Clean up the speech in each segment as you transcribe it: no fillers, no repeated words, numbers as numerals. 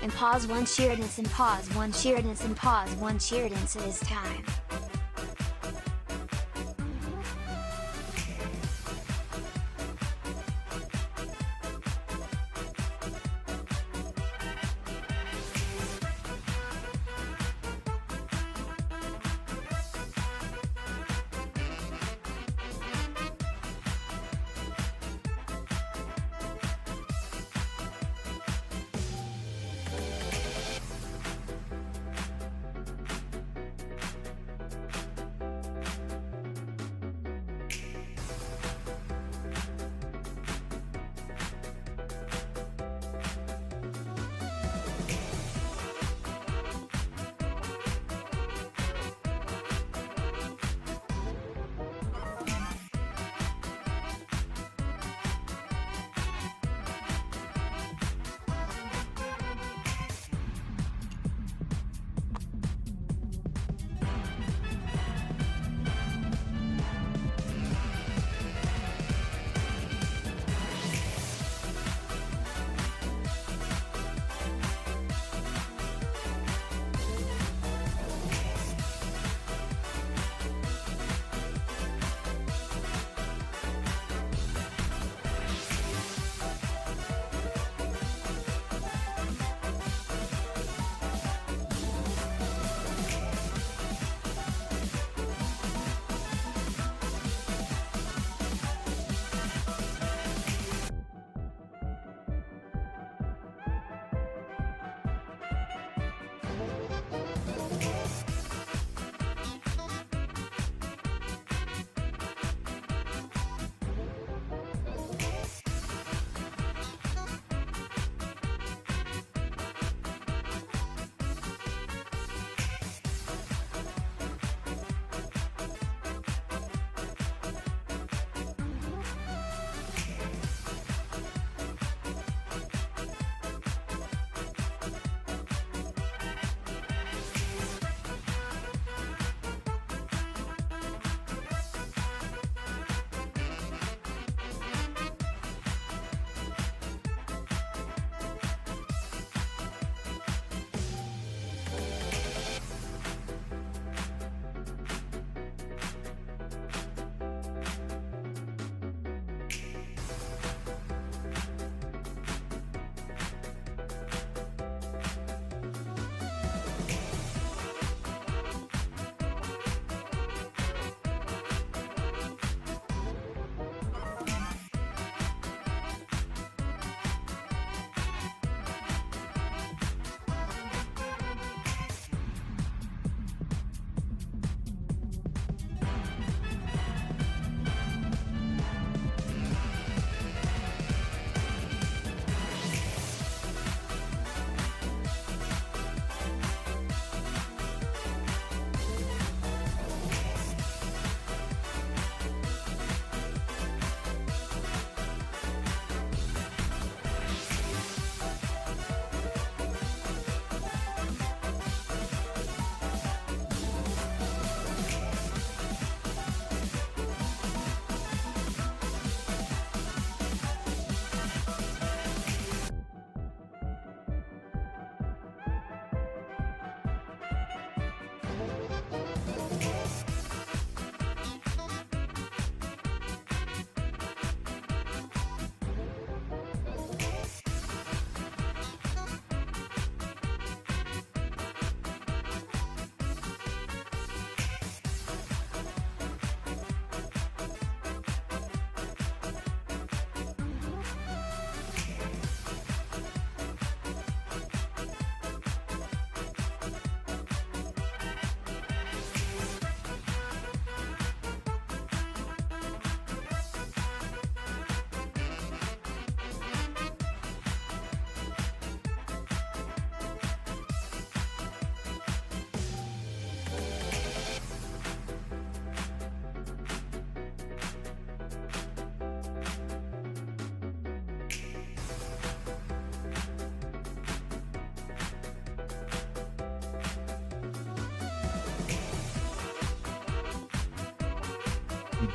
and pause one cheerdance and pause one cheerdance and pause one cheerdance. It is time.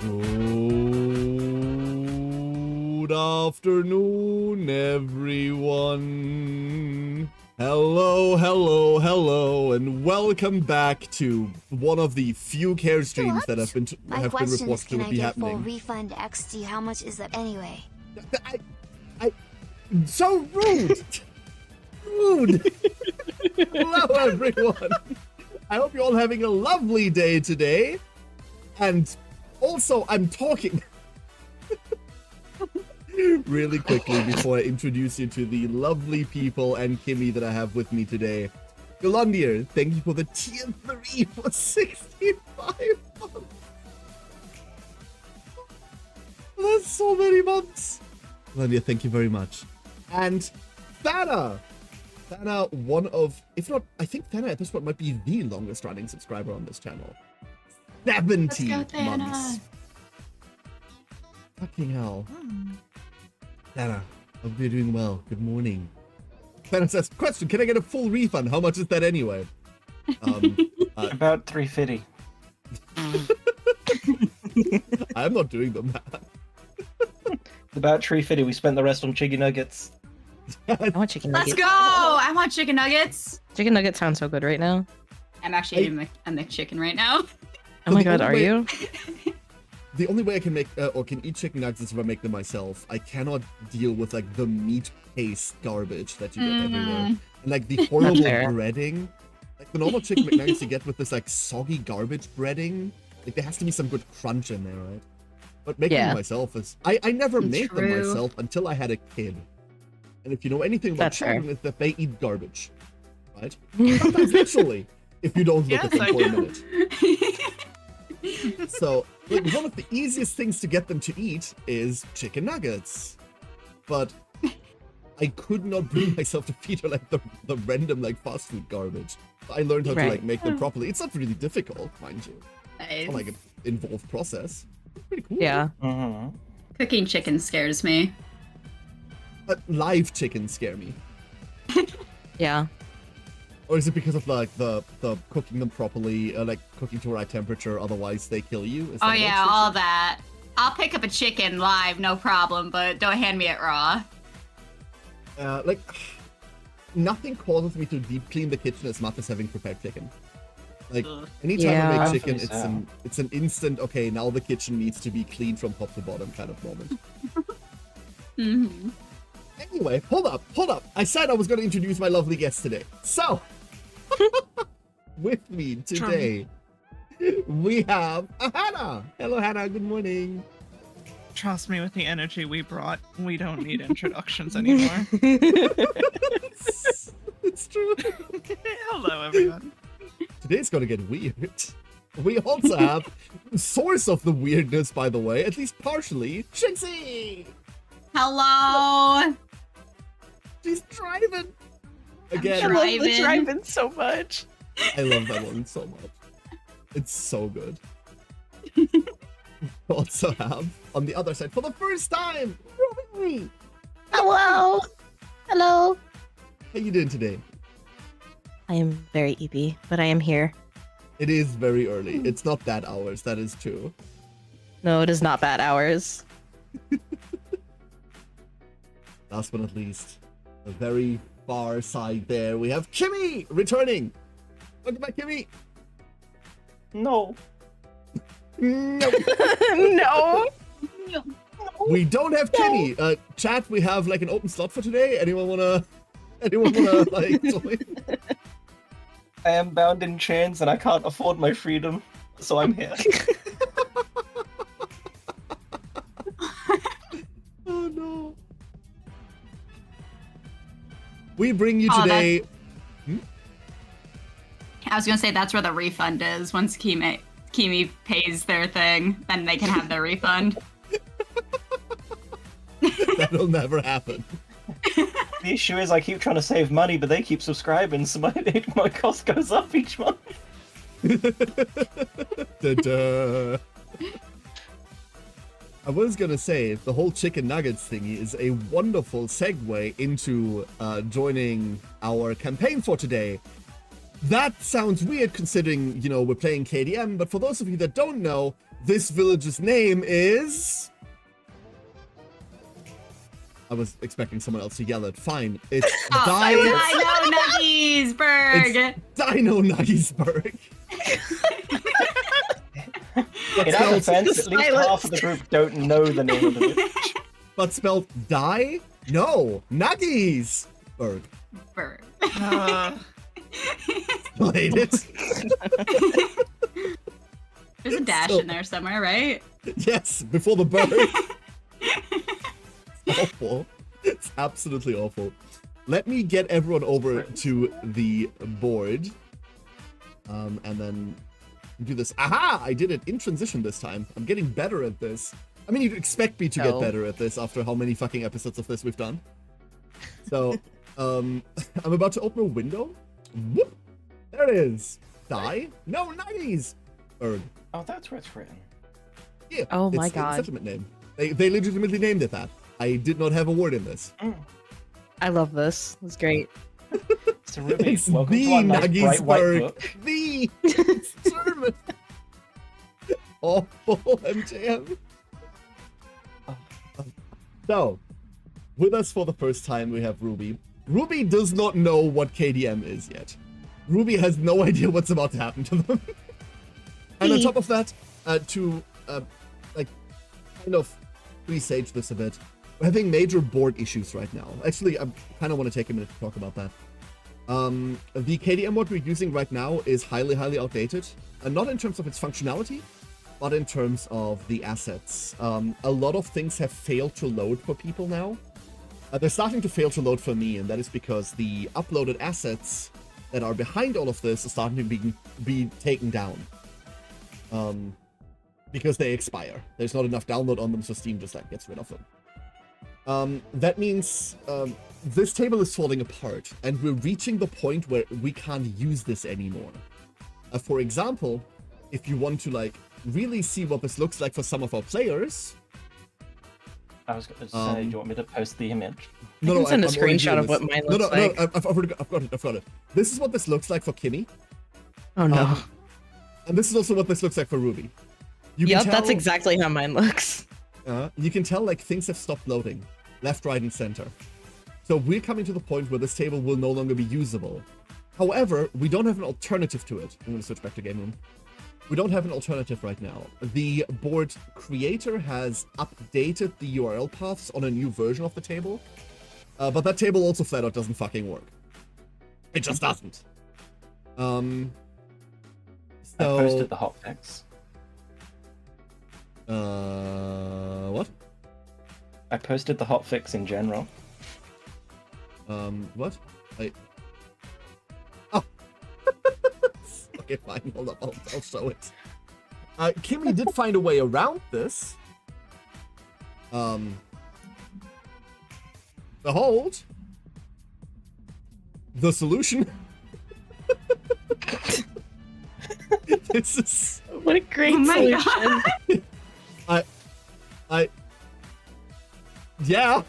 Good afternoon, everyone. Hello, hello, hello, and welcome back to one of the few care streams that have been My question is, reported can to I be get full happening. refund XD? How much is that anyway? So rude! Rude! Hello, everyone! I hope you're all having a lovely day today. And also, I'm talking really quickly before I introduce you to the lovely people and Kimi that I have with me today. Golondier, thank you for the tier 3 for 65 months. That's so many months. Golondier, thank you very much. And Thana, one of, if not, I think Thana at this point might be the longest running subscriber on this channel. 70 months. Fucking hell. Thana, hope you're doing well. Good morning. Thana says, question, can I get a full refund? How much is that anyway? About 350. I'm not doing the math. About 350. We spent the rest on chicken nuggets. I want chicken nuggets. Let's go! I want chicken nuggets. Chicken nuggets sound so good right now. I'm actually eating a McChicken right now. Oh my god, are you? The only way I can make or can eat chicken nuggets is if I make them myself. I cannot deal with like the meat paste garbage that you get everywhere, and like the horrible breading. Like the normal chicken McNuggets you get with this like soggy garbage breading. Like there has to be some good crunch in there, right? But making them myself is I never made them myself until I had a kid. And if you know anything about children, it's that they eat garbage, right? Sometimes literally, if you don't look at them for a minute. So, like, one of the easiest things to get them to eat is chicken nuggets. But I could not bring myself to feed her like the random like fast food garbage. I learned how to like make them properly. It's not really difficult, mind you. It's not like an involved process. It's pretty cool. Yeah. Cooking chicken scares me. Live chickens scare me. Yeah. Or is it because of like the cooking them properly, like cooking to the right temperature, otherwise they kill you? Is Oh yeah, all that. I'll pick up a chicken live, no problem, but don't hand me it raw. Like, nothing causes me to deep clean the kitchen as much as having prepared chicken. Like, anytime I make chicken, it's an instant, okay, now the kitchen needs to be clean from top to bottom kind of moment. Anyway, hold up. I said I was going to introduce my lovely guest today. So, with me today, we have Hannah. Hello, Hannah. Good morning. Trust me, with the energy we brought, we don't need introductions anymore. It's true. Hello, everyone. Today's going to get weird. We also have source of the weirdness, by the way, at least partially, Shinxy. Hello. She's driving. Again, I love the driving so much. I love that one so much. It's so good. We also have, on the other side, for the first time, Ruby. Hello. Hello. How you doing today? I am very eepy, but I am here. It is very early. It's not that hours, that is true. No, it is not bad hours. Last but not least, the very far side there, we have Kimi returning. Welcome back, Kimi. No. No. No. We don't have Kimi. Chat, we have like an open slot for today. Anyone wanna like join? I am bound in chains and I can't afford my freedom, so I'm here. Oh no. We bring you today. I was gonna say that's where the refund is. Once Kimi pays their thing, then they can have their refund. That'll never happen. The issue is I keep trying to save money, but they keep subscribing, so my cost goes up each month. Da-da. I was gonna say, the whole chicken nuggets thingy is a wonderful segue into joining our campaign for today. That sounds weird considering, you know, we're playing KDM, but for those of you that don't know, this village's name is... I was expecting someone else to yell it. Fine. It's Dino Nuggiesburg. It's Dino Nuggiesburg. In our defense, at least half of the group don't know the name of the village. But spelled no, Nuggiesburg. Bird. Played it. There's a dash in there somewhere, right? Yes, before the bird. It's awful. It's absolutely awful. Let me get everyone over to the board. And then do this. Aha! I did it in transition this time. I'm getting better at this. I mean, you'd expect me to get better at this after how many fucking episodes of this we've done. So, I'm about to open a window. Whoop! There it is. No, Nuggies! Bird. Oh, that's where it's written. Yeah. Oh my it's god. a settlement name. They legitimately named it that. I did not have a word in this. I love this. It's great. So Ruby, It's welcome the to our nice bright white Nuggiesburg. book. The sermon. Awful MJM. So, with us for the first time, we have Ruby. Ruby does not know what KDM is yet. Ruby has no idea what's about to happen to them. And on top of that, to kind of presage this a bit, we're having major board issues right now. Actually, I kind of want to take a minute to talk about that. The KDM mod we're using right now is highly, highly outdated. And not in terms of its functionality, but in terms of the assets. A lot of things have failed to load for people now. They're starting to fail to load for me, and that is because the uploaded assets that are behind all of this are starting to be taken down. Because they expire. There's not enough download on them, so Steam just gets rid of them. That means this table is falling apart, and we're reaching the point where we can't use this anymore. For example, if you want to really see what this looks like for some of our players. I was going to say, do you want me to post the image? I can send a screenshot of what mine looks like. No, I've got it. This is what this looks like for Kimi. Oh no. And this is also what this looks like for Ruby. You can Yep, tell, that's exactly how mine looks. you can tell things have stopped loading, left, right, and center. So we're coming to the point where this table will no longer be usable. However, we don't have an alternative to it. I'm going to switch back to game room. We don't have an alternative right now. The board creator has updated the URL paths on a new version of the table. But that table also flat out doesn't fucking work. It just doesn't. So... I posted the hotfix. What? I posted the hotfix in general. What? Oh! Okay, fine, hold up, I'll show it. Kimi did find a way around this. Behold! The solution. This is... What a great solution. Yeah.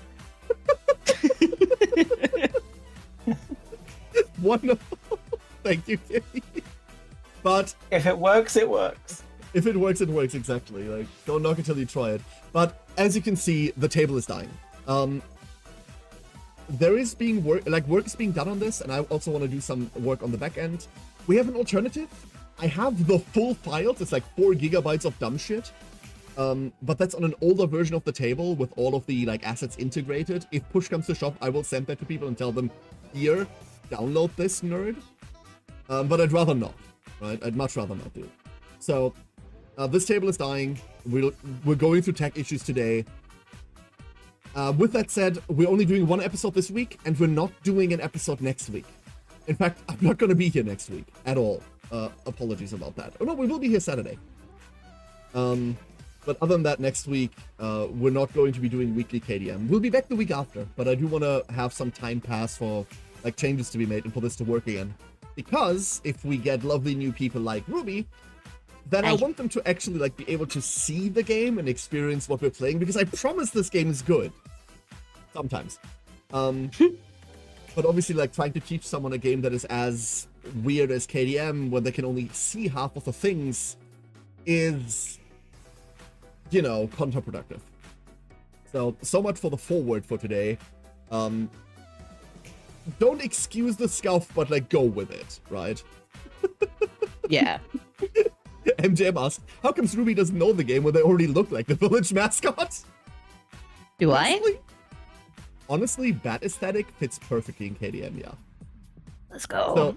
Wonderful. Thank you, Kimi. But if it works, it works. If it works, it works, exactly. Don't knock it till you try it. But as you can see, the table is dying. There is work is being done on this, and I also want to do some work on the back end. We have an alternative. I have the full files. It's 4 gigabytes of dumb shit. But that's on an older version of the table with all of the assets integrated. If push comes to shove, I will send that to people and tell them, here, download this, nerd. But I'd rather not, right? I'd much rather not do it. So, this table is dying. We're going through tech issues today. With that said, we're only doing 1 episode this week, and we're not doing an episode next week. In fact, I'm not going to be here next week at all. Apologies about that. Oh no, we will be here Saturday. But other than that, next week, we're not going to be doing weekly KDM. We'll be back the week after, but I do want to have some time pass for changes to be made and for this to work again. Because if we get lovely new people like Ruby, then I want them to actually be able to see the game and experience what we're playing, because I promise this game is good. Sometimes. But obviously, trying to teach someone a game that is as weird as KDM, when they can only see half of the things, is, counterproductive. So much for the forward for today. Don't excuse the scuff, but like go with it, right? Yeah. MJM asked, how comes Ruby doesn't know the game when they already look like the village mascot? Do I? Honestly, bat aesthetic fits perfectly in KDM, yeah. Let's go.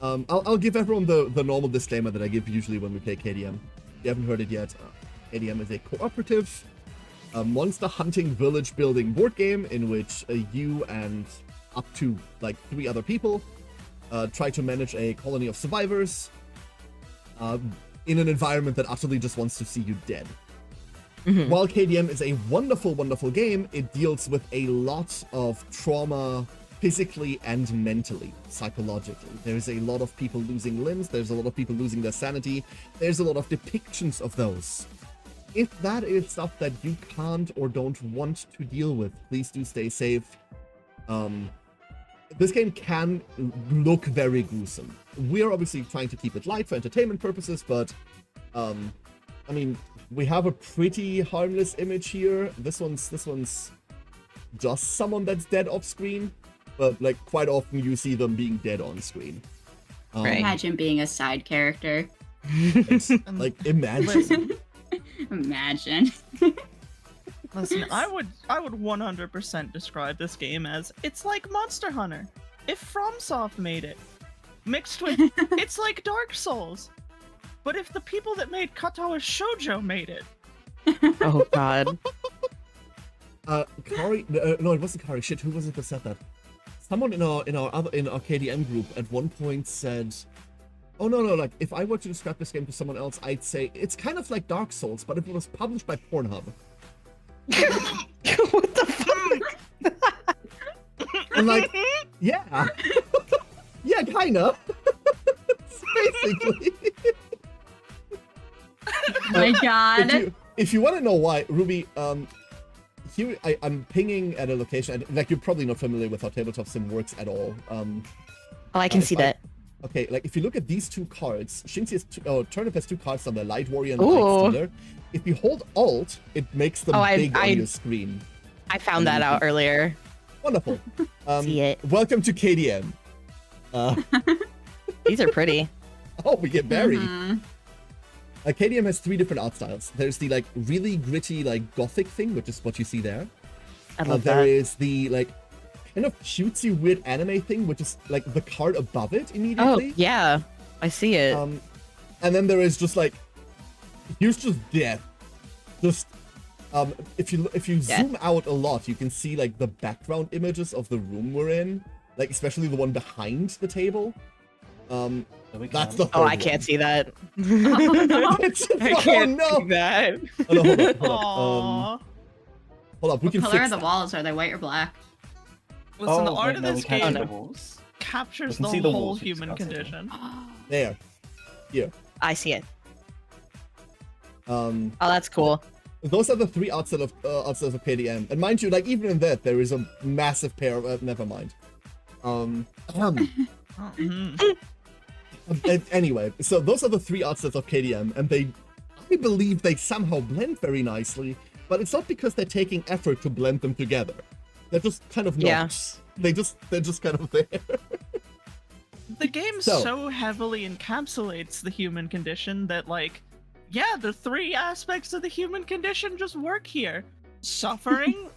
So, I'll give everyone the normal disclaimer that I give usually when we play KDM. If you haven't heard it yet, KDM is a cooperative monster hunting village building board game in which you and up to like 3 other people try to manage a colony of survivors in an environment that utterly just wants to see you dead. Mhm. While KDM is a wonderful, wonderful game, it deals with a lot of trauma physically and mentally, psychologically. There's a lot of people losing limbs, there's a lot of people losing their sanity, there's a lot of depictions of those. If that is stuff that you can't or don't want to deal with, please do stay safe. This game can look very gruesome. We're obviously trying to keep it light for entertainment purposes, but I mean, we have a pretty harmless image here. This one's just someone that's dead off screen, but like quite often you see them being dead on screen. Right. Imagine being a side character. Like imagine. Imagine. Listen, I would 100% describe this game as it's like Monster Hunter. If FromSoft made it, mixed with it's like Dark Souls. But if the people that made Katawa Shoujo made it. Oh god. Kari, no, it wasn't Kari. Shit, who was it that said that? Someone in our KDM group at one point said, "Oh no, like if I were to describe this game to someone else, I'd say it's kind of like Dark Souls, but if it was published by Pornhub." What the fuck? I'm like, yeah, yeah, kinda. Basically. Oh my god. If you want to know why, Ruby, here I'm pinging at a location. Like you're probably not familiar with how tabletop sim works at all. Oh, I can see that. Okay, like if you look at these 2 cards, Shinx has Turnip has 2 cards on the Light Warrior and the Ooh. Light Stealer. If you hold Alt, it makes them big on your screen. I found that out earlier. Wonderful. See it. Welcome to KDM. These are pretty. Oh, we get buried. Mhm. KDM has 3 different art styles. There's the like really gritty like gothic thing, which is what you see there. I love There that. is the like kind of cutesy weird anime thing, which is like the card above it Oh, immediately. yeah. I see it. And then there is just like here's just death. Just if you zoom out a lot, you can see like the background images of the room we're in, like especially the one behind the table. That's the Oh, I third can't one. see that. It's- I oh can't no! see that. Oh, no, hold up. Aww. Hold up, we What can color fix are the that. walls? Are they white or black? Listen, the Oh, art wait, of no, we this can't see game the walls. captures We the can see the whole walls, we just human can't see them. condition. There. Here. I see it. Um, Oh, that's cool. those are the 3 art styles of KDM. And mind you, like even in that, there is a massive pair of never mind. Mhm. Anyway, so those are the 3 art styles of KDM, and I believe they somehow blend very nicely, but it's not because they're taking effort to blend them together. They're just kind of not. Yeah. They're just kind of there. The game so heavily encapsulates the human condition that, like, yeah, the 3 aspects of the human condition just work here. Suffering,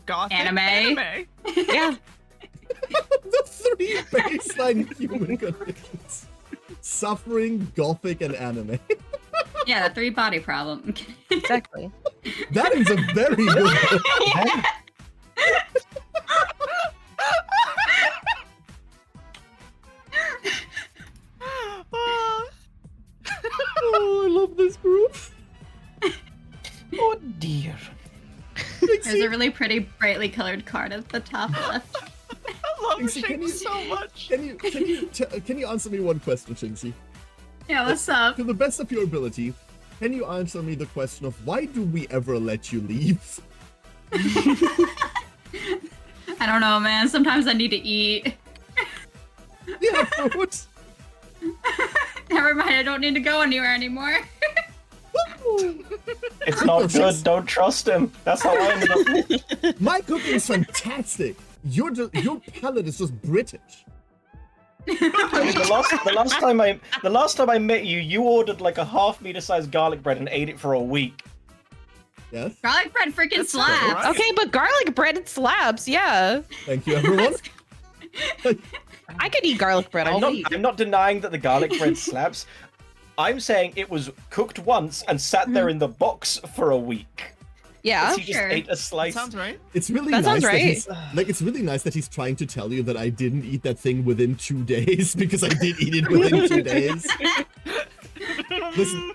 gothic, Anime. Yeah. The 3 baseline human conditions: suffering, gothic, and anime. Yeah, the 3 body problem. Exactly. That is a very good one. Yeah. Oh, I love this group. Oh dear. There's a really pretty brightly colored card at the top left. I love Shinxie, can Shinx you- so much. Can you answer me one question, Shinxie? Yeah, what's up? To the best of your ability, can you answer me the question of why do we ever let you leave? I don't know, man. Sometimes I need to eat. Yeah, food. Never mind, I don't need to go anywhere anymore. It's not good. Don't trust him. That's how I ended up. My cooking is fantastic. Your palate is just British. I mean, the last time I met you, you ordered like a half-meter-sized garlic bread and ate it for a week. Yes. Garlic bread freaking slaps. right. Okay, but garlic bread slaps. Yeah, Thank you, everyone. I could eat garlic bread all week. I'm not denying that the garlic bread slaps. I'm saying it was cooked once and sat there in the box for a week. Yeah, He just Sure. ate a slice. Sounds right. It's really That nice sounds that right. he's like. It's really nice that he's trying to tell you that I didn't eat that thing within 2 days because I did eat it within 2 days. Listen,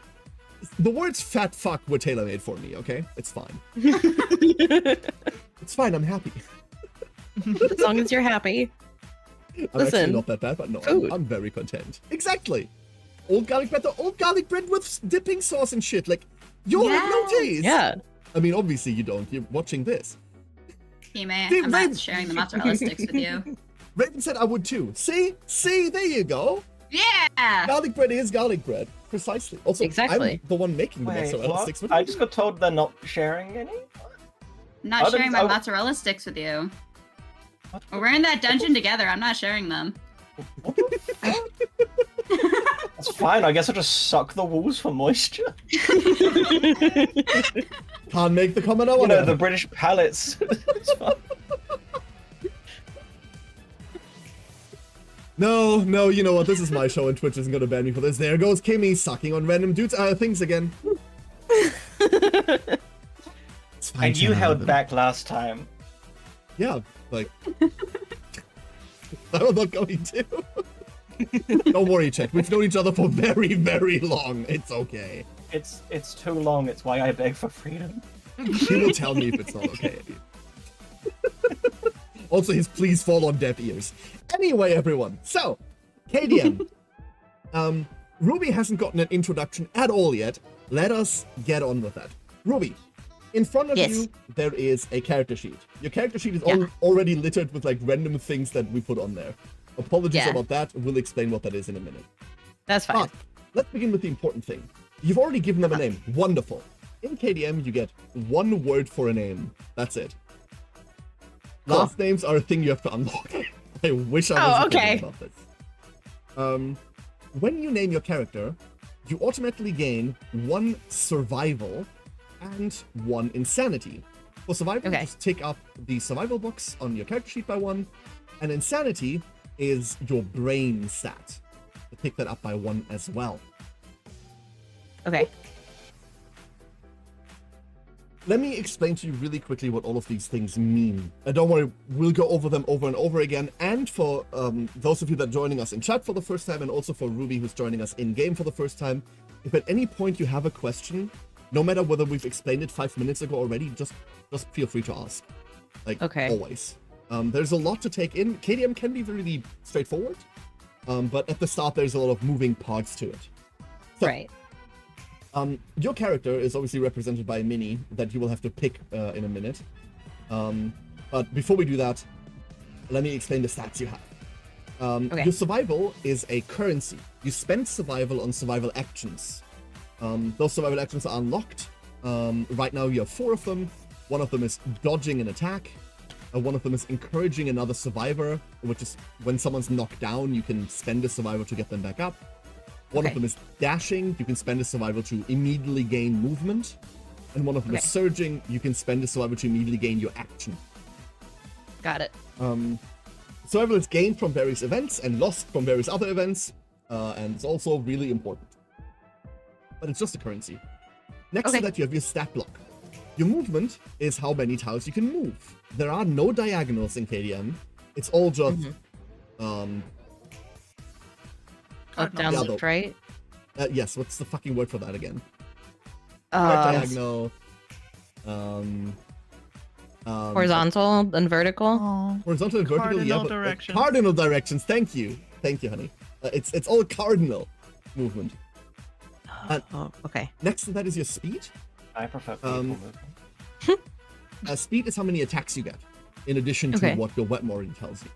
the words "fat fuck" were tailor-made for me. Okay, it's fine. It's fine. I'm happy. as long as you're happy. I'm actually Listen, not that bad, but no, food. I'm very content. Exactly. Old garlic bread, the old garlic bread with dipping sauce and shit. Like, you have no taste. Yeah. I mean, obviously you don't. You're watching this. Kimi, Dude, I'm Raven- not sharing the mozzarella sticks with you. Raven said I would too. See, there you go. Yeah! Garlic bread is garlic bread, precisely. Also, Exactly. I'm the one making the Wait, mozzarella what? sticks with I you. just got told they're not sharing any. I'm not I don't- sharing my I- mozzarella sticks with you. What? We're in that dungeon together. I'm not sharing them. What the fuck? That's fine. I guess I'll just suck the walls for moisture. Can't make the comment I You want know, to. the British palates. It's fine. No, you know what? This is my show and Twitch isn't gonna ban me for this. There goes Kimi sucking on random dudes' things again. It's fine, And you Chan, held man. back last time. Yeah, like... I'm not going to. Don't worry, Chet. We've known each other for very, very long. It's okay. It's too long. It's why I beg for freedom. He will tell me if it's not okay. Also, his pleas fall on deaf ears. Anyway, everyone. So, KDM. Ruby hasn't gotten an introduction at all yet. Let us get on with that. Ruby, in front of Yes. you, there is a character sheet. Your character sheet is Yeah. already littered with like random things that we put on there. Apologies Yeah. about that. We'll explain what that is in a minute. That's fine. But let's begin with the important thing. You've already given them a name. Wonderful. In KDM, you get one word for a name. That's it. Cool. Last names are a thing you have to unlock. I wish I Oh, wasn't okay. thinking about this. When you name your character, you automatically gain 1 survival and 1 insanity. For survival, Okay. just tick up the survival box on your character sheet by 1, and insanity is your brain stat. So pick that up by 1 as well. Okay. Let me explain to you really quickly what all of these things mean. Don't worry, we'll go over them over and over again. And for those of you that are joining us in chat for the first time, and also for Ruby who's joining us in-game for the first time, if at any point you have a question, no matter whether we've explained it 5 minutes ago already, just feel free to ask. Like, Okay. always. There's a lot to take in. KDM can be really straightforward, but at the start there's a lot of moving parts to it. So, Right. Your character is obviously represented by a mini that you will have to pick in a minute. But before we do that, let me explain the stats you have. Okay. Your survival is a currency. You spend survival on survival actions. Those survival actions are unlocked. Right now you have 4 of them. One of them is dodging an attack. One of them is encouraging another survivor, which is when someone's knocked down, you can spend a survivor to get them back up. One of Okay. them is dashing. You can spend a survivor to immediately gain movement. And one of them is Okay. surging. You can spend a survivor to immediately gain your action. Got it. Survival is gained from various events and lost from various other events. And it's also really important. But it's just a currency. Next Okay. to that, you have your stat block. Your movement is how many tiles you can move. There are no diagonals in KDM. It's all just Up, down, Yeah, left, right. yes, what's the fucking word for that again? Uh, Diagonal. horizontal and vertical. Oh. Horizontal and vertical. Cardinal but, directions. cardinal directions. Thank you, honey. It's all cardinal movement. Oh, okay. Next to that is your speed. I prefer people movement. Speed is how many attacks you get, in addition to Okay. what your weapon already tells you.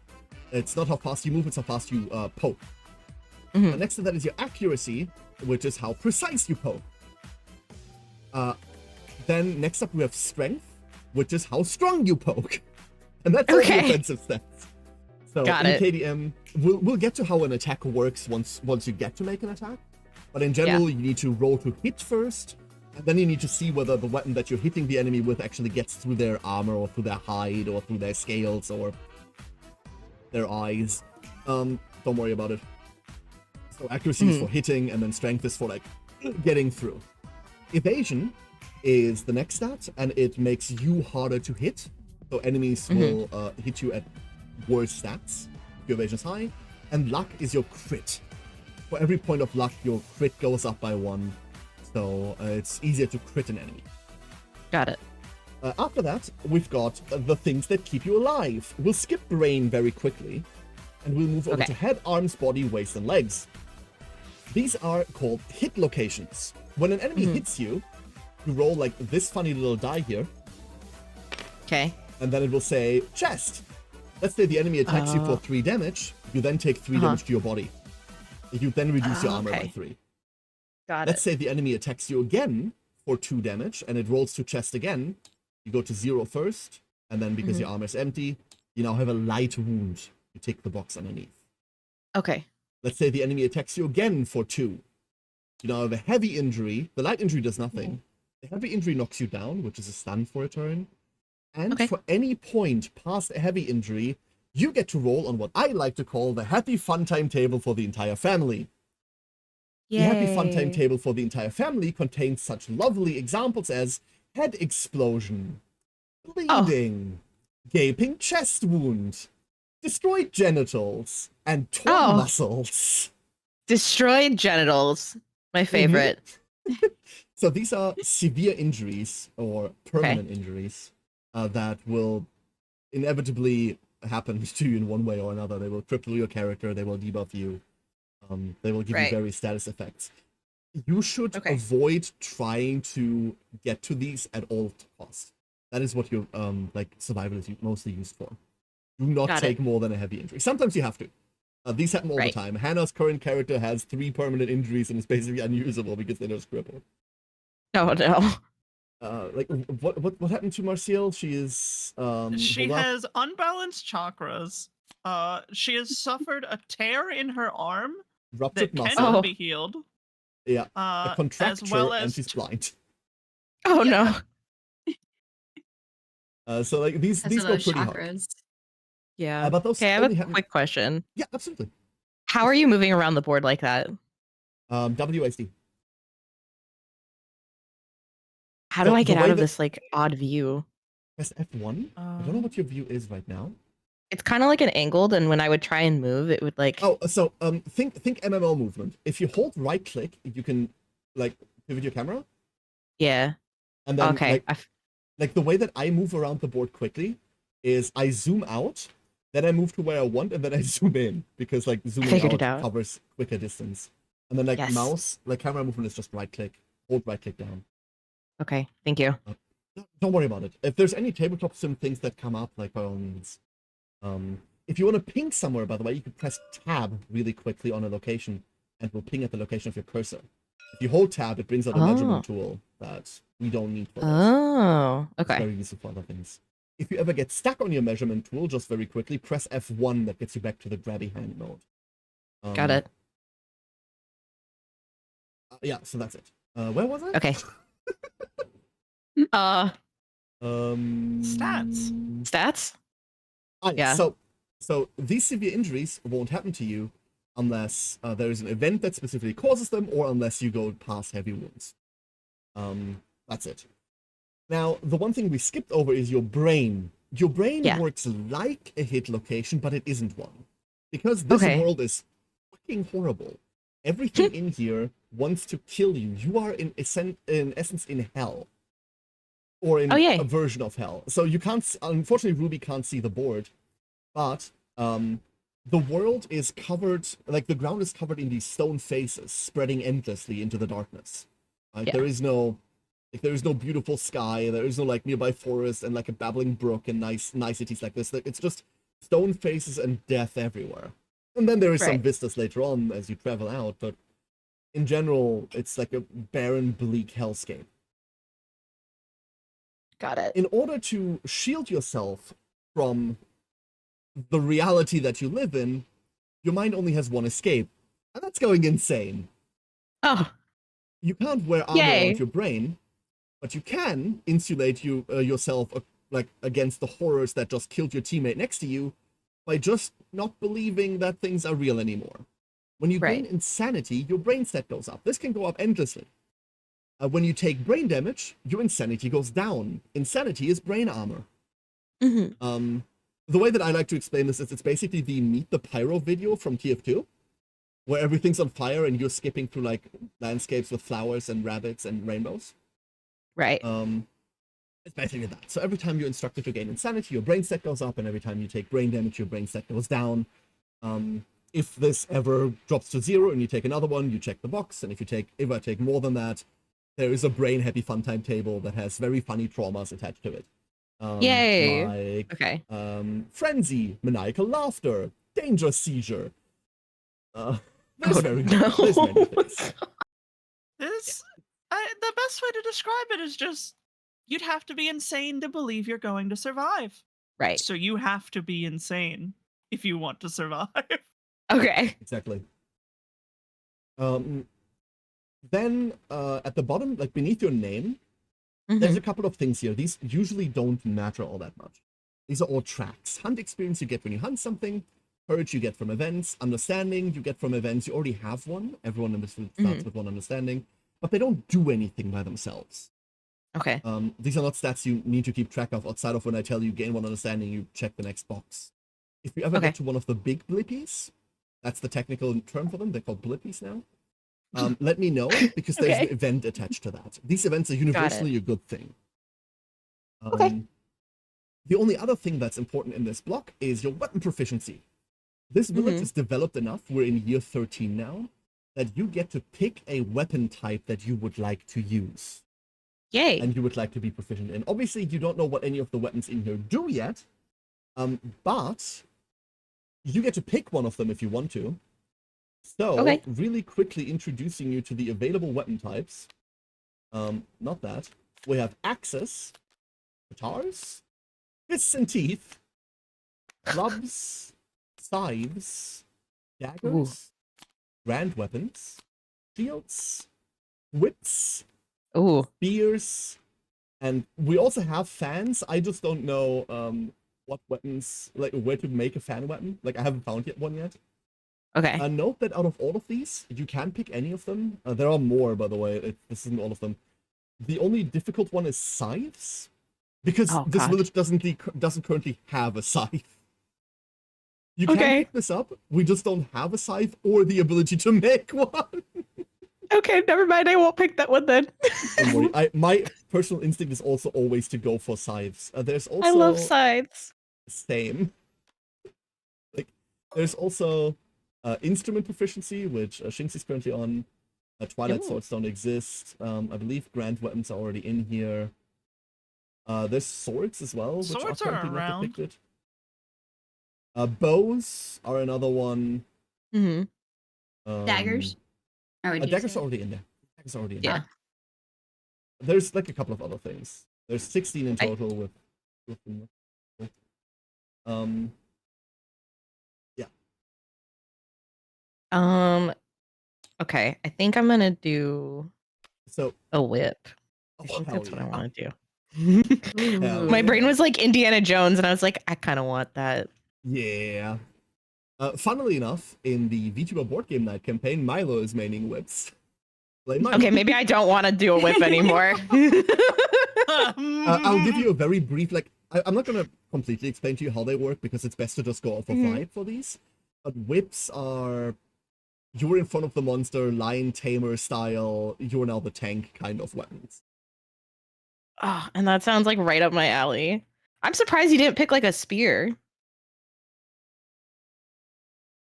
It's not how fast you move; it's how fast you poke. Mhm. Next to that is your accuracy, which is how precise you poke. Then next up we have strength, which is how strong you poke. And that's all the offensive stats. So Got in it. KDM, we'll get to how an attack works once you get to make an attack. But in general, you need to roll to hit first, and then you need to see whether the weapon that you're hitting the enemy with actually gets through their armor or through their hide or through their scales or their eyes. Don't worry about it. So accuracy is for hitting, and then strength is for like getting through. Evasion is the next stat, and it makes you harder to hit. So enemies will hit you at worse stats if your evasion is high. And luck is your crit. For every point of luck, your crit goes up by 1. So it's easier to crit an enemy. Got it. After that, we've got the things that keep you alive. We'll skip brain very quickly, and we'll move over to head, arms, body, waist, and legs. These are called hit locations. When an enemy hits you, you roll like this funny little die here. Okay. And then it will say chest. Let's say the enemy attacks you for 3 damage. You then take 3 damage to your body. You then reduce your armor by 3. Got Let's say the enemy attacks you again for 2 damage, and it rolls to chest again. You go to 0 first, and then because your armor is empty, you now have a light wound. You take the box underneath. Okay. Let's say the enemy attacks you again for 2. You now have a heavy injury. The light injury does nothing. The heavy injury knocks you down, which is a stun for a turn. And for any point past a heavy injury, you get to roll on what I like to call the happy fun time table for the entire family. Yay. The happy fun time table for the entire family contains such lovely examples as head explosion, bleeding, gaping chest wound, destroyed genitals, and torn muscles. Destroyed genitals. My favorite. So these are severe injuries or permanent injuries that will inevitably happen to you in one way or another. They will cripple your character, they will debuff you, they will give you various status effects. You should avoid trying to get to these at all costs. That is what your survival is mostly used for. Do not take more than a heavy injury. Sometimes you have to. These happen all the time. Hannah's current character has 3 permanent injuries and is basically unusable because they don't cripple. Oh no. What happened to Marcial? She is she has unbalanced chakras. She has suffered a tear in her arm ruptured that muscle. cannot be healed. Yeah, a contracture, as well as and she's blind. Oh no. So like these go pretty hard. Yeah. But those I have a quick question. Yeah, absolutely. How are you moving around the board like that? WASD. How do I get out of this like odd view? Press F1. I don't know what your view is right now. It's kind of like an angled, and when I would try and move, it would like. Oh, so think MMO movement. If you hold right click, you can like pivot your camera. Yeah. And then like the way that I move around the board quickly is I zoom out, then I move to where I want, and then I zoom in because like zooming out covers quicker distance. And then like mouse, like camera movement is just right click, hold right click down. Okay, thank you. Don't worry about it. If there's any tabletop sim things that come up, like by all means. If you want to ping somewhere, by the way, you can press tab really quickly on a location, and it will ping at the location of your cursor. If you hold tab, it brings out a measurement tool that we don't need for this. Oh, okay. It's very useful for other things. If you ever get stuck on your measurement tool, just very quickly, press F1. That gets you back to the grabby hand mode. Got it. Yeah, so that's it. Where was I? Okay. Stats? Yeah. So these severe injuries won't happen to you unless there is an event that specifically causes them, or unless you go past heavy wounds. That's it. Now, the one thing we skipped over is your brain. Your brain works like a hit location, but it isn't one. Because this world is fucking horrible. Everything in here wants to kill you. You are in essence in hell. Or in a version of hell. So you can't, unfortunately Ruby can't see the board, but the world is covered, like the ground is covered in these stone faces spreading endlessly into the darkness. Right? There is no beautiful sky, there is no like nearby forest and like a babbling brook and niceties like this. It's just stone faces and death everywhere. And then there is some vistas later on as you travel out, but in general, it's like a barren, bleak hellscape. Got it. In order to shield yourself from the reality that you live in, your mind only has one escape, and that's going insane. Oh, You can't wear armor Yay. around your brain, but you can insulate yourself like against the horrors that just killed your teammate next to you by just not believing that things are real anymore. When you gain Right. insanity, your brain stat goes up. This can go up endlessly. When you take brain damage, your insanity goes down. Insanity is brain armor. Mm-hmm. The way that I like to explain this is it's basically the Meet the Pyro video from TF2, where everything's on fire and you're skipping through like landscapes with flowers and rabbits and rainbows. Right. It's basically that. So every time you're instructed to gain insanity, your brain stat goes up, and every time you take brain damage, your brain stat goes down. If this ever drops to 0 and you take another one, you check the box, and if I take more than that, there is a brain happy fun time table that has very funny traumas attached to it. Yay. Like Okay. frenzy, maniacal laughter, danger seizure. There's Oh, very no. there's many things. The best way to describe it is just you'd have to be insane to believe you're going to survive. Right. So you have to be insane if you want to survive. Okay. Exactly. Then at the bottom, like beneath your name, there's a couple of things here. These usually don't matter all that much. These are all tracks. Hunt experience you get when you hunt something. Courage you get from events. Understanding you get from events. You already have one. Everyone in this field starts with one understanding. But they don't do anything by themselves. Okay. These are not stats you need to keep track of outside of when I tell you gain one understanding, you check the next box. If you ever Okay. get to one of the big blippies, that's the technical term for them. They're called blippies now. Let me know, because there's Okay. an event attached to that. These events are universally a good thing. Okay. The only other thing that's important in this block is your weapon proficiency. This village is developed enough, we're in year 13 now, that you get to pick a weapon type that you would like to use. Yay. And you would like to be proficient in. Obviously, you don't know what any of the weapons in here do yet, but you get to pick one of them if you want to. So, Okay. really quickly introducing you to the available weapon types. Not that. We have axes, guitars, fists and teeth, clubs, scythes, daggers, grand weapons, shields, whips, Ooh. spears, and we also have fans. I just don't know what weapons, like where to make a fan weapon. Like I haven't found one yet. Okay. Note that out of all of these, you can pick any of them. There are more, by the way. This isn't all of them. The only difficult one is scythes, because Oh, this God. village doesn't currently have a scythe. You can Okay. pick this up. We just don't have a scythe or the ability to make one. Okay, never mind. I won't pick that one then. Don't worry. My personal instinct is also always to go for scythes. There's also I love scythes. same. Like there's also instrument proficiency, which Shinx is currently on. Twilight Ooh. swords don't exist. I believe grand weapons are already in here. There's swords as well, which Swords are are currently not around. depicted. Bows are another one. Daggers? Or would you Daggers say? are already in there. Daggers are already in Yeah. there. There's like a couple of other things. There's 16 in Okay. total with Okay. I think I'm gonna do so a whip. I oh, think hell that's what I yeah. want to do. Hell My yeah. brain was like Indiana Jones, and I was like, I kind of want that. Yeah. Funnily enough, in the VTuber board game night campaign, Milo is maining whips. Blame Milo. Okay, maybe I don't want to do a whip anymore. I'll give you a very brief, like, I'm not going to completely explain to you how they work because it's best to just go off of vibe for these. But whips are, you're in front of the monster, lion tamer style, you're now the tank kind of weapons. Oh, and that sounds like right up my alley. I'm surprised you didn't pick like a spear.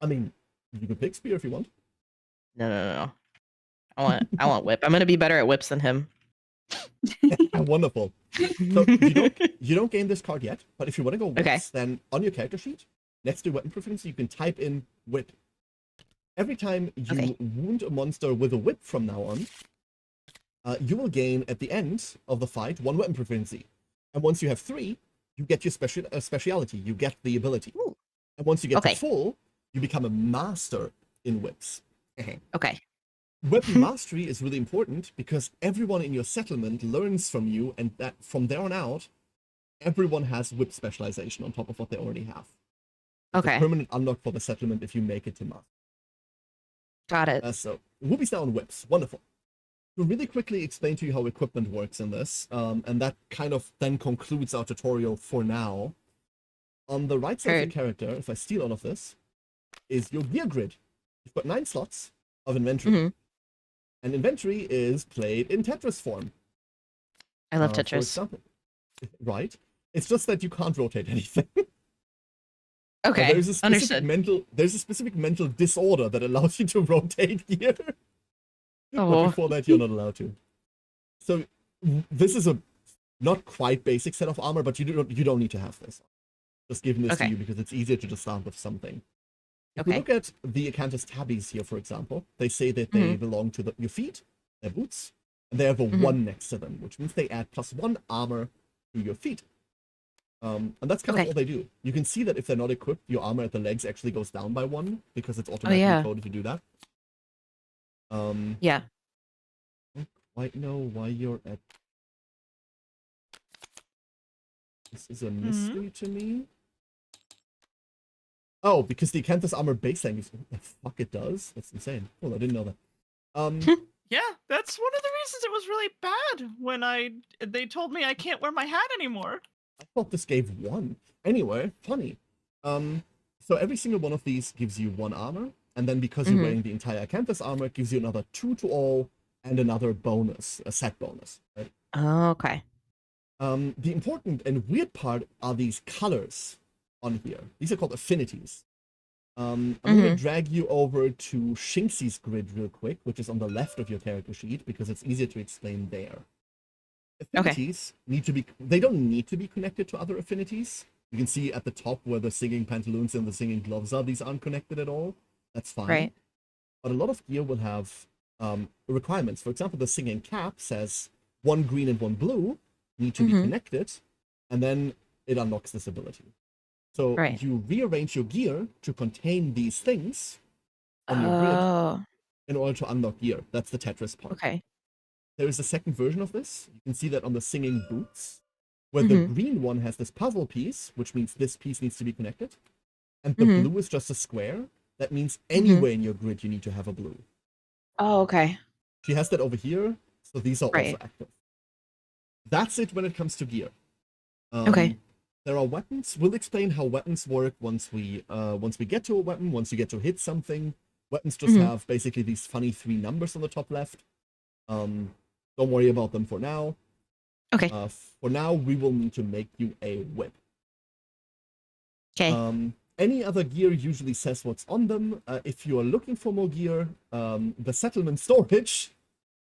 I mean, you can pick spear if you want. No. I want whip. I'm gonna be better at whips than him. Wonderful. So you don't gain this card yet, but if you want to go whips, Okay. then on your character sheet, next to weapon proficiency, you can type in whip. Every time you Okay. wound a monster with a whip from now on, you will gain at the end of the fight 1 weapon proficiency. And once you have 3, you get your speciality. You get the ability. And once you get to full, you become a master in whips. Okay. Weapon mastery is really important because everyone in your settlement learns from you, and that from there on out, everyone has whip specialization on top of what they already have. It's a permanent unlock for the settlement if you make it to master. Got it. So, Ruby's now on whips. Wonderful. To really quickly explain to you how equipment works in this, and that kind of then concludes our tutorial for now. On the right side of your character, if I steal all of this, is your gear grid. You've got 9 slots of inventory. And inventory is played in Tetris form. I love For Tetris. example. Right? It's just that you can't rotate anything. Okay, There's a specific mental disorder that allows you to rotate gear. But before that, you're not allowed to. So this is a not quite basic set of armor, but you don't need to have this. Just giving this to you because it's easier to just start with something. If we look at the Acanthus tabbies here, for example, they say that they belong to your feet, their boots, and they have a 1 next to them, which means they add +1 armor to your feet. And that's kind of all they do. You can see that if they're not equipped, your armor at the legs actually goes down by 1 because it's automatically coded to do that. Yeah. I don't quite know why you're at. This is a mystery to me. Oh, because the Acanthus armor base thing is the fuck it does? That's insane. Oh, I didn't know that. Yeah, that's one of the reasons it was really bad when they told me I can't wear my hat anymore. I thought this gave 1. Anyway, funny. So every single one of these gives you 1 armor, and then because you're wearing the entire Acanthus armor, it gives you another 2 to all, and another bonus, a set bonus. Right? Okay. The important and weird part are these colors on here. These are called affinities. I'm going to drag you over to Shinx's grid real quick, which is on the left of your character sheet, because it's easier to explain there. Affinities they don't need to be connected to other affinities. You can see at the top where the singing pantaloons and the singing gloves are, these aren't connected at all. That's fine. Right. But a lot of gear will have requirements. For example, the singing cap says 1 green and 1 blue need to be connected, and then it unlocks this ability. So you rearrange your gear to contain these things on your grid in order to unlock gear. That's the Tetris part. Okay. There is a second version of this. You can see that on the singing boots, where the green one has this puzzle piece, which means this piece needs to be connected. And the blue is just a square. That means anywhere in your grid you need to have a blue. Oh, okay. She has that over here, so these are also active. That's it when it comes to gear. There are weapons. We'll explain how weapons work once we get to a weapon, once you get to hit something. Weapons just have basically these funny 3 numbers on the top left. Don't worry about them for now. Okay. For now, we will need to make you a whip. Okay. Any other gear usually says what's on them. If you are looking for more gear, the settlement storage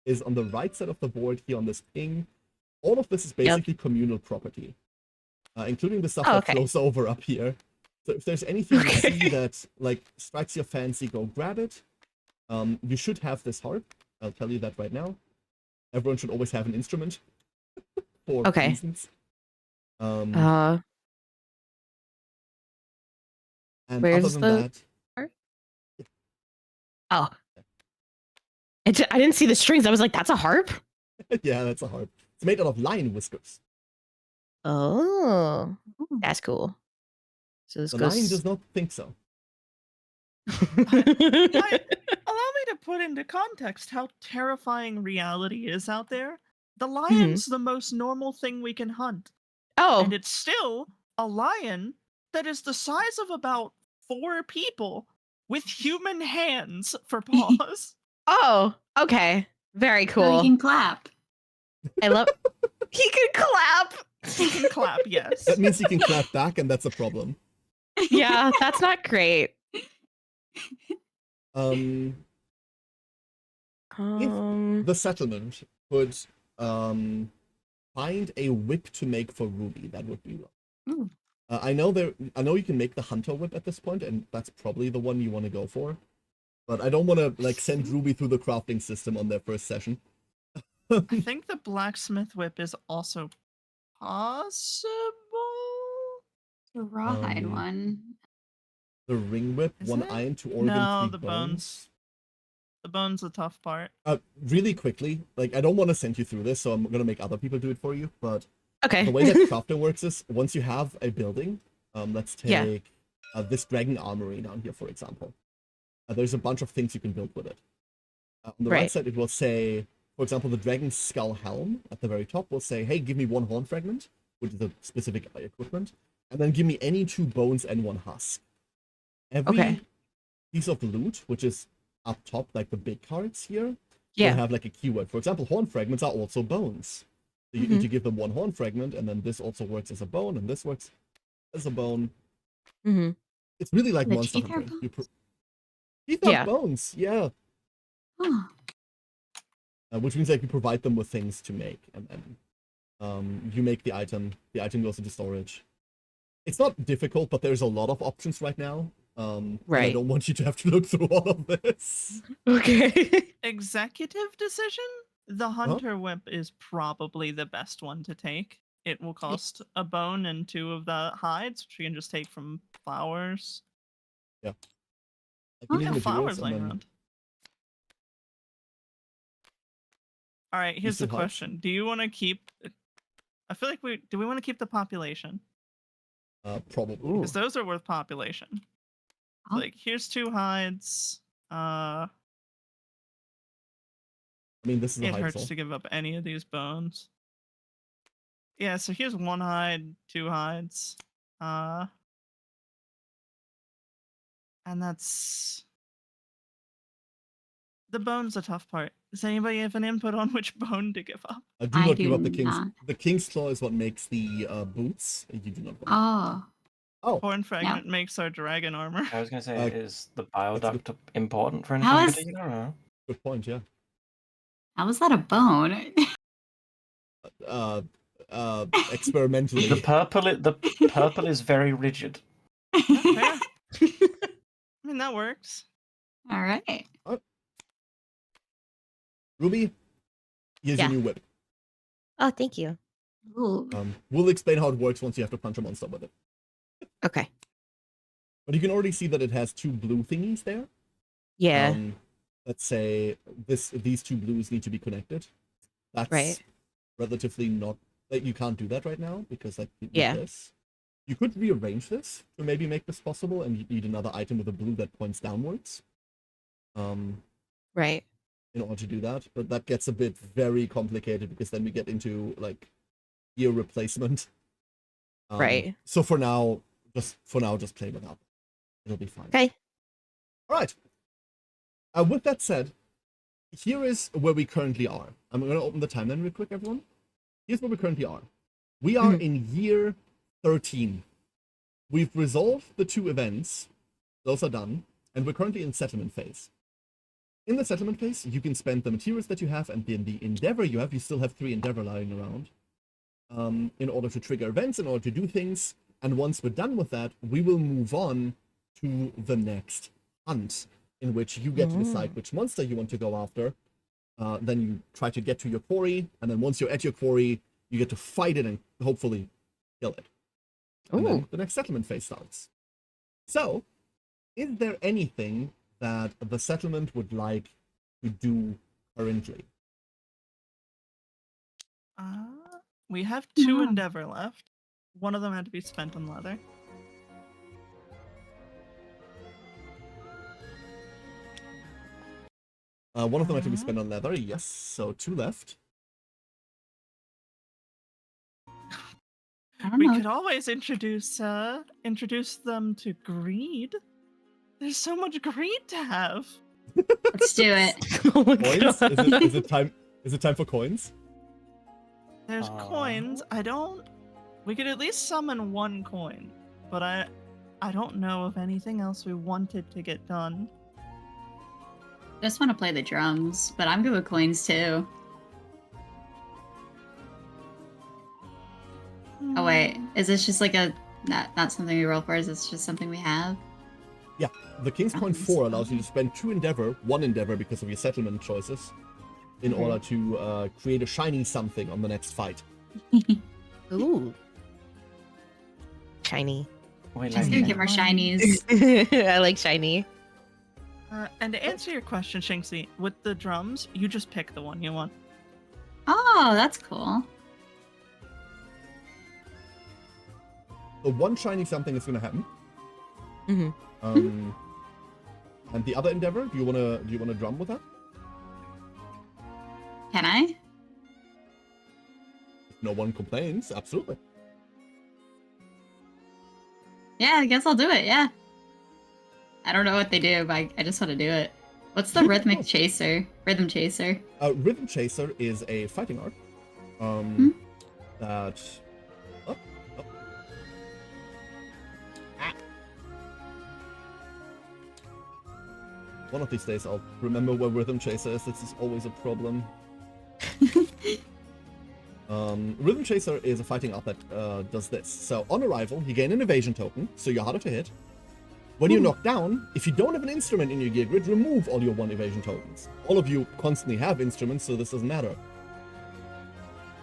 is on the right side of the board here on this ping. All of this is basically communal property, including the stuff that flows over up here. So if there's anything you see that like strikes your fancy, go grab it. You should have this harp. I'll tell you that right now. Everyone should always have an instrument for reasons. And where's other than that, harp? Oh. I didn't see the strings. I was like, that's a harp? yeah, that's a harp. It's made out of lion whiskers. Oh, that's cool. So this The goes... lion does not think so. Allow me to put into context how terrifying reality is out there. The lion's the most normal thing we can hunt. Oh. And it's still a lion that is the size of about 4 people with human hands for paws. Oh, okay. Very cool. So he can clap. I love... He can clap! He can clap, yes. That means he can clap back, and that's a problem. Yeah, that's not great. If the settlement could find a whip to make for Ruby, that would be wrong. I know you can make the hunter whip at this point, and that's probably the one you want to go for. But I don't want to like send Ruby through the crafting system on their first session. I think the blacksmith whip is also possible. The rawhide Um, one. The ring whip, Is one it? iron, 2 organ, No, 3 the bones. bones. The bone's the tough part. Really quickly, like I don't want to send you through this, so I'm gonna make other people do it for you. But Okay. the way that crafting works is once you have a building, let's Yeah. take this dragon armory down here, for example. There's a bunch of things you can build with it. On the right Right. side, it will say, for example, the dragon skull helm at the very top will say, hey, give me 1 horn fragment, which is a specific equipment, and then give me any 2 bones and 1 husk. Every Okay. piece of loot, which is up top, like the big cards here, Yeah. will have like a keyword. For example, horn fragments are also bones. So you need to give them 1 horn fragment, and then this also works as a bone, and this works as a bone. Mm-hmm. It's really like The Monster teeth are Hunter. bones? Teeth are Yeah. bones, yeah. Oh, Which means like you provide them with things to make, and then you make the item goes into storage. It's not difficult, but there's a lot of options right now. And I Right. don't want you to have to look through all of this. Okay. Executive decision? The Hunter Whip is probably the best one to take. It will cost a bone and 2 of the hides, which you can just take from flowers. Like, Oh, you need yeah, materials, flowers and laying then around. All right, here's the still hides? question: do you want to keep? I feel like we want to keep the population probably. because those are worth population. Oh. Like here's 2 hides. I mean, this is a It hide hurts soul. to give up any of these bones. Yeah, so here's 1 hide, 2 hides. And that's the bone's the tough part. Does anybody have an input on which bone to give up? Do I not give do up the king's. not. The king's claw is what makes the boots. You do not want. Oh, Oh, Horn fragment makes our dragon armor. I was gonna say, Uh, is the that's a good- bioduct important for anything How in is- particular? Or? good point. Yeah. how is that a bone? Experimentally. The purple is very rigid. Fair. I mean, that works. All right. Ruby, here's your Yeah. new whip. Oh, thank you. Ooh. We'll explain how it works once you have to punch a monster with it. Okay. But you can already see that it has 2 blue thingies there. Yeah. Let's say these 2 blues need to be connected. That's Right. relatively not, like, you can't do that right now because like you need Yeah. this. You could rearrange this to maybe make this possible, and you need another item with a blue that points downwards. Right. In order to do that, but that gets a bit very complicated because then we get into like gear replacement. Right. So for now, just play without. It'll be fine. Okay. All right. With that said, here is where we currently are. I'm going to open the timeline real quick, everyone. Here's where we currently are. We are in year 13. We've resolved the 2 events. Those are done. And we're currently in settlement phase. In the settlement phase, you can spend the materials that you have and then the endeavor you have. You still have 3 endeavor lying around. In order to trigger events, in order to do things. And once we're done with that, we will move on to the next hunt, in which you get to decide which monster you want to go after. Then you try to get to your quarry, and then once you're at your quarry, you get to fight it and hopefully kill it. And then the next settlement phase starts. So, is there anything that the settlement would like to do currently? We have 2 Yeah. endeavor left. One of them had to be spent on leather. One of them had to be spent on leather, yes, so 2 left. I don't We know. could always introduce them to greed. There's so much greed to have. Let's do it. Oh my Coins? God. Is it time for coins? There's coins. We could at least summon 1 coin, but I don't know of anything else we wanted to get done. Just want to play the drums, but I'm good with coins too. Oh wait, is this just like not something we roll for? Is this just something we have? Yeah, the King's Coin 4 allows you to spend 2 endeavor, 1 endeavor because of your settlement choices, in order to create a shiny something on the next fight. Ooh. Shiny. Wait, Just gonna get more shinies. I like shiny. And to answer your question, Shinxie, with the drums, you just pick the one you want. Oh, that's cool. So one shiny something is gonna happen. Mm-hmm. And the other endeavor, do you wanna drum with that? Can I? If no one complains, absolutely. Yeah, I guess I'll do it. Yeah. I don't know what they do, but I just want to do it. What's the rhythmic chaser? Rhythm chaser. Rhythm Chaser is a fighting art. That. Oh. Ah. One of these days I'll remember where Rhythm Chaser is. This is always a problem. Rhythm Chaser is a fighting art that does this. So on arrival, you gain an evasion token, so you're harder to hit. When you're knocked down, if you don't have an instrument in your gear grid, remove all your 1 evasion tokens. All of you constantly have instruments, so this doesn't matter.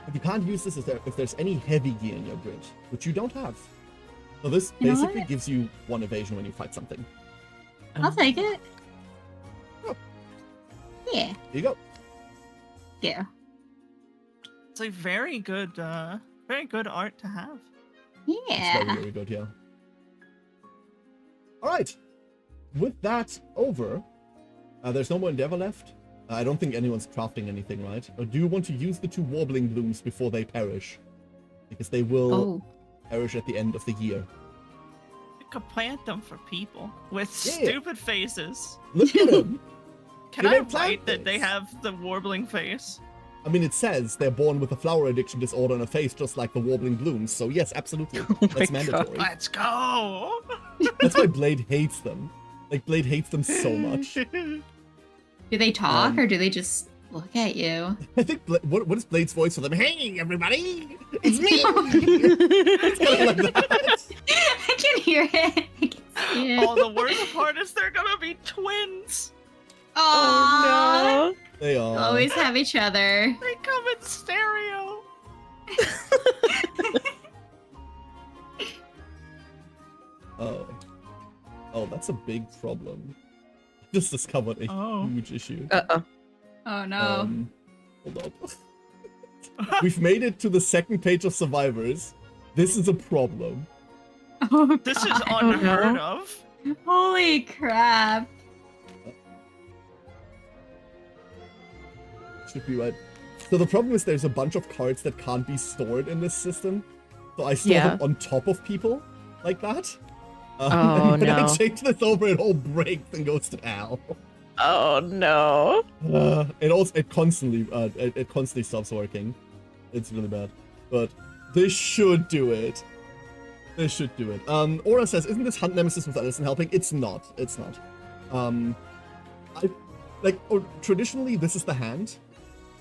But you can't use this if there's any heavy gear in your grid, which you don't have. So this You know basically what? gives you 1 evasion when you fight something. I'll take it. Oh. Yeah. Here you go. Yeah. It's a very good art to have. It's Yeah. very, very good, yeah. Alright. With that over, there's no more endeavor left. I don't think anyone's crafting anything, right? Or do you want to use the 2 warbling blooms before they perish? Because they will Oh. perish at the end of the year. You could plant them for people with Yeah. stupid faces. Look at them! Can Do I they plant write that they things? have the warbling face? I mean, it says they're born with a flower addiction disorder and a face just like the warbling blooms, so yes, absolutely. That's my mandatory. Let's go! That's why Blade hates them. Like, Blade hates them so much. Do they talk Um, or do they just look at you? I think, what is Blade's voice for them? Hey, everybody! It's me! It's kind of like that. I can hear it. I can see it. Oh, the worst part is they're gonna be twins. Aww. Oh no. They are. Always have each other. They come in stereo. Oh. Oh, that's a big problem. Just discovered a Oh. huge issue. Oh no. Hold on. We've made it to the 2nd page of Survivors. This is a problem. Oh, This is God. unheard of. Holy crap. Should be right. So the problem is there's a bunch of cards that can't be stored in this system. So I store them on top of people like that. Oh, and when I no. change this over, it all breaks and goes to hell. Oh no. It constantly stops working. It's really bad. But this should do it. This should do it. Aura says, isn't this Hunt Nemesis with Ellison helping? It's not. It's not. Traditionally, this is the hand.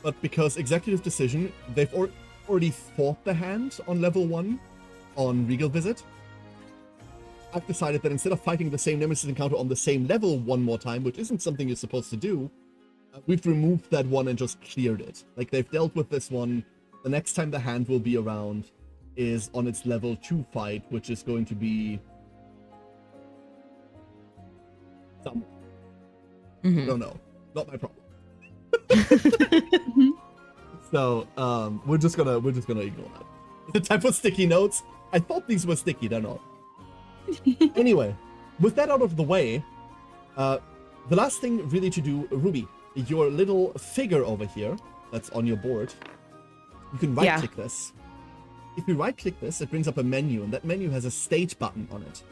But because Executive Decision, they've already fought the hand on level 1 on Regal Visit. I've decided that instead of fighting the same Nemesis encounter on the same level one more time, which isn't something you're supposed to do, we've removed that one and just cleared it. Like, they've dealt with this one. The next time the hand will be around is on its level 2 fight, which is going to be... somewhere. I don't know. Not my problem. So, we're just gonna ignore that. The type of sticky notes. I thought these were sticky, they're not. Anyway, with that out of the way, the last thing really to do, Ruby, your little figure over here that's on your board, you can right-click this. If you right-click this, it brings up a menu, and that menu has a state button on it.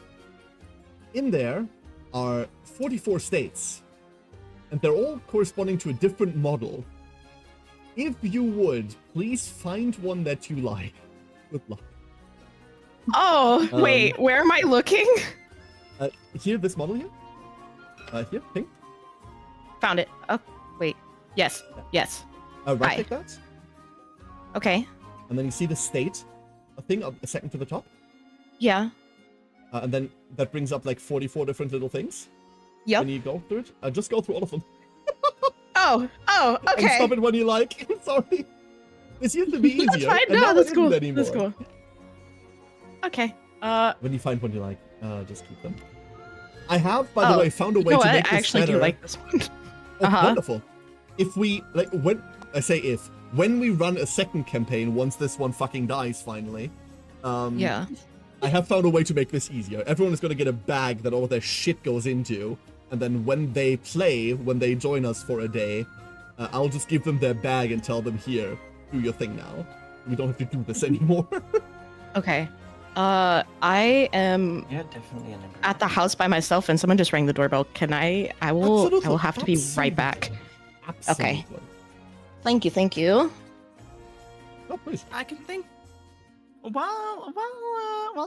In there are 44 states, and they're all corresponding to a different model. If you would, please find one that you like. Good luck. Oh, wait, where am I looking? Here, this model here. Here, pink. Found it. Oh, wait. Yes. Yes. Right-click that, Okay. and then you see the state, a thing a second to the top, Yeah. and then that brings up like 44 different little things. Yep. When you go through it, just go through all of them. Oh, And okay. stop it when you like. Sorry. This used to be easier. That's fine. and No, now that's it cool. isn't anymore. That's cool. Okay. When you find one you like, just keep them. I have, by the way, found a way No, to I make this actually better. do like this one. Oh, Uh-huh. wonderful. If we, like, when we run a second campaign, once this one fucking dies finally, Yeah. I have found a way to make this easier. Everyone is going to get a bag that all of their shit goes into, and then when they play, when they join us for a day, I'll just give them their bag and tell them, here, do your thing now. We don't have to do this anymore. Okay. I am Yeah, definitely an improvement. at the house by myself, and someone just rang the doorbell. Can I will have to be right back. Absolutely. Thank you. Thank you. Oh, please. I can think. While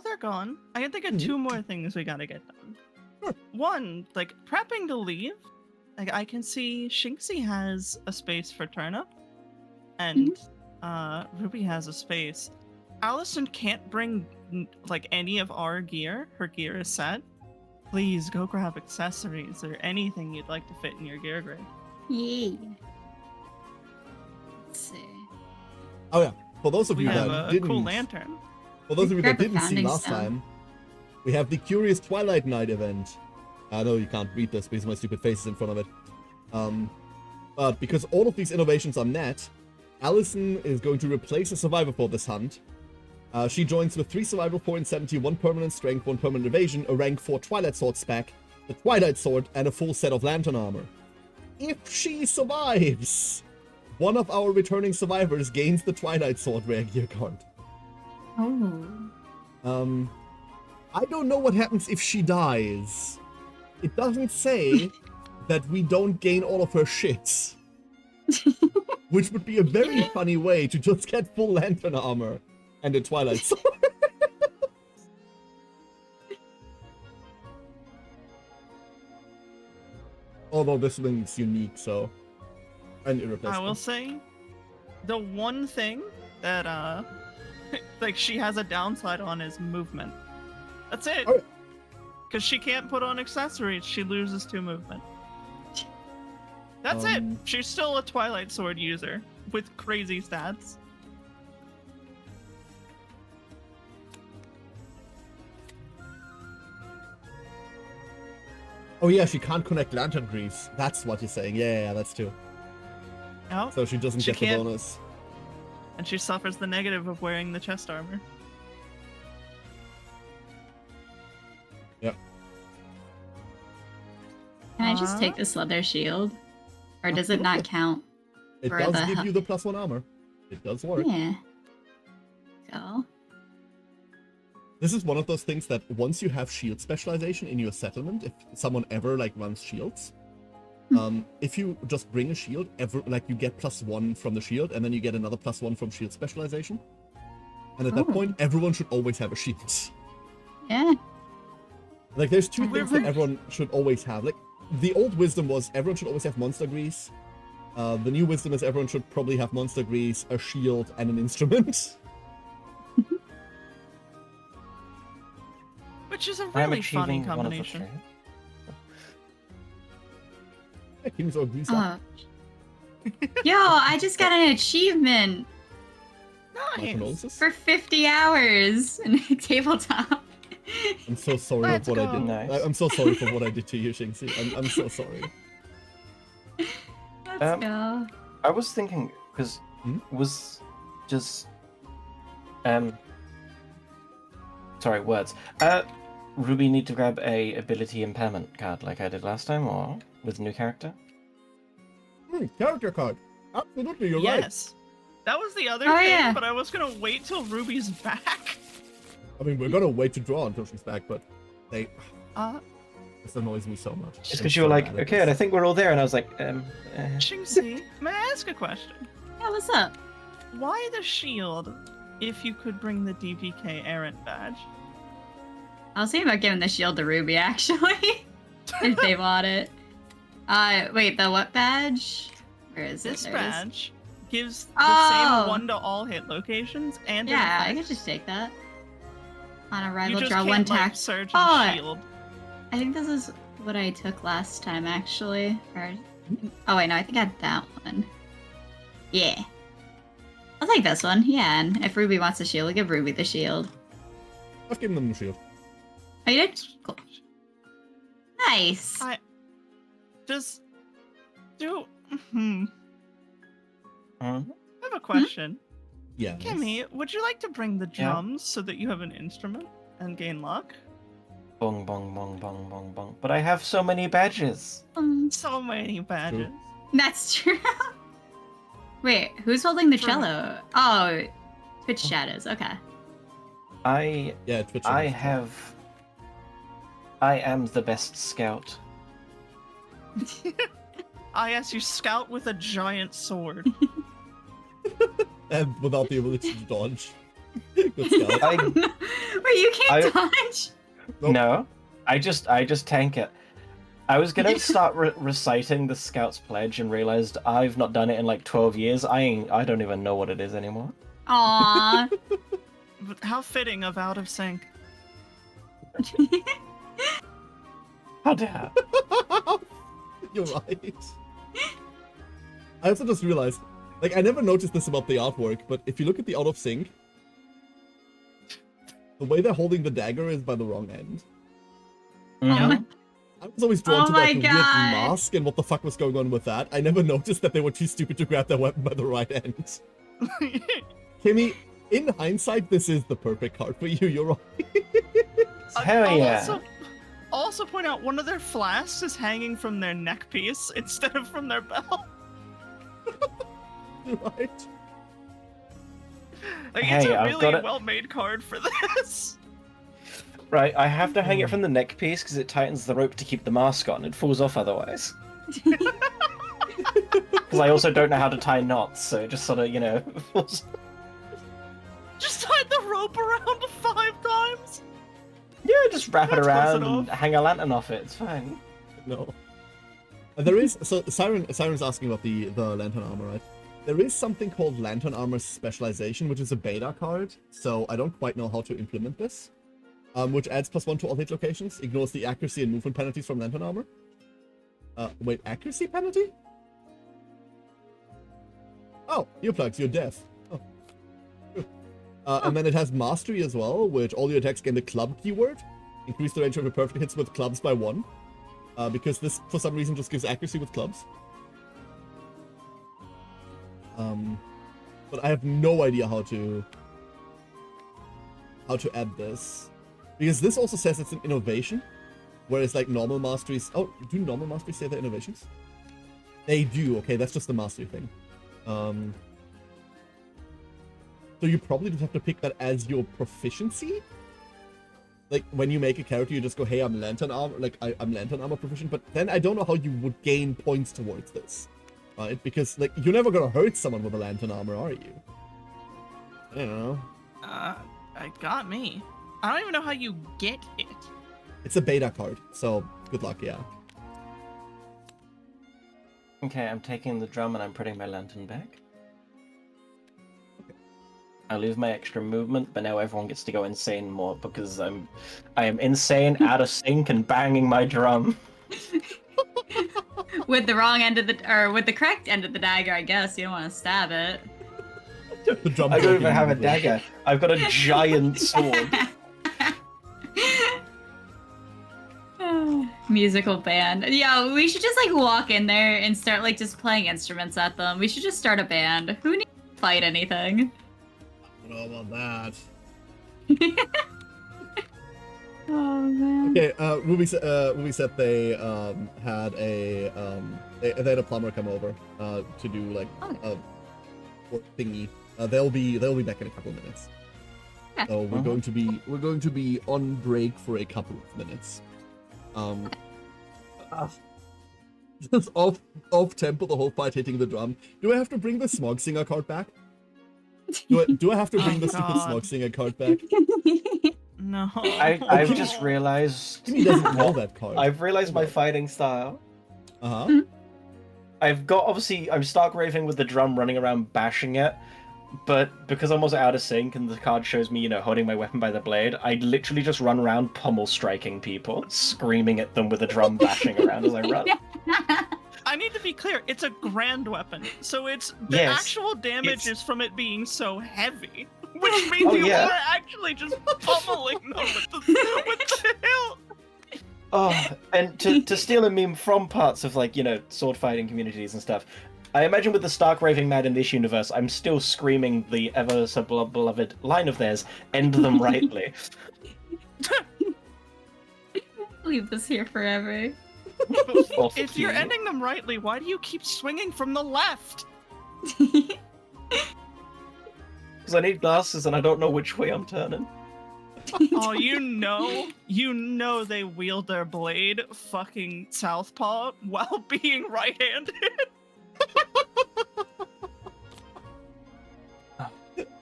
they're gone, I can think of two more things we gotta get done. Sure. One, like prepping to leave. Like I can see Shinxie has a space for Turnip, and Ruby has a space. Allison can't bring like any of our gear. Her gear is set. Please go grab accessories or anything you'd like to fit in your gear grade. Yay. Let's see. Oh yeah. For those of We you have that a didn't, cool lantern. for those of you Grab that a didn't see founding last stone. time, we have the Curious Twilight Night event. I know you can't read this because my stupid face is in front of it. But because all of these innovations are net, Allison is going to replace a survivor for this hunt. She joins with 3 survival points, 70, 1 permanent strength, 1 permanent evasion, a rank 4 Twilight Sword spec, the Twilight Sword, and a full set of lantern armor. If she survives, one of our returning survivors gains the Twilight Sword rare gear card. Oh. I don't know what happens if she dies. It doesn't say that we don't gain all of her shits. Which would be a very funny way to just get full lantern armor and a Twilight Sword. Although this thing's unique, so... And irreplaceable. I will say, the one thing that like she has a downside on is movement. That's it. Oh. Because she can't put on accessories, she loses 2 movement. That's it. She's still a Twilight Sword user with crazy stats. Oh yeah, she can't connect lantern greaves. That's what you're saying. Yeah, that's true. Oh, So she doesn't She get the can't- bonus. and she suffers the negative of wearing the chest armor. Can I just take this leather shield? Or does it not count? It For does the give hu- you the +1 armor. It does work. Yeah. Go. This is one of those things that once you have shield specialization in your settlement, if someone ever like runs shields, if you just bring a shield, you get +1 from the shield, and then you get another +1 from shield specialization. And at that Oh. point, everyone should always have a shield. Yeah. Like, there's 2 We're things that everyone should always have. Like, the old wisdom was everyone should always have monster grease. The new wisdom is everyone should probably have monster grease, a shield, and an instrument. Which is a I'm really funny achieving one of the combination. 3. Yeah, Kimi's all greased up. Yo, I just got an achievement My Nice. condolences. for 50 hours in tabletop. I'm so sorry Let's for what I go. did. Nice. I'm so sorry for what I did to you, Shinxie. I'm so sorry. Let's go. I was thinking, because was just sorry, words. Ruby need to grab a ability impairment card like I did last time, or with a new character? Character card. Absolutely, you're right. Yes. That was the other Oh, thing, yeah. but I was gonna wait till Ruby's back. I mean, we're gonna wait to draw until she's back, but they Uh, this annoys me so much. Just because you were like, okay, and I think we're all there, and I was like, Shinxie, may I ask a question? Yeah, what's up? Why the shield if you could bring the DPK errant badge? I was thinking about giving the shield to Ruby, actually. If they want it. Wait, the what badge? Where is it? This There it is. badge gives the Oh. same 1 to all hit locations and Yeah, I an could effect. just take that. On You arrival, just draw can't, one like, tax. surge Oh, and shield. I think this is what I took last time, actually. Or... Oh, wait, no, I think I had that one. Yeah. I'll take this one. Yeah, and if Ruby wants the shield, we'll give Ruby the shield. I've given them the shield. Oh, you did? Cool. Nice. I have a question. Yeah. Kimi, would you like to bring the Yeah. drums so that you have an instrument and gain luck? Bong, bong, bong, bong, bong, bong. But I have so many badges. So many badges. That's true. Wait, who's holding the cello? Oh, Twitch chat is. Okay. Yeah, Twitch. I am the best scout. Yes, you scout with a giant sword. And without the ability to dodge. Good scout. Wait, you can't dodge? Nope. No, I just tank it. I was gonna start reciting the Scout's Pledge and realized I've not done it in like 12 years. I don't even know what it is anymore. Aww. But how fitting of Out of Sync. How dare? You're right. I also just realized, like, I never noticed this about the artwork, but if you look at the Out of Sync, the way they're holding the dagger is by the wrong end. Mhm. I was always drawn Oh to my like the weird God. mask and what the fuck was going on with that. I never noticed that they were too stupid to grab their weapon by the right end. Kimi, in hindsight, this is the perfect card for you. You're right. Hell I'll yeah. also point out one of their flasks is hanging from their neck piece instead of from their belt. You're right. Like, Hey, it's a I've really got it. well-made card for this. Right, I have to hang it from the neck piece because it tightens the rope to keep the mask on. It falls off otherwise. Because I also don't know how to tie knots, so it just sort of, falls. Just tie the rope around 5 times. Yeah, just wrap it That's close around and enough. hang a lantern off it. It's fine. No. There is so Siren's asking about the lantern armor, right? There is something called Lantern Armor Specialization, which is a beta card, so I don't quite know how to implement this. Which adds +1 to all hit locations, ignores the accuracy and movement penalties from Lantern Armor. Wait, accuracy penalty? Oh, earplugs, you're deaf. Oh. And then it has Mastery as well, which all your attacks gain the club keyword. Increase the range of your perfect hits with clubs by 1. Because this, for some reason, just gives accuracy with clubs. But I have no idea how to add this. Because this also says it's an innovation, whereas like normal masteries... Oh, do normal masteries say they're innovations? They do, okay, that's just the mastery thing. So you probably just have to pick that as your proficiency? Like, when you make a character, you just go, hey, I'm Lantern Armor, like, I'm Lantern Armor proficient, but then I don't know how you would gain points towards this, right? Because, like, you're never gonna hurt someone with a Lantern Armor, are you? I don't know. It got me. I don't even know how you get it. It's a beta card, so good luck, yeah. Okay, I'm taking the drum and I'm putting my lantern back. I lose my extra movement, but now everyone gets to go insane more because I am insane, out of sync, and banging my drum. With the wrong end of with the correct end of the dagger, I guess. You don't want to stab it. The drum I don't even breaking have a movement. dagger. I've got a giant sword. Musical band. Yeah, we should just like walk in there and start like just playing instruments at them. We should just start a band. Who needs to fight anything? I don't know about Oh man. that. Okay, Ruby said they had a they had a plumber come over to do like a work thingy. They'll be back in a couple of minutes. Okay. So we're going to be on break for a couple of minutes. Just off tempo the whole fight, hitting the drum. Do I have to bring the Smog Singer card back? Do I have to bring the stupid God. Smog Singer card back? No. I've just realized. Kimi doesn't know that card. I've realized my fighting style. Uh-huh. I've got, obviously, I'm stark raving with the drum running around bashing it, but because I'm also out of sync and the card shows me, holding my weapon by the blade, I literally just run around pummel striking people, screaming at them with the drum bashing around as I run. I I need to be clear. It's a grand weapon, so it's the Yes, actual damage it's- is from it being so heavy, which means you yeah. are actually just pummeling them with the hilt. Oh, and to steal a meme from parts of like, you know, sword fighting communities and stuff, I imagine with the Stark Raving Mad in this universe, I'm still screaming the ever so beloved line of theirs, end them rightly. Leave this here forever. Well, If fuck you're you. ending them rightly, why do you keep swinging from the left? Because I need glasses and I don't know which way I'm turning. Oh, you know they wield their blade fucking southpaw while being right-handed.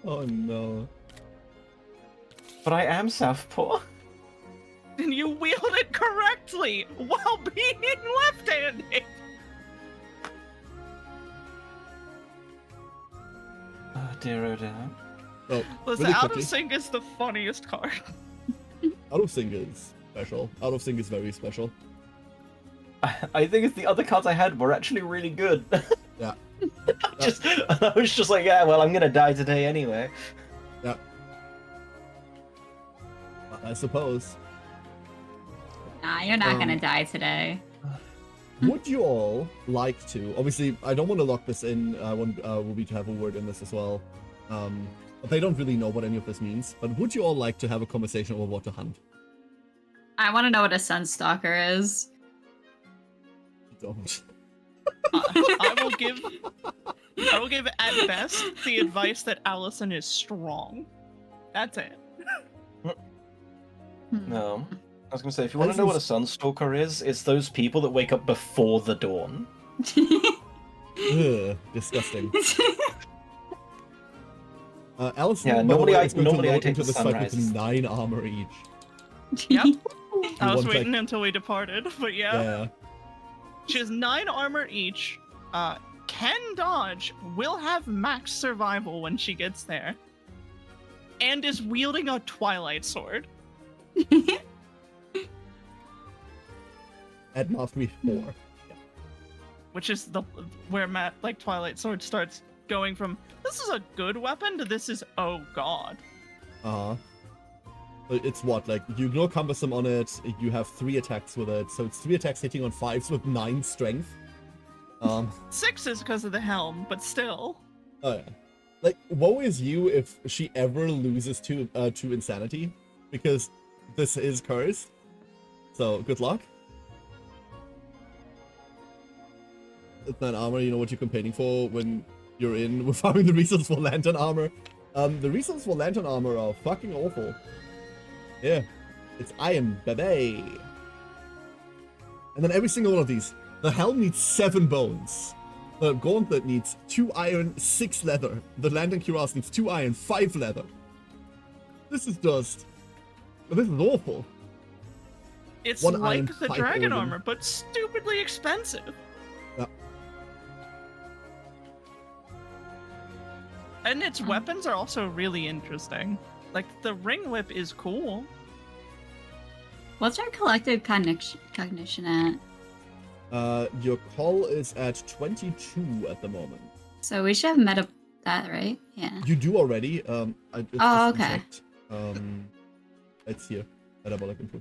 Oh no. But I am Southpaw. And you wield it correctly while being left-handed. Oh dear, oh dear. Oh, Listen, really Out quickly, of Sync is the funniest card. Out of Sync is special. Out of Sync is very special. I think it's the other cards I had were actually really good. Yeah. I was just like, yeah, well, I'm gonna die today anyway. Yeah. I suppose. Nah, you're not gonna die today. Would you all like to? Obviously, I don't want to lock this in. I want Ruby to have a word in this as well. But they don't really know what any of this means. But would you all like to have a conversation over what to hunt? I want to know what a Sunstalker is. Don't. I will give at best the advice that Allison is strong. That's it. No. I was gonna say, if you want to know what a Sunstalker is, it's those people that wake up before the dawn. Ugh, disgusting. Allison, Yeah, by the normally way, I- is going to normally I load take into the this fight with sunrise. 9 armor each. Yep. I was want, like- waiting until we departed, but yeah. Yeah. She has 9 armor each. Can dodge, will have max survival when she gets there, and is wielding a Twilight Sword. At Mastery 4. Which is where Twilight Sword starts going from this is a good weapon to this is oh god. Uh-huh. It's what, like, you ignore cumbersome on it, you have 3 attacks with it, so it's 3 attacks hitting on 5s with 9 strength. 6 is because of the helm, but still. Oh yeah. Like, woe is you if she ever loses to insanity, because this is cursed. So, good luck. It's not armor, you know what you're campaigning for when you're in with farming the resources for lantern armor. The resources for lantern armor are fucking awful. Yeah. It's iron, baby. And then every single one of these. The helm needs 7 bones. The gauntlet needs 2 iron, 6 leather. The lantern cuirass needs 2 iron, 5 leather. This is just... This is awful. It's 1 like iron, the 5 dragon organ. armor, but stupidly expensive. Yeah. And its weapons are also really interesting. Like, the ring whip is cool. What's our collective cognition at? Your call is at 22 at the moment. So we should have met up that, right? Yeah. You do already. It's Oh, just okay. checked. It's here. Metabolic info.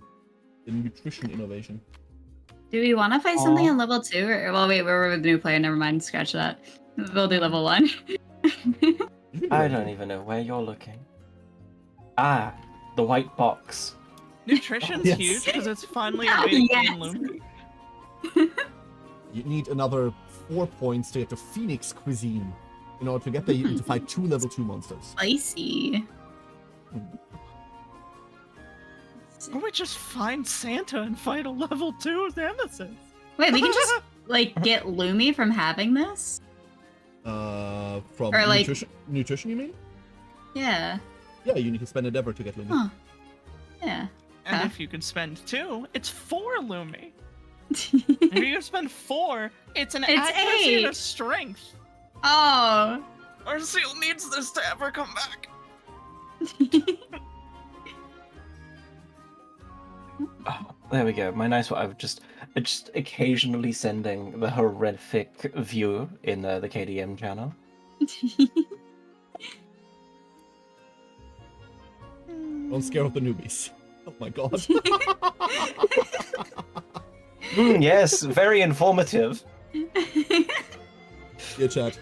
In nutrition innovation. Do we want to fight something on level 2? Or, well, wait, we're with a new player. Never mind. Scratch that. We'll do level 1. I don't even know where you're looking. Ah, the white box. Nutrition's Yes. huge because it's finally Oh, a big yes. in Lumi. You need another 4 points to get to Phoenix Cuisine. In order to get there, you need to fight 2 level 2 monsters. Spicy. Or we just find Santa and fight a level 2 nemesis. Wait, we can just, like, get Lumi from having this? From Or, like- nutrition, you mean? Yeah. Yeah, you need to spend endeavor to get Lumi. Huh. Yeah. And Huh. if you can spend 2, it's 4 Lumi. If you can spend 4, it's an It's accuracy and a 8. strength. Oh. Our seal needs this to ever come back. There we go. My nice one. I'm just occasionally sending the horrific view in the KDM channel. Don't scare off the newbies. Oh my god. Yes, very informative. Yeah, chat.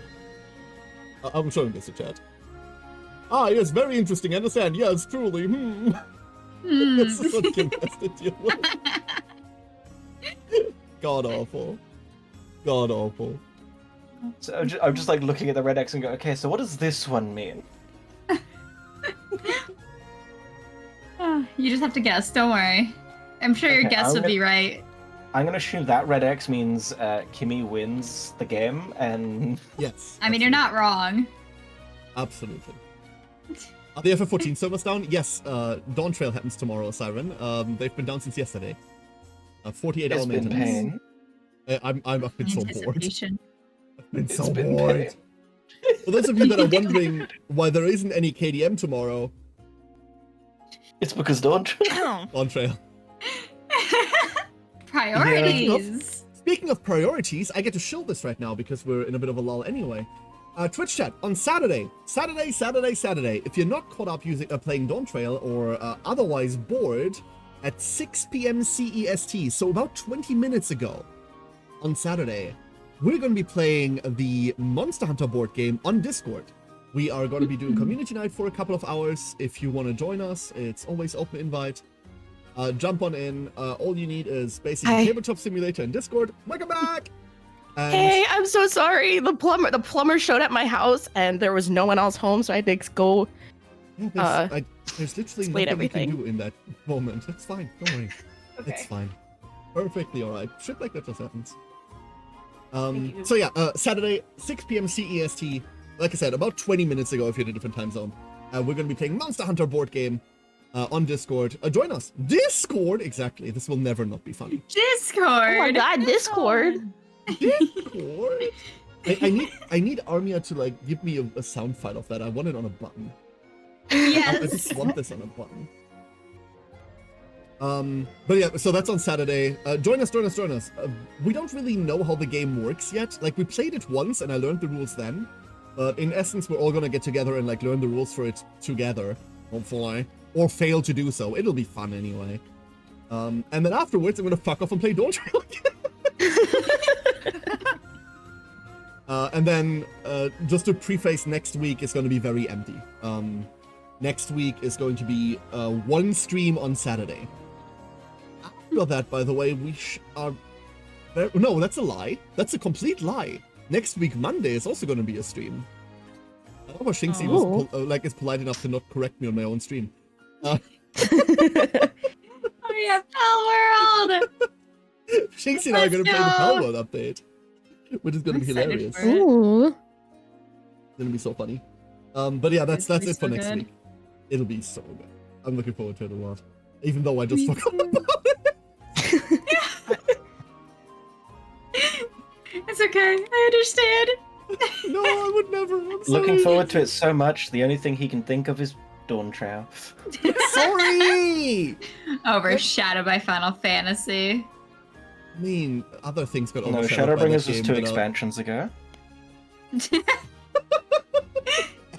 I'm showing this to chat. Ah, yes, very interesting. I understand. Yes, truly. This is what Kim has to deal with. God awful. God awful. So I'm just like looking at the red X and go, okay, so what does this one mean? You just have to guess. Don't worry. I'm sure your Okay, guess would be right. I'm gonna assume that red X means Kimi wins the game, and Yes. I mean, you're not wrong. Absolutely. Are the FF14 servers down? Yes. Dawn Trail happens tomorrow, Siren. They've been down since yesterday. 48-hour it's been maintenance. pain. I've been so bored. Anticipation. I've been so It's been bored. pain. For those of you that are wondering why there isn't any KDM tomorrow, It's because Dawn Trail. Dawn Trail. Priorities. Speaking of priorities, I get to shill this right now because we're in a bit of a lull anyway. Twitch chat on Saturday. If you're not caught up playing Dawn Trail or otherwise bored, at 6 p.m. CEST, so about 20 minutes ago, on Saturday, we're going to be playing the Monster Hunter board game on Discord. We are going to be doing community night for a couple of hours. If you want to join us, it's always open invite. Jump on in. All you need is basically Hi. Tabletop Simulator and Discord. Welcome back! And Hey, I'm so sorry. The plumber showed at my house and there was no one else home, so I had to go. yeah, there's literally explain nothing we can everything. do in that moment. It's fine. Don't worry. It's fine. Perfectly alright. Shit like that just happens. you. So yeah, Saturday, 6 p.m. CEST. Like I said, about 20 minutes ago if you're in a different time zone. We're going to be playing Monster Hunter board game on Discord. Join us. Discord? Exactly. This will never not be funny. Discord. Oh my god, Discord. Discord? I need Armia to like give me a sound file of that. I want it on a button. I Yes. just want this on a button. But yeah, so that's on Saturday. Join us. We don't really know how the game works yet. Like, we played it once and I learned the rules then. But in essence, we're all gonna get together and like learn the rules for it together, hopefully. Or fail to do so. It'll be fun anyway. And then afterwards, I'm gonna fuck off and play Dawn Trail again. And then, just to preface, next week is going to be very empty. Next week is going to be one stream on Saturday. After that, by the way, we are... No, that's a lie. That's a complete lie. Next week, Monday, is also going to be a stream. I don't know if Shinxy was is polite enough to not correct me on my own stream. Oh yeah, Pal World. Shinxy and I are going to play the Let's Power go. World update, which is going to be excited hilarious. for it. Ooh. It's gonna be so funny. But yeah, that's It's it for so next good. week. It'll be so good. I'm looking forward to it a lot. Even though I just Me forgot too. about it. It's okay. I understand. No, I would never. I'm sorry. Looking forward to it so much, the only thing he can think of is Dawn Trail. Sorry! Overshadowed by Final Fantasy. I mean, other things got No, overshadowed by that Shadowbringers was game, 2 but, expansions ago.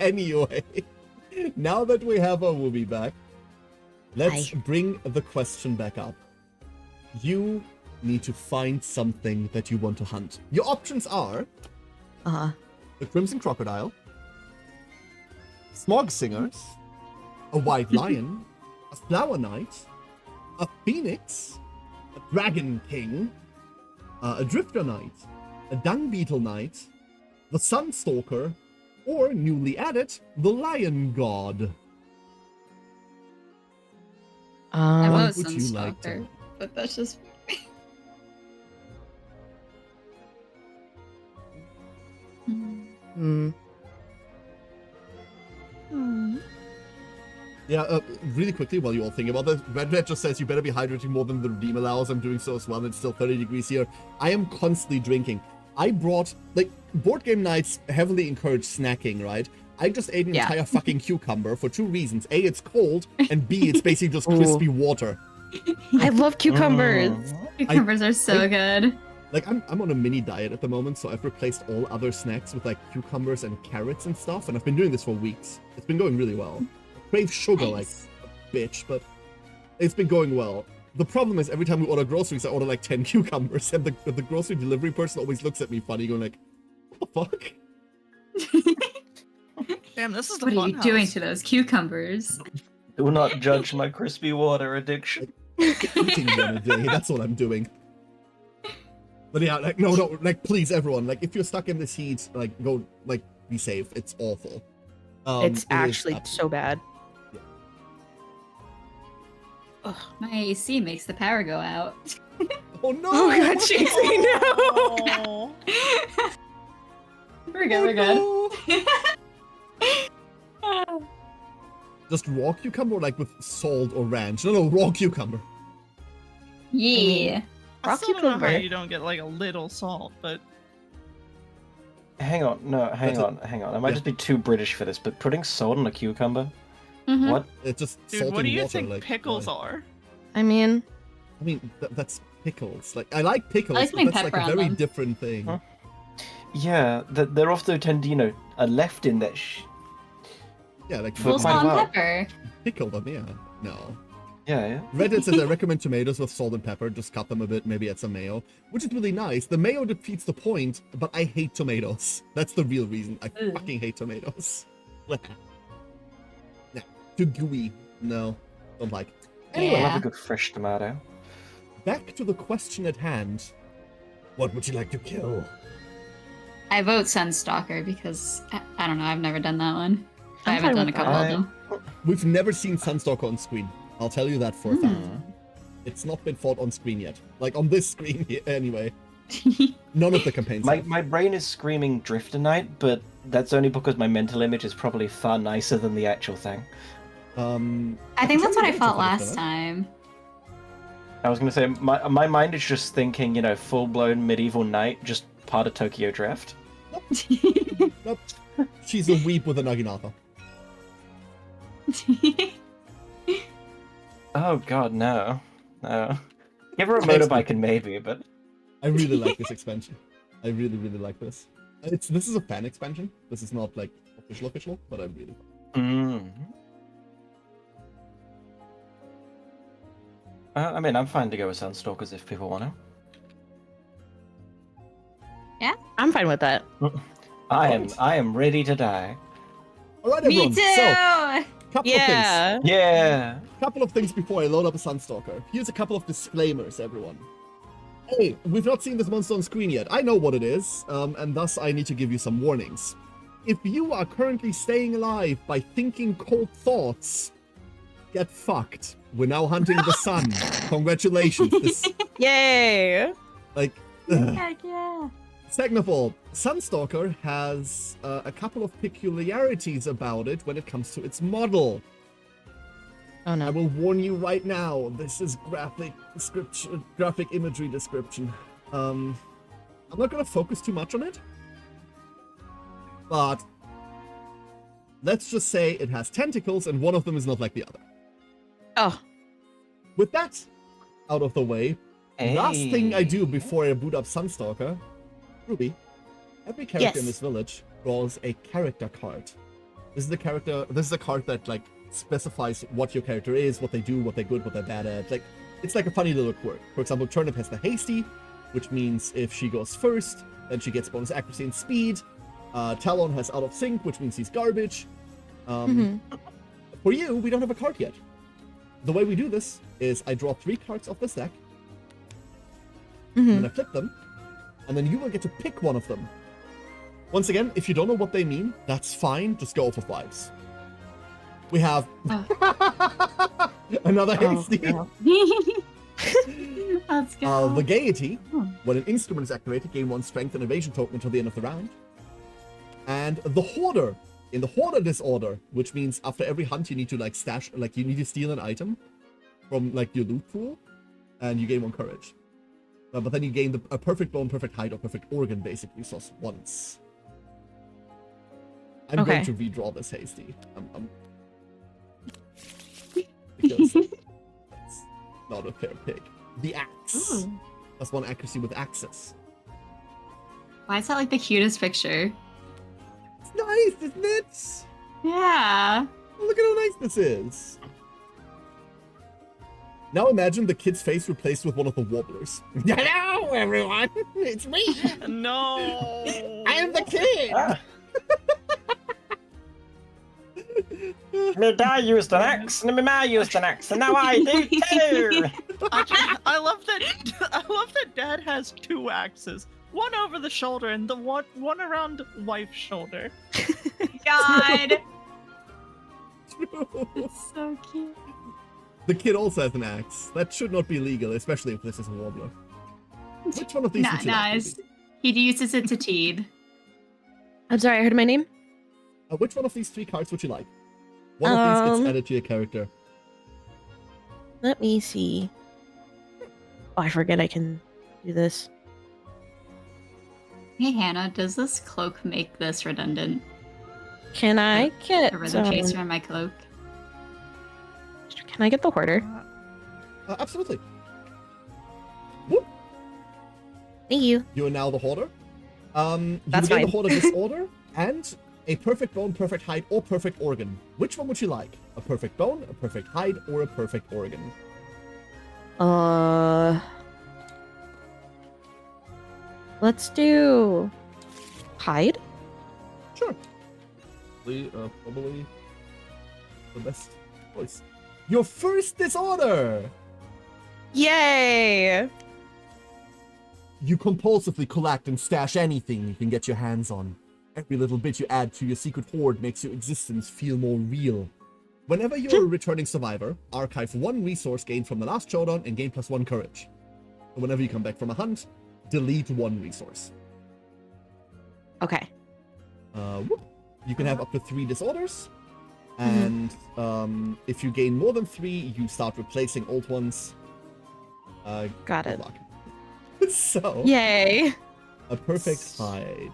Anyway, now that we have our Wooby back, let's Hi. bring the question back up. You need to find something that you want to hunt. Your options are the Crimson Crocodile, Smog Singers, a White Lion, a Flower Knight, a Phoenix, a Dragon King, a Drifter Knight, a Dung Beetle Knight, the Sunstalker, or newly added, the Lion God. I What was would you like Sunstalker, to? but that's just. Hmm. Yeah, really quickly while you all think about that, Red just says you better be hydrating more than the redeem allows. I'm doing so as well, and it's still 30 degrees here. I am constantly drinking. I brought, like, board game nights heavily encourage snacking, right? I just ate an Yeah. entire fucking cucumber for two reasons. A, it's cold, and B, it's basically just crispy water. I love cucumbers. Cucumbers are so good. Like, I'm on a mini diet at the moment, so I've replaced all other snacks with, like, cucumbers and carrots and stuff, and I've been doing this for weeks. It's been going really well. I crave sugar like a bitch, but it's been going well. The problem is, every time we order groceries, I order, like, 10 cucumbers, and the grocery delivery person always looks at me funny, going like, what the fuck? Damn, this is the What are fun you doing house. to those cucumbers? Do not judge my crispy water addiction. Eating one a day, that's what I'm doing. But yeah, like, no, like, please, everyone, like, if you're stuck in this heat, like, go, like, be safe. It's awful. It's It is actually absolutely- so bad. Ugh, my AC makes the power go out. Oh no! Oh god, Shinxie, no! Oh. We're good, we're good. Just raw cucumber, or, like, with salt or ranch? No, raw cucumber. Yeah. I Raw still don't know how cucumber. you don't get like a little salt, but Hang on, no, hang That's on. I might Yeah. just be too British for this, but putting salt on a cucumber? Mhm. What? It's just dude, salt what and do you water, think like, pickles why? are? I mean, I mean, that's pickles. Like, I like pickles, I like but putting that's like pepper a on very them. different thing. Huh? Yeah, they're often tend, are left in that Yeah, like, For Full quite a salt and while. pepper. pickle them, yeah. No. Yeah. Reddit says I recommend tomatoes with salt and pepper, just cut them a bit, maybe add some mayo, which is really nice. The mayo defeats the point, but I hate tomatoes. That's the real reason. I Ugh. fucking hate tomatoes. Nah, too gooey. No, don't like. Anyway, I love Yeah. a good fresh tomato. back to the question at hand. What would you like to kill? I vote Sunstalker because I don't know, I've never done that one. I I'm haven't fine done a with couple that. of them. We've never seen Sunstalker on screen. I'll tell you that for a fact. Hmm. It's not been fought on screen yet. Like, on this screen here, anyway. None of the campaigns have. My brain is screaming Drifter Knight, but that's only because my mental image is probably far nicer than the actual thing. I think that's what I felt last time. I was gonna say, my mind is just thinking, full-blown medieval knight, just part of Tokyo Draft. Nope. She's a weep with a Naginata. Oh god, no. No. Give her a Next motorbike and maybe, but... I really like this expansion. I really, really like this. This is a fan expansion. This is not, like, official, but I really... Mm. I mean, I'm fine to go with Sunstalkers if people want to. I'm fine with that. I am ready to die. Alright, Me everyone. too! So, couple of things. Yeah. Yeah! Couple of things before I load up a Sunstalker. Here's a couple of disclaimers, everyone. Hey, we've not seen this monster on screen yet. I know what it is, and thus I need to give you some warnings. If you are currently staying alive by thinking cold thoughts, get fucked. We're now hunting the sun. Congratulations. This, Yay. like... ugh. Heck yeah. Second of all, Sunstalker has a couple of peculiarities about it when it comes to its model. Oh I no. will warn you right now, this is graphic imagery description. I'm not gonna focus too much on it, but let's just say it has tentacles and one of them is not like the other. Oh. With that out of the way, last thing I do Hey. before I boot up Sunstalker, Ruby, every character in Yes. this village draws a character card. This is a card that, like, specifies what your character is, what they do, what they're good, what they're bad at. Like, it's like a funny little quirk. For example, Turnip has the hasty, which means if she goes first, then she gets bonus accuracy and speed. Talon has out of sync, which means he's garbage. For you, we don't have a card yet. The way we do this is I draw 3 cards off this deck, and then I flip them, and then you will get to pick one of them. Once again, if you don't know what they mean, that's fine, just go for 5s. We have another hasty. Let's go. The Gaiety, Oh. when an instrument is activated, gain 1 strength and evasion token until the end of the round. And the Hoarder, in the Hoarder disorder, which means after every hunt you need to, like, you need to steal an item from, like, your loot pool, and you gain 1 courage. But then you gain a perfect bone, perfect height, or perfect organ, basically, so it's once. I'm Okay. going to redraw this hasty. Because not a fair pick. The axe. Ooh. +1 accuracy with axes. Why is that like the cutest picture? It's nice, isn't it? Yeah. Look at how nice this is. Now imagine the kid's face replaced with one of the wobblers. Hello, everyone. It's me. No. I am the kid. Ah. My dad used an axe, and my ma used an axe, and now I do too. I love that Dad has 2 axes. One over the shoulder and the one around wife's shoulder. God. It's so cute. The kid also has an axe. That should not be legal, especially if this is a wobbler. Which one of these would you like, Nice. Ruby? He uses it to teed. I'm sorry, I heard my name. Which one of these 3 cards would you like? One of these gets added to your character. Let me see. Oh, I forget I can do this. Hey Hannah, does this cloak make this redundant? Can I get The rhythm chaser in my cloak? Can I get the hoarder? Absolutely. Whoop. Thank you. You are now the hoarder. You That's gain the fine. hoarder disorder and a perfect bone, perfect hide, or perfect organ. Which one would you like? A perfect bone, a perfect hide, or a perfect organ? Let's do hide. Sure. Probably the best choice. Your first disorder! Yay! You compulsively collect and stash anything you can get your hands on. Every little bit you add to your secret hoard makes your existence feel more real. Whenever you're a returning survivor, archive 1 resource gained from the last showdown and gain +1 courage. So whenever you come back from a hunt, delete 1 resource. Okay. Whoop. You can have up to 3 disorders. And if you gain more than 3, you start replacing old ones. Got good it. luck. So, Yay! a perfect hide.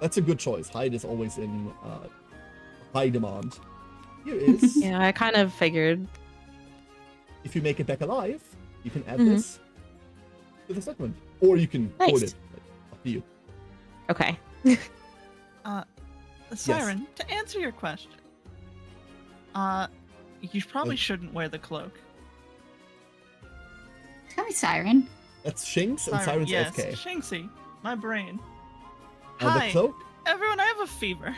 That's a good choice. Hide is always in high demand. Here is, Yeah, I kind of figured. if you make it back alive, you can add this to the segment. Or you can hoard Nice. it. Up to you. Okay. Siren, to answer your question, you probably shouldn't wear the cloak. Tell me, Siren. That's Shinx and Siren's yes, FK. Shinxy, my brain. The Hi, cloak? everyone, I have a fever.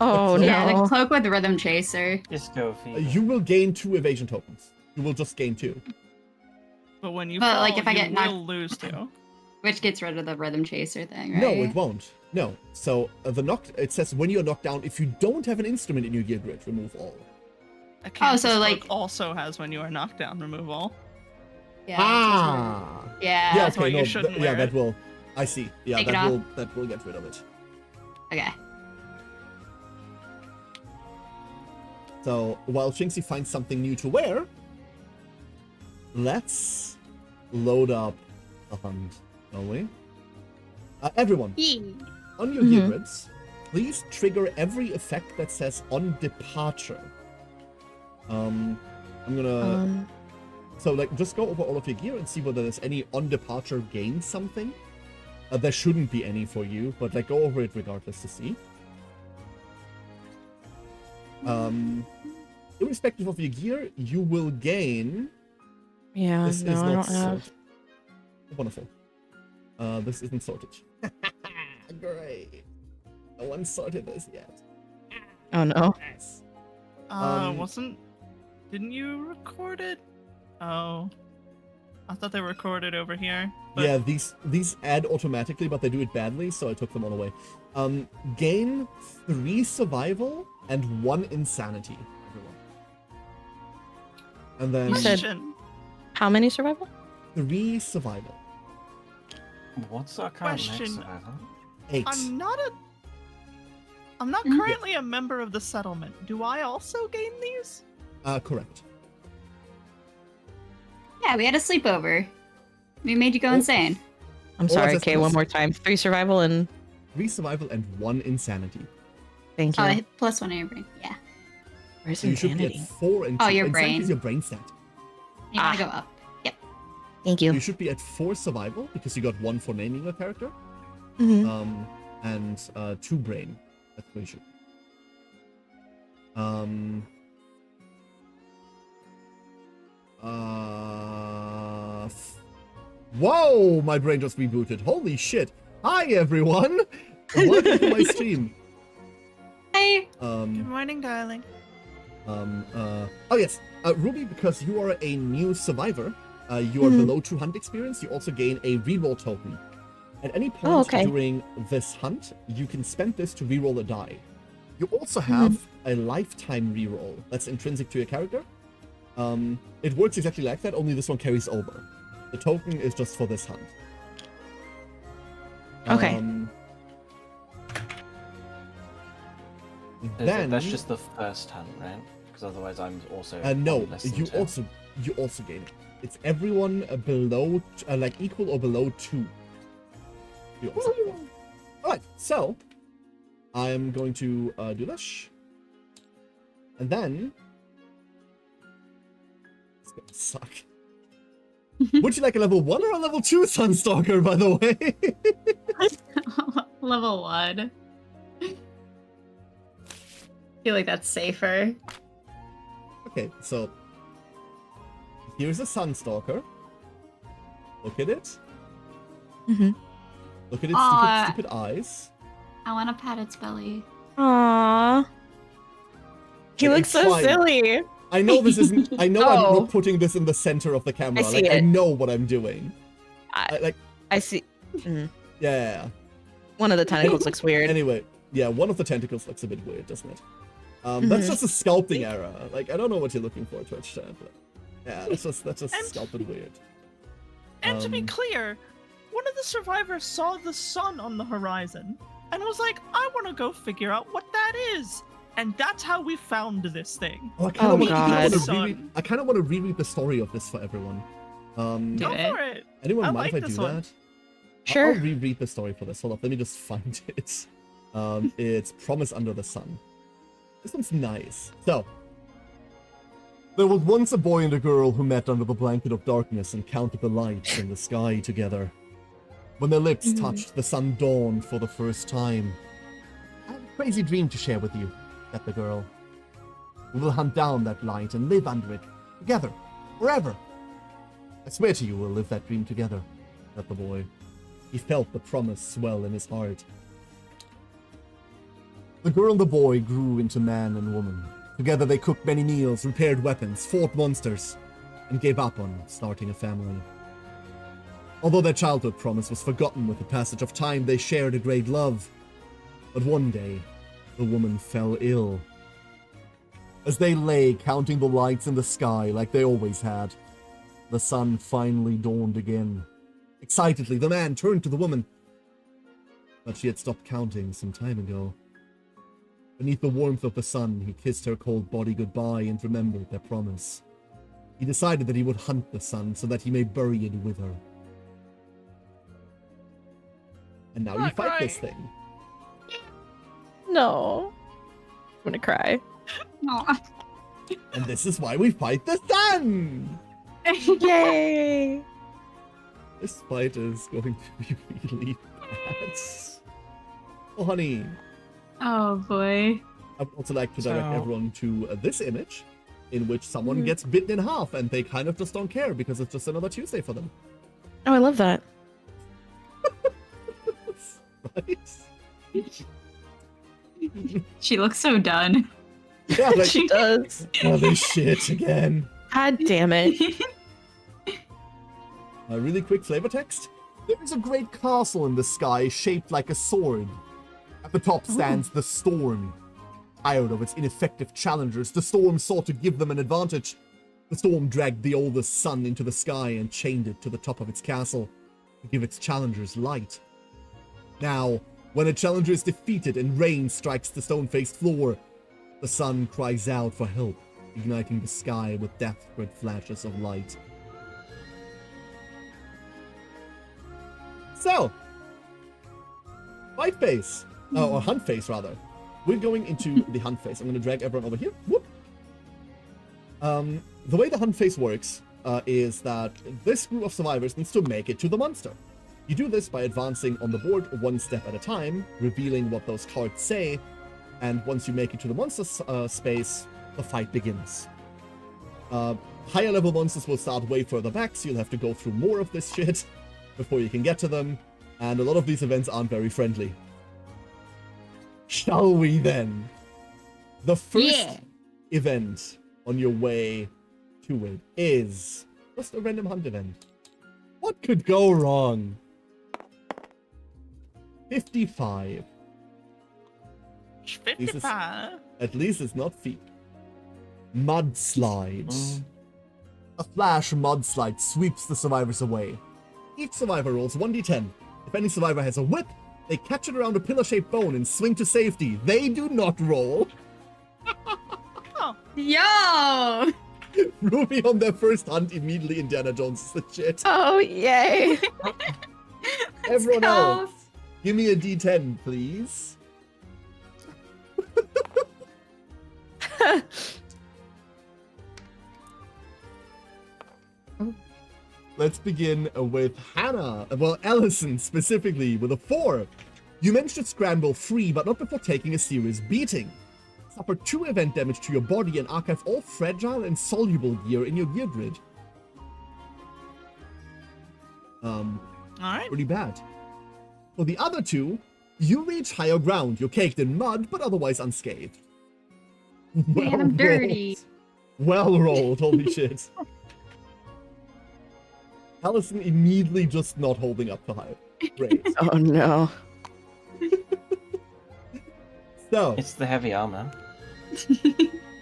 Oh cloak? Yeah, no. the cloak with the rhythm chaser. Disco fever. You will gain 2 evasion tokens. You will just gain 2. But when you But, fall, like, if I you get will knocked- lose 2. Which gets rid of the rhythm chaser thing, right? No, it won't. No. So it says when you're knocked down, if you don't have an instrument in your gear grid, remove all. A Kansas so, cloak like- also has when you are knocked down, remove all. Yeah. Ah. Yeah. Yeah. That's why Okay. you No. shouldn't Yeah. wear That it. will. I see. Yeah. Take it That will get rid of it. Okay. So while Shinxy finds something new to wear, let's load up the hunt, shall we? Everyone, on your gear grids, please trigger every effect that says on departure. I'm gonna so like just go over all of your gear and see whether there's any on departure gain something. There shouldn't be any for you, but like go over it regardless to see. Irrespective of your gear, you will gain. Yeah, This no, is I not don't have. sorted. Wonderful. This isn't sorted. Great. No one sorted this yet. Oh no. Yes. Didn't you record it? Oh. I thought they recorded over here. But Yeah, these add automatically, but they do it badly, so I took them all away. Gain 3 survival and 1 insanity, everyone. And then You said- question. How many survival? 3 survival. What's our current max Question. survival? 8. I'm not Mhm. currently a member of the settlement. Do I also gain these? Correct. Yeah, we had a sleepover. We made you go insane. I'm Or sorry. just Okay, plus- one more time. 3 survival and 3 survival and 1 insanity. thank you. Oh, I hit +1 on your brain. Yeah. Where's So you should insanity? get 4 and Oh, your insanity brain. is your brain stat. You gotta go up. Yep. Thank you. You should be at 4 survival because you got 1 for naming a character. Mhm. And 2 brain. That's what you should. Whoa! My brain just rebooted. Holy shit! Hi everyone! Welcome to my stream. Hey. Good morning, darling. Oh yes, Ruby, because you are a new survivor, you are below 2 hunt experience, you also gain a reroll token. At any point during this hunt, you can spend this to reroll a die. You also have a lifetime reroll that's intrinsic to your character. It works exactly like that, only this one carries over. The token is just for this hunt. Okay. Then That's just the first hunt, right? Because otherwise I'm also... no, on less than you 2. also gain it. It's everyone below, like equal or below 2. You also gain it. Alright, so I am going to do this. And then it's gonna suck. Would you like a level 1 or a level 2 Sunstalker, by the way? Level 1. Feel like that's safer. Okay, so here's a Sunstalker. Look at it. Look at its stupid eyes. I want to pat its belly. Aww. He looks It's so fine. silly. I know this isn't. I know I'm Oh. not putting this in the center of the camera. I see I it. know what I'm doing. I see. Yeah. One of the tentacles looks weird. Anyway, yeah, one of the tentacles looks a bit weird, doesn't it? That's just a sculpting error. Like, I don't know what you're looking for, Twitch chat, but yeah, that's just sculpted weird. And to be clear, one of the survivors saw the sun on the horizon and was like, I want to go figure out what that is. And that's how we found this thing. Oh, I kind of God. want to reread the story of this for everyone. Do Go it. for it. Anyone I mind like if I this do one. that? Sure. I'll reread the story for this. Hold up, let me just find it. It's Promise Under the Sun. This one's nice. So, there was once a boy and a girl who met under the blanket of darkness and counted the lights in the sky together. When their lips touched, the sun dawned for the first time. I have a crazy dream to share with you, said the girl. We will hunt down that light and live under it, together, forever. I swear to you we'll live that dream together, said the boy. He felt the promise swell in his heart. The girl and the boy grew into man and woman. Together they cooked many meals, repaired weapons, fought monsters, and gave up on starting a family. Although their childhood promise was forgotten with the passage of time, they shared a great love. But one day, the woman fell ill. As they lay counting the lights in the sky like they always had, the sun finally dawned again. Excitedly, the man turned to the woman, but she had stopped counting some time ago. Beneath the warmth of the sun, he kissed her cold body goodbye and remembered their promise. He decided that he would hunt the sun so that he may bury it with her. And now you fight this thing. No. I'm gonna cry. Aw. And this is why we fight the sun! Yay! This fight is going to be really bad. Oh, honey. Oh boy. I would also like to direct So- everyone to this image, in which someone gets bitten in half, and they kind of just don't care because it's just another Tuesday for them. Oh, I love that. Right? She looks so done. Yeah, like, She does. oh, this shit again. God damn it. A really quick flavor text. There is a great castle in the sky shaped like a sword. At the top stands the storm. Tired of its ineffective challengers, the storm sought to give them an advantage. The storm dragged the oldest sun into the sky and chained it to the top of its castle to give its challengers light. Now, when a challenger is defeated and rain strikes the stone-faced floor, the sun cries out for help, igniting the sky with desperate flashes of light. So, fight phase, or hunt phase rather. We're going into the hunt phase. I'm going to drag everyone over here. Whoop. The way the hunt phase works is that this group of survivors needs to make it to the monster. You do this by advancing on the board one step at a time, revealing what those cards say, and once you make it to the monster space, the fight begins. Higher level monsters will start way further back, so you'll have to go through more of this shit before you can get to them, and a lot of these events aren't very friendly. Shall we then? The first event on your way to it is just a random hunt event. What could go wrong? 55. 55. At least it's not feet. Mudslide. A flash mudslide sweeps the survivors away. Each survivor rolls 1d10. If any survivor has a whip, they catch it around a pillar-shaped bone and swing to safety. They do not roll. Yo! Ruby on their first hunt, immediately Indiana Jones is the shit. Oh, yay. Everyone go. else, give me a d10, please. Let's begin with Hannah. Well, Allison specifically with a 4. You managed to scramble free, but not before taking a serious beating. Suffer 2 event damage to your body and archive all fragile and soluble gear in your gear grid. Alright. Pretty bad. For the other 2, you reach higher ground. You're caked in mud, but otherwise unscathed. Man, I'm dirty. Well rolled, holy shit. Allison immediately just not holding up to hype. Great. Oh, no. So, It's the heavy armor.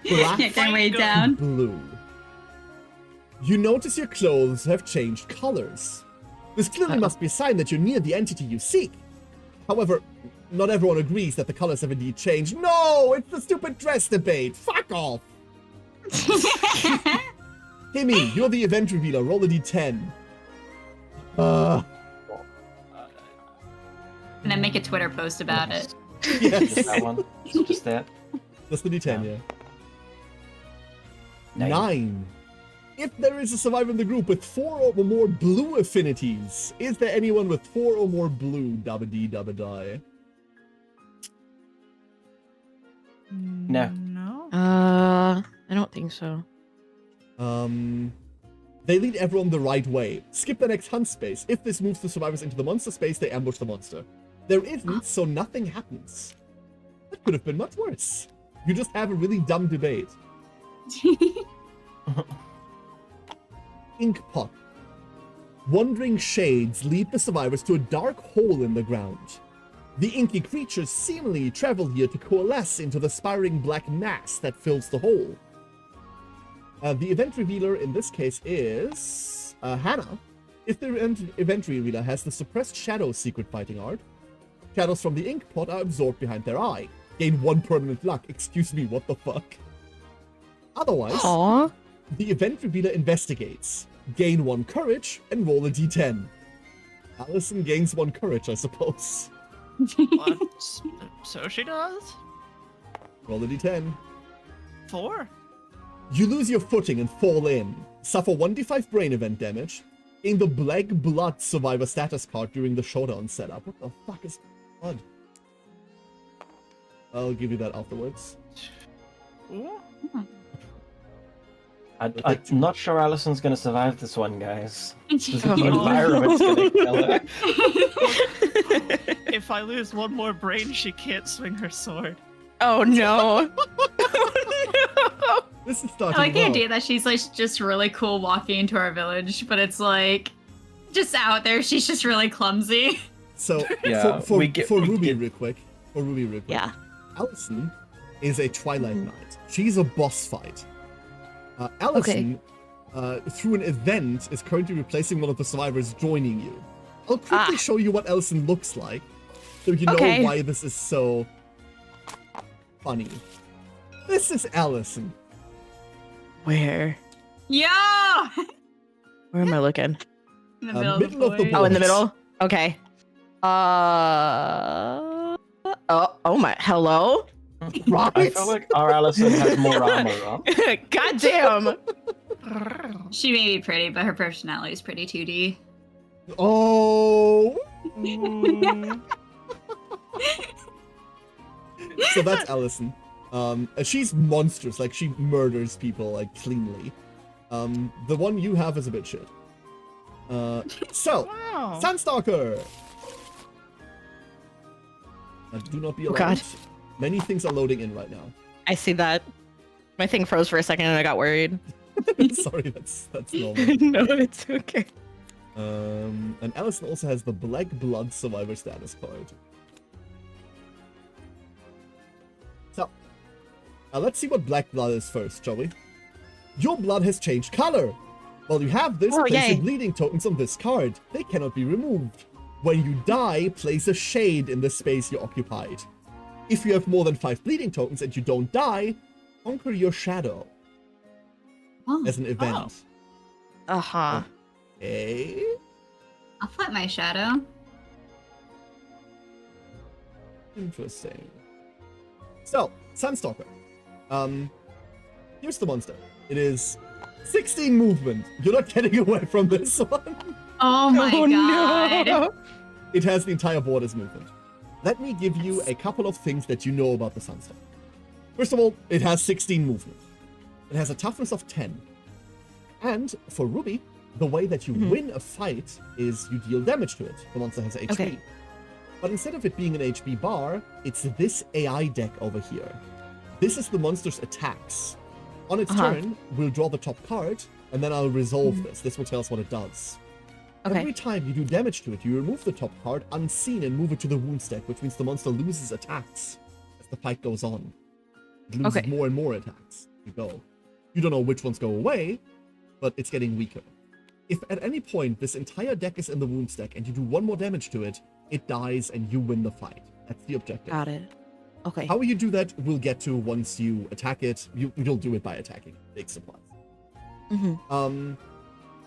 black Can't get way down. blue. You notice your clothes have changed colors. This clearly must be a sign that you're near the entity you seek. However, not everyone agrees that the colors have indeed changed. No, it's the stupid dress debate. Fuck off. Kimi, you're the event revealer. Roll a d10. And then make a Twitter post about it. Yes. Just that one. Just that. Just the d10, yeah. 9. 9. If there is a survivor in the group with 4 or more blue affinities, is there anyone with 4 or more blue? Dabba dee dabba die. No. No. I don't think so. They lead everyone the right way. Skip the next hunt space. If this moves the survivors into the monster space, they ambush the monster. There isn't, so nothing happens. That could have been much worse. You just have a really dumb debate. Ink pot. Wandering shades lead the survivors to a dark hole in the ground. The inky creatures seemingly travel here to coalesce into the spiraling black mass that fills the hole. The event revealer in this case is Hannah. If the event revealer has the suppressed shadow secret fighting art, shadows from the ink pot are absorbed behind their eye. Gain 1 permanent luck. Excuse me, what the fuck? Otherwise, Aww. the event revealer investigates. Gain 1 courage and roll a d10. Allison gains 1 courage, I suppose. What? So she does? Roll a d10. 4. You lose your footing and fall in. Suffer 1d5 brain event damage. Gain the Black Blood Survivor status card during the showdown setup. What the fuck is blood? I'll give you that afterwards. Ooh. I'm not sure Allison's gonna survive this one, guys. The Oh. environment's gonna kill her. If I lose 1 more brain, she can't swing her sword. Oh, no. This is I starting like the well. idea that she's like just really cool walking into our village, but it's like just out there, she's just really clumsy. So, Yeah, for we get- Ruby real quick, Yeah. Allison is a Twilight Knight. She's a boss fight. Allison, through an event, is currently replacing one of the survivors joining you. I'll quickly show you what Allison looks like, so you know Okay. why this is so funny. This is Allison. Where? Yeah! Where am I looking? In the middle of the board. Oh, in the Boys. middle? Okay. Oh my, hello? Right? I feel like our Allison has more armor on. God damn. She may be pretty, but her personality is pretty 2D. Oh! Mm. So that's Allison. She's monstrous. Like, she murders people, like, cleanly. The one you have is a bit shit. So, Wow. Sandstalker! Do not be Oh, alarmed. God. Many things are loading in right now. I see that. My thing froze for a second and I got worried. Sorry, that's normal. No, it's okay. And Allison also has the Black Blood Survivor status card. So, let's see what Black Blood is first, shall we? Your blood has changed color! While you have this, Oh, place yay. your bleeding tokens on this card. They cannot be removed. When you die, place a shade in the space you occupied. If you have more than 5 bleeding tokens and you don't die, conquer your shadow Oh, as an event. Uh-huh. Okay. I'll fight my shadow. Interesting. So, Sandstalker. Here's the monster. It is 16 movement. You're not getting away from this one. Oh my god. No. It has the entire board as movement. Let me give you a couple of things that you know about the Sandstalker. First of all, it has 16 movement. It has a toughness of 10. And for Ruby, the way that you win a fight is you deal damage to it. The monster has HP. Okay. But instead of it being an HP bar, it's this AI deck over here. This is the monster's attacks. On its turn, we'll draw the top card, and then I'll resolve this. This will tell us what it does. Okay. Every time you do damage to it, you remove the top card unseen and move it to the wounds deck, which means the monster loses attacks as the fight goes on. It loses Okay. more and more attacks as you go. You don't know which ones go away, but it's getting weaker. If at any point this entire deck is in the wounds deck and you do one more damage to it, it dies and you win the fight. That's the objective. Got it. Okay. How you do that, we'll get to once you attack it. You'll do it by attacking. Big supplies.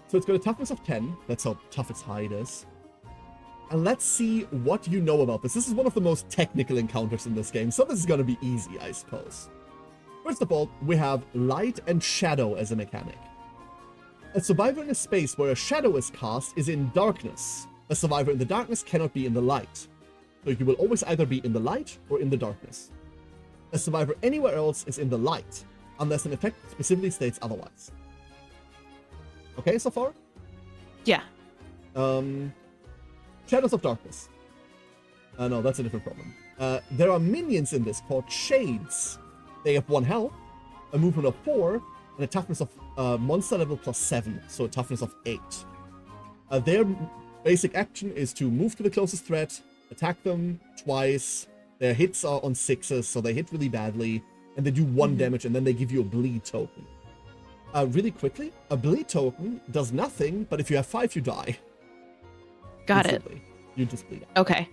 So it's got a toughness of 10. That's how tough its hide is. And let's see what you know about this. This is one of the most technical encounters in this game, so this is going to be easy, I suppose. First of all, we have light and shadow as a mechanic. A survivor in a space where a shadow is cast is in darkness. A survivor in the darkness cannot be in the light. So you will always either be in the light or in the darkness. A survivor anywhere else is in the light, unless an effect specifically states otherwise. Okay, so far? Yeah. Shadows of Darkness. No, that's a different problem. There are minions in this called Shades. They have 1 health, a movement of 4, and a toughness of monster level plus 7, so a toughness of 8. Their basic action is to move to the closest threat, attack them twice. Their hits are on 6s, so they hit really badly, and they do 1 damage, and then they give you a bleed token. Really quickly, a bleed token does nothing, but if you have 5, you die. Got it. Instantly. You just bleed out. Okay.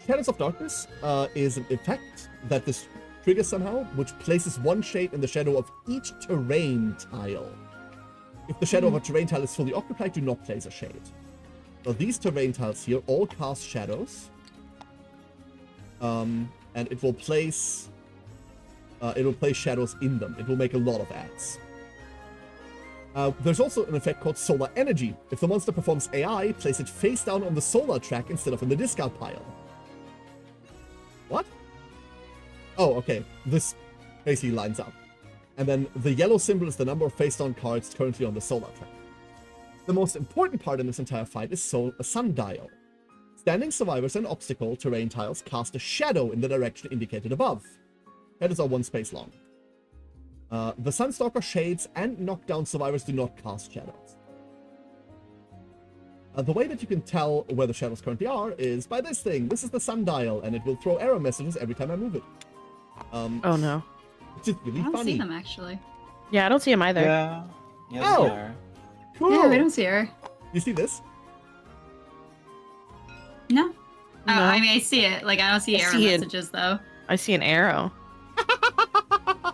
Shadows of Darkness is an effect that this triggers somehow, which places 1 shade in the shadow of each terrain tile. If the shadow of a terrain tile is fully occupied, do not place a shade. So these terrain tiles here all cast shadows. And it will place shadows in them. It will make a lot of ads. There's also an effect called Solar Energy. If the monster performs AI, place it face down on the solar track instead of in the discard pile. What? Oh, okay. This basically lines up. And then the yellow symbol is the number of face down cards currently on the solar track. The most important part in this entire fight is a sundial. Standing survivors and obstacle terrain tiles cast a shadow in the direction indicated above. Shadows are 1 space long. The Sunstalker shades and knockdown survivors do not cast shadows. The way that you can tell where the shadows currently are is by this thing. This is the sundial, and it will throw error messages every time I move it. Oh no. Which is really I don't funny. see them actually. Yeah, I don't see him either. Yeah. Yes, Oh. they are. Cool. Yeah, we don't see her. You see this? No. No. Oh, I mean, I see it. Like, I don't see I error see it. messages though. I see an arrow.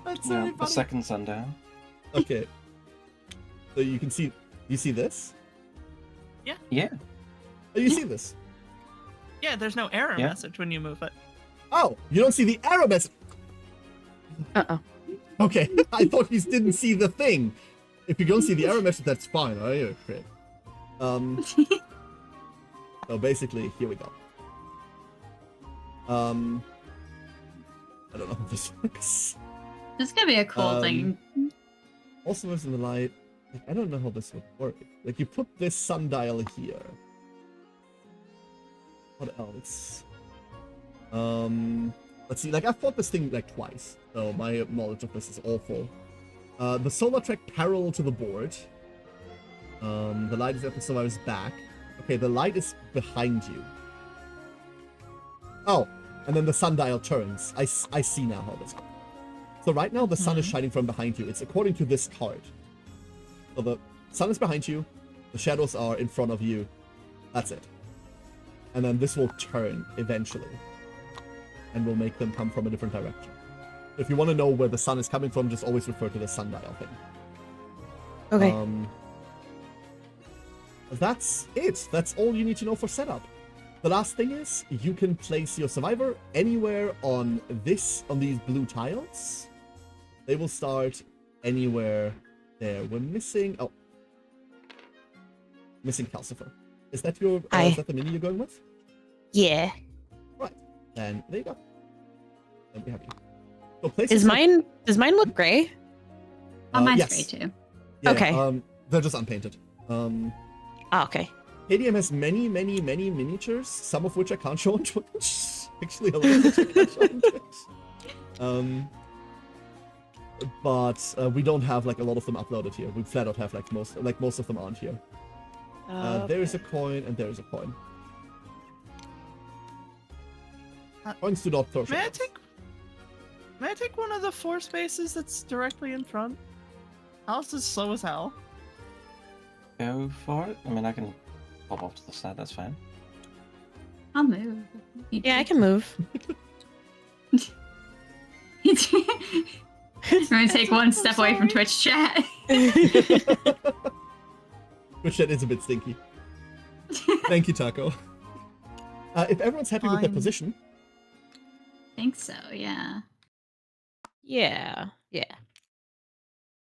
That's Yeah, very the funny. second sundown. Okay. So you can see. You see this? Yeah. Oh, you see this? Yeah, there's no error Yeah. message when you move it. Oh, you don't see the error message. Uh-oh. Okay, I thought you didn't see the thing. If you don't see the error message, that's fine. Oh, you're great. So basically, here we go. I don't know how this works. This could be a cool thing. Also, in the light. Like, I don't know how this would work. Like, you put this sundial here. What else? Let's see. Like, I've fought this thing like twice, so my knowledge of this is awful. The solar track parallel to the board. The light is at the survivor's back. Okay, the light is behind you. Oh, and then the sundial turns. I see now how this works. So right now the sun is shining from behind you. It's according to this card. So the sun is behind you. The shadows are in front of you. That's it. And then this will turn eventually. And will make them come from a different direction. If you want to know where the sun is coming from, just always refer to the sundial thing. Okay. That's it. That's all you need to know for setup. The last thing is, you can place your survivor anywhere on these blue tiles. They will start anywhere there. We're missing... Oh. Missing Calcifer. Is that your... is that the mini you're going with? Yeah. Right. Then there you go. Then we have you. So place Does mine look gray? Oh, mine's yes. gray too. Yeah, Okay. They're just unpainted. Okay. KDM has many miniatures, some of which I can't show on Twitch. Actually, a lot of which I can't show on Twitch. But we don't have like a lot of them uploaded here. We flat out have like most of them aren't here. There is a coin and there is a coin. Coins do not throw. May I take one of the 4 spaces that's directly in front? House is slow as hell. Go for it. I mean, I can pop off to the side. That's fine. I'll move. Yeah, I can move. We're gonna take one step away from Twitch chat. Twitch chat is a bit stinky. Thank you, Taco. If everyone's happy with their position. I think so, yeah. Yeah.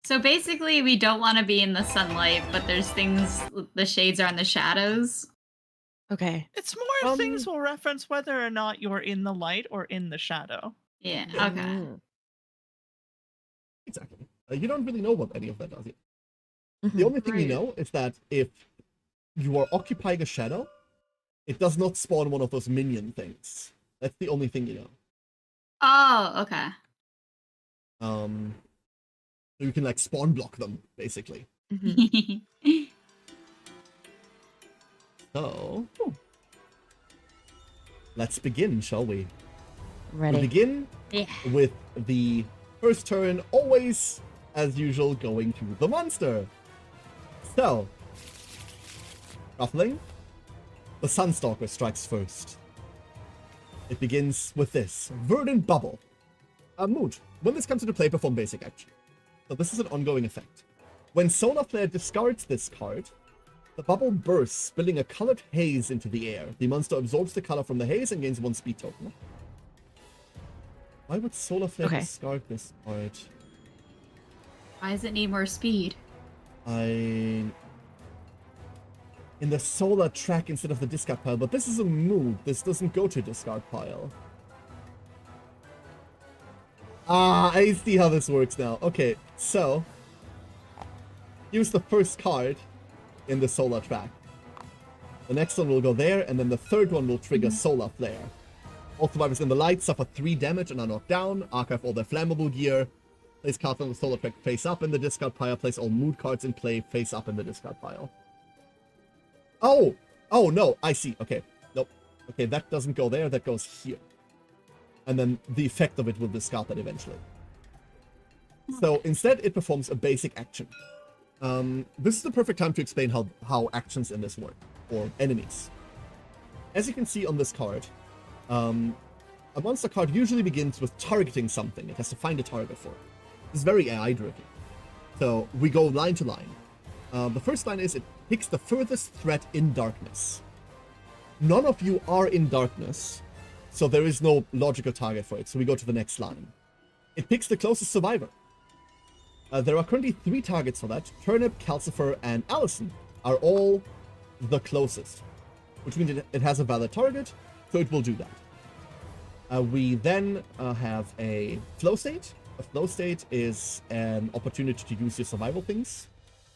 So basically, we don't want to be in the sunlight, but there's things, the shades are in the shadows. Okay. It's more things will reference whether or not you're in the light or in the shadow. Yeah, okay. Exactly. You don't really know what any of that does yet. The only thing you know is that if you are occupying a shadow, it does not spawn one of those minion things. That's the only thing you know. Oh, okay. So you can like spawn block them, basically. So let's begin, shall we? Ready. We begin with the first turn, always, as usual, going to the monster. So, ruffling, the Sunstalker strikes first. It begins with this, Verdant Bubble. Mood. When this comes into play, perform basic action. So this is an ongoing effect. When Solar Flare discards this card, the bubble bursts, spilling a colored haze into the air. The monster absorbs the color from the haze and gains 1 speed token. Why would Solar Flare discard this card? Why does it need more speed? In the solar track instead of the discard pile, but this is a move. This doesn't go to discard pile. I see how this works now. Okay, so use the first card in the solar track. The next one will go there, and then the third one will trigger Solar Flare. All survivors in the light suffer 3 damage and are knocked down. Archive all their flammable gear. Place cards on the solar track face up in the discard pile. Place all mood cards in play face up in the discard pile. Oh no, I see. Okay, nope. Okay, that doesn't go there. That goes here. And then the effect of it will discard that eventually. So instead, it performs a basic action. This is the perfect time to explain how actions in this work, or enemies. As you can see on this card, a monster card usually begins with targeting something. It has to find a target for it. It's very AI-driven. So we go line to line. The first line is it picks the furthest threat in darkness. None of you are in darkness, so there is no logical target for it. So we go to the next line. It picks the closest survivor. There are currently 3 targets for that. Turnip, Calcifer, and Allison are all the closest, which means it has a valid target, so it will do that. We then have a flow state. A flow state is an opportunity to use your survival things.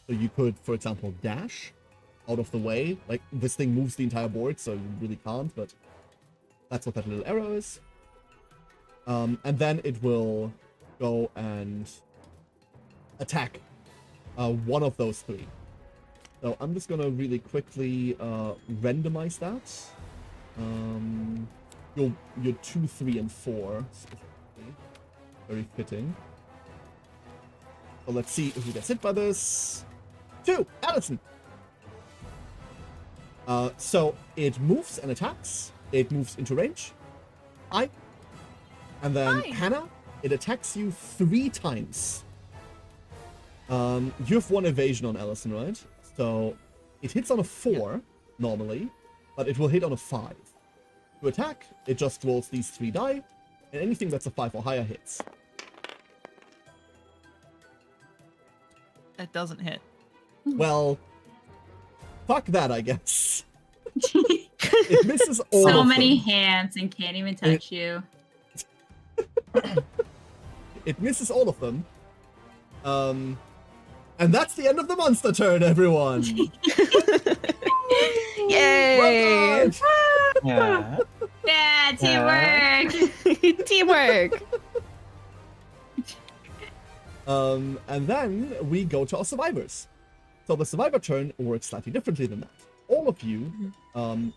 So you could, for example, dash out of the way. Like, this thing moves the entire board, so you really can't, but that's what that little arrow is. And then it will go and attack one of those 3. So I'm just gonna really quickly randomize that. Your 2, 3, and 4 specifically. Very fitting. So let's see who gets hit by this. 2, Allison. So it moves and attacks. It moves into range. Hi. And then Hi. Hannah, it attacks you 3 times. You have 1 evasion on Allison, right? So it hits on a 4 normally, but it will hit on a 5. To attack, it just rolls these 3 die, and anything that's a 5 or higher hits. It doesn't hit. Well, fuck that, I guess. It misses all So of many them. hands and can't even touch you. It misses all of them. And that's the end of the monster turn, everyone. Yay! Well done. Yeah. Yeah, teamwork. Teamwork. And then we go to our survivors. So the survivor turn works slightly differently than that. All of you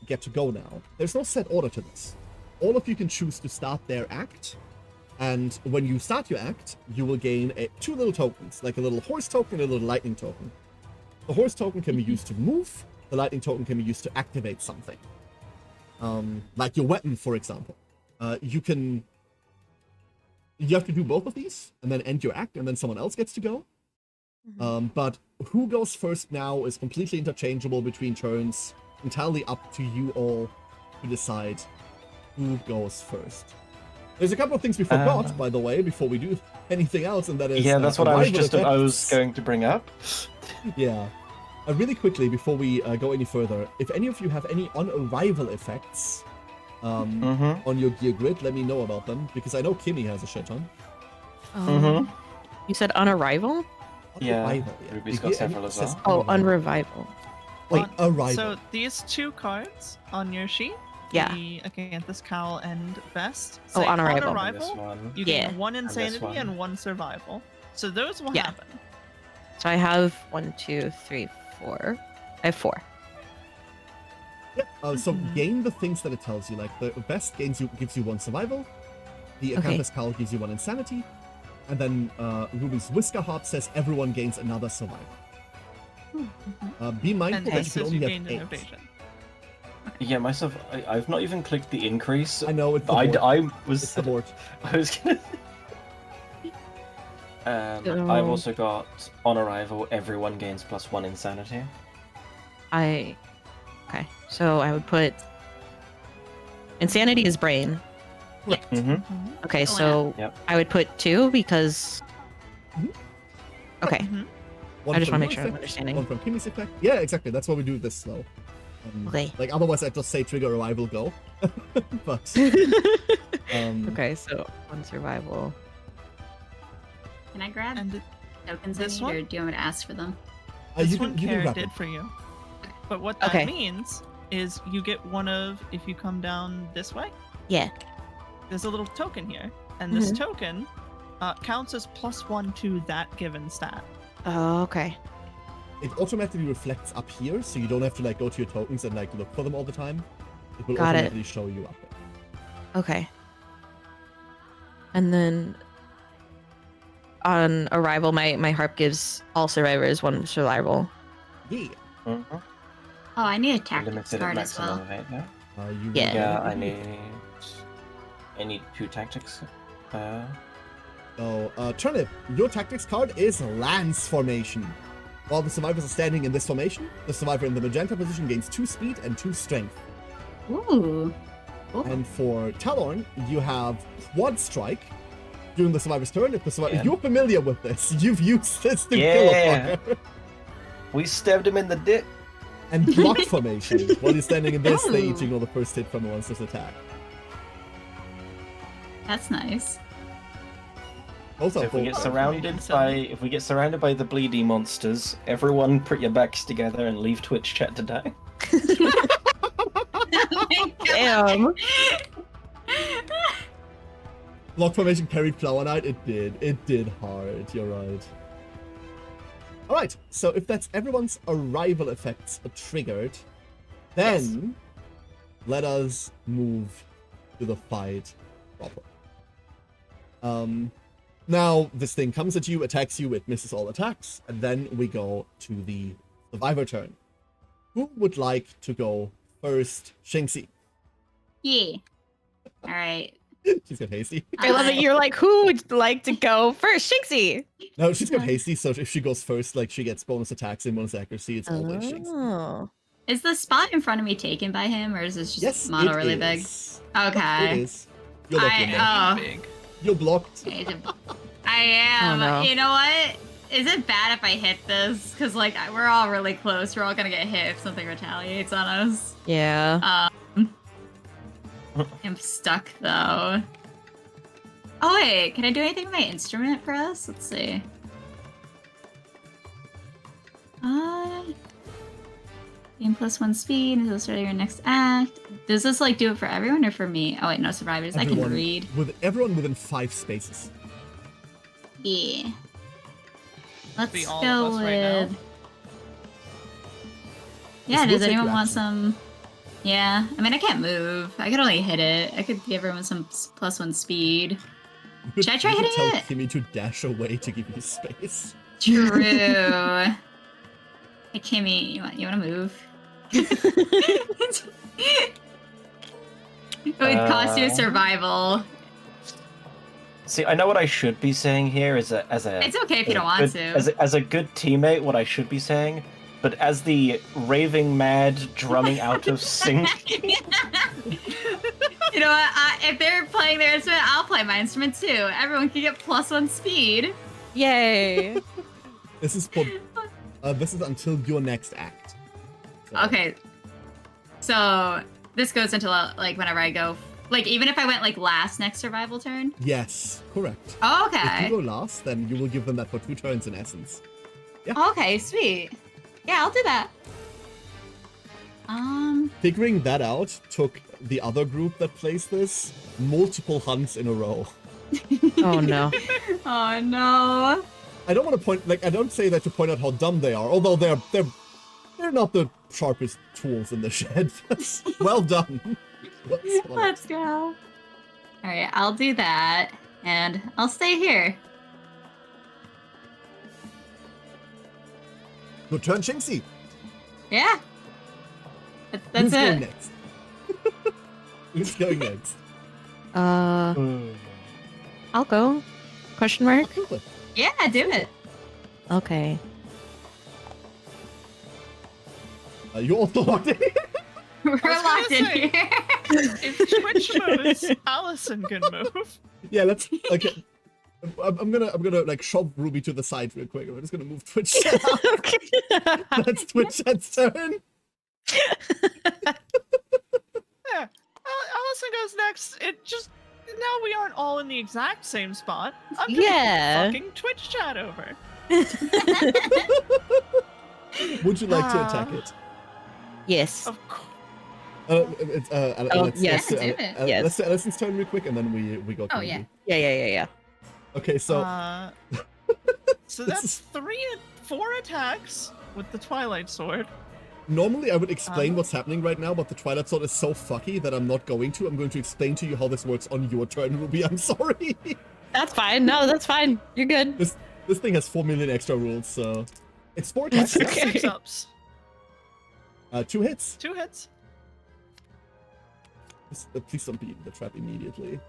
get to go now. There's no set order to this. All of you can choose to start their act. And when you start your act, you will gain 2 little tokens, like a little horse token and a little lightning token. The horse token can be used to move. The lightning token can be used to activate something. Like your weapon, for example. You have to do both of these, and then end your act, and then someone else gets to go. But who goes first now is completely interchangeable between turns. Entirely up to you all to decide who goes first. There's a couple of things we forgot, by the way, before we do anything else, and that is... Yeah, that's what I was arrival was effects. going to bring up. Yeah. Really quickly, before we go any further, if any of you have any on-arrival effects on your gear grid, let me know about them, because I know Kimi has a shit ton. You said on arrival? Yeah, On-arrival, Ruby's The got gear several edit as says well. Oh, on revival. Wait, arrival. So these 2 cards on your sheet, Yeah. the Acanthus Cowl and Vest, Oh, say on arrival. And this one. you Yeah. gain 1 this insanity one. and 1 survival. So those will Yeah. happen. So I have 1, 2, 3, 4. I have 4. Yeah, so gain the things that it tells you. Like the vest gives you 1 survival, the Okay. Acanthus Cowl gives you 1 insanity, and then Ruby's Whisker Hop says everyone gains another survival. Be And mindful that you this can says you only gained an have 8. evasion. Yeah, myself, I've not even clicked the increase. I know, it's the I, board. I It's was the board. I was gonna. I've also got on arrival. Everyone gains +1 insanity. Okay, so I would put insanity is brain. Okay, so Yep. I would put 2 because. Mhm. Okay, Mhm. One I just from want to make your sure I'm effect, understanding. One from Kimi's effect. Yeah, exactly. That's why we do this slow. Okay. Like otherwise, I'd just say trigger arrival go. But Okay, so 1 survival. Can I grab And tokens I this need, one? or do you want me to ask for them? this you one can Kara wrap did it. for you. But what that Okay. means is you get one of, if you come down this way, Yeah. there's a little token here. And this token counts as +1 to that given stat. Oh, okay. It automatically reflects up here, so you don't have to like go to your tokens and like look for them all the time. It will Got it. automatically show you up there. Okay. And then on arrival, my harp gives all survivors 1 survival. Yeah. Mm-hmm. Oh, I need a tactics Limited at card as maximum well. of 8 now. You Yeah. Yeah, will- I need 2 tactics. So, Turnip, your tactics card is Lance Formation. While the survivors are standing in this formation, the survivor in the magenta position gains 2 speed and 2 strength. Ooh. Cool. And for Talorn, you have Quad Strike. During the survivor's turn, if the survivor... Yeah. You're familiar with this. You've used this to kill a Yeah. fucker. We stabbed him in the dick. And block formation. While you're standing in this stage, Ooh. ignore the first hit from a monster's attack. That's nice. Both So are if we both get are. surrounded by the bleedy monsters, everyone put your backs together and leave Twitch chat to die. Damn. Block formation carried Flower Knight? It did. It did hard. You're right. Alright, so if that's everyone's arrival effects triggered, then let us move to the fight proper. Now, this thing comes at you, attacks you, it misses all attacks, and then we go to the survivor turn. Who would like to go first? Shinxie. Yeah. All right. She's got hasty. I love it. You're like, who would like to go first? Shinxie. No, she's got hasty, so if she goes first, like, she gets bonus attacks and bonus accuracy. It's always Shinxie. Oh. Is the spot in front of me taken by him, or is this just Yes, model it really big? is. Okay. It is. You're lucky, man. Big. You're blocked. I am. Oh, no. You know what? Is it bad if I hit this? Because, like, we're all really close. We're all gonna get hit if something retaliates on us. Yeah. I'm stuck, though. Oh, wait. Can I do anything with my instrument for us? Let's see. Gain +1 speed until the start of your next act. Does this, like, do it for everyone or for me? Oh, wait, no survivors. I can read. Everyone within 5 spaces. Yeah. Let's Be all go of us with... right now. Yeah, This will does take anyone you want action. some... Yeah, I mean, I can't move. I could only hit it. I could give everyone some +1 speed. Should I try You could hitting tell it? Kimi to dash away to give you space. True. Hey, Kimmy, you want to move? It would cost you survival. See, I know what I should be saying here as a It's okay if you don't want good, to. as a good teammate. What I should be saying, but as the raving mad drumming out of sync. You know what? If they're playing their instrument, I'll play my instrument too. Everyone can get +1 speed. Yay. This is for. This is until your next act. So- Okay. So this goes until like whenever I go, like even if I went like last next survival turn. Yes, correct. Oh, If okay. you go last, then you will give them that for 2 turns in essence. Okay, sweet. Yeah, I'll do that. Figuring that out took the other group that plays this multiple hunts in a row. Oh no. Oh no. I don't want to point, like, I don't say that to point out how dumb they are, although they're not the sharpest tools in the shed. Well done. Let's go. All right, I'll do that, and I'll stay here. Good turn, Shinxie. Yeah. That's Who's going it. next? Who's going next? I'll go. Question mark? Cool. Yeah, do it. Okay. You're also locked in. We're gonna locked in say. here. If Twitch moves, Allison can move. Yeah, let's. Okay. I'm gonna like shove Ruby to the side real quick. I'm just gonna move Twitch chat out. That's Twitch chat's turn. Yeah, Allison goes next. It just now we aren't all in the exact same spot. I'm gonna Yeah. fucking Twitch chat over. Would you like to attack it? Yes. Of course. Yes. do it. Yes. Let's do Allison's turn real quick, and then we go. Oh, to yeah. you. Yeah. Okay, so So that's 4 attacks with the Twilight Sword. normally I would explain what's happening right now, but the Twilight Sword is so fucky that I'm not going to. I'm going to explain to you how this works on your turn, Ruby. I'm sorry. That's fine. No, that's fine. You're good. This thing has 4 million extra rules, so it's 4 attacks. It's okay. 6 ups. 2 hits. 2 hits. Please don't beat the trap immediately.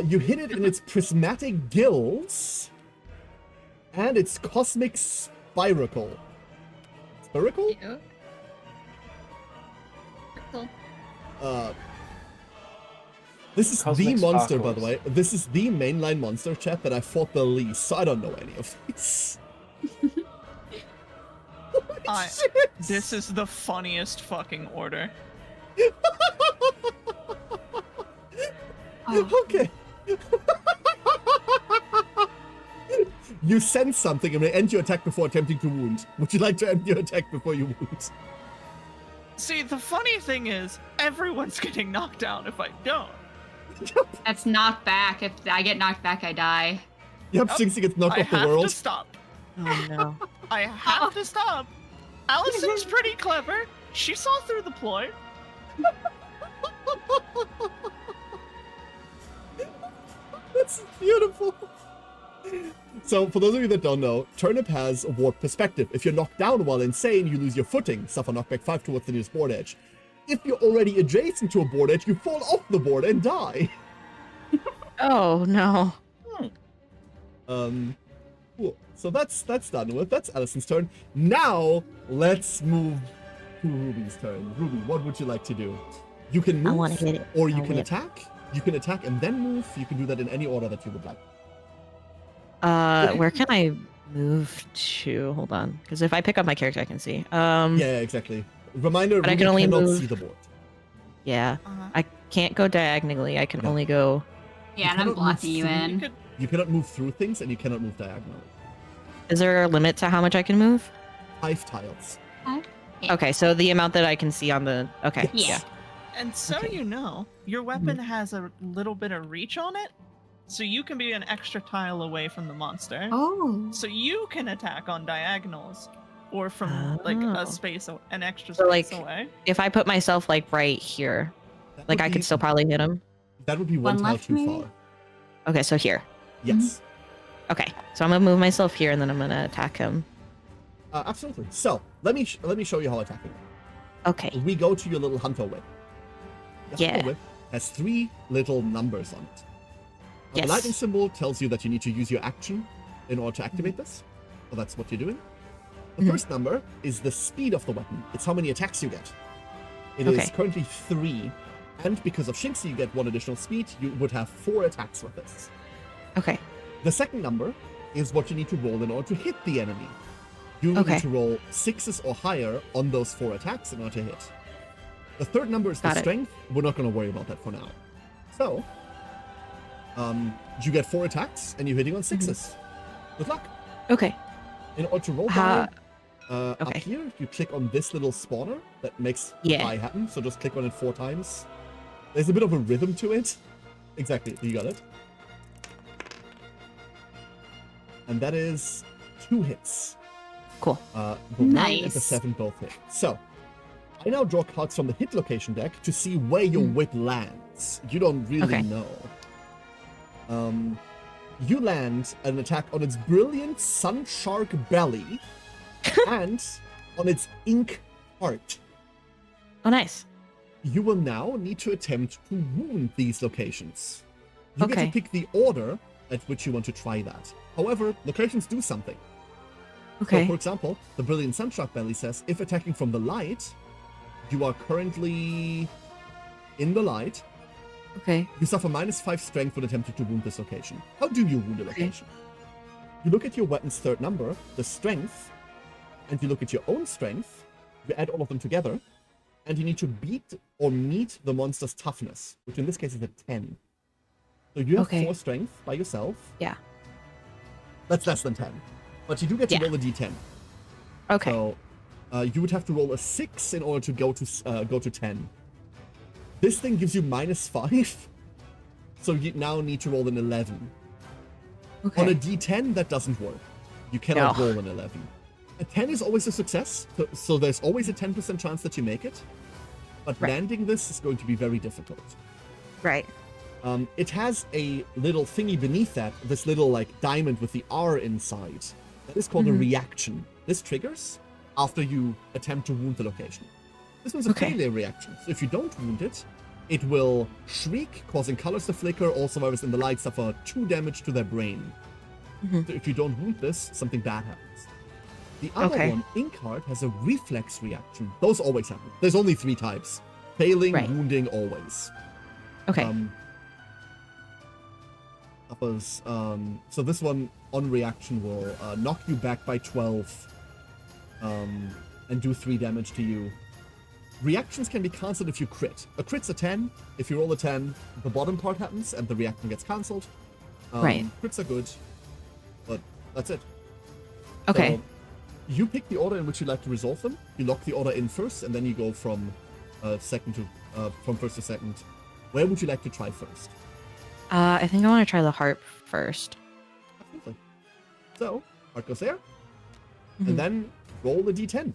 You hit it in its prismatic gills and its cosmic spiracle. Spiracle? Ew. Cool. This is Cosmic the monster, by the sparkles. way. This is the mainline monster, chat, that I fought the least, so I don't know any of these. Holy shit! This is the funniest fucking order. Oh, Okay. You sense something and may end your attack before attempting to wound. Would you like to end your attack before you wound? See, the funny thing is, everyone's getting knocked out if I don't. that's knocked back. If I get knocked back, I die. Yep, Yep. Shinxie gets knocked I off the have world. to stop. Oh no. I have to stop. Allison's pretty clever. She saw through the ploy. That's beautiful. So, for those of you that don't know, Turnip has a warp perspective. If you're knocked down while insane, you lose your footing, suffer knockback 5 towards the nearest board edge. If you're already adjacent to a board edge, you fall off the board and die. Oh no. Cool. So that's done with. That's Allison's turn. Now, let's move to Ruby's turn. Ruby, what would you like to do? You can I move, wanna hit it. or you I'll can whip. attack. You can attack and then move. You can do that in any order that you would like. Where can I move to? Hold on, because if I pick up my character, I can see. Yeah, exactly. Reminder, But I Ruby can only cannot move- see the board. Yeah, Uh-huh. I can't go diagonally. I can No. only go. Yeah, and cannot I'm move blocking you through- You in. could, You cannot move through things, and you cannot move diagonally. Is there a limit to how much I can move? 5 tiles. Yeah. Okay, so the amount that I can see on the. Okay. Yeah. and so Okay. you know, your weapon has a little bit of reach on it, so you can be an extra tile away from the monster. Oh. So you can attack on diagonals, or from like Oh. a space, an extra So, space like, away. If I put myself like right here, That like would I be- could still probably hit him. That would be One one tile left, too maybe? far. Okay, so here. Yes. Okay, so I'm gonna move myself here and then I'm gonna attack him. Absolutely. So let me show you how attacking. Okay. We go to your little hunter whip. Your Yeah. hunter whip has 3 little numbers on it. Yes. The lightning symbol tells you that you need to use your action in order to activate this. So that's what you're doing. The Mhm. first number is the speed of the weapon. It's how many attacks you get. It is Okay. currently 3, and because of Shinx, you get 1 additional speed. You would have 4 attacks with this. Okay. The second number is what you need to roll in order to hit the enemy. You Okay. need to roll 6s or higher on those 4 attacks in order to hit. The third number is Got the it. strength. We're not going to worry about that for now. So, you get 4 attacks and you're hitting on 6s. Good luck. Okay. In order to roll Ha- die, up okay. here, you click on this little spawner that makes Yeah. die happen. So just click on it 4 times. There's a bit of a rhythm to it. Exactly, you got it. And that is 2 hits. Cool. The 1 and the Nice. 7 both hit. So, I now draw cards from the hit location deck to see where your whip lands. You don't really Okay. know. You land an attack on its brilliant sun shark belly and on its ink heart. Oh, nice. You will now need to attempt to wound these locations. You get Okay. to pick the order at which you want to try that. However, locations do something. So, Okay. for example, the Brilliant Sunshark Belly says, if attacking from the light, you are currently in the light, Okay. you suffer -5 strength when attempting to wound this location. How do you wound a Okay. location? You look at your weapon's third number, the strength, and you look at your own strength, you add all of them together, and you need to beat or meet the monster's toughness, which in this case is a 10. So you have Okay. 4 strength by yourself. Yeah. That's less than 10. But you do get to Yeah. roll a d10. Okay. So you would have to roll a 6 in order to go to 10. This thing gives you -5, so you now need to roll an 11. Okay. On a d10, that doesn't work. You cannot No. roll an 11. A 10 is always a success, so there's always a 10% chance that you make it. But Right. landing this is going to be very difficult. Right. It has a little thingy beneath that, this little like diamond with the R inside. That is called a reaction. This triggers after you attempt to wound the location. This one's a Okay. failure reaction. So if you don't wound it, it will shriek, causing colors to flicker. All survivors in the light suffer 2 damage to their brain. Mhm. So if you don't wound this, something bad happens. The other Okay. one, Inkheart, has a reflex reaction. Those always happen. There's only 3 types. Failing, Right. wounding, always. Okay. Uppers. So this one on reaction will knock you back by 12 and do 3 damage to you. Reactions can be cancelled if you crit. A crit's a 10. If you roll a 10, the bottom part happens and the reaction gets cancelled. Right. Crits are good, but that's it. Okay. So you pick the order in which you'd like to resolve them. You lock the order in first, and then you go from from first to second. Where would you like to try first? I think I want to try the harp first. Absolutely. So, heart goes there, Mhm. and then roll a d10.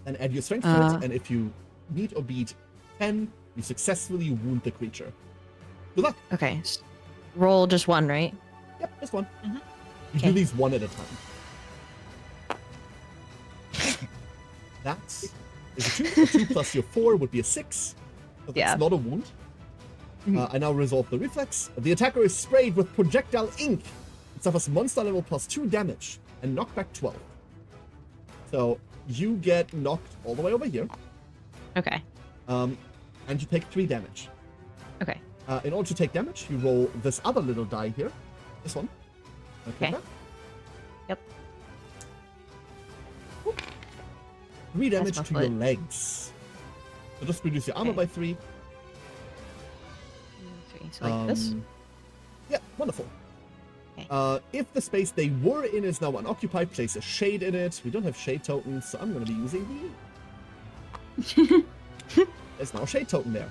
And add your strength to it, and if you meet or beat 10, you successfully wound the creature. Good luck. Okay. Roll just one, right? Yep, just one. Mhm. You Okay. do these one at a time. That is a 2. A 2 plus your 4 would be a 6. So that's Yeah. not a wound. Mhm. I now resolve the reflex. The attacker is sprayed with projectile ink. It suffers monster level plus 2 damage and knockback 12. So you get knocked all the way over here, Okay. and you take 3 damage. Okay. In order to take damage, you roll this other little die here. This one. Okay. Yep. 3 damage my to your foot. legs. So just reduce your armor Okay. by 3. 3. So like this. Yeah, wonderful. Okay. If the space they were in is now unoccupied, place a shade in it. We don't have shade tokens, so I'm going to be using the... There's now a shade token there.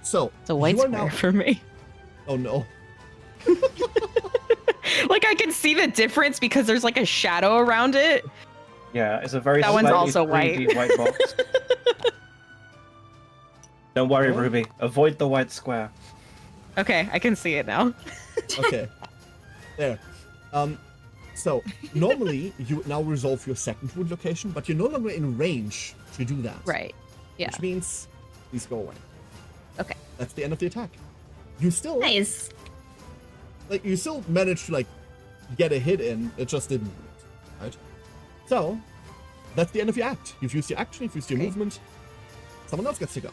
So, It's a white you are square now... for me. Oh no. Like I can see the difference because there's like a shadow around it. Yeah, it's a very That one's slightly also 3D white. white box. Don't worry, Oh. Ruby. Avoid the white square. Okay, I can see it now. Okay. There. So, normally, you now resolve your second wound location, but you're no longer in range to do that. Right. Yeah. Which means, these go away. Okay. That's the end of the attack. You still... Nice. Like, you still managed to, like, get a hit in, it just didn't wound, right? So, that's the end of your act. You've used your action, you've used your Okay. movement. Someone else gets to go.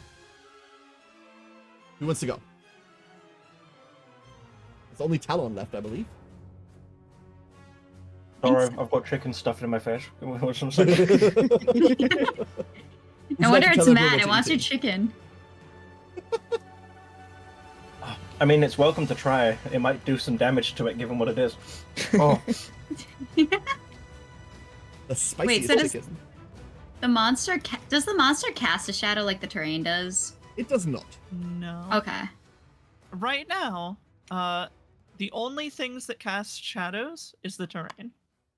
Who wants to go? There's only Talon left, I believe. Sorry, so. I've got chicken stuffed in my face. Can we watch some Would No you wonder like to it's tell everyone mad. what It you're wants your eating? chicken. I mean, it's welcome to try. It might do some damage to it, given what it is. Oh, The spiciest Wait, so does- chicken. The monster does the monster cast a shadow like the terrain does? It does not. No. Okay. Right now, the only things that cast shadows is the terrain.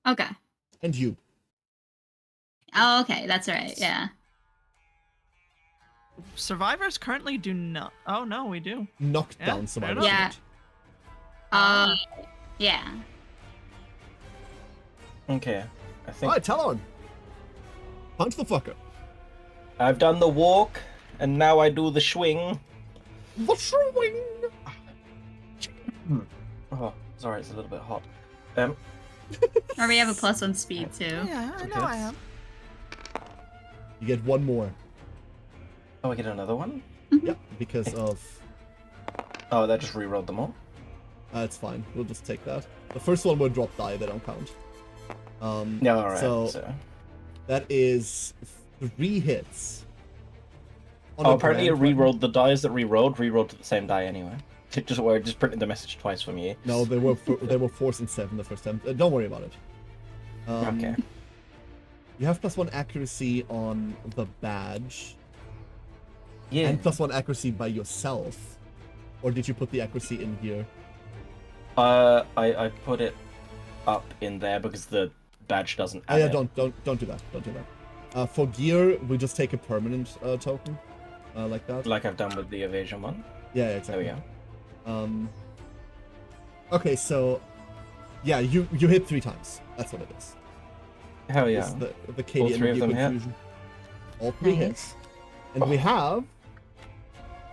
Okay. And you. Oh, okay. That's right. Yeah. Survivors currently do not. Oh no, we do. Knocked Yeah, down fair survivors. enough. Yeah. Ah. Yeah. okay. I think Alright, Talon. Punch the fucker. I've done the walk, and now I do the swing. The swing! Oh, sorry, it's a little bit hot. Or we have a +1 speed too. Yeah, I know Okay. I am. You get one more. Oh, I get another one? Yep, because of... Oh, that just rerolled them all. it's fine. We'll just take that. The first one will drop die, they don't count. Yeah, alright. So, that is 3 hits. On Oh, a apparently it brand weapon. rerolled the dice that rerolled to the same die anyway. It just printed the message twice for me. No, they were 4s and 7 the first time. Don't worry about it. Okay. You have +1 accuracy on the badge, Yeah. and +1 accuracy by yourself. Or did you put the accuracy in here? I put it up in there because the badge doesn't Oh add yeah, it. don't do that. Don't do that. For gear, we just take a permanent token, like that. Like I've done with the evasion one. Yeah, There exactly. we go. Okay, so yeah, you hit 3 times. That's what it is. Hell It's yeah. the KDM three of them hit? confusion. All 3 Nice. hits, and we have.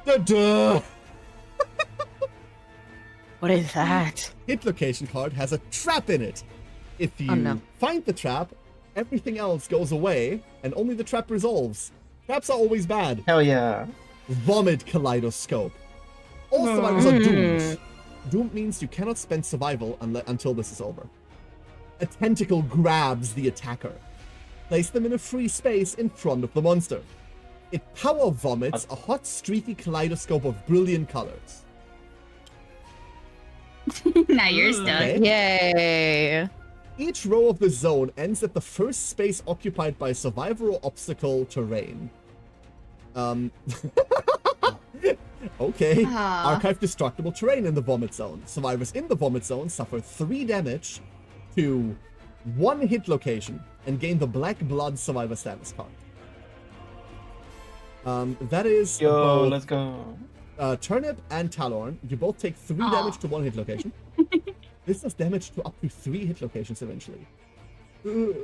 Da-da! What is that? Hit location card has a trap in it. If you Oh, no. find the trap, everything else goes away, and only the trap resolves. Traps are always bad. Hell yeah. Vomit kaleidoscope. All survivors are doomed. Doomed means you cannot spend survival until this is over. A tentacle grabs the attacker. Place them in a free space in front of the monster. It power vomits a hot, streaky kaleidoscope of brilliant colors. Now you're stuck. Okay. Yay. Each row of the zone ends at the first space occupied by survivor or obstacle terrain. Okay. Archive destructible terrain in the vomit zone. Survivors in the vomit zone suffer 3 damage to 1 hit location and gain the Black Blood Survivor status card. That is both, let's go. Turnip and Talorn. You both take 3 damage to 1 hit location. This does damage to up to 3 hit locations eventually. Ugh.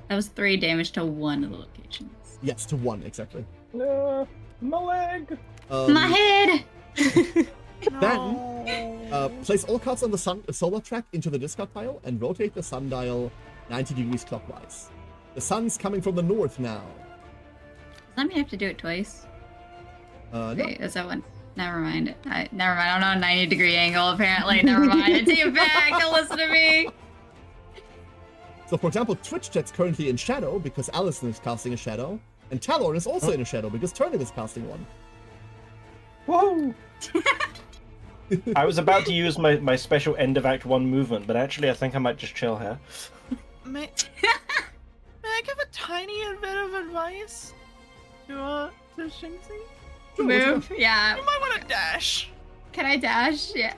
That was 3 damage to 1 of the locations. Yes, to 1, exactly. My leg. My head! Then, place all cards on the solar track into the discard pile and rotate the sundial 90 degrees clockwise. The sun's coming from the north now. Does that mean I have to do it twice? No. Wait, is that one? Never mind. Never mind. I don't know a 90-degree angle, apparently. Never mind. I take it back. Don't listen to me. So, for example, Twitch chat's currently in shadow because Allison is casting a shadow, and Talorn is also in a shadow because Turnip is casting one. Whoa! I was about to use my special end of Act 1 movement, but actually I think I might just chill here. May I give a tiny bit of advice to Shinxy? Move? Yeah. You might want to dash. Can I dash? Yeah.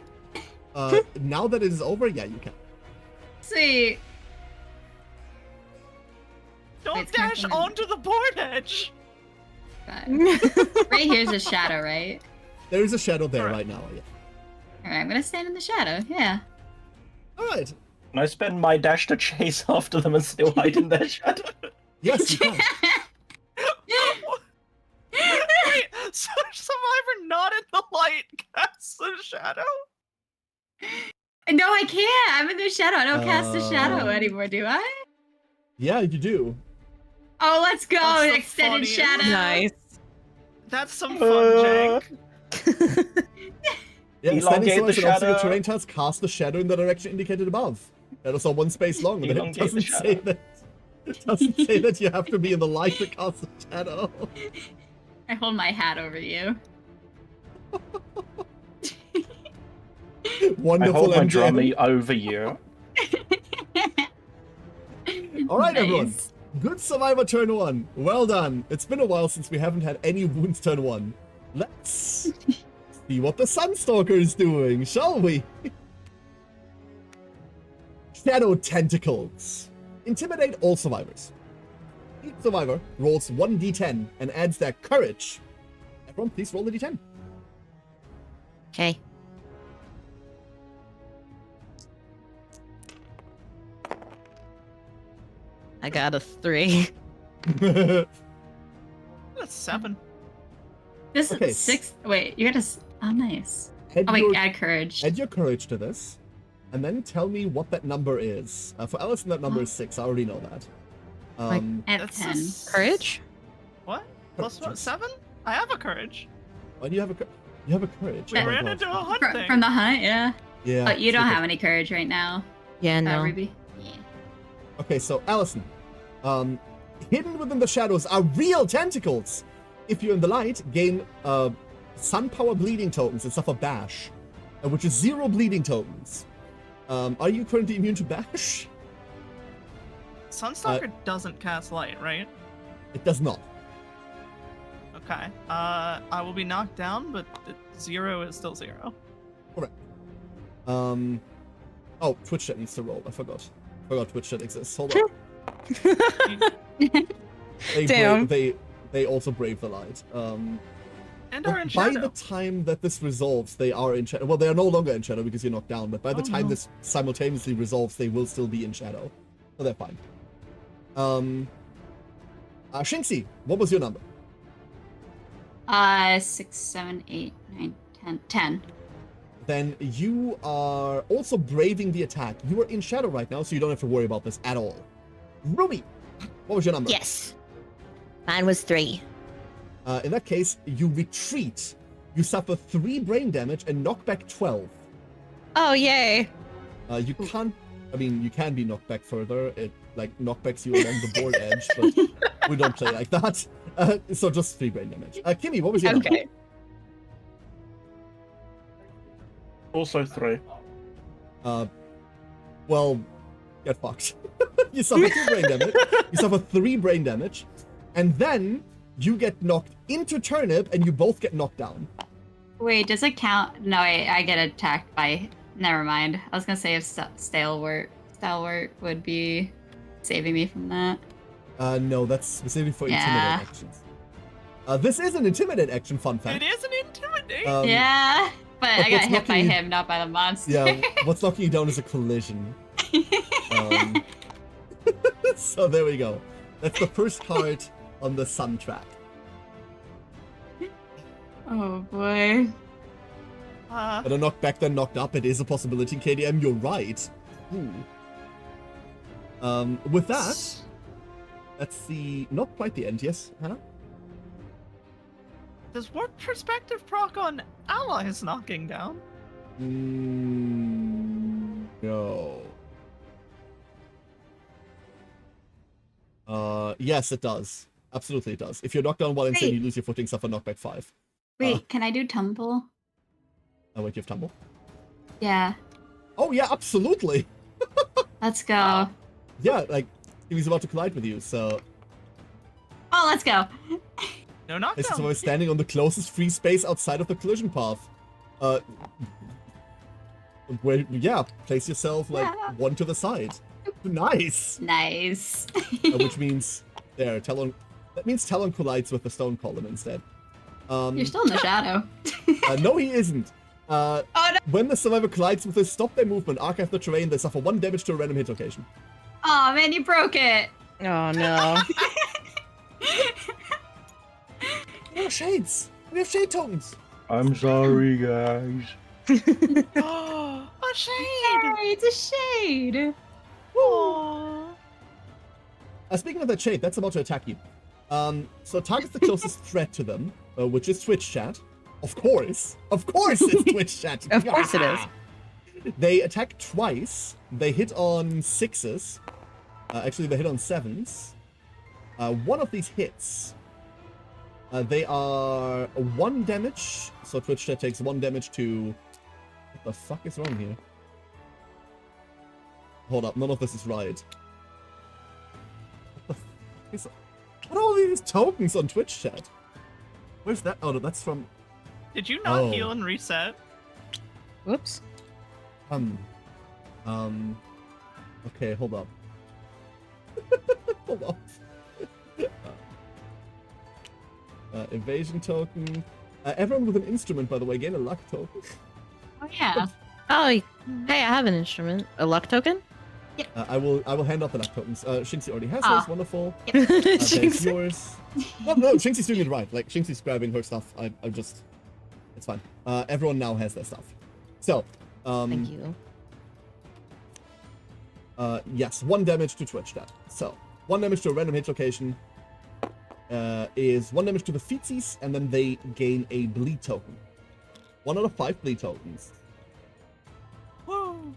Now that it is over, yeah, you can. Sweet. Don't Wait, it's coming dash from the- onto the board edge. Right here's a shadow, right? There is a shadow there Alright. right now, yeah. Alright, I'm gonna stand in the shadow. Yeah. Alright. Can I spend my dash to chase after them and still hide in their shadow? Yes, you can. Wait, so Survivor not in the light casts a shadow? No, I can't. I'm in the shadow. I don't cast a shadow anymore, do I? Yeah, you do. Oh, let's go. That's the Extended funniest. shadow. Nice. That's some fun, Jank. Yeah, standing Elongate stones the and obstacle shadow. terrain tiles cast the shadow in the direction indicated above. That is on 1 space long, but it Elongate the doesn't say shadow. that. It doesn't say that you have to be in the light to cast the shadow. I hold my hat over you. I Wonderful hold my MJ. drummy over you. All right, everyone. Nice. Good Survivor turn 1. Well done. It's been a while since we haven't had any wounds turn 1. Let's see what the Sunstalker is doing, shall we? Shadow Tentacles. Intimidate all survivors. Each survivor rolls 1d10 and adds their courage. Everyone, please roll the d10. Okay. I got a 3. That's 7. This Okay. is 6. Wait, you gotta. Oh, nice. Add Oh, wait, your- add courage. Add your courage to this, and then tell me what that number is. For Allison, that number is 6. I already know that. Add That's 10. Courage? What? Plus what? 7? I have a courage. Why do you have a you have a courage? We Oh my ran God. into a hunt From, thing. from the hunt, yeah. Yeah. But you don't super- have any courage right now, Yeah, no. Ruby. Yeah. Okay, so Allison, hidden within the shadows are real tentacles. If you're in the light, gain sun power bleeding tokens and suffer bash, which is 0 bleeding tokens. Are you currently immune to bash? Sunstalker doesn't cast light, right? It does not. Okay. I will be knocked down, but 0 is still 0. Oh, Twitch chat needs to roll. I forgot. Twitch chat exists. Hold on. Damn. They also brave the light. And are in By shadow. the time that this resolves, they are in shadow. Well, they are no longer in shadow because you're knocked down. But by the Oh, time no. this simultaneously resolves, they will still be in shadow. So they're fine. Shinxy, what was your number? 6, 7, 8, 9, 10. 10. then you are also braving the attack. You are in shadow right now, so you don't have to worry about this at all. Ruby, what was your number? Yes. Mine was 3. In that case, you retreat. You suffer 3 brain damage and knock back 12. Oh, yay. You can't. I mean, you can be knocked back further. It like knockbacks you along the board edge, but we don't play like that. So just 3 brain damage. Kimi, what was your number? Okay. Also 3. Well, get fucked. You suffer 2 brain damage. You suffer 3 brain damage, and then you get knocked into turnip, and you both get knocked down. Wait, does it count? No, I get attacked by. Never mind. I was gonna say if stalwart would be saving me from that. No, that's specifically for Yeah. intimidate actions. This is an intimidate action. Fun fact. It is an intimidate. Yeah, but I got what's hit by knocking you- him, not by the monster. Yeah, what's knocking you down is a collision. So there we go. That's the first card on the sun track. Oh boy. But a knockback then knocked up, it is a possibility in KDM, you're right. Ooh. With that, that's the not quite the end, yes, Hannah? Does warp perspective proc on allies knocking down? No. Yes, it does. Absolutely it does. If you're knocked down while insane, Wait. you lose your footing, suffer knockback 5. Wait, can I do tumble? Oh wait, you have tumble? Yeah. Oh yeah, absolutely! Let's go. Yeah, like, he's about to collide with you, so... Oh, let's go. No knockdown. This is why we're standing on the closest free space outside of the collision path. Where, yeah, place yourself, like, Yeah. one to the side. Nice! Nice. Which means, there, Talon... That means Talon collides with the stone column instead. You're still in the shadow. No, he isn't. Oh no. When the survivor collides with this, stop their movement, archive the terrain, they suffer 1 damage to a random hit location. Oh man, you broke it. Oh, no. We have shades! We have shade tokens! I'm sorry, guys. A shade. Hey, it's a shade. Aww. Speaking of that shade, that's about to attack you. So targets the closest threat to them, which is Twitch chat. Of course it's Twitch chat. Of course it is. They attack twice. They hit on 6s. Actually, they hit on 7s. One of these hits. They are 1 damage. So Twitch chat takes 1 damage to... What the fuck is wrong here? Hold up, none of this is right. What the fuck is... What are all these tokens on Twitch chat? Where's that? Oh, no, that's from... Did you not Oh. heal and reset? Whoops. Okay, hold up. Hold up. Evasion token. Everyone with an instrument, by the way, gain a luck token. Oh yeah. Oh, hey, I have an instrument. A luck token? I will hand out the luck tokens. Shinxie already has Ah. those. Wonderful. There's Shinx. yours. No, Shinxie's doing it right. Like, Shinxie's grabbing her stuff. I'm just... It's fine. Everyone now has their stuff. So, Thank you. yes, 1 damage to Twitch chat. So, 1 damage to a random hit location is 1 damage to the feetsies, and then they gain a bleed token. 1 out of 5 bleed tokens. Woo.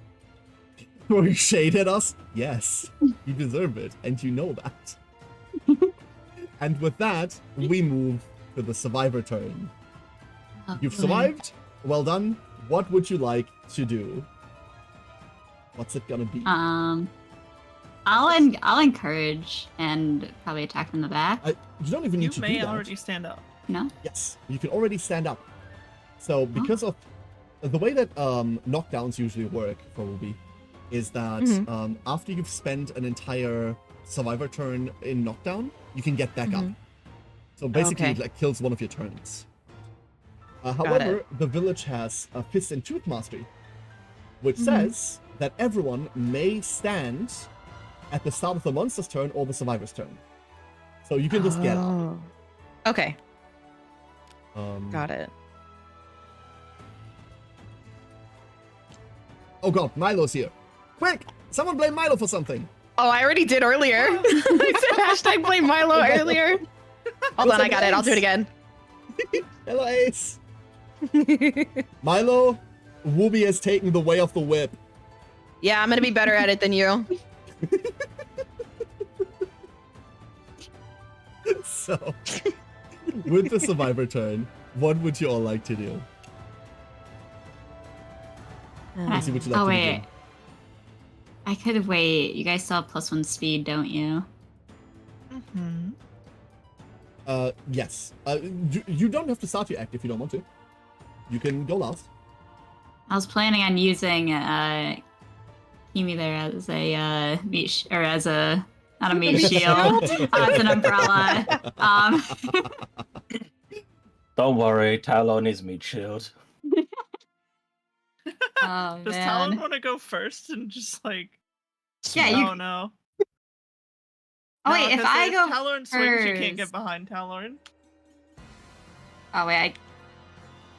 Throw your shade at us? Yes, you deserve it, and you know that. And with that, we move to the survivor turn. Oh, You've boy. survived. Well done. What would you like to do? What's it gonna be? I'll encourage and probably attack from the back. You don't even need You to may do that. already stand up. No. Yes, you can already stand up. So because of the way that knockdowns usually work for Ruby is that after you've spent an entire survivor turn in knockdown, you can get back up. So basically, Okay. it like kills one of your turns. However, the village has a fist and tooth mastery, which says that everyone may stand at the start of the monster's turn or the survivor's turn. So you can just get up. Oh. Okay, Um, got it. Oh god, Milo's here. Quick! Someone blame Milo for something. Oh, I already did earlier. I said hashtag blame Milo earlier. Hold on, I got it. I'll do it again. Hello, Ace. Milo, Wooby has taken the way of the whip. Yeah, I'm gonna be better at it than you. So, with the survivor turn, what would you all like to do? Lucy, would you like Oh to wait, begin? I could wait. You guys still have +1 speed, don't you? Mm-hmm. Yes. You don't have to start your act if you don't want to. You can go last. I was planning on using Kimi there as a meat or as a not a meat shield, as an umbrella. Don't worry, Talon is meat shield. Oh Does man. Talon want to go first and just like? Yeah, you. Oh no. Oh wait, No, if 'cause I go Talon swings, you can't get first- behind Talon. Oh wait,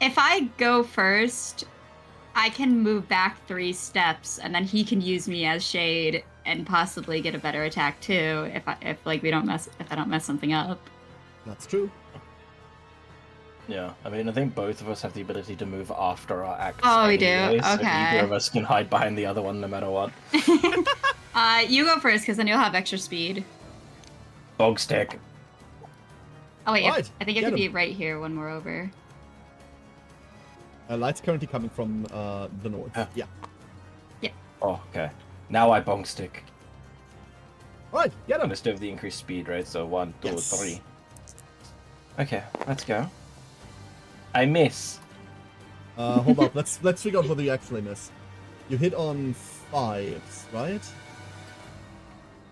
if I go first, I can move back 3 steps, and then he can use me as shade and possibly get a better attack too. If I don't mess something up. That's true. Yeah, I mean, I think both of us have the ability to move after our acts. Oh, we do? anyway, so Okay. neither of us can hide behind the other one no matter what. You go first, because then you'll have extra speed. Bog stick. Oh wait, Right, I think you get have to him. be right here when we're over. Light's currently coming from the north. Huh. Yeah. Oh, okay. Now I bong stick. Alright, get him. And I still have the increased speed, right? So 1, 2, Yes. 3. Okay, let's go. I miss. Hold up. Let's figure out whether you actually miss. You hit on 5s, right?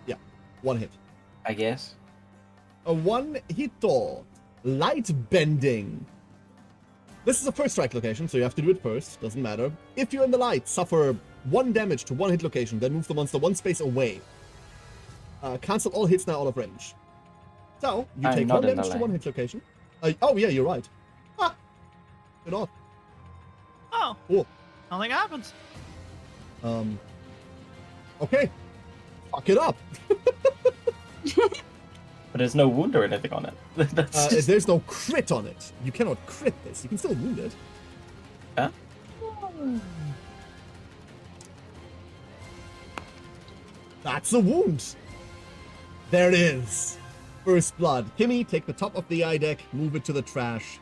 Yeah, 1 hit. I guess. A 1 hito. Light bending. This is a first strike location, so you have to do it first. Doesn't matter. If you're in the light, suffer 1 damage to 1 hit location, then move the monster 1 space away. Cancel all hits now out of range. So, you I'm take not 1 in the damage to lane. 1 hit location. Oh, yeah, you're right. Ah, good off. Oh, Cool. nothing happens. Okay. Fuck it up. But there's no wound or anything on it. That's just... There's no crit on it. You cannot crit this. You can still wound it. Huh? That's a wound. There it is. First blood. Kimi, take the top of the eye deck, move it to the trash.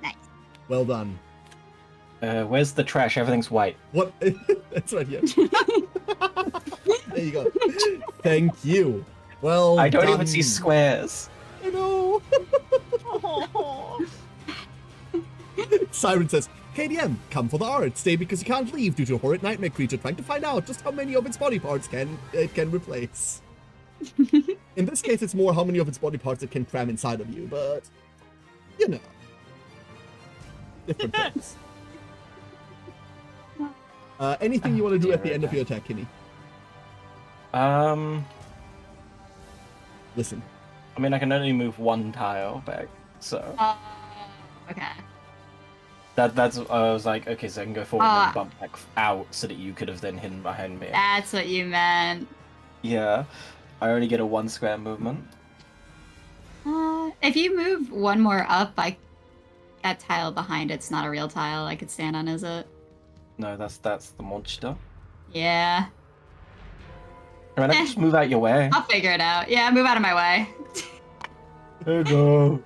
Nice. Well done. Where's the trash? Everything's white. What? That's right here. There you go. Thank you. Well I don't done. even see squares. I know. Oh. Siren says, KDM, come for the art. Stay because you can't leave due to a horrid nightmare creature trying to find out just how many of its body parts it can replace. In this case, it's more how many of its body parts it can cram inside of you, but you know, different things. Anything you want to do at the end of your attack, Kimi? Listen. I mean, I can only move 1 tile back, so Okay. that's. I was like, okay, so I can go forward and bump back out so that you could have then hidden behind me. That's what you meant. Yeah, I only get a 1 square movement. If you move 1 more up, that tile behind it's not a real tile I could stand on, is it? No, that's the monster. Yeah. I mean, I can just move out your way. I'll figure it out. Yeah, move out of my way. There you go.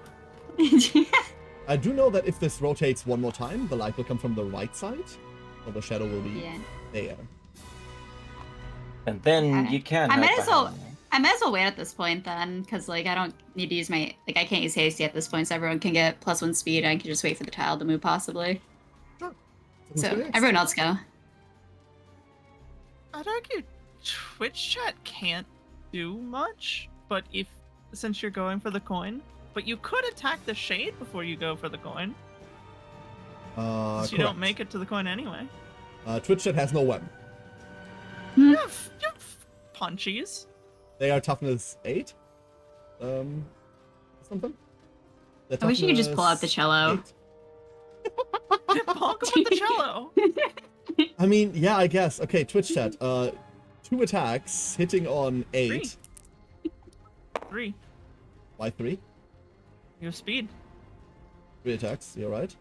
I do know that if this rotates 1 more time, the light will come from the right side, or the shadow will be Yeah. there. And then Okay. you can. I hide might as well- behind me. I might as well wait at this point then, because I don't need to use I can't use hasty at this point, so everyone can get +1 speed. I can just wait for the tile to move possibly. Sure. who's So going next? everyone else go. I'd argue Twitch chat can't do much, but since you're going for the coin, but you could attack the shade before you go for the coin. Since you don't Correct. make it to the coin anyway. Twitch chat has no weapon. You have punchies. They are toughness 8. Something. They're I wish you could just pull out the toughness cello. 8. Bonk him with the cello. I mean, yeah, I guess. Okay, Twitch chat. 2 attacks, hitting on 8. 3. Why 3? You have speed. 3 attacks, you're right.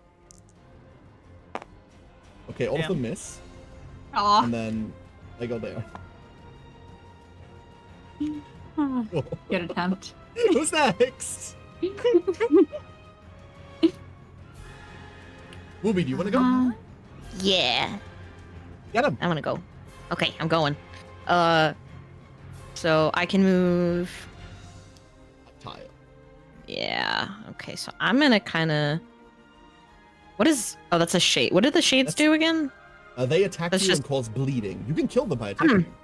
Okay, all of Damn. them miss. Aw. And then I go there. Good attempt. Who's next? Ruby, do you want to go? Yeah. Get him. I'm gonna go. Okay, I'm going. So I can move. Tile. Yeah. Okay, so I'm gonna kind of. What is? Oh, that's a shade. What did the shades That's- do again? They attack That's you just- and cause bleeding. You can kill them by attacking them.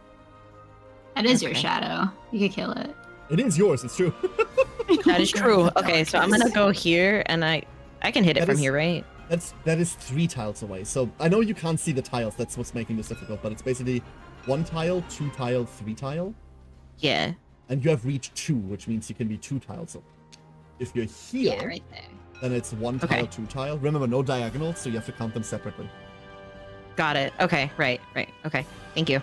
That is your Okay. shadow. You could kill it. It is yours, it's true. That is true. Okay, so I'm gonna go here, and I can hit it That from is- here, right? That is 3 tiles away. So I know you can't see the tiles, that's what's making this difficult, but it's basically 1 tile, 2 tile, 3 tile. Yeah. And you have reach 2, which means you can be 2 tiles away. If you're here, Yeah, right there. then it's 1 Okay. tile, 2 tile. Remember, no diagonals, so you have to count them separately. Got it. Okay. Right. Okay. Thank you.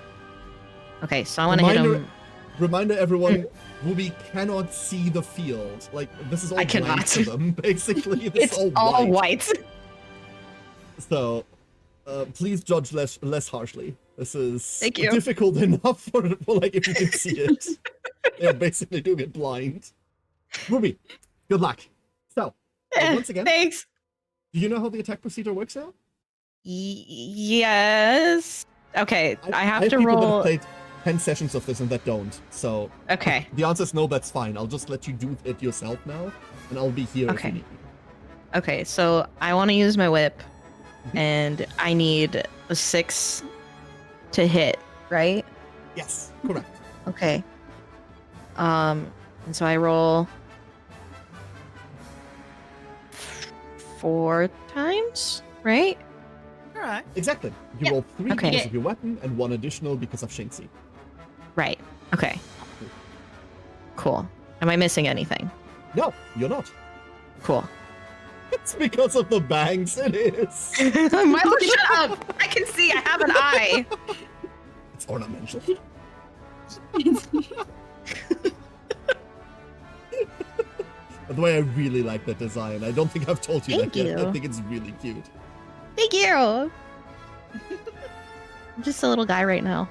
Okay, so I want to hit Reminder- him. Reminder everyone, Ruby cannot see the field. Like, this is all I blank cannot. to them, basically. This It's is all white. white. So, please judge less harshly. This is Thank you. difficult enough for like if you can see it. They're basically doing it blind. Ruby, good luck. So, once again, Thanks. do you know how the attack procedure works now? Yes. Okay, I have to people that roll. have played 10 sessions of this and that don't. So, Okay. the answer is no, that's fine. I'll just let you do it yourself now, and I'll be here if Okay. you need me. Okay, so I want to use my whip, Mhm. and I need a 6 to hit, right? Yes, correct. Okay. And so I roll 4 times, right? Correct. Exactly. You Yeah. roll 3 Okay. because of your weapon and 1 additional because of Shinx. Right. Okay. Cool. Am I missing anything? No, you're not. Cool. It's because of the bangs, it is. Milo, shut up! I can see. I have an eye. It's ornamental. By the way, I really like that design. I don't think I've told you Thank that yet. I you. think it's really cute. Thank you. I'm just a little guy right now.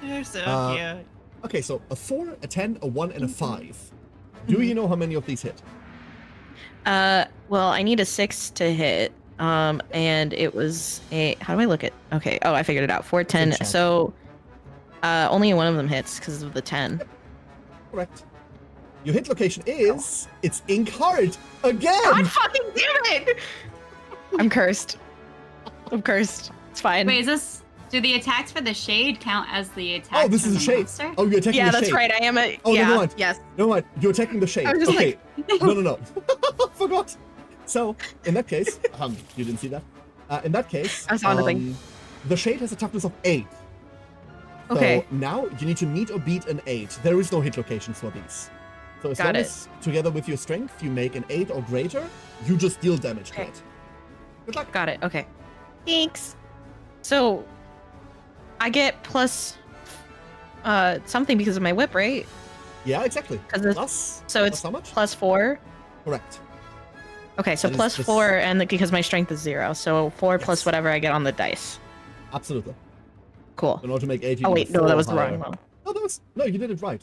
You're so Uh, cute. Okay, so a 4, a 10, a 1, and a 5. Do you know how many of these hit? Well, I need a 6 to hit. And it was a. How do I look at? Okay. Oh, I figured it out. 4, 10. Good job. So, only one of them hits because of the 10. Correct. Your hit location is it's Ink Heart again. God fucking damn it! I'm cursed. I'm cursed. It's fine. Wait, is this? Do the attacks for the shade count as the attacks? Oh, this from is a the shade. monster? Oh, you're attacking yeah, the that's shade. right. I am a. Oh, yeah. never mind. Yes. No, mind. You're attacking the shade. I was just Okay. No. Forgot. So, in that case, you didn't see that. In that case, I saw nothing. The shade has a toughness of 8. Okay. So now you need to meet or beat an 8. There is no hit locations for these. So as Got long it. as together with your strength you make an 8 or greater, you just deal damage to Okay. it. Good luck. Got it. Okay. Thanks. So, I get plus something because of my whip, right? Yeah, exactly. 'Cause it's- Plus, So plus it's how much? plus 4. Correct. Okay, so That is plus just- 4, and because my strength is 0, so 4 plus Yes. whatever I get on the dice. Absolutely. Cool. In order to make 8, you Oh need wait, no, 4 that was the higher. wrong one. No, you did it right.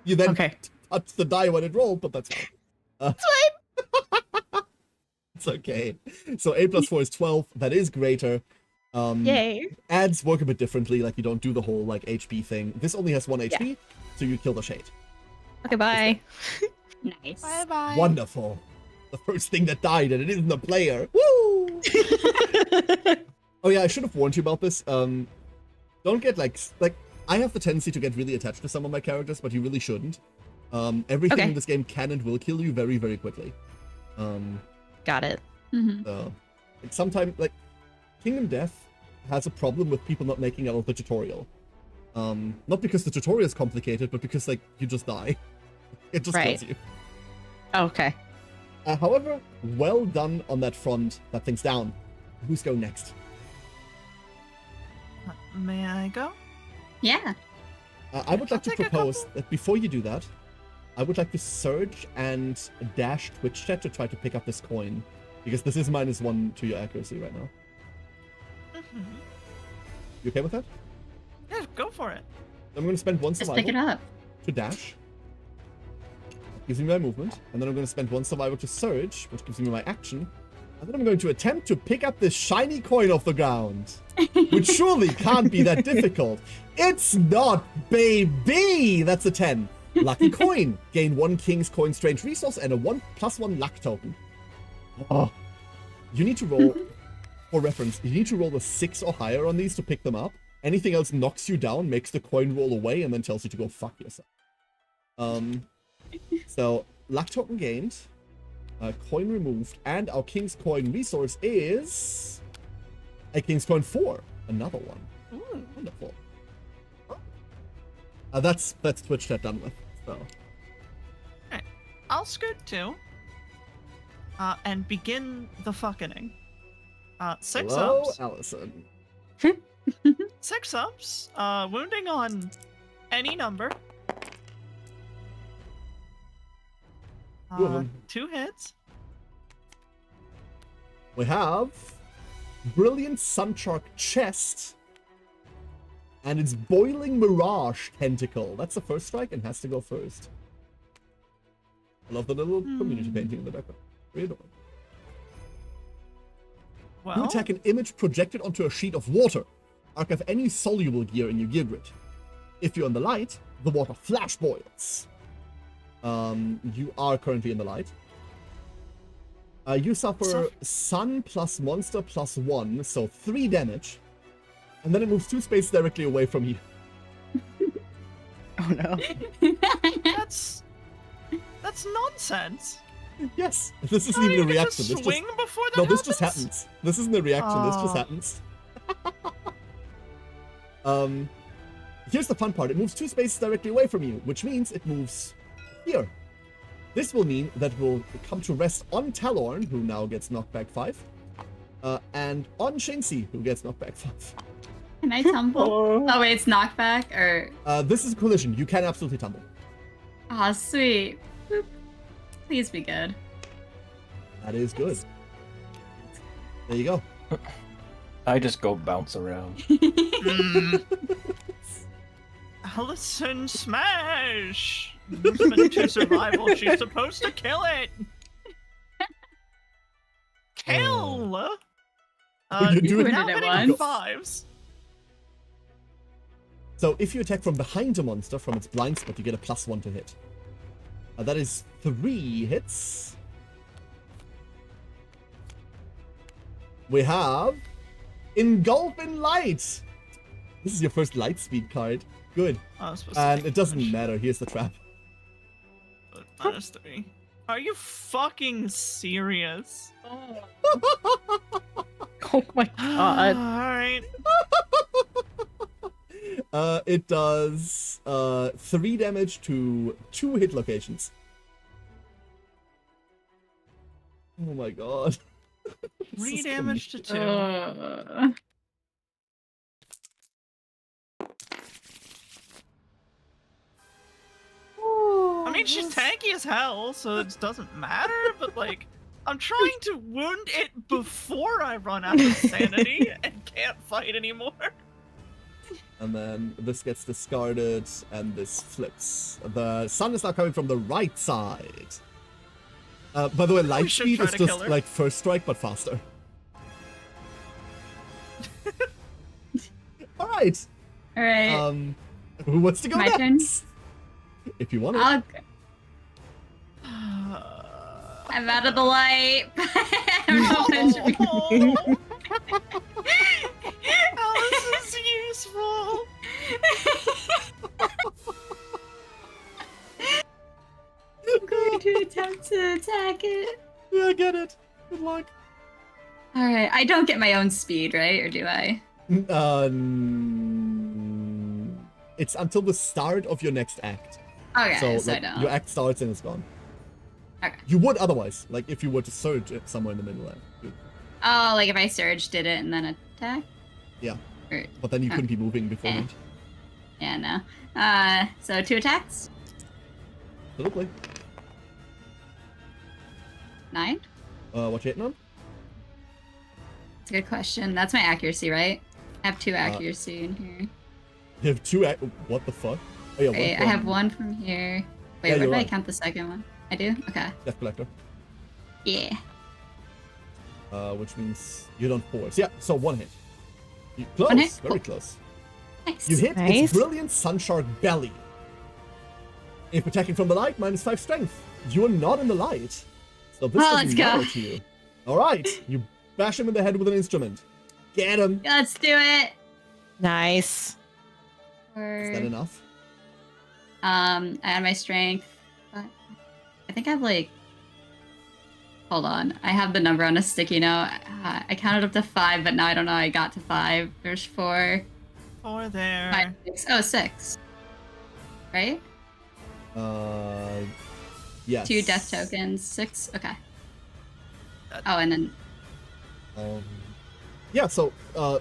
You then Okay. touched the die when it rolled, but that's fine. It's okay. So 8 plus 4 is 12. That is greater. Yay. Adds work a bit differently. Like you don't do the whole like HP thing. This only has 1 HP, so you kill the shade. Okay, bye. Nice. Bye bye. Wonderful. The first thing that died, and it isn't the player. Woo! Oh yeah, I should have warned you about this. Don't get like I have the tendency to get really attached to some of my characters, but you really shouldn't. Everything Okay. in this game can and will kill you very, very quickly. Got it. Mhm. So, like sometimes like Kingdom Death has a problem with people not making out of the tutorial. Not because the tutorial is complicated, but because like you just die. It just Right. kills you. Okay. However, well done on that front. That thing's down. who's going next? May I go? Yeah. I would like to I'll take a propose couple. that before you do that, I would like to surge and dash Twitch chat to try to pick up this coin. Because this is -1 to your accuracy right now. Mhm. You okay with that? Yeah, go for it. I'm going to spend 1 Just survival pick it up. to dash. That gives me my movement. And then I'm going to spend 1 survival to surge, which gives me my action. And then I'm going to attempt to pick up this shiny coin off the ground. Which surely can't be that difficult. It's not, baby! That's a 10. Lucky coin. Gain 1 King's Coin Strange Resource and a 1+1 luck token. Oh. You need to roll, for reference, you need to roll a 6 or higher on these to pick them up. Anything else knocks you down, makes the coin roll away, and then tells you to go fuck yourself. So, luck token gained, coin removed, and our King's Coin resource is a King's Coin 4. Another one. Ooh. Wonderful. That's Twitch chat done with. So I'll scoot too. And begin the fucking. 6 hello, ups. Allison. 6 ups. Wounding on any number. 2 of them. 2 hits. We have Brilliant Sunchark Chest and its Boiling Mirage Tentacle. That's the first strike and has to go first. I love the little community painting in the background. Very adorable. You Well, attack an image projected onto a sheet of water. Archive any soluble gear in your gear grid. If you're in the light, the water flash boils. You are currently in the light. You suffer sun plus monster plus 1, so 3 damage. And then it moves 2 spaces directly away from you. Oh no. that's nonsense. Yes, this isn't Oh, even you a can reaction. just This swing just before that no, this just happens. This isn't a reaction. This just Oh. happens. Here's the fun part. It moves 2 spaces directly away from you, which means it moves here. This will mean that it will come to rest on Talorn, who now gets knocked back 5, and on Shinxie, who gets knocked back 5. Can I tumble? Oh wait, it's knockback or This is a collision. You can absolutely tumble. oh sweet. Boop. Please be good. That is good. There you go. I just go bounce around. Allison smash! Movement to survival. She's supposed to kill it. Kill. You're doing it now at hitting once. 5s. So if you attack from behind a monster from its blind spot, you get a +1 to hit. That is 3 hits. We have Engulf in Light. This is your first light speed card. Good. I was supposed to And take it doesn't damage, matter. Here's the trap. but -3. Are you fucking serious? Oh my god. Alright. It does 3 damage to 2 hit locations. Oh my god. 3 is damage to 2. I mean, she's tanky as hell, so it doesn't matter, but like, I'm trying to wound it before I run out of sanity and can't fight anymore. And then this gets discarded, and this flips. The sun is now coming from the right side. By the way, light should speed try is to kill just her. like first strike, but faster. All right. All right. Who wants to go My turn? next? If you want to. I'll go. I'm out of the light. I'm not meant to be. Alice is useful. I'm going to attempt to attack it. Yeah, I get it. Good luck. All right. I don't get my own speed, right? Or do I? It's until the start of your next act. Okay, so, So I like, don't. your act starts and it's gone. Okay. You would otherwise, like if you were to surge it somewhere in the middle. Oh, like if I surge, did it, and then attack? Yeah. Or, But then you couldn't be moving beforehand. yeah, no. So 2 attacks? Absolutely. 9? What you hitting on? That's a good question. That's my accuracy, right? I have 2 accuracy in here. You have 2 what the fuck? Oh yeah, Wait, I have 1 from here. Wait, Yeah, where you're did I right. count the second one? I do? Okay. Death Collector. Yeah. Which means you don't force. Yeah, so 1 hit. Close, 1 hit? very Cool. close. Nice. You hit Nice. its brilliant Sunshark belly. If attacking from the light, -5 strength. You're not in the light. So this Oh, doesn't let's go. matter to you. Alright, you bash him in the head with an instrument. Get him! Let's do it. Nice. Is that enough? I had my strength. But I think I have like. Hold on. I have the number on a sticky note. I counted up to 5, but now I don't know. I got to 5. There's 4. 4 there. 5, 6. Oh, 6. Right? Yes. 2 death tokens. 6. Okay. Oh, and then. Yeah, so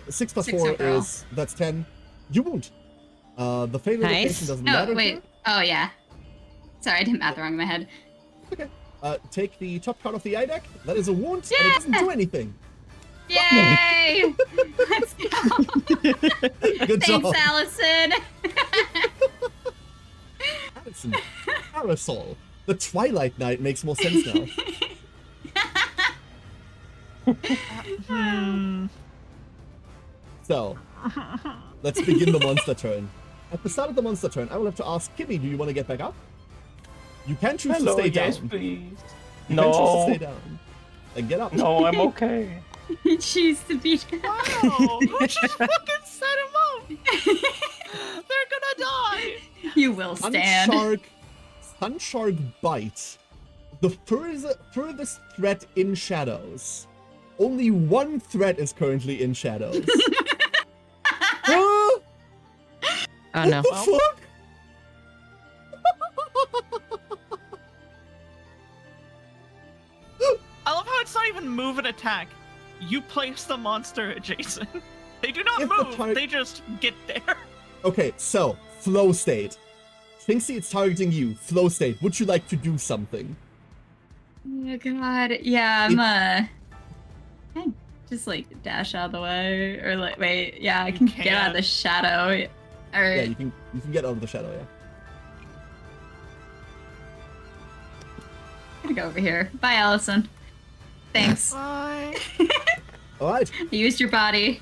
6 plus 6 4 overall. is that's 10. You won't. The failure Nice. location doesn't No, matter. wait. here. Oh, yeah. Sorry, I did math wrong in my head. Okay. Take the top card of the eye deck. That is a wound, and it doesn't do anything. Yay! Let's go. Good Thanks, job. Allison. Allison, Parasol. The Twilight Knight makes more sense now. So, let's begin the monster turn. At the start of the monster turn, I will have to ask Kimi, do you want to get back up? You can choose Hello, to stay yes, down. please. You can choose to No. stay down. Then get up. No, I'm okay. Choose to be. Wow! Who just fucking set him up? They're gonna die! You will stand. Sunshark Bite. The furthest threat in shadows. Only 1 threat is currently in shadows. Oh no. What the fuck? I love how it's not even move and attack. You place the monster adjacent. They do not If the move, they just get there. Okay, so, flow state. Shinxy, it's targeting you. Flow state. Would you like to do something? Oh god. Yeah, can I just like dash out of the way, or like wait? Yeah, I You can get out of can. the shadow. Or Yeah, you can get out of the shadow, yeah. I'm gonna go over here. Bye, Allison. Thanks. Bye. Alright. I used your body.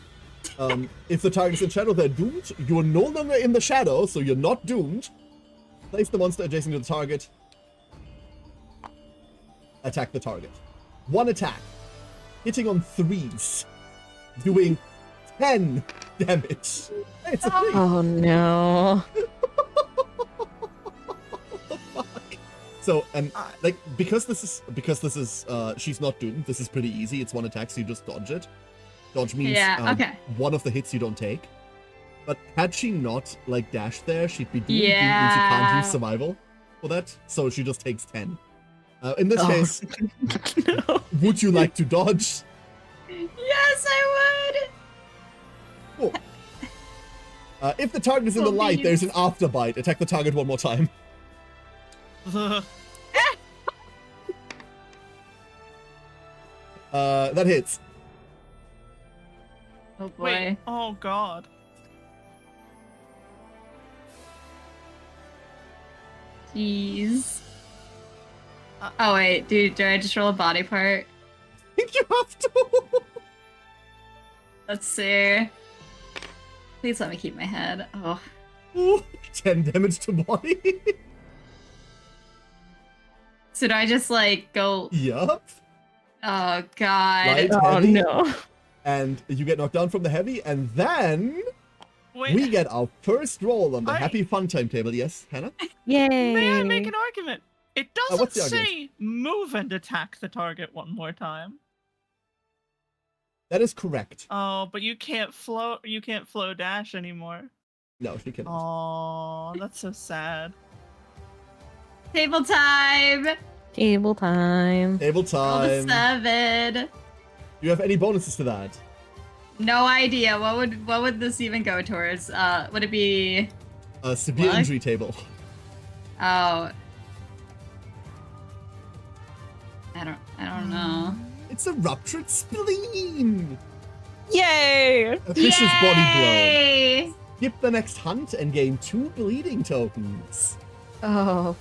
If the target is in shadow, they're doomed. You are no longer in the shadow, so you're not doomed. Place the monster adjacent to the target. Attack the target. 1 attack. Hitting on 3s. Doing 10 damage. Hey, it's a 3. Oh no. What the fuck? So, and like because this is she's not doomed. This is pretty easy. It's 1 attack, so you just dodge it. Dodge means Yeah, okay. 1 of the hits you don't take. But had she not like dashed there, she'd be doomed. Means you Yeah. can't use survival for that. So she just takes 10. In this Oh. case, No. would you like to dodge? Yes, I would. Cool. If the target is in the light, there's an afterbite. Attack the target 1 more time. That hits. Oh boy. Wait, oh god. Jeez. Oh wait, dude, do I just roll a body part? I think you have to. Let's see. Please let me keep my head. Oh. Ooh, 10 damage to body. So do I just like go? Yup. Oh god. Right. Oh Heavy. no. And you get knocked down from the heavy, and then Wait, we get our first roll on the I- happy fun time table. Yes, Hannah? Yay. may I make an argument? It doesn't what's the say argument? move and attack the target 1 more time. That is correct. Oh, but you can't flow dash anymore. No, she cannot. Oh, that's so sad. Table time. Table time. Table Roll the time. 7. you have any bonuses to that? No idea. What would this even go towards? Would it be? A severe What? injury table. Oh. I don't know. It's a ruptured spleen. Yay! A vicious body blow. Yay! Skip the next hunt and gain 2 bleeding tokens. Oh.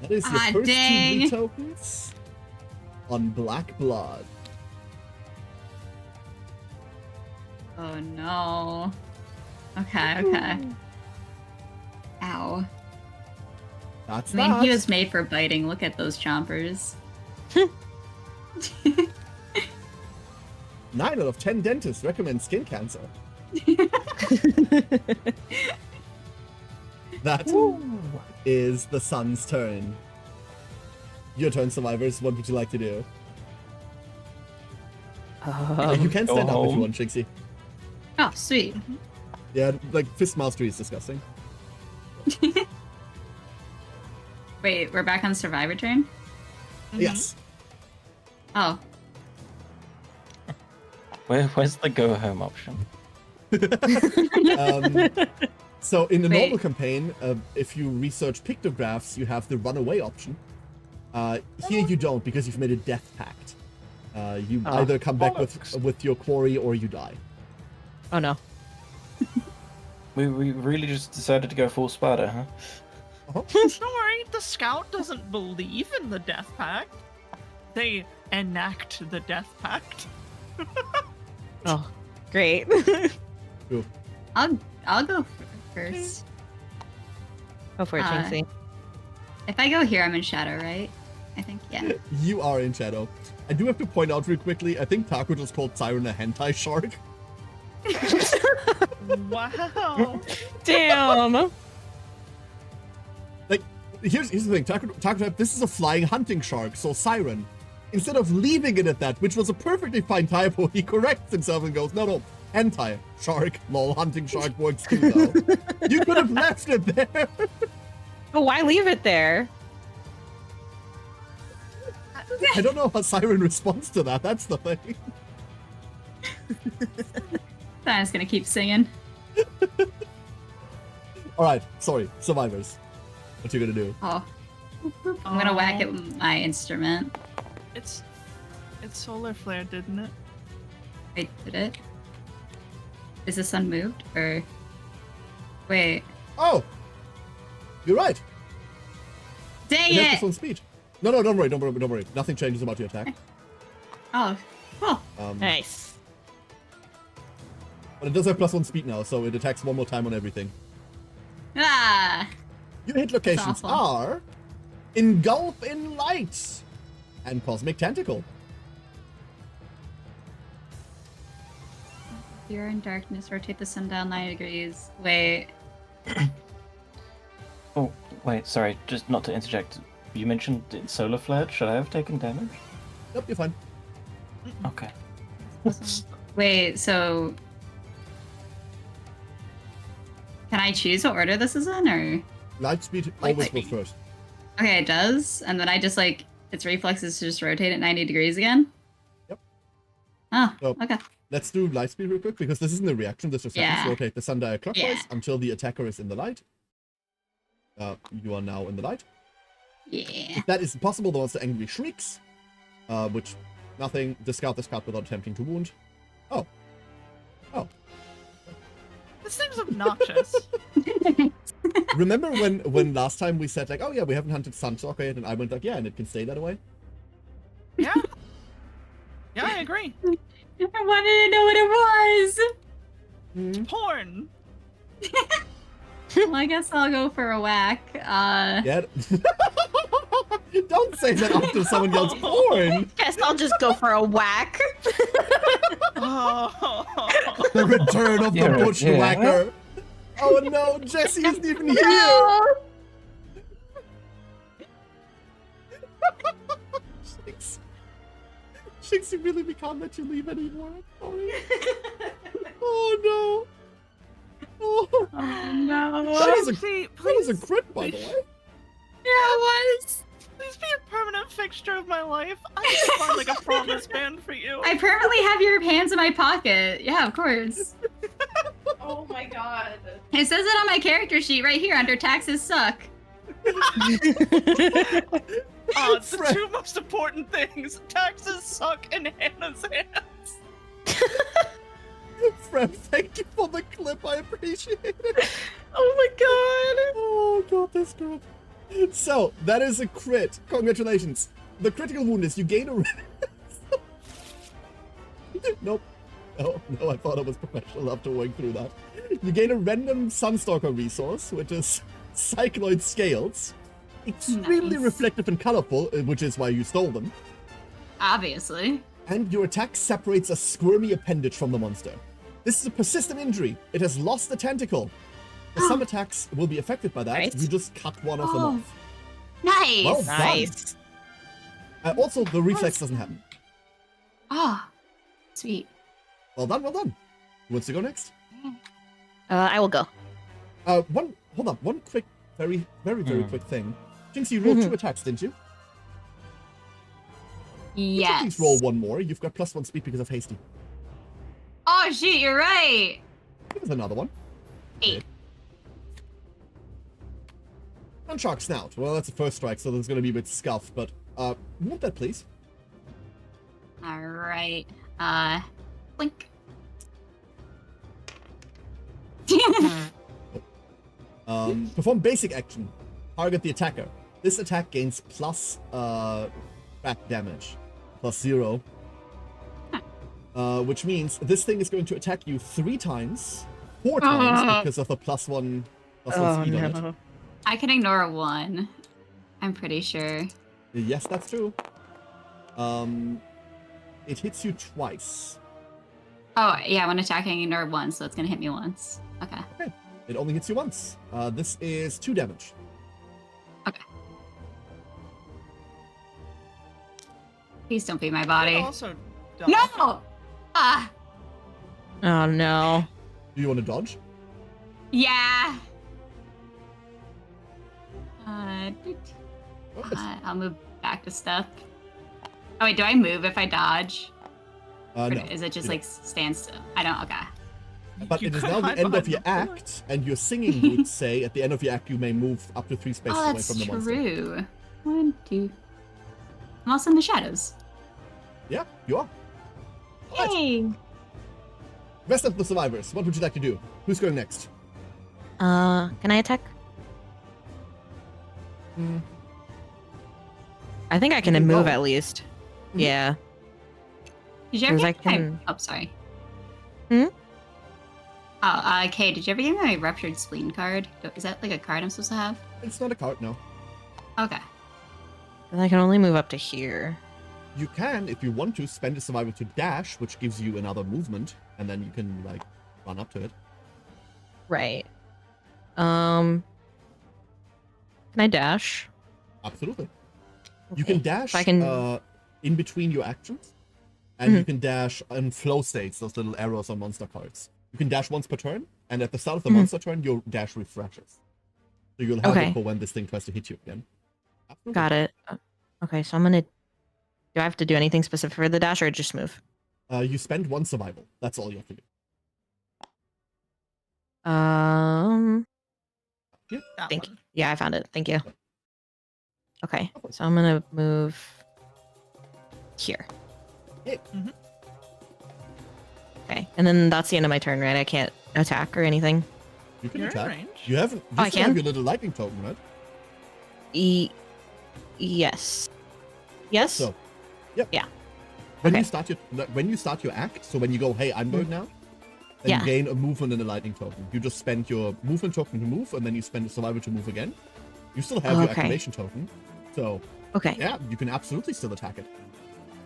That is your Ah, first 2 dang. bleed tokens on Black Blood. Oh no. Okay. Ow. That's I mean, that. he was made for biting. Look at those chompers. 9 out of 10 dentists recommend skin cancer. That is the sun's turn. Your turn, survivors. What would you like to do? You can go stand up if you home. want, Shinxie. Oh, sweet. Yeah, like fist mastery is disgusting. Wait, we're back on Survivor train? Yes. Oh. Where's the go home option? So in the Wait. normal campaign, if you research pictographs, you have the runaway option. Here you don't because you've made a death pact. You Oh, either come back bollocks. with your quarry or you die. Oh no. We really just decided to go full Sparta, huh? Don't worry, the scout doesn't believe in the death pact. They enact the death pact. Oh, great. I'll go first. Go for it, Shinxie. If I go here, I'm in shadow, right? I think, yeah. You are in shadow. I do have to point out real quickly, I think Taco just called Siren a hentai shark. Wow. Damn. Like, here's the thing, Taco type, this is a flying hunting shark, so Siren. Instead of leaving it at that, which was a perfectly fine typo, he corrects himself and goes, no, hentai shark, lol, hunting shark works too, though. You could have left it there. But why leave it there? I don't know how Siren responds to that, that's the thing. I'm just gonna keep singing. Alright, sorry, survivors. What you gonna do? Oh. I'm gonna whack it with my instrument. It's solar flare, didn't it? Wait, did it? Is the sun moved? Or... Wait. Oh! You're right. Dang You have it! this on speed. No, don't worry. Nothing changes about your attack. Oh. Oh. Nice. But it does have +1 speed now, so it attacks one more time on everything. Ah! Your hit locations awful. are Engulf in Light and Cosmic Tentacle. You're in darkness. Rotate the sun down 90 degrees. Wait. Oh, wait, sorry, just not to interject. You mentioned it's solar flared. Should I have taken damage? Nope, you're fine. Okay. Wait, so... Can I choose what order this is in, or...? Light speed Light always speed. goes first. Okay, it does, and then I just, like, its reflexes to just rotate it 90 degrees again? Yep. Oh, So- okay. Let's do light speed real quick, because this isn't a reaction, this just happens. Yeah. Rotate the sundial clockwise Yeah. until the attacker is in the light. You are now in the light. Yeah. If that isn't possible, the monster angrily shrieks, which nothing. Discard this card without attempting to wound. Oh. This thing's obnoxious. Remember when last time we said like, oh yeah, we haven't hunted Sunstalker yet, and I went like, yeah, and it can stay that way. Yeah. Yeah, I agree. I wanted to know what it was! Porn. Well, I guess I'll go for a whack. Yeah. Don't say that after someone yells porn. Guess I'll just go for a whack. Oh. The return of the Yeah, bushwhacker. Oh no, Jesse isn't even here. No! Shinx, really, we can't let you leave anymore. I'm sorry. Oh no. Oh, Oh no. that was a See, that was a please, crit, by the way. Yeah, it was. please be a permanent fixture of my life. I need to find like a promise band for you. I permanently have your hands in my pocket. Yeah, of course. Oh my god. It says it on my character sheet right here under taxes suck. It's the two most important things. Taxes suck and Hannah's hands. Frem, thank you for the clip. I appreciate it. Oh my god. Oh god, that's good. So, that is a crit. Congratulations. The critical wound is you gain a... Nope. Oh, no, I thought I was professional after going through that. You gain a random Sunstalker resource, which is Cycloid Scales. Extremely Nice. reflective and colorful, which is why you stole them. Obviously. And your attack separates a squirmy appendage from the monster. This is a persistent injury. It has lost a tentacle. Some attacks will be affected by that. Nice. You just cut one of them Oh. off. Nice. Well done. Nice. Also, the reflex doesn't happen. Oh, sweet. Well done, well done. Who wants to go next? I will go. Hold on. One quick, very quick thing. Shinx, you rolled 2 attacks, didn't you? Yes. Please roll one more. You've got +1 speed because of hasty. Oh shoot, you're right. Give us another one. 8. And Shark Snout. Well, that's a first strike, so there's going to be a bit scuffed, but move that, please. All right. Blink. Perform basic action. Target the attacker. This attack gains plus back damage. +0. Which means this thing is going to attack you 3 times. 4 times because of the +1 speed on it. I can ignore 1. I'm pretty sure. Yes, that's true. It hits you twice. Oh yeah, when attacking, ignore 1, so it's gonna hit me once. Okay. Okay. It only hits you once. This is 2 damage. Okay. Please don't beat my body. Also, No! Ah! Oh no. Do you want to dodge? Yeah! Oh, I'll move back to step. Oh wait, do I move if I dodge? Or no. is it just you like stand still? I don't, okay. don't. But You it is could now the hide end of behind your the pillar. act, and your singing would say at the end of your act you may move up to 3 spaces Oh, away that's from the monster. true. 1, 2. I'm also in the shadows. Yeah, you are. Alright. Hey! Rest of the survivors, what would you like to do? Who's going next? Can I attack? I think I can can move roll. at least. Mhm. Yeah. Did you ever 'Cause I get my... can- Oh, sorry. Hmm? Oh, Kay, did you ever get my Ruptured Spleen card? Is that like a card I'm supposed to have? It's not a card, no. Okay. And I can only move up to here. You can, if you want to, spend a survivor to dash, which gives you another movement, and then you can, like, run up to it. Right. Can I dash? Absolutely. You can Okay. dash I can- in between your actions, and you Mhm. can dash in flow states, those little arrows on monster cards. You can dash once per turn, and at the start of the Mhm. monster turn, your dash refreshes. So you'll have Okay. it for when this thing tries to hit you again. Absolutely. Got it. Okay, so I'm gonna... Do I have to do anything specific for the dash or just move? You spend 1 survival. That's all you have to do. That Thank one. you. Yeah, I found it. Thank you. Okay, so I'm gonna move here. Yeah. Mhm. Okay, and then that's the end of my turn, right? I can't attack or anything. You can You're in attack. range. You haven't. You I still have can? your little lightning token, right? Yes. Yes. So, yep. Yeah. When Okay. you start your act, so when you go, hey, I'm going now, then Yeah. you gain a movement and a lightning token. You just spend your movement token to move, and then you spend a survivor to move again. You still have your Okay. activation token, so Okay. yeah, you can absolutely still attack it.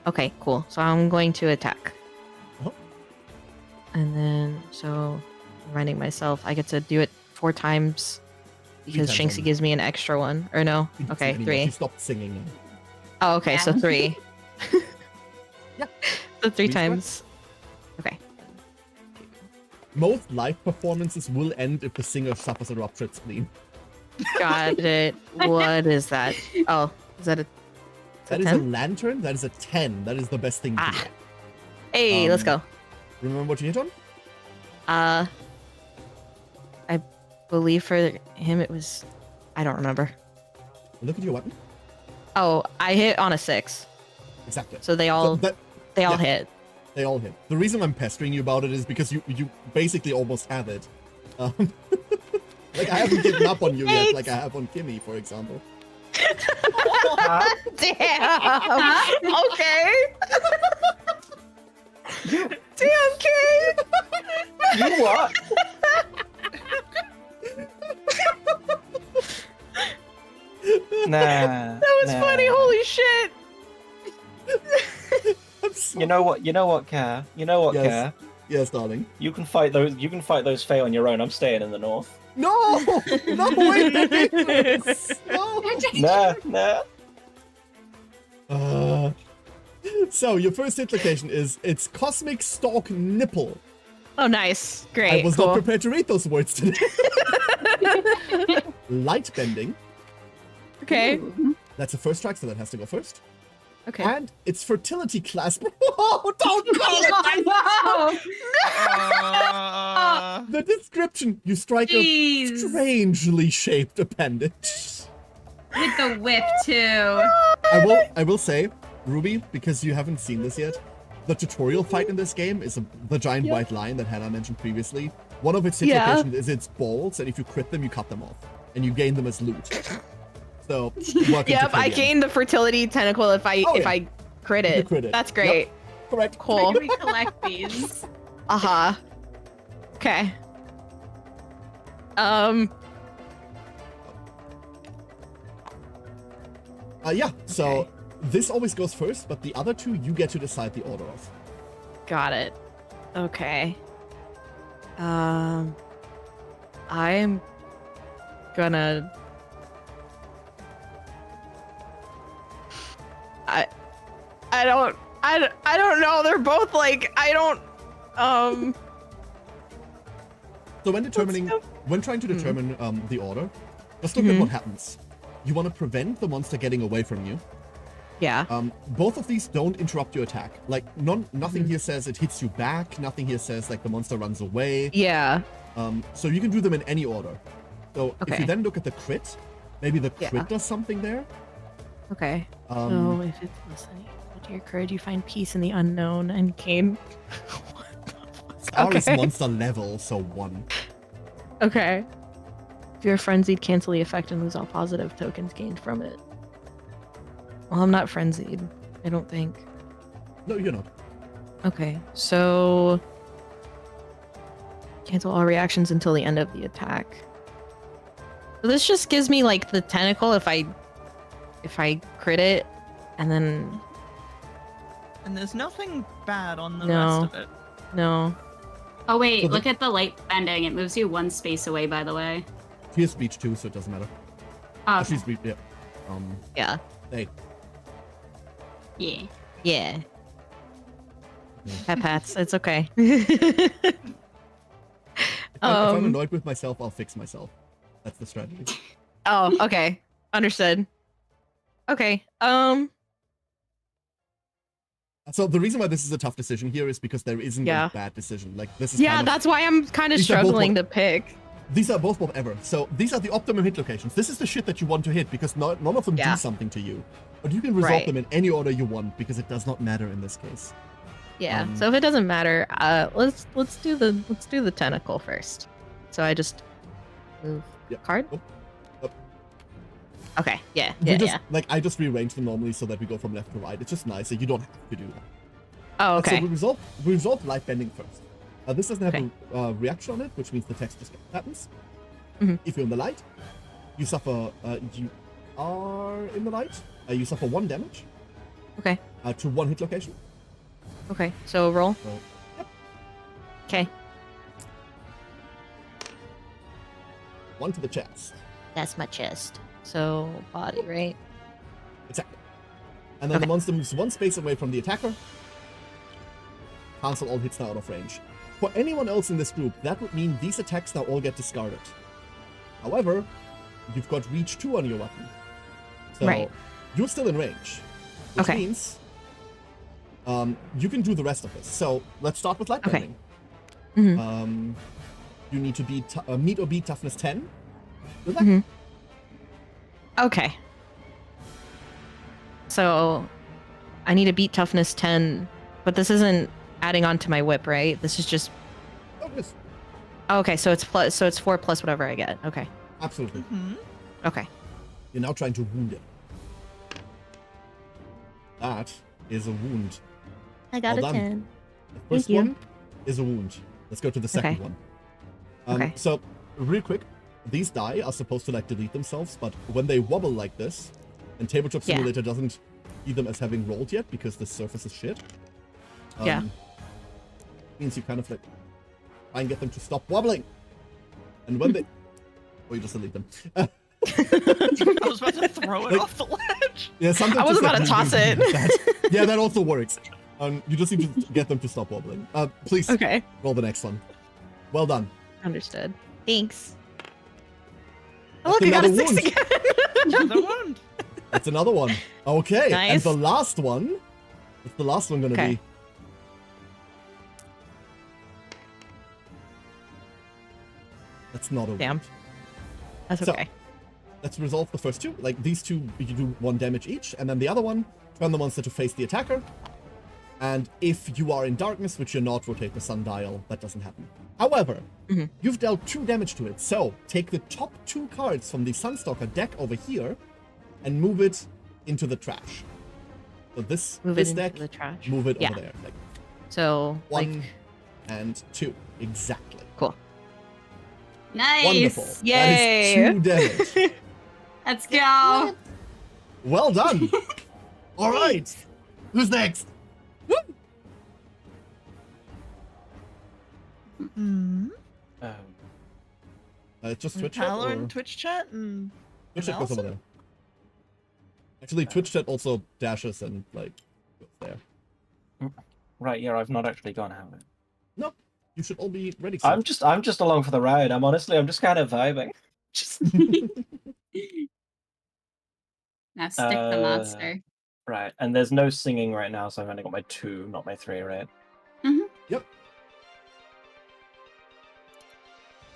Okay. Cool. So I'm going to attack. Uh-huh. And then, so reminding myself, I get to do it 4 times because times Shinxie only. gives me an extra one. Or no? You can Okay, see anymore. 3. She stopped singing now. Oh, okay. So Yeah. 3. Yeah. So 3 Three times. Okay. Most live performances will end if the singer suffers a ruptured spleen. Got it. What is that? Oh, is that a That is a lantern. That is a 10. That is the best thing you can get. Hey, let's go. Remember what you hit on? I believe for him it was... I don't remember. Look at your weapon. Oh, I hit on a 6. Exactly. So they all hit. They all hit. The reason I'm pestering you about it is because you basically almost have it. Like, I haven't given up on you yet, like I have on Kimi, for example. Damn. Okay. Damn, Kate. You what? Nah. That was funny. Holy shit. You know what, Care? You know what, Care? Yes, darling. You can fight those Fae on your own. I'm staying in the north. No! No, wait! No! Nah. So, your first hit location is, it's Cosmic Stalk Nipple. Oh, nice. Great. I was not prepared to read those words today. Light Bending. Okay. That's the first strike, so that has to go first. Okay. And it's Fertility Clasp. Oh, don't call it that! The description, you strike a strangely shaped appendage. With the whip, too. I will say, Ruby, because you haven't seen this yet, the tutorial fight in this game is the giant white lion that Hannah mentioned previously. One of its hit locations is its balls, and if you crit them, you cut them off. And you gain them as loot. So, yep, I gained the fertility tentacle if I crit it. That's great. Yep. Correct. Cool. Where can we collect these? Okay. Yeah, so this always goes first, but the other two you get to decide the order of. Got it. Okay. I'm gonna... I don't know. They're both like, So when trying to determine the order, just look at what happens. You want to prevent the monster getting away from you. Yeah. Both of these don't interrupt your attack. Like, nothing here says it hits you back. Nothing here says, like, the monster runs away. Yeah. So you can do them in any order. So if you then look at the crit, maybe the crit does something there. Okay. So if it's listening to your courage, you find peace in the unknown and gain... Star is monster level, so 1. Okay. If you're frenzied, cancel the effect and lose all positive tokens gained from it. Well, I'm not frenzied, I don't think. No, you're not. Okay, so... Cancel all reactions until the end of the attack. So this just gives me, like, the tentacle if I crit it, and then... And there's nothing bad on the rest of it. No. Oh wait, look at the light bending. It moves you 1 space away, by the way. She has speech too, so it doesn't matter. Oh, She's speech, yeah. Yeah. Hey. Yeah. Yeah. Pats, it's okay. If I'm annoyed with myself, I'll fix myself. That's the strategy. Oh, okay. Understood. Okay. So the reason why this is a tough decision here is because there isn't a bad decision. Like, this is that's why I'm kind of struggling to pick. These are both whatever. So these are the optimum hit locations. This is the shit that you want to hit because none of them do something to you. But you can resolve them in any order you want because it does not matter in this case. Yeah. So if it doesn't matter, let's do the tentacle first. So I just move card. Okay. Yeah. Like, I just rearrange them normally so that we go from left to right. It's just nicer. You don't have to do that. Oh, okay. So we resolve light bending first. This doesn't have a reaction on it, which means the text just happens. If you're in the light, you suffer. You are in the light. You suffer 1 damage. Okay. To 1 hit location. Okay. So roll. Okay. 1 to the chest. That's my chest. So body, right? Exactly. And then the monster moves 1 space away from the attacker. Cancel all hits now out of range. For anyone else in this group, that would mean these attacks now all get discarded. However, you've got reach 2 on your weapon. So you're still in range. Which Okay. means you can do the rest of this. So let's start with light Okay. bending. Mhm. You need to beat meet or beat toughness 10. Good luck. Mhm. Okay. So I need to beat toughness 10, but this isn't adding on to my whip, right? This is just Toughness. okay. So it's 4 plus whatever I get. Okay. Absolutely. Okay. You're now trying to wound it. That is a wound. I got Well a done. 10. The first you. one is a wound. Let's go to the second Okay. one. Okay. So, real quick, these die are supposed to like delete themselves, but when they wobble like this, and Tabletop Yeah. Simulator doesn't see them as having rolled yet because the surface is shit. Yeah. Means you kind of like try and get them to stop wobbling. And when they, or you just delete them. I was about to throw it Like- off the ledge. Yeah, sometimes I was just, about to toss moving it. like that. Yeah, that also works. You just need to get them to stop wobbling. Please Okay. roll the next one. Well done. Understood. Thanks. That's Look, I got a another 6 wound. again. The wound. That's another one. Okay, and Nice. the last one. What's the last one gonna Okay. be? That's not a Damn. wound. That's So- okay. Let's resolve the first two. Like these two, you do 1 damage each, and then the other one, turn the monster to face the attacker. And if you are in darkness, which you're not, rotate the sundial. That doesn't happen. However, Mhm. you've dealt 2 damage to it. So take the top 2 cards from the Sunstalker deck over here, and move it into the trash. So this Move this it deck, into the trash. move it Yeah. over there. Like So 1 like and 2 exactly. cool. Nice. Wonderful. Yay. That is 2 damage. Let's go. Well done. All right. Who's next? Woo! Hmm. Just Twitch chat. Paolo Or... in Twitch chat and Twitch chat goes over there. Actually, Twitch chat also dashes and like goes there. Right, yeah, I've not actually gone, have I? No, you should all be ready. Soon. I'm just along for the ride. I'm just kind of vibing. Just Now stick the monster. right, and there's no singing right now, so I've only got my 2, not my 3, right? Yep.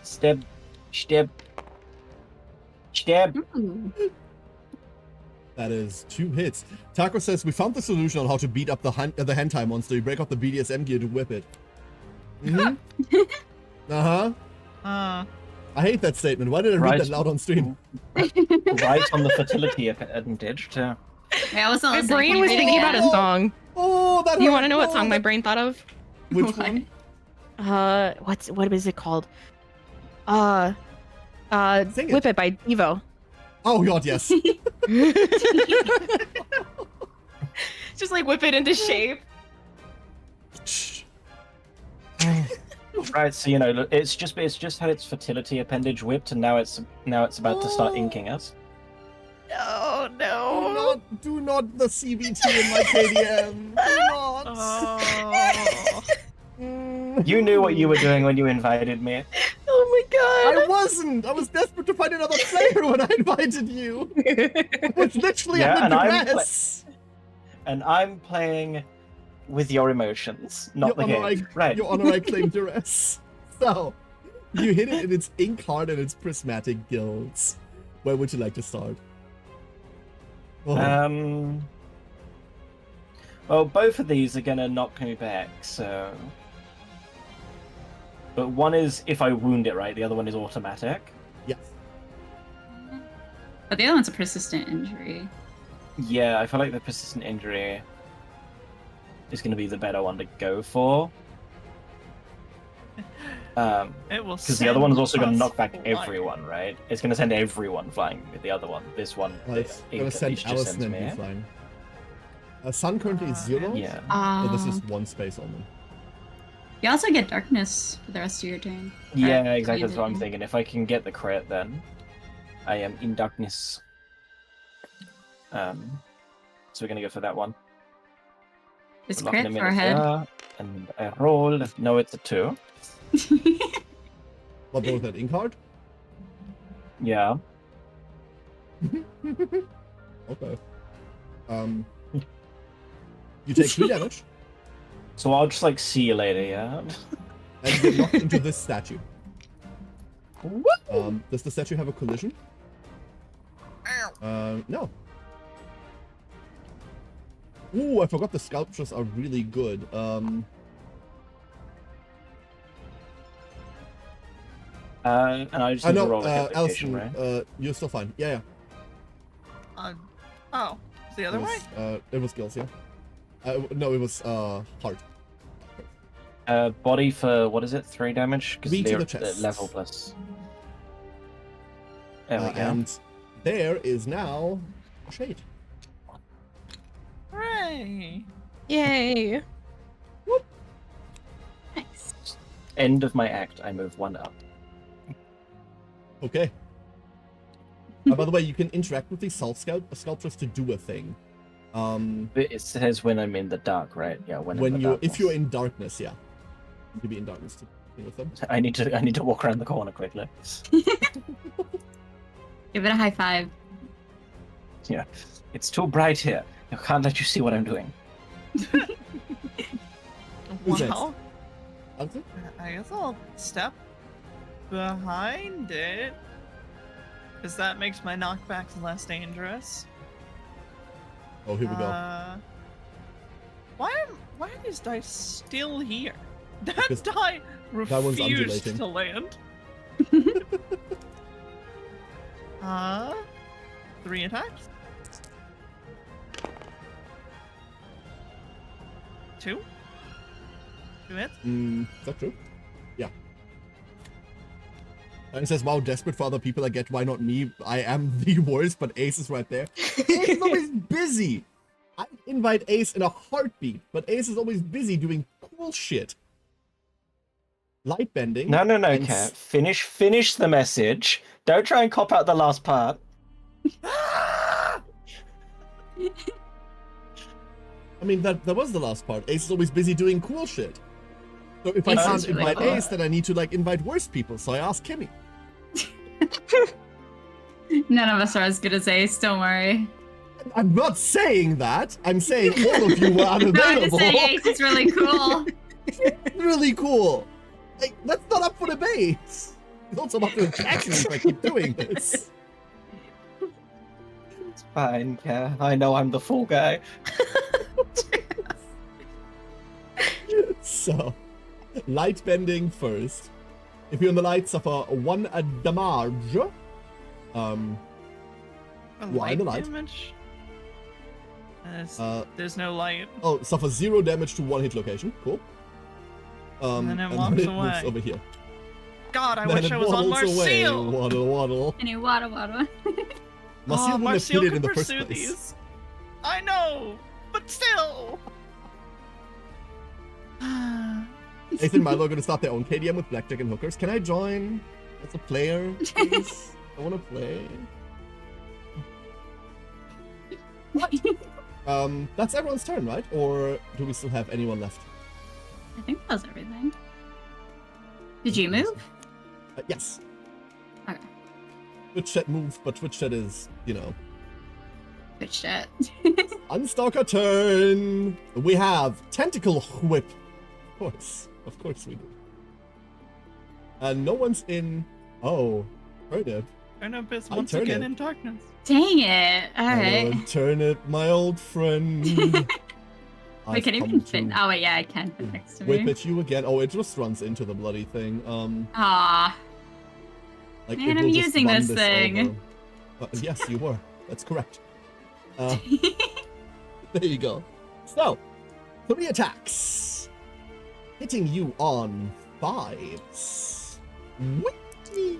Step, step, step. Ooh. That is 2 hits. Taco says we found the solution on how to beat up the hentai monster. You break off the BDSM gear to whip it. Uh-huh. I hate that statement. Why did I read Right. that loud on stream? Right on the fertility advantage too. Wait, I wasn't My listening. brain Can you was read it thinking about a again? song. Oh, that. You hurt. want to know what Oh, song my that- brain thought of? Which What? one? What is it called? Sing it. Whip It by Devo. Oh God, yes. Just like whip it into shape. Right, so it's just had its fertility appendage whipped, and now it's about to start inking us. Oh no. Do not the CBT in my KDM. Do not. Oh. You knew what you were doing when you invited me. Oh my I wasn't. I was desperate to find another player when I invited you. I was literally Yeah, and under I'm duress. And I'm playing with your emotions, not the Your honor, game. Right. Your honor, I claim duress. So, you hit it in its ink card and its prismatic guilds. Where would you like to start? Oh, Well, both of these are gonna knock me back, so. But one is if I wound it right, the other one is automatic. yes. But the other one's a persistent injury. Yeah, I feel like the persistent injury is going to be the better one to go for. It will. Because the other one's also going to knock back flying. everyone, right? It's going to send everyone flying with the other one. This one, Well, it's gonna send Allison and me flying. Sun currently is 0. Yeah. So this is 1 space only. You also get darkness for the rest of your turn. Yeah, Or exactly. That's what I'm commanded. thinking. If I can get the crit, then I am in darkness. So we're going to go for that one. Is We're locking crit them for a in head. there, and I roll. No, it's a 2. What was that ink card? Yeah. Okay. You take 3 damage, So I'll just like see you later, yeah. and you get knocked into this statue. Does the statue have a collision? No. Ooh, I forgot the sculptures are really good. And I just I need to know, roll a hit location, Alison, right? you're still fine. Yeah, Oh, it's the other way? it was Gills, yeah. No, it was, Heart. Body for, what is it, 3 damage? Because 3 to they're the chest. level plus. There we go. And there is now a shade. Hooray! Yay! Nice. End of my act, I move 1 up. Okay. By the way, you can interact with these sculptures to do a thing. But it says when I'm in the dark, right? Yeah, when I'm in the If you're darkness. in darkness, yeah. You can be in darkness to deal with them. I need to walk around the corner quickly. Give it a high five. Yeah. It's too bright here. I can't let you see what I'm doing. Who's next? Well, Alison? I guess I'll step behind it. Because that makes my knockbacks less dangerous. Oh, here we go. Why are these dice still here? That Because die that one's refused undulating. to land. 3 attacks. 2. 2 hits. Is that true? Yeah. And it says, wow, desperate for other people, I get why not me. I am the worst, but Ace is right there. Ace is always busy. I invite Ace in a heartbeat, but Ace is always busy doing cool shit. Light bending. No, and Kat. Finish the message. Don't try and cop out the last part. I mean, that was the last part. Ace is always busy doing cool shit. So if I Ace can't is really invite cool. Ace, then I need to, like, invite worse people. So I ask Kimi. None of us are as good as Ace, don't worry. I'm not saying that. I'm saying all of you were No, I'm just unavailable. saying Ace is really cool. Really cool. Like, that's not up for debate. It's also up to attack me if I keep doing this. It's fine, Kat. I know I'm the fool guy. So, light bending first. If you're in the light, suffer 1 damage. Why the light? Damage? Uh, There's no light. Oh, suffer 0 damage to 1 hit location. Cool. And then it and walks then it away. moves over here. God, I Then wish it I was on waddles away. Marseille! Waddle, waddle. Any water. Marseille Oh, wouldn't have Marseille hit it could in the first pursue place. these. I know, but still. Nathan and Milo are going to start their own KDM with blackjack and hookers. Can I join as a player, please? I want to play. That's everyone's turn, right? Or do we still have anyone left? I think that was everything. Did you move? Yes. Okay. Twitch chat moved, but Twitch chat is, you know. Twitch chat. Unstalker turn! We have Tentacle Whip. Of course we do. And no one's in... Oh, Turnip. Turnip is Hi, once again Turnip. in darkness. Dang it. Alright. Hello, Turnip, my old friend. Wait, can you even fit? Oh, wait, yeah, I can fit next to Whip me. at you again. Oh, it just runs into the bloody thing. Aw. Like Man, it I'm will just using run this thing. over. Yes, you were. That's correct. There you go. So, 3 attacks. Hitting you on 5s. Whee!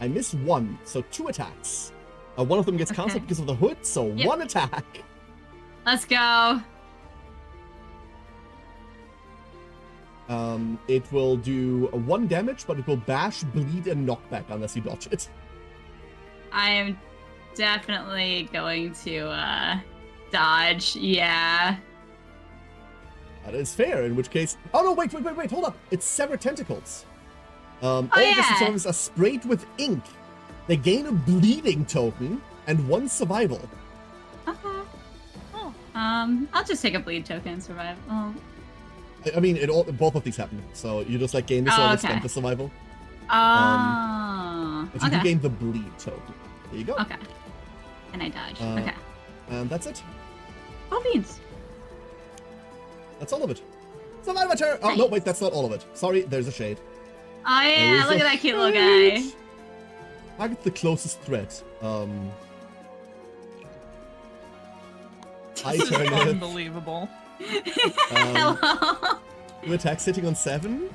I miss 1, so 2 attacks. One of them gets cancelled Okay. because of the hood, so Yep. 1 attack. Let's go. It will do 1 damage, but it will bash, bleed, and knock back unless you dodge it. I am definitely going to dodge. Yeah. That is fair, in which case... Oh no, wait, hold up. It's Sever Tentacles. All yeah. disorders are sprayed with ink. They gain a bleeding token and 1 survival. Uh-huh. I'll just take a bleed token, survive. Oh. I mean, both of these happen. So you just like gain this Oh, one, okay. spend the survival. Oh. But you do gain the bleed token. There you go. Okay. And I dodge. Uh, Okay. And that's it. Oh, beans. That's all of it. Survivor turn! Oh, no, wait, that's not all of it. Sorry, there's a shade. Oh, yeah, There's look a at that cute little guy. shade. Target the closest threat. High This is turn. unbelievable. Hello. 2 attacks hitting on 7.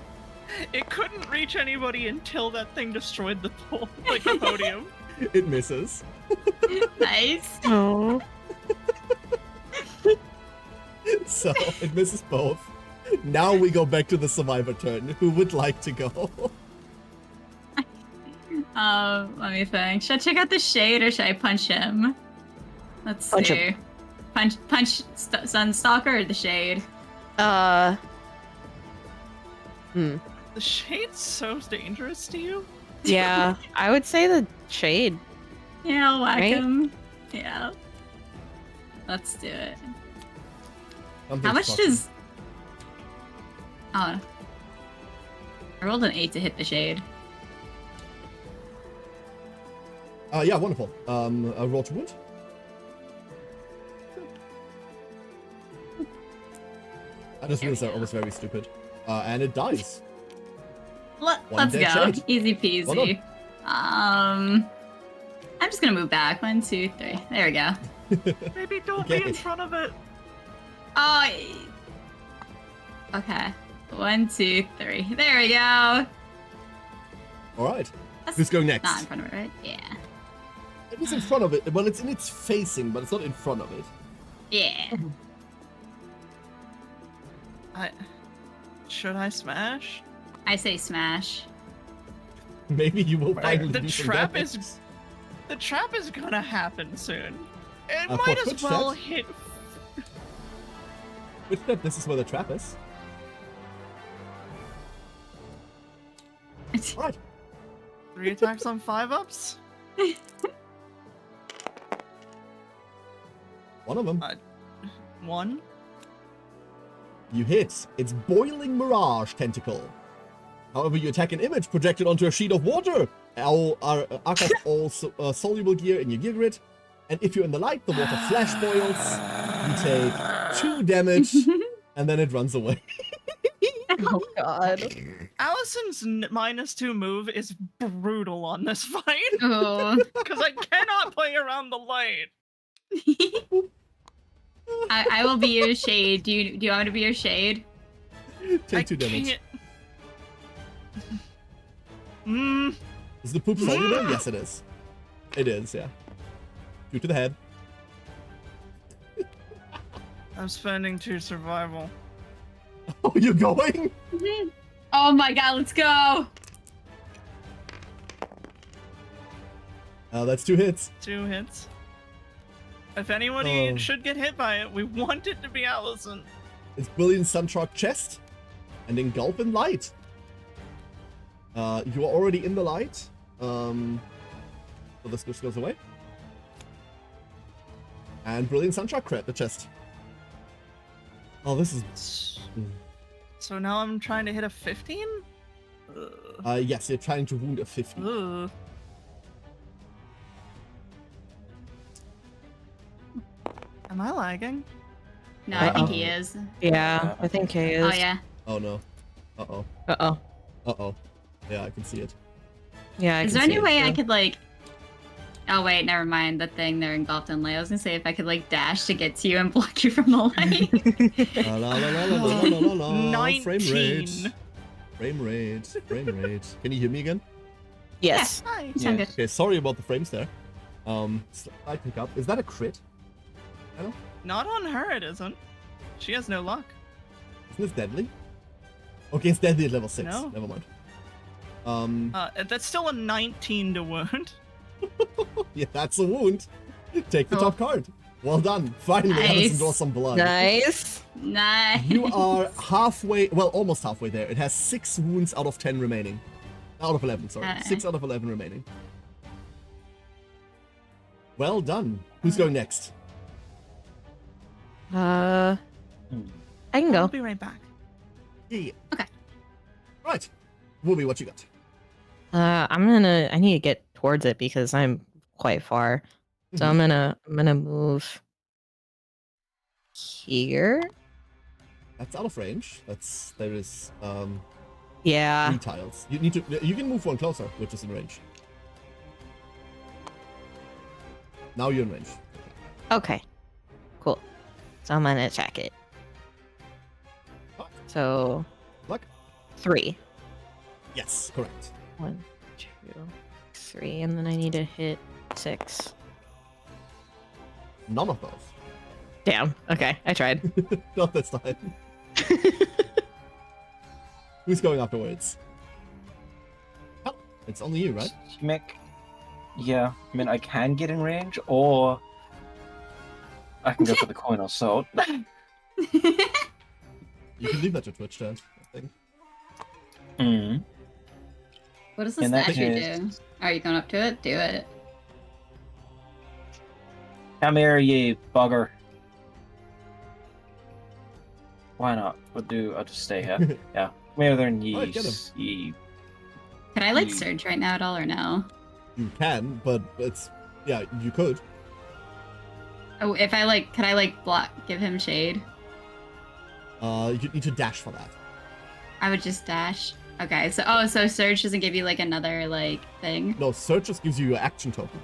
It couldn't reach anybody until that thing destroyed the pole, like the podium. It misses. Nice. Oh. So it misses both. Now we go back to the survivor turn. Who would like to go? Let me think. Should I check out the shade or should I punch him? Let's Punch see. him. Punch Sunstalker or the shade? The shade's so dangerous to you. Yeah, I would say the shade. Yeah, I'll whack Right? him. Yeah. Let's do it. Something's How much fucking- does... Oh. I rolled an 8 to hit the shade. Yeah, wonderful. Roll to wound. I just realized that I was very stupid. And it dies. One Let's dead go. shade. Easy Well peasy. I'm just gonna move back. 1, 2, 3. There we go. Maybe don't Okay. be in front of it. Oh. Okay. 1, 2, 3. There we go. Alright. That's Who's going next? not in front of it, right? Yeah. It was in front of it. Well, it's in its facing, but it's not in front of it. Yeah. Should I smash? I say smash. Maybe you will Right, finally the do some trap damage. The trap is gonna happen soon. It For might as Twitch well chat? hit. Which step? This is where the trap is. Alright. 3 attacks on 5-ups. One of them. 1. You hit. It's Boiling Mirage Tentacle. However, you attack an image projected onto a sheet of water. Archive all soluble gear in your gear grid. And if you're in the light, the water flash boils. You take 2 damage, and then it runs away. Oh god. Allison's -2 move is brutal on this fight Oh. because I cannot play around the light. I will be your shade. Do you want me to be your shade? Take 2 damage. Can't... Mm, Is the poop soluble? Yes, it is. It is, yeah. 2 to the head. I'm spending 2 survival. Oh, you're going? Oh my god, let's go! That's 2 hits. 2 hits. If anybody Oh. should get hit by it, we want it to be Allison. It's Brilliant Suntrock Chest. And Engulf in Light. You are already in the light. So this just goes away. And Brilliant Suntrock Crit, the chest. Oh, this is... So now I'm trying to hit a 15? Yes, you're trying to wound a 50. Ugh. Am I lagging? No, I think Uh-oh. he is. Yeah, I think he is. Oh yeah. Oh no. Uh-oh. Uh-oh. Uh-oh. Yeah, I can see it. Yeah, I Is can there see any it, way I too. could like... Oh wait, never mind. The thing they're engulfed in light. I was gonna say if I could like dash to get to you and block you from the light. La la la la la la la la. 19. Frame rate. Frame rate. Frame rate. Can you hear me again? Yes. Hi. You sound good. Okay, sorry about the frames there. Slight pickup. Is that a crit? Not on her, it isn't. She has no luck. Isn't this deadly? Okay, it's deadly at level 6. No. Never mind. That's still a 19 to wound. Yeah, that's a wound. Take the Oh. top card. Well done. Finally, Nice. Allison draws some blood. Nice. Nice. You are halfway, well, almost halfway there. It has 6 wounds out of 10 remaining. Out of 11, sorry. 6 out of 11 remaining. Well done. Who's going next? I can I'll go. be right back. Yeah. Okay. Right. Ruby, what you got? I need to get towards it because I'm quite far. So Mhm. I'm gonna move here. That's out of range. There is Yeah. 3 tiles. You can move one closer, which is in range. Now you're in range. Okay. Cool. So I'm gonna check it. What? So Luck? 3. Yes, correct. 1, 2, 3, and then I need to hit 6. None of those. Damn. Okay, I tried. Not this time. Who's going afterwards? Oh, it's only you, right? Mick. Yeah, I mean, I can get in range, or I can go for the coin or salt. You can leave that to Twitch chat, I think. Hmm. What does the In that statue case- do? Are you going up to it? Do it. Come here, you bugger. Why not? I'll just stay here. Yeah. Come here then, Alright, get him. ye. Could I like Hmm. surge right now at all or no? You can, but yeah, you could. Oh, if I like, could I like block, give him shade? You need to dash for that. I would just dash. Okay, so so surge doesn't give you like another like thing. No, search just gives you your action token.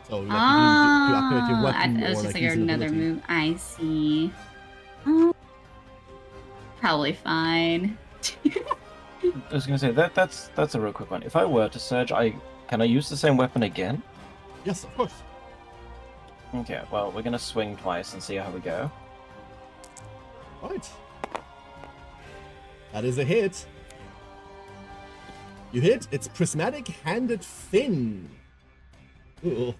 So like, Oh, you activate your I weapon it was or just like use an another ability. move. I see. Probably fine. I was gonna say that's a real quick one. If I were to surge, can I use the same weapon again? Yes, of course. Okay, well we're gonna swing twice and see how we go. Right. That is a hit. You hit. It's prismatic handed fin. Ooh.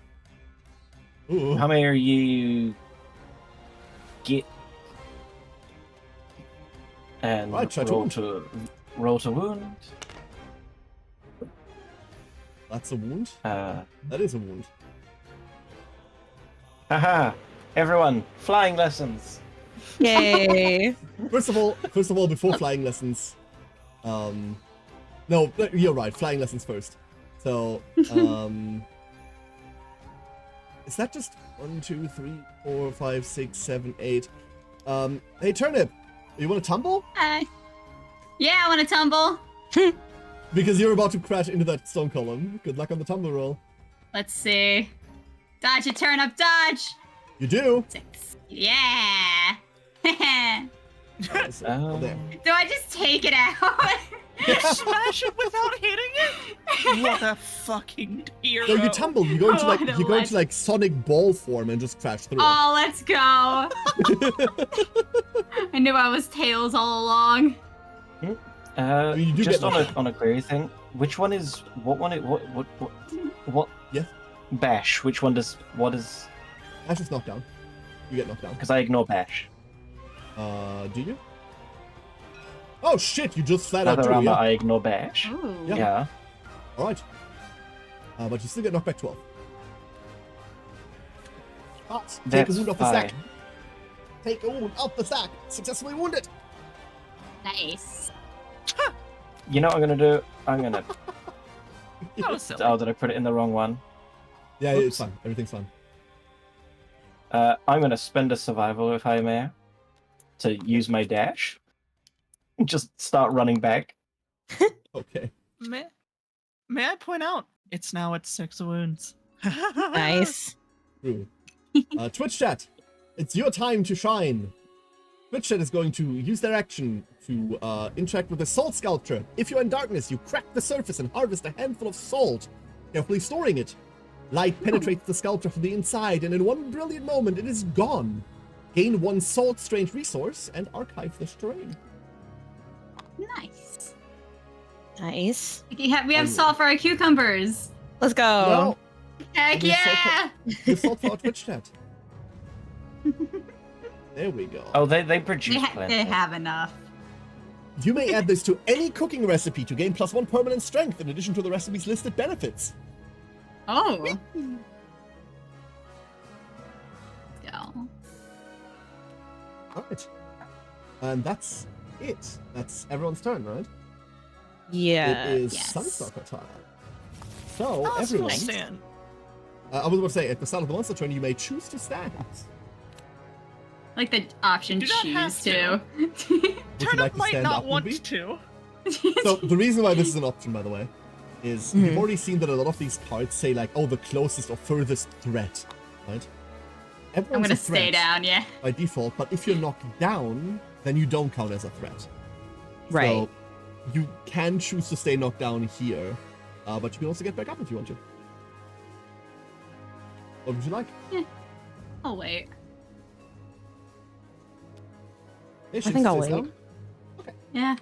Ooh. How many are you get? And Right, try to roll to wound. That's a wound. Uh, That is a wound. haha! Everyone, flying lessons. Yay. First of all, before flying lessons, no, you're right. Flying lessons first. So, is that just 1, 2, 3, 4, 5, 6, 7, 8? Hey Turnip, you want to tumble? Hi. Yeah, I want to tumble. Because you're about to crash into that stone column. Good luck on the tumble roll. Let's see. Dodge a turn up, dodge. You do. 6. Yeah. So, there. Do I just take it out? Smash it without hitting it? What a fucking hero. So you tumble. You go into Oh, like I know, you go into like Sonic ball form and just crash through. Oh, let's go. I knew I was Tails all along. mean, you do Just get knocked on a query thing. Which one is what? What? Yeah. Bash. Which one does what is? Ash is knocked down. You get knocked down. Because I ignore bash. Do you? Oh shit! You just flat out Other do, armor, yeah. I ignore bash. Ooh. Yeah. Yeah. All right. But you still get knocked back 12. But take a That's wound off the sack. fine. Take a wound off the sack. Successfully wounded. Nice. You know what I'm gonna do? I'm gonna. That was silly. Oh, did I put it in the wrong one? Yeah, Oops. it's fine. Everything's fine. I'm gonna spend a survival, if I may, to use my dash. Just start running back. Okay. May I point out, it's now at 6 wounds. Nice. True. Twitch chat, it's your time to shine. Twitch chat is going to use their action to interact with the salt sculpture. If you're in darkness, you crack the surface and harvest a handful of salt, carefully storing it. Light penetrates the sculpture from the inside, and in one brilliant moment, it is gone. Gain 1 salt strange resource and archive this terrain. Nice. Nice. We have salt for our cucumbers. Let's go. No, Heck Give salt yeah! give salt for our Twitch chat. There we go. Oh, they produce They plenty. have enough. You may add this to any cooking recipe to gain +1 permanent strength in addition to the recipe's listed benefits. Oh. Let's go. Alright. And that's it. That's everyone's turn, right? Yeah. It is Yes. Sunstalker time. So, Oh, everyone. stand. I was about to say, at the start of the monster turn, you may choose to stand. Like the option You do not have choose to. Would you Turnip like to might stand not up, want Ruby? to. So, the reason why this is an option, by the way, is you've Mhm. already seen that a lot of these cards say, like, oh, the closest or furthest threat, right? I'm Everyone's gonna a stay threat down, yeah. by default, but if you're knocked down, then you don't count as a threat. Right. So, you can choose to stay knocked down here, but you can also get back up if you want to. What would you like? I'll wait. Hey, I think I'll stays wait. down. Yeah.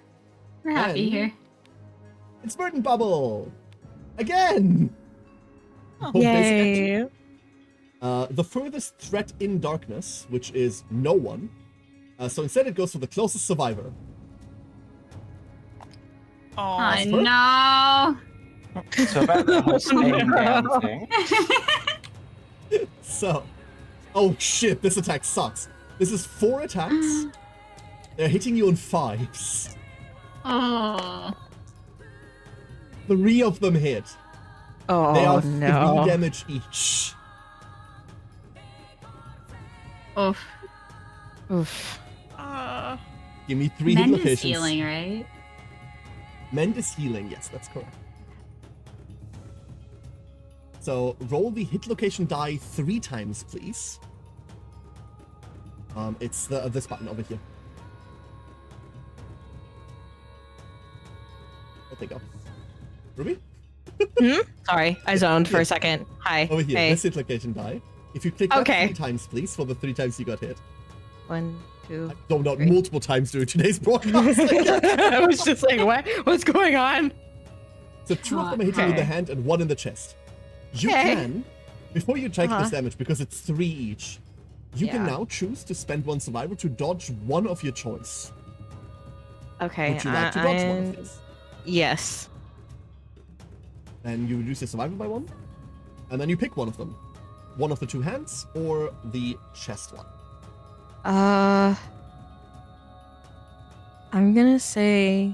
We're happy And- here. It's Burden Bubble! Again! Oh. Both basic Yay. the furthest threat in darkness, which is no one. So instead it goes for the closest survivor. Oh, Oh Jasper? no. So about the whole staying down thing. So, oh shit, this attack sucks. This is 4 attacks. They're hitting you in 5s. Oh. 3 of them hit. They Oh are 3 no. damage each. Oof. Oof. Give me 3 hit Mend is locations. healing, right? Mend is healing, yes, that's correct. So roll the hit location die 3 times, please. It's this button over here. There they go. Ruby? Sorry, I zoned for a second. Hi. Over here, Hey. this hit location die. If you click that Okay. 3 times, please, for the 3 times you got hit. 1, 2. No, not 3. multiple times during today's broadcast. I was just like, what? What's going on? So 2 of them are hitting you in the Okay. hand and 1 in the chest. You Okay. can, before you take Uh-huh. this damage, because it's 3 each, you can Yeah. now choose to spend 1 survival to dodge one of your choice. Okay. Would you like to dodge one of these? Yes. Then you reduce your survival by 1, and then you pick one of them. One of the 2 hands, or the chest one. I'm gonna say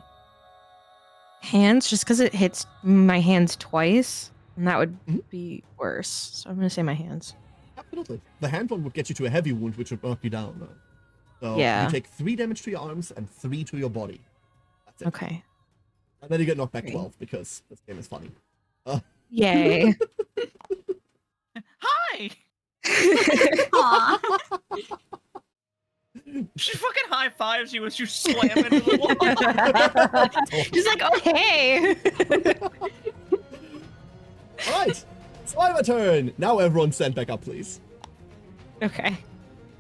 hands, just because it hits my hands twice, and that would Mhm. be worse. So I'm gonna say my hands. Absolutely. The hand one would get you to a heavy wound, which would knock you down. So Yeah. you take 3 damage to your arms and 3 to your body. That's it. Okay. And then you get knocked back Great. 12, because this game is funny. Yay. hi! Aw. She fucking high fives you as you slam into the wall. She's like, oh hey. Alright, Survivor turn! Now everyone stand back up, please. Okay.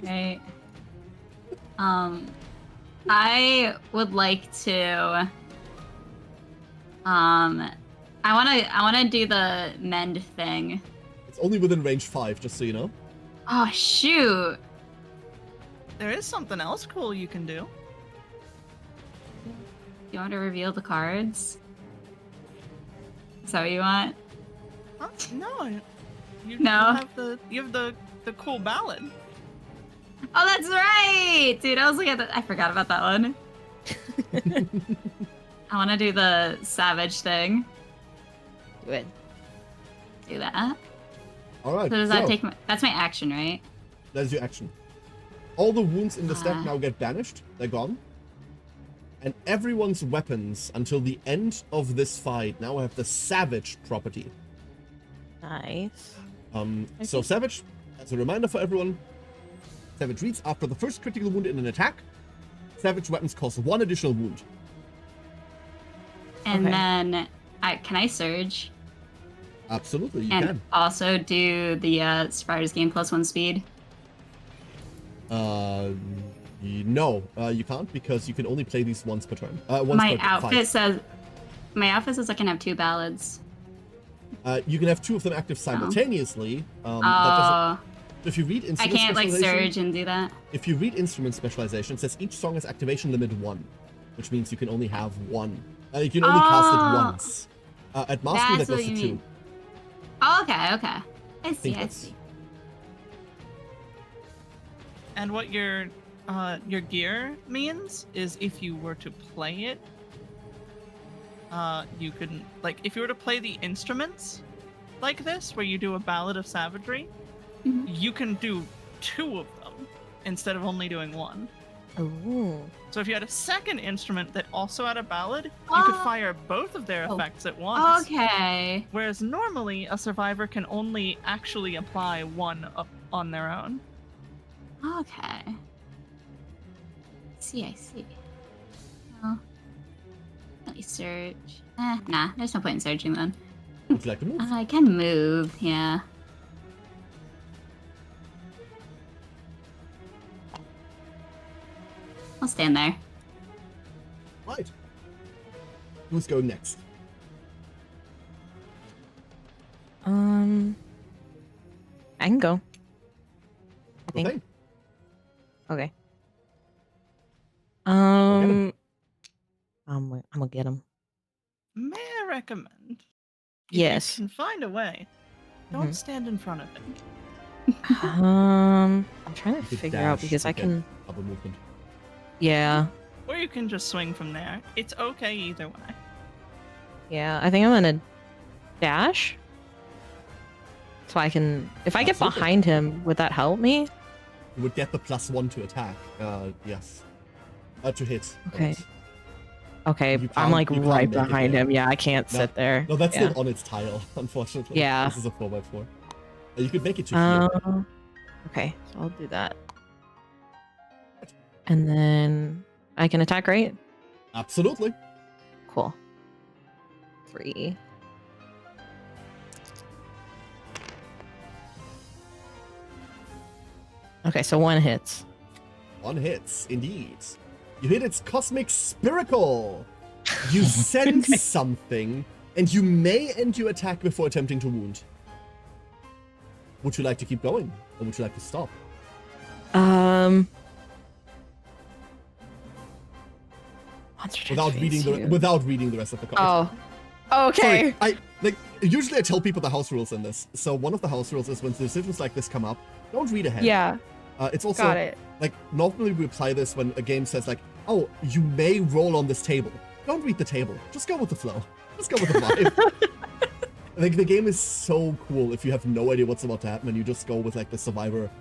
Right. I would like to. I wanna do the mend thing. It's only within range 5, just so you know. Oh shoot! There is something else cool you can do. You want to reveal the cards? Is that what you want? Huh? No, you No. you have the cool ballad. Oh, that's right, dude. I was looking at that. I forgot about that one. I want to do the savage thing. Do it. Do that. Alright, So does that take my? That's my action, right? That's your action. All the wounds in the stack Ah. now get banished. They're gone. And everyone's weapons until the end of this fight now have the Savage property. Nice. So Savage, as a reminder for everyone, Savage reads, after the first critical wound in an attack, Savage weapons cause 1 additional wound. And Okay. then, can I surge Absolutely, you and can. also do the Spiders gain +1 speed? No, you can't, because you can once play these once per turn. Once My per outfit fight. says. My outfit says I can have 2 ballads. You can have 2 of them active simultaneously. That Oh, doesn't, if you read I instrument can't like specialization, surge and do that. if you read instrument specialization, it says each song has activation limit 1, which means you can only have 1. You can only cast it Oh. once. At Mastery, That's that goes what to you 2. mean. Oh, okay, okay. I see, think I that's- see. And what you're your gear means is if you were to play it, you couldn't, like, if you were to play the instruments like this, where you do a Ballad of Savagery, you can do 2 of them instead of only doing 1. Ooh. So if you had a second instrument that also had a ballad, you could fire both of their effects at once. Okay. Whereas normally, a survivor can only actually apply 1 on their own. Okay. I see. Well, let me search. Nah, there's no point in searching then. Would you like to move? I can move, yeah. I'll stand there. Right. Who's going next? I can go. I think. Okay. Okay. him. I'm gonna get him. May I recommend? Yes. If you can find a way, don't Mhm. stand in front of him. I'm trying to You could figure out dash because to I get can. Double movement. Yeah. Or you can just swing from there. It's okay either way. Yeah. I think I'm gonna dash. So I can. If I get Absolutely. behind him, would that help me? You would get the +1 to attack. Yes. To hit. Okay. Right. Okay. You I'm can't- like you can't right make it behind there. him. Yeah. I can't No. sit there. No, that's yeah. still on its tile, unfortunately. Yeah. This is a 4x4. You could make it to here. Okay. So I'll do that. And then I can attack, right? Absolutely. Cool. 3. Okay, so 1 hits. 1 hits, indeed. You hit its cosmic spiracle. You sense Okay. something, and you may end your attack before attempting to wound. Would you like to keep going, or would you like to stop? Monster Without Phase reading 2. without reading the rest of the card. Oh. Okay. Sorry, usually I tell people the house rules in this. So one of the house rules is when decisions like this come up, don't read ahead. Yeah. It's also Got it. like normally we apply this when a game says like, oh, you may roll on this table. Don't read the table. Just go with the flow. Just go with the vibe. Like the game is so cool if you have no idea what's about to happen and you just go with like the survivor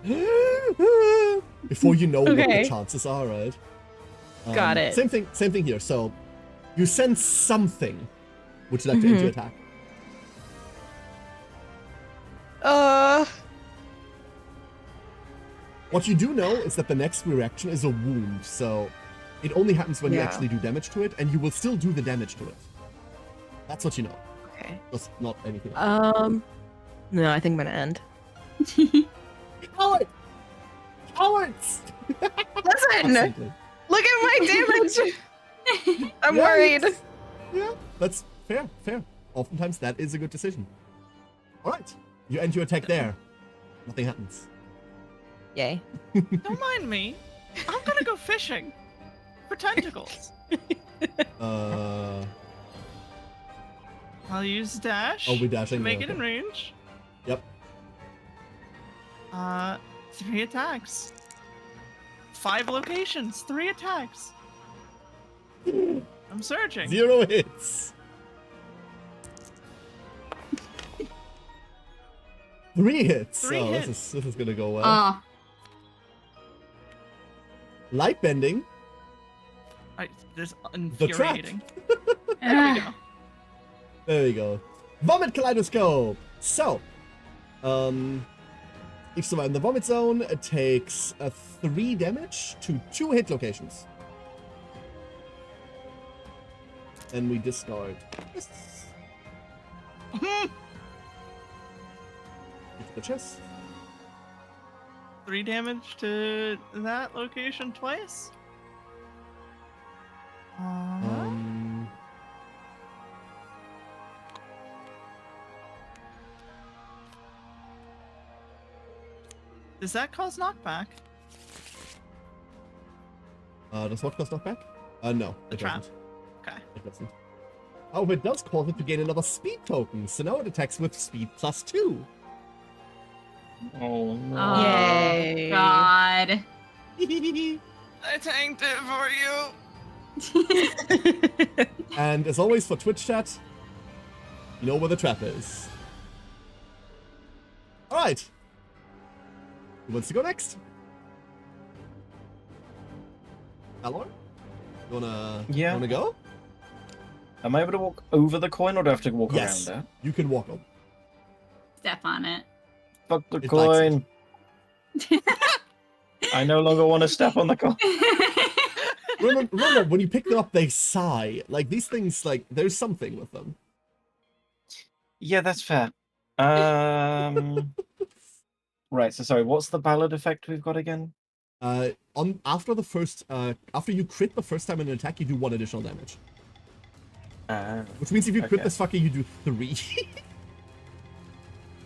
before you know what the Okay. chances are, right? Got it. Same thing here. So you sense something. Would you like to end your attack? What you do know is that the next reaction is a wound, so it only happens when you Yeah. actually do damage to it, and you will still do the damage to it. That's what you know. Okay. Just not anything else. No, I think I'm gonna end. Coward! Cowards! Listen! Absolutely. Look at my damage! I'm Yeah, worried. Yeah, that's fair. Oftentimes that is a good decision. Alright, you end your attack there. Nothing happens. Yay. Don't mind me. I'm gonna go fishing for tentacles. I'll use dash. Oh, we're dashing to make there, it in okay. range. Yep. 3 attacks. 5 locations. 3 attacks. I'm searching. 0 hits. 3 hits. 3 oh, hits. This is gonna go well. Oh, Light bending. This is trap. infuriating. There we go. There we go. Vomit Kaleidoscope! So, each survivor in the vomit zone takes 3 damage to 2 hit locations. And we discard this. Into the chest. 3 damage to that location twice. Does that cause knockback? Does what cause knockback? No, The it trap. doesn't. Okay. It doesn't. Oh, it does cause it to gain another speed token, so now it attacks with speed +2. Oh no. oh Yay. God. I tanked it for you. And as always for Twitch chat, you know where the trap is. Alright. Who wants to go next? Alor? You wanna go? Am I able to walk over the coin, or do I have to walk Yes. around You can walk on. Step on it. it? Fuck the It likes coin. I no longer want to step on the coin. Remember, when you pick them up, they sigh. Like, these things, like, there's something with them. Yeah, that's fair. Right, so sorry, what's the ballad effect we've got again? After you crit the first time in an attack, you do 1 additional damage. Which means if you crit Okay. this fucker, you do 3.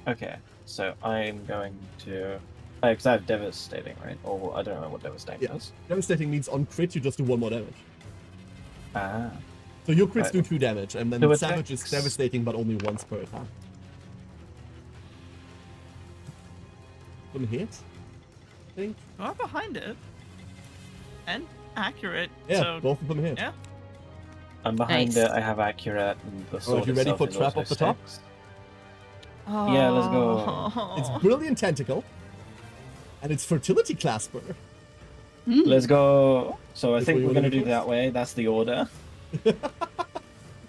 Okay, so I'm going to... Because I have devastating, right? Or I don't know what devastating Yeah. does. Devastating means on crit, you just do 1 more damage. Ah. So your crits Right. do 2 damage, and then Two savage is attacks. devastating, but only once per attack. One hit, I think. You are behind it. And accurate. Yeah, So both of them hit. yeah. I'm behind Nice. it, I have accurate, and the sword you ready itself for is trap also off the top? six. Oh. Yeah, let's go. It's Brilliant Tentacle, and it's Fertility Clasper. Let's go. So I Which think way you we're wanna going to go do that way. That's the order.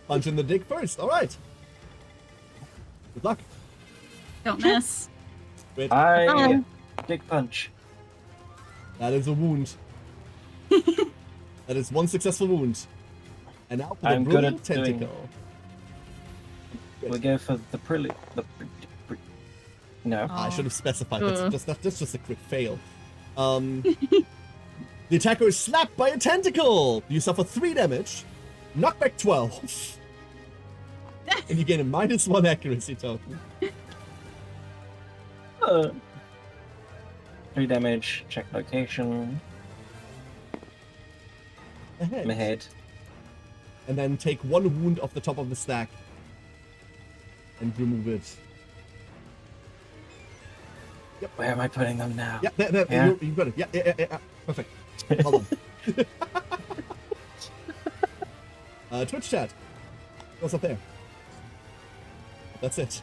Punch in the dick first. All right. Good luck. Don't miss. Wait, Dick punch. that is a wound. That is 1 successful wound. And now for the I'm good Brilliant at doing- Tentacle. We go for the No. I should have specified. Uh. That's just a quick fail. The attacker is slapped by a tentacle. You suffer 3 damage, knockback 12, and you gain a -1 accuracy token. 3 damage. Check location. Ahead. My head. And then take 1 wound off the top of the stack and remove it. Where am I putting them now? Yeah, there, Yeah. you've got it. Yeah. Perfect. Hold on. Twitch chat. What's up there? That's it.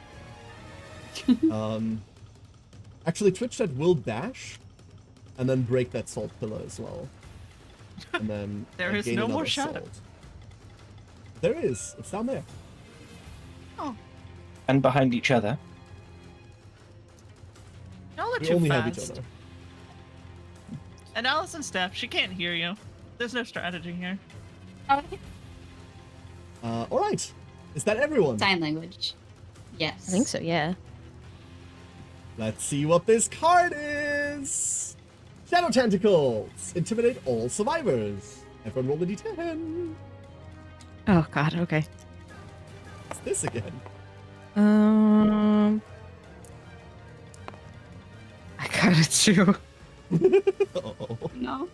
Actually, Twitch chat will dash, and then break that salt pillar as well. And then There is gain no more another shadow. salt. There is. It's down there. And behind each other. I'll let We you only fast. have each other. And Allison's deaf. She can't hear you. There's no strategy here. All right. Is that everyone? Sign language. Yes. I think so, yeah. Let's see what this card is. Shadow Tentacles. Intimidate all survivors. Everyone roll a d10. Oh god, okay. What's this again? I got it too. Uh-oh. No.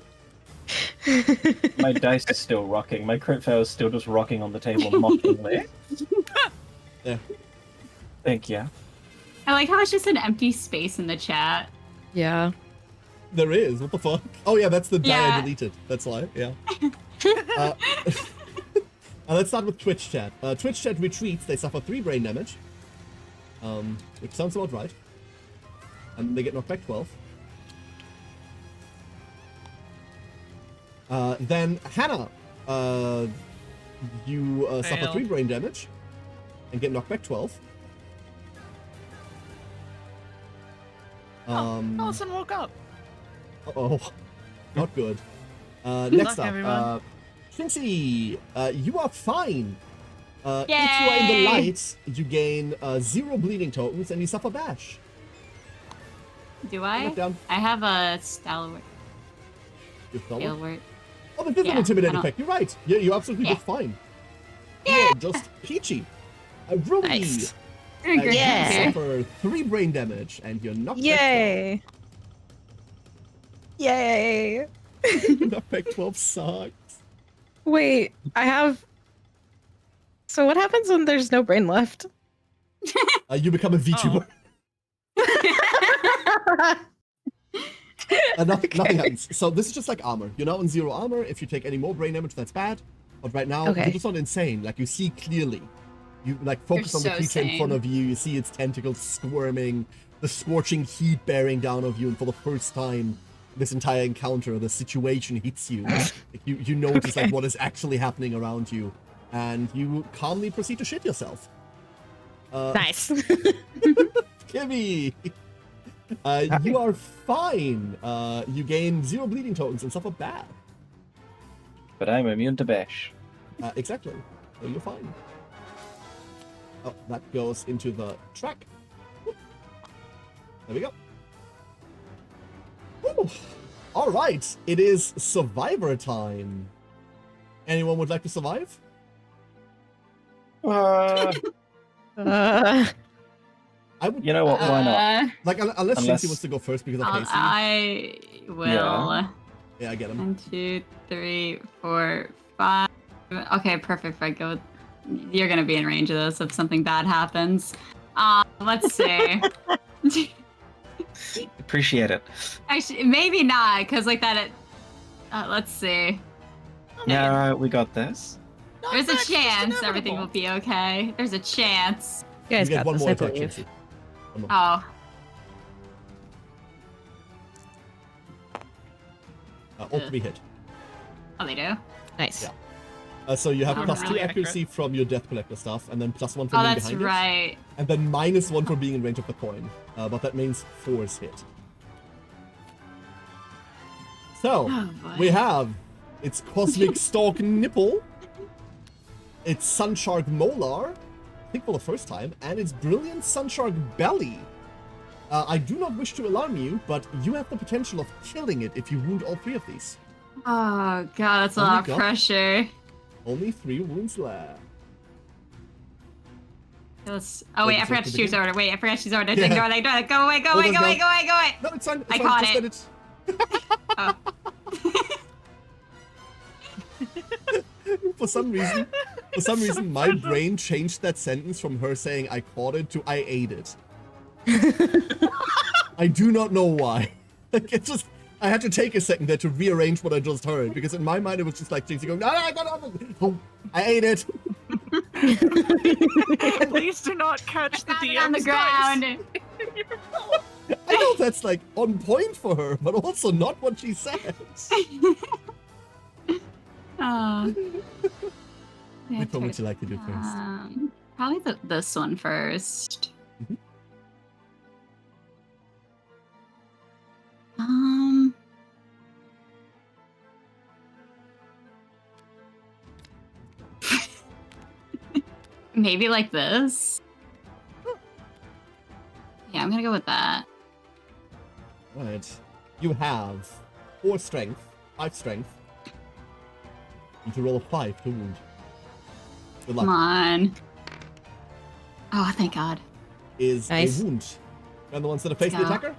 My dice is still rocking. My crit fail is still just rocking on the table mockingly. There. Thank you. I like how it's just an empty space in the chat. Yeah. There is. What the fuck? Oh yeah, that's the die I Yeah. deleted. That's why. Yeah. Let's start with Twitch chat. Twitch chat retreats. They suffer 3 brain damage. Which sounds about right. And they get knocked back 12. Then Hannah, you suffer Failed. 3 brain damage and get knocked back 12. Allison woke up. Uh-oh. Not good. Next luck, up, everyone. Shinxy, you are fine. If you are in the Yay! light, you gain 0 bleeding tokens and you suffer bash. Do Knock I? down. I have a stalwart. You fell. Stalwart. Oh, this is Yeah, an intimidate I don't- effect. You're right. You're absolutely Yeah. just fine. You're just peachy. Ruby, Nice. Doing great. Yeah. here. suffer 3 brain damage and you're knocked Yay! Yay! back 12. Knocked back 12 sucks. Wait, I have. So what happens when there's no brain left? You become a VTuber. Nothing happens. So this is just like armor. You're now on 0 armor. If you take any more brain damage, that's bad. But right now, Okay. you're just not insane. Like, you see clearly. You, like, focus on the so creature in front sane. of you. You see its tentacles squirming, the scorching heat bearing down of you, and for the first time this entire encounter, the situation hits you. Like, you notice, like, what is actually happening around you, and you calmly proceed to shit yourself. Nice. Kimi! You are fine. You gain 0 bleeding tokens and suffer bad. But I'm immune to bash. Exactly. So you're fine. Oh, that goes into the track. Whoop. There we go. Woo. All right, it is survivor time. Anyone would like to survive? Uh, I would. you know what? Why not? Like, unless Unless- Shinxie wants to go first because of I'll- Casey. I will. Yeah. Yeah, I get him. 1, 2, 3, 4, 5. Okay, perfect. If I go, you're gonna be in range of this if something bad happens. Let's see. Appreciate it. Actually, maybe not, because like that. Let's see. Yeah, we got this. There's a That's just chance everything will inevitable. be okay. There's a chance. You guys You get got one this, more I attack, believe. Shinxie. One more. Oh, All to be hit. oh, they do. Nice. Yeah. So you have Oh, plus wow. 2 accuracy from your Death Collector stuff, and then plus 1 from Oh, being that's behind it. right. And then minus 1 for being in range of the coin. But that means 4's hit. So, Oh, boy. we have its Cosmic Stalk Nipple, its Sunshark Molar, I think for the first time, and its Brilliant Sunshark Belly. I do not wish to alarm you, but you have the potential of killing it if you wound all 3 of these. Oh god, that's a Oh my lot of God. pressure. Only 3 wounds left. Oh wait, I just forgot have to to choose begin? order. Wait, I forgot to choose order. Yeah. Ignore that. Go away. Go Oh, away. Go no. away. Go away. Go away. No, it's fine. It's I fine. caught Just it. let it. Oh. For some reason, my brain changed that sentence from her saying I caught it to I ate it. I do not know why. Like, it just, I had to take a second there to rearrange what I just heard, because in my mind it was just like Jinxie going, no, I got it. Oh, I ate it. Please do not catch the DM's on the dice. ground. I know that's like on point for her, but also not what she said. Oh. Which one would you like to do first? Probably this one first. Mhm. Maybe like this. Yeah, I'm gonna go with that. Right. You have 4 strength, 5 strength. You need to roll a 5 to wound. Good luck. Come on. Oh, thank God. Is Nice. a wound. And the ones that are facing the Go. attacker?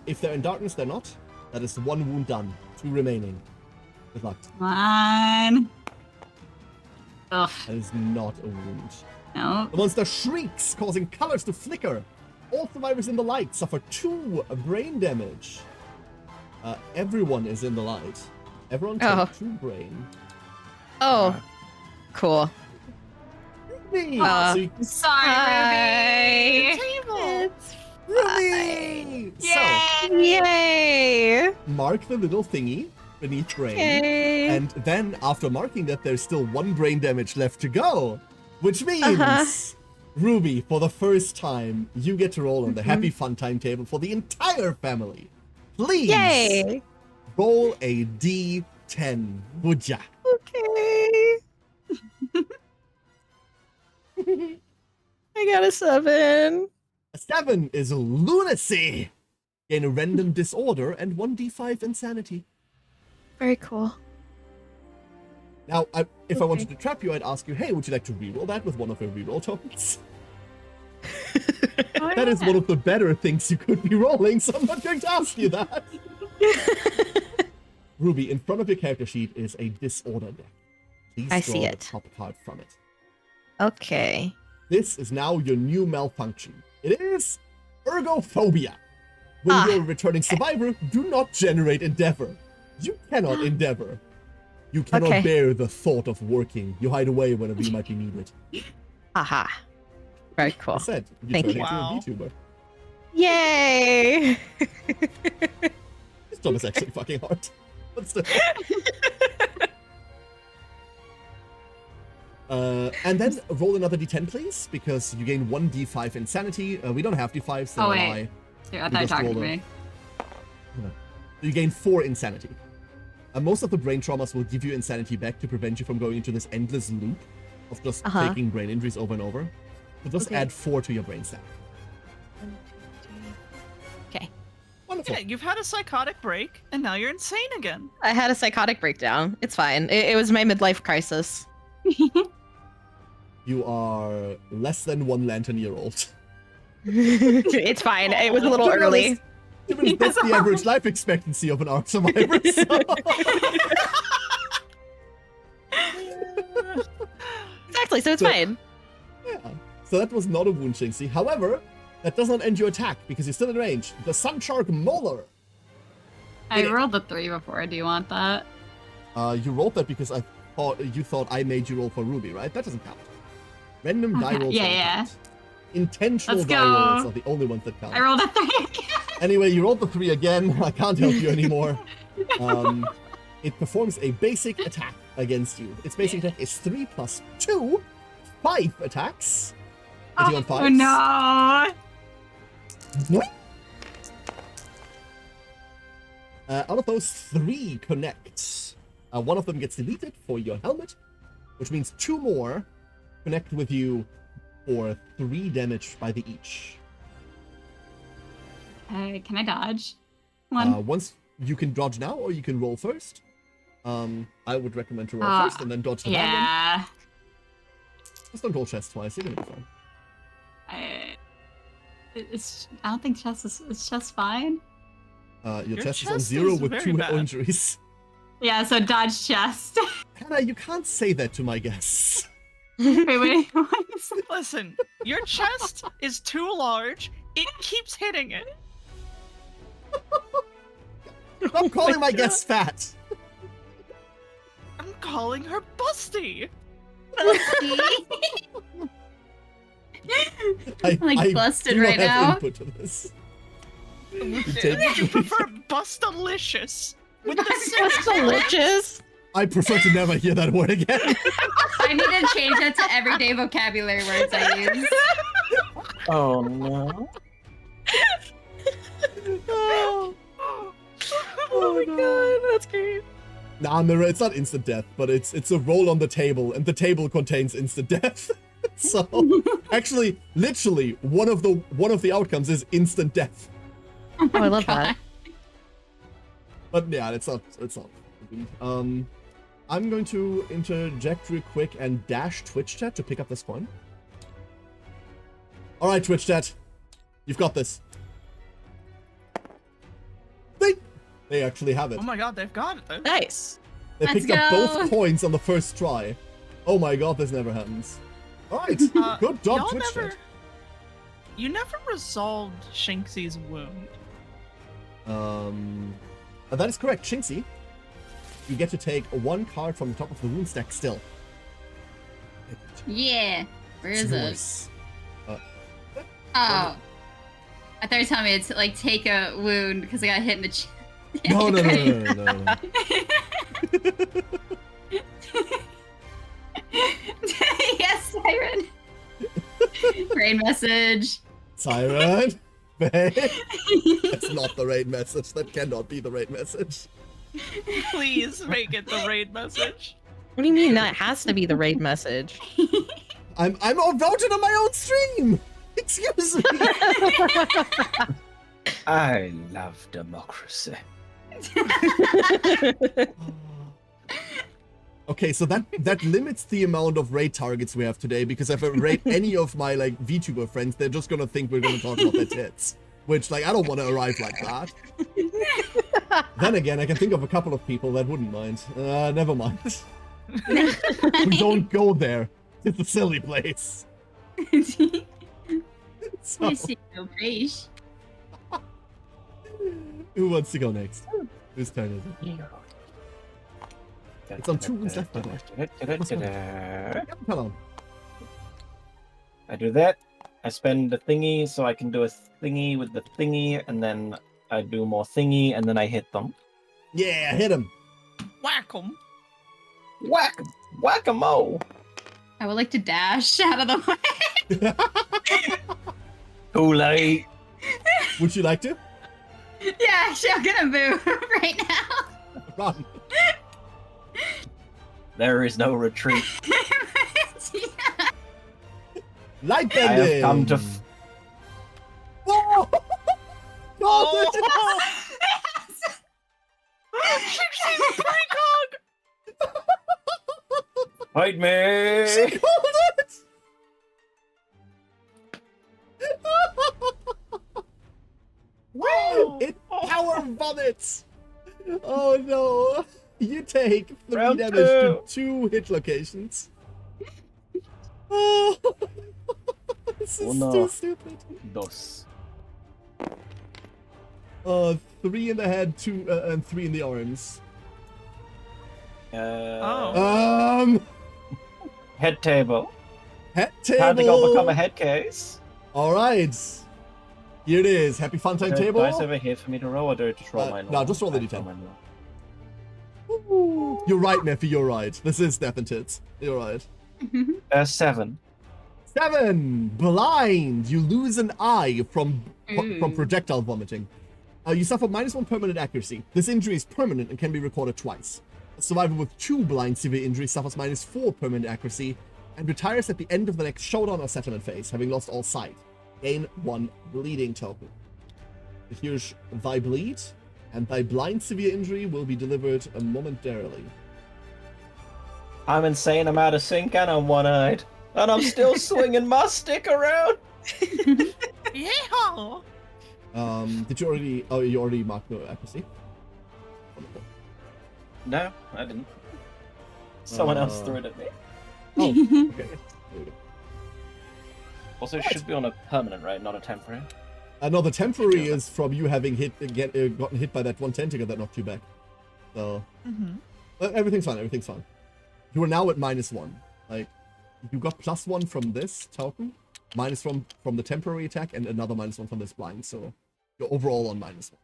If they're in darkness, they're not. That is 1 wound done. 2 remaining. Good luck. Come on. Ugh. That is not a wound. No. The monster shrieks, causing colors to flicker. All survivors in the light suffer 2 brain damage. Everyone is in the light. Everyone take Oh. 2 brain. Oh, cool. Ruby! Uh, So you- Sorry, Hi. Ruby. Ruby! Yay! Yay! So, mark the little thingy beneath brain. Okay. And then, after marking that, there's still 1 brain damage left to go. Which means, Ruby, for the first time, you get to roll on the Happy Fun Time table for the entire family. Please, Yay! roll a D10, would ya? Okay. I got a 7. A 7 is lunacy. Gain a random disorder and 1d5 insanity. Very cool. Now, if I Okay. wanted to trap you, I'd ask you, hey, would you like to reroll that with one of your reroll tokens? That is one of the better things you could be rolling, so I'm not going to ask you that. Ruby, in front of your character sheet is a disorder deck. Please I draw see the it. top card from it. Okay. This is now your new malfunction. It is ergophobia. When you're a returning survivor, do not generate endeavor. You cannot endeavor. You cannot bear the thought of working. You hide away whenever you might be needed. Haha. Very cool. I said, you Thank turn you. into Wow. a VTuber. Yay! This job is actually fucking hard. But still. And then roll another d10, please, because you gain 1 d5 insanity. We don't have d5s, so Oh, I wait. lie. Dude, I You thought you just talked to rolled a- me. You gain 4 insanity. Most of the brain traumas will give you insanity back to prevent you from going into this endless loop of just taking brain injuries over and over. So just add 4 to your brain stat. Okay. Wonderful. Yeah, you've had a psychotic break, and now you're insane again. I had a psychotic breakdown. It's fine. It was my midlife crisis. You are less than 1 lantern year old. It's fine. It was a little To be early. honest, that's the average life expectancy of an ARC survivor. So. Exactly, so it's So- fine. Yeah. So that was not a wound, Shinxie. However, that does not end your attack because you're still in range. The Sun Shark Molar. I rolled a 3 before. Do you want that? You rolled that because you thought I made you roll for Ruby, right? That doesn't count. Random die Okay, rolls. yeah, don't yeah. count. Intentional Let's die go. rolls are the only ones that count. I rolled a 3 again. Anyway, you rolled the 3 again. I can't help you anymore. It performs a basic attack against you. Its basic attack is 3 plus 2, 5 attacks. Hitting on Oh fives. no! What? Out of those 3 connect. One of them gets deleted for your helmet, which means 2 more connect with you for 3 damage by the each. Can I dodge? One. Once you can dodge now, or you can roll first. I would recommend to roll first and then dodge the bad one. Yeah. Just don't roll chest twice. You're gonna be fine. I don't think chest is chest fine. Your chest is on chest 0 is with very 2 bad. injuries. Yeah, so dodge chest. Hannah, you can't say that to my guests. wait. What is that? Listen, your chest is too large. It keeps hitting it. Stop calling my guests fat. I'm calling her busty. I Like busted do not right have now. input to this. Would you prefer bustalicious? With the That's delicious. I prefer to never hear that word again. I need to change that to everyday vocabulary words I use. Oh no. Oh my god, that's great. Nah, Mirror, it's not instant death, but it's a roll on the table, and the table contains instant death. So, actually, literally, one of the outcomes is instant death. Oh, I love that. But yeah, it's not. I'm going to interject real quick and dash Twitch chat to pick up this coin. All right, Twitch chat, you've got this. They actually have it. Oh my god, they've got it though. Nice. They Let's picked up go. both coins on the first try. Oh my god, this never happens. All right, good job, Y'all Twitch never, chat. you never resolved Shinxie's wound. That is correct, Shinxie. You get to take 1 card from the top of the rune stack still. Yeah. Where is it? Yours. Oh. I thought you were telling me to like take a wound because I got hit in the chin. No. Yes, Siren. Rain message. Siren, babe. That's not the raid message. That cannot be the raid message. Please make it the raid message. What do you mean that has to be the raid message? I'm voted on my own stream. Excuse me. I love democracy. Okay, so that limits the amount of raid targets we have today, because if I raid any of my like VTuber friends, they're just gonna think we're gonna talk about their tits. Which, like, I don't want to arrive like that. Then again, I can think of a couple of people that wouldn't mind. Never mind. We don't go there. It's a silly place. So, I see no fish. Who wants to go next? Whose turn is it? It's on 2 wounds left, by the way. Come on. I do that. I spend a thingy so I can do a thingy with the thingy, and then I do more thingy, and then I hit them. Yeah, hit him. Whack 'em. Whack! Whack-a-mole! I would like to dash out of the way. Too late. Would you like to? Yeah, actually, I'm gonna move right now. Run. There is no retreat. Light I bending. have come to. Whoa! Oh! Yes! She's precog! Fight me! She called it! Woo! It power vomits! Oh no! You take 3 Round damage to 2. 2 hit locations. Oh, this is no. too stupid. Dos. 3 in the head, 2 and 3 in the arms. Head table. Head table. How to go become a head case? All right. Here it is. Happy fun time table. Dice over here for me to roll, or do I just roll mine? no, just roll the I d10. mine roll. You're right, Mephi. You're right. This is death and tits. You're right. 7. 7. Blind. You lose an eye from projectile vomiting. You suffer -1 permanent accuracy. This injury is permanent and can be recorded twice. A survivor with 2 blind severe injury suffers -4 permanent accuracy and retires at the end of the next showdown or settlement phase, having lost all sight. Gain 1 bleeding token. Here's thy bleed, and thy blind severe injury will be delivered momentarily. I'm insane, I'm out of sync, and I'm one-eyed. And I'm still swinging my stick around! Yeah! Did you already... Oh, you already marked the accuracy? Wonderful. No, I didn't. Someone else threw it at me. Oh, okay. There we go. Also, it should be on a permanent, right? Not a temporary. No, the temporary is from you having gotten hit by that one tentacle that knocked you back. So, everything's fine. Everything's fine. You are now at -1. Like, you got +1 from this token, -1 from the temporary attack, and another -1 from this blind. So, you're overall on -1.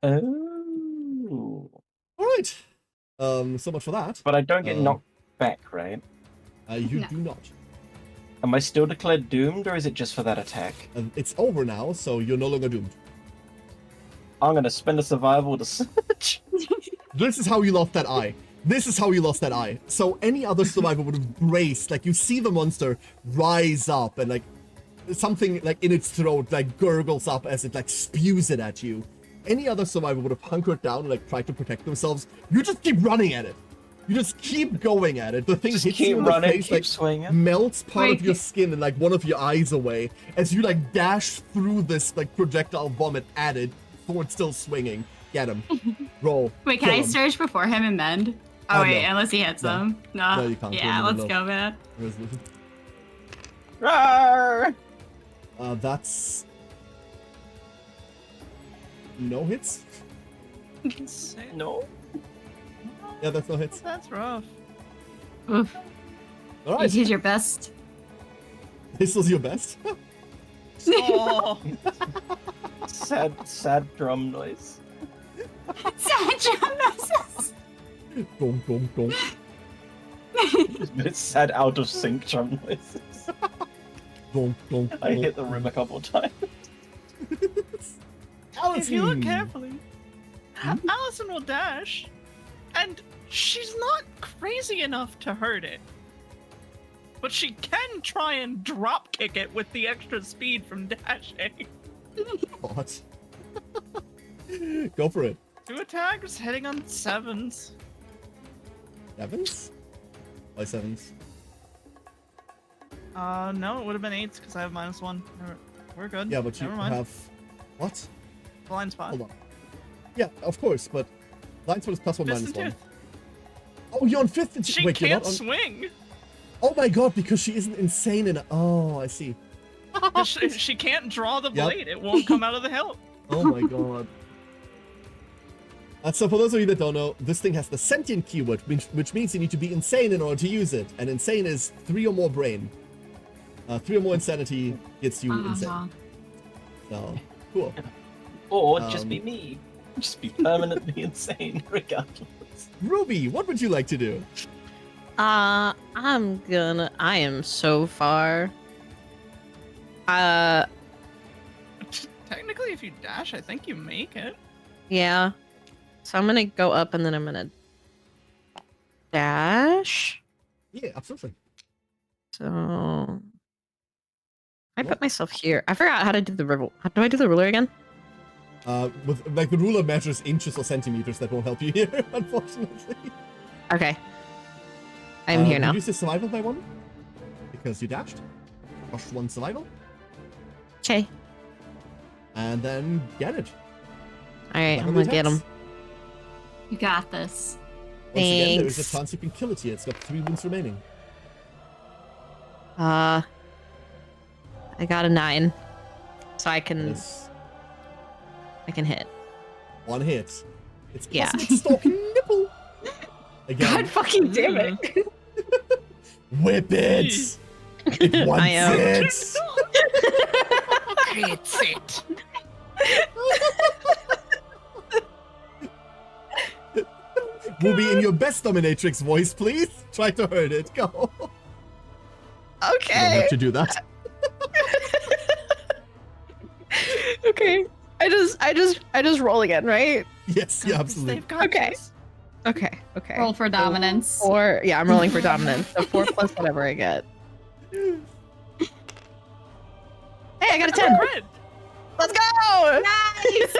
Oh. All right. So much for that. But I don't get knocked back, right? You No. do not. Am I still declared doomed, or is it just for that attack? It's over now, so you're no longer doomed. I'm gonna spend a survival to search. This is how you lost that eye. This is how you lost that eye. So any other survivor would have braced. Like, you see the monster rise up and, like, something, like, in its throat, like, gurgles up as it, like, spews it at you. Any other survivor would have hunkered down and, like, tried to protect themselves. You just keep running at it. You just keep going at it. The thing Just hits keep you in the running, face, keep like, swinging. melts part of Wait. your skin and, like, one of your eyes away as you, like, dash through this, like, projectile vomit at it. Sword still swinging. Get him. Roll. Wait, can Kill I him. surge before him and mend? Oh, wait, no. unless he hits No. him. No. No, you can't. Yeah, No, no, let's no. go, man. Resolution. Rawr! That's no hits. No. Yeah, that's no hits. That's rough. Oof. All You right, did your best. this was your best. Oh, Sad drum noise. Sad drum noises. Gong, gong, gong. It's sad out of sync drum noises. Gong, gong, I gong. hit the room a couple times. if you look Allison. carefully, Allison will dash, and she's not crazy enough to hurt it. But she can try and drop kick it with the extra speed from dashing. God. Go for it. 2 attacks, hitting on 7s. Sevens? Why sevens? No, it would have been 8s because I have -1. We're good. Yeah, but you Never mind. have what? Blind spot. Hold on. Yeah, of course, but blind spot is +1 Fist -1. and Oh, you're on fifth. And She wait, you're can't not on. swing. Oh my God, because she isn't insane enough. Oh, I see. She can't draw the Yep. blade. It won't come out of the hilt. Oh my god. So for those of you that don't know, this thing has the sentient keyword, which means you need to be insane in order to use it. And insane is 3 or more brain. 3 or more insanity gets you insane. So, cool. Or just be me. Just be permanently insane, regardless. Ruby, what would you like to do? I am so far. Technically, if you dash, I think you make it. Yeah. So I'm gonna go up and then I'm gonna dash. Yeah, absolutely. So I put myself here. I forgot how to do the ruler. How do I do the ruler again? With like the ruler measures inches or centimeters, that won't help you here, unfortunately. Okay. I'm here now. Reduce your survival by 1 because you dashed. Rush 1 survival, Okay. and then get it. All right, How I'm many gonna get him. attacks? You got this. Once again, there is a Thanks. chance you can kill it here. It's got 3 wounds remaining. I got a 9, so I That can is hit. 1 hit. It's Yeah. cosmic stalking nipple. Again, God fucking damn it! whip it. It wants I am. it. It's it. Ruby, in your best dominatrix voice, please. Try to hurt it. Go. You don't Okay. have to do that. Okay. I just roll again, right? Yes, yeah, absolutely. They've got Okay. this. Okay. Okay. Roll for dominance. 4. Yeah, I'm rolling for dominance. So 4 plus whatever I get. Hey, I got a 10. Crit. Let's go! Nice!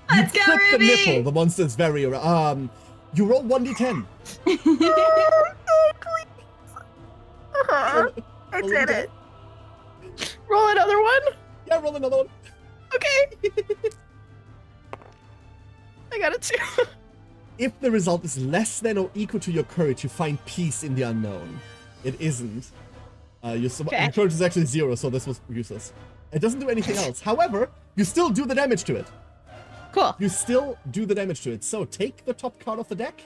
Let's You go, clip the Ruby! nipple. The monster's very you roll 1d10. I Roll did a it. Roll another one. Yeah, roll another one. Okay. I got a 2. If the result is less than or equal to your courage, you find peace in the unknown. It isn't. Your courage is actually 0, so this was useless. It doesn't do anything else. However, you still do the damage to it. Cool. You still do the damage to it. So take the top card off the deck,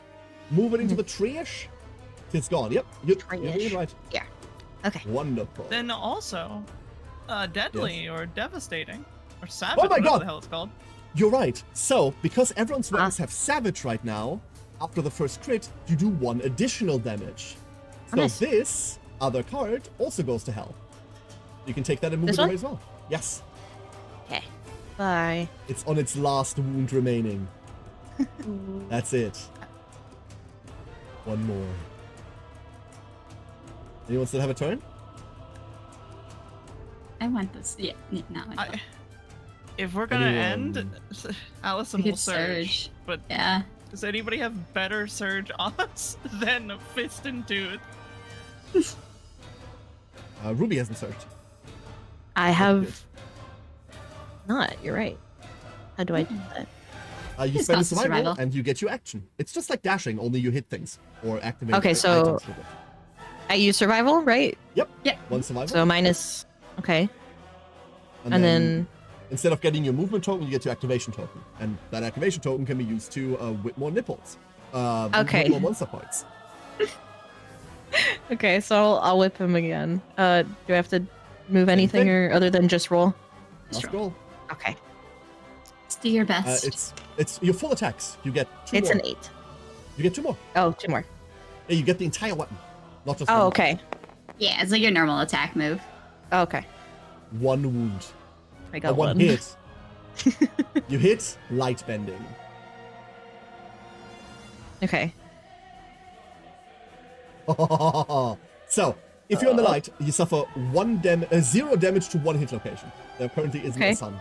move it into the tree-ish. It's gone. Yep. You're Tree-ish. right. Yeah. Okay. Wonderful. Then also, deadly or devastating or savage, Oh my whatever God. the hell it's called. You're right. So, because everyone's weapons have Savage right now, after the first crit, you do 1 additional damage. So Nice. this other card also goes to hell. You can take that and move This it one? away as well. Yes. Okay. Bye. It's on its last wound remaining. That's it. 1 more. Anyone still have a turn? I want this. Yeah, no. If we're gonna Anyone? end, Allison We will could surge. surge. But Yeah. does anybody have better surge odds than Fist and Tooth? Ruby hasn't searched. I have not. You're right. How do I do that? You It's spend a constant survival, survival. and you get your action. It's just like dashing, only you hit things or activate. Okay, so- items with it. I use survival, right? Yep. Yep. 1 survival. So minus. Okay. And then. instead of getting your movement token, you get your activation token, and that activation token can be used to whip more nipples. Okay. Whip more monster parts. Okay, so I'll whip him again. Do I have to move anything thing. or other than just roll? Last roll. Okay. Just do your best. It's your full attacks. You get 2 It's more. an 8. You get 2 more. Oh, 2 more. Yeah, you get the entire weapon, not just Oh, one. okay. Yeah, it's like your normal attack move. Oh, okay. 1 wound. I Or got 1 one. hit. You hit light bending. Okay. So, if you're on the light, you suffer 0 damage to 1 hit location. There currently isn't Okay. a sun.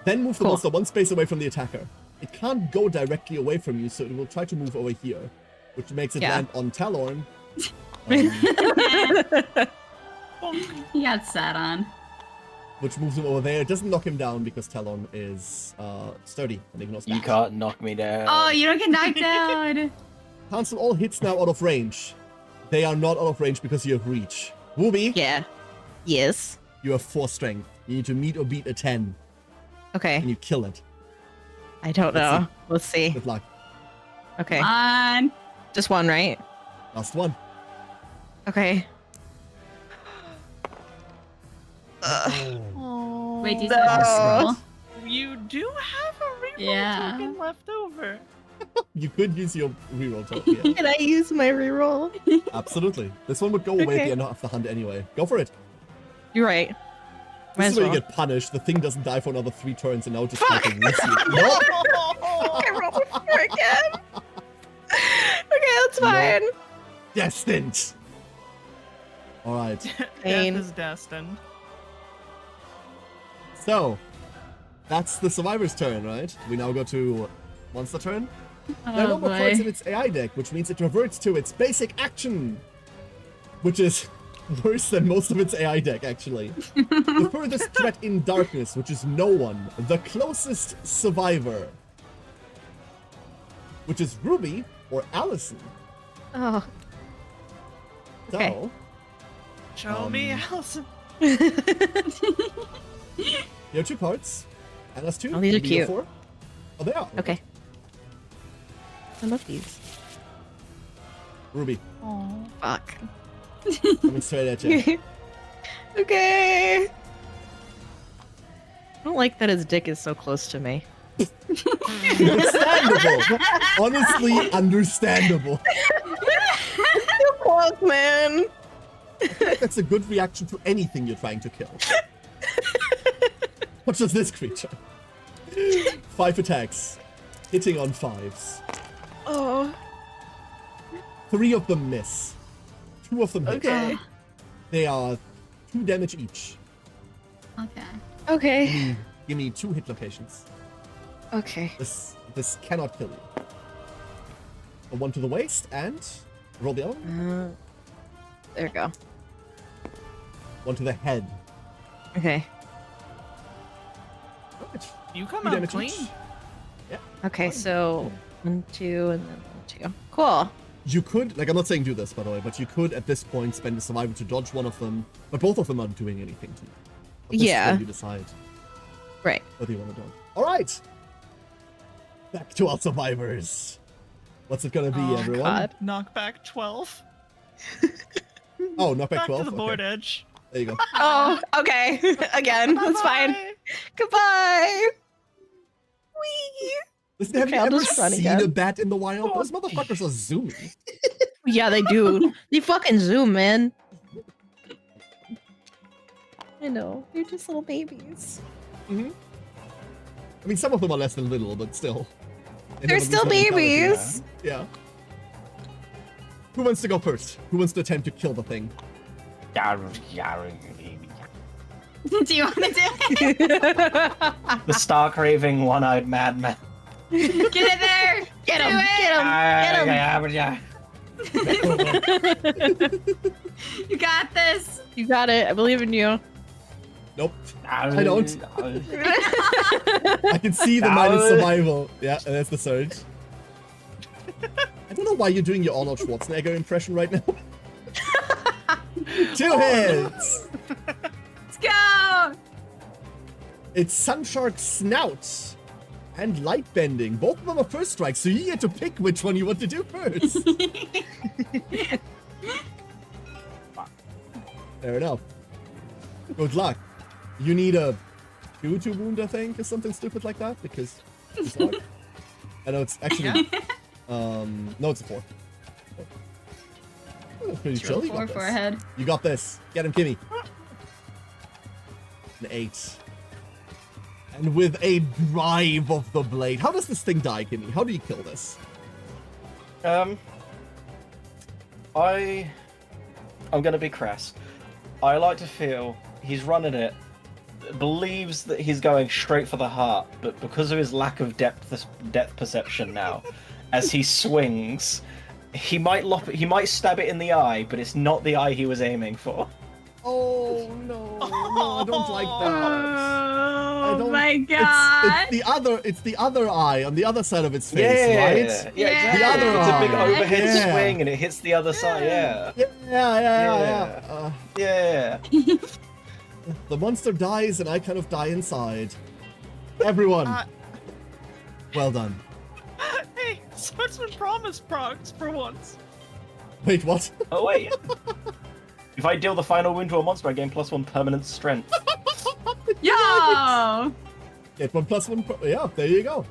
Then move the Cool. monster 1 space away from the attacker. It can't go directly away from you, so it will try to move over here, which makes it Yeah. land on Talorn. He got sat on. Which moves him over there. It doesn't knock him down because Talon is sturdy and ignores You that. can't knock me down. Oh, you don't get knocked down. Cancel all hits now out of range. They are not out of range because you have reach. Ruby, Yeah. Yes. you have 4 strength. You need to meet or beat a 10. Okay. and you kill it. I don't Let's know. Let's see. Good luck. Okay. Come on. Just one, right? Last one. Okay. Oh, Wait, do you No. have roll? you do have a reroll Yeah. token left over. You could use your reroll token. Yeah. Can I use my reroll? Absolutely. This one would go away at Okay. the end of the hunt anyway. Go for it. You're right. Might This as is where well. you get punished. The thing doesn't die for another 3 turns, and now it just Fuck! fucking whiffs you. No! I rolled a 4 again. Okay, that's fine. Destined! Alright. Pain. Death is destined. So, that's the survivor's turn, right? We now go to monster turn. There are Oh no more boy. cards in its AI deck, which means it reverts to its basic action, which is worse than most of its AI deck, actually. The furthest threat in darkness, which is no one. The closest survivor, which is Ruby or Allison. Oh. So, Okay. Show me Allison. you have 2 cards. And that's 2. Oh, these are Maybe you have cute. 4. Oh, they are. Okay. I love these. Ruby, Fuck. coming straight at you. Okay. I don't like that his dick is so close to me. Understandable. Honestly, understandable. So close, man. That's a good reaction to anything you're trying to kill. What does this creature? 5 attacks, hitting on 5s. Oh. 3 of them miss. 2 of them hit. Okay. They are 2 damage each. Okay. Okay. Give me 2 hit locations. Okay. This cannot kill you. A 1 to the waist and roll the other one. There we go. 1 to the head. Okay. Right. You come 2 out damage clean. each. Okay, so 1, 2, and then 1, 2. Cool. You could, like, I'm not saying do this, by the way, but you could at this point spend a survivor to dodge one of them, but both of them aren't doing anything to you. But this is Yeah. when you decide Right. whether you want to dodge. Alright! Back to our survivors. What's it gonna be, Oh, everyone? God. Knockback 12. Oh, knockback Back 12? to the board Okay. edge. There you go. Oh, okay. Again, that's fine. Bye-bye. Goodbye. Wee. Listen, have Okay, you I'll ever just run seen again. a bat in the wild? Those motherfuckers are zoomy. Yeah, they do. They fucking zoom, man. I know. They're just little babies. I mean, some of them are less than little, but still. They They're never lose still their mentality. babies. Yeah. Who wants to go first? Who wants to attempt to kill the thing? Do you want to do it? The stark raving one-eyed madman. Get in there! Get him! Do it! Get him! You got this! You got it. I believe in you. Nope. I don't. I can see the No. minus survival. Yeah, and that's the surge. I don't know why you're doing your Arnold Schwarzenegger impression right now. 2 hits! Let's go! It's Sunshark's snout and light bending. Both of them are first strikes, so you get to pick which one you want to do first. Fair enough. Good luck. You need a 2 to wound, I think, or something stupid like that, because it's hard. I know it's actually... no, it's a 4. Oh, pretty Just chill. roll You got 4 this. forehead. You got this. Get him, Kimi. An 8. And with a drive of the blade. How does this thing die, Kimi? How do you kill this? I'm gonna be crass. I like to feel he's running it, believes that he's going straight for the heart, but because of his lack of depth perception now, as he swings, he might stab it in the eye, but it's not the eye he was aiming for. Oh no, no, I don't like that. Oh my god! It's the other eye on the other side of its face, Yeah, right? yeah, exactly. The other it's a big eye. overhead Yeah. swing, and it hits the other side. Yeah, Yeah. yeah. The monster dies, and I kind of die inside. Everyone, well done. Hey, Swordsman promised procs for once. Wait, what? Oh wait. If I deal the final wound to a monster, I gain +1 permanent strength. Yo! Get 1+1. Yeah, there you go.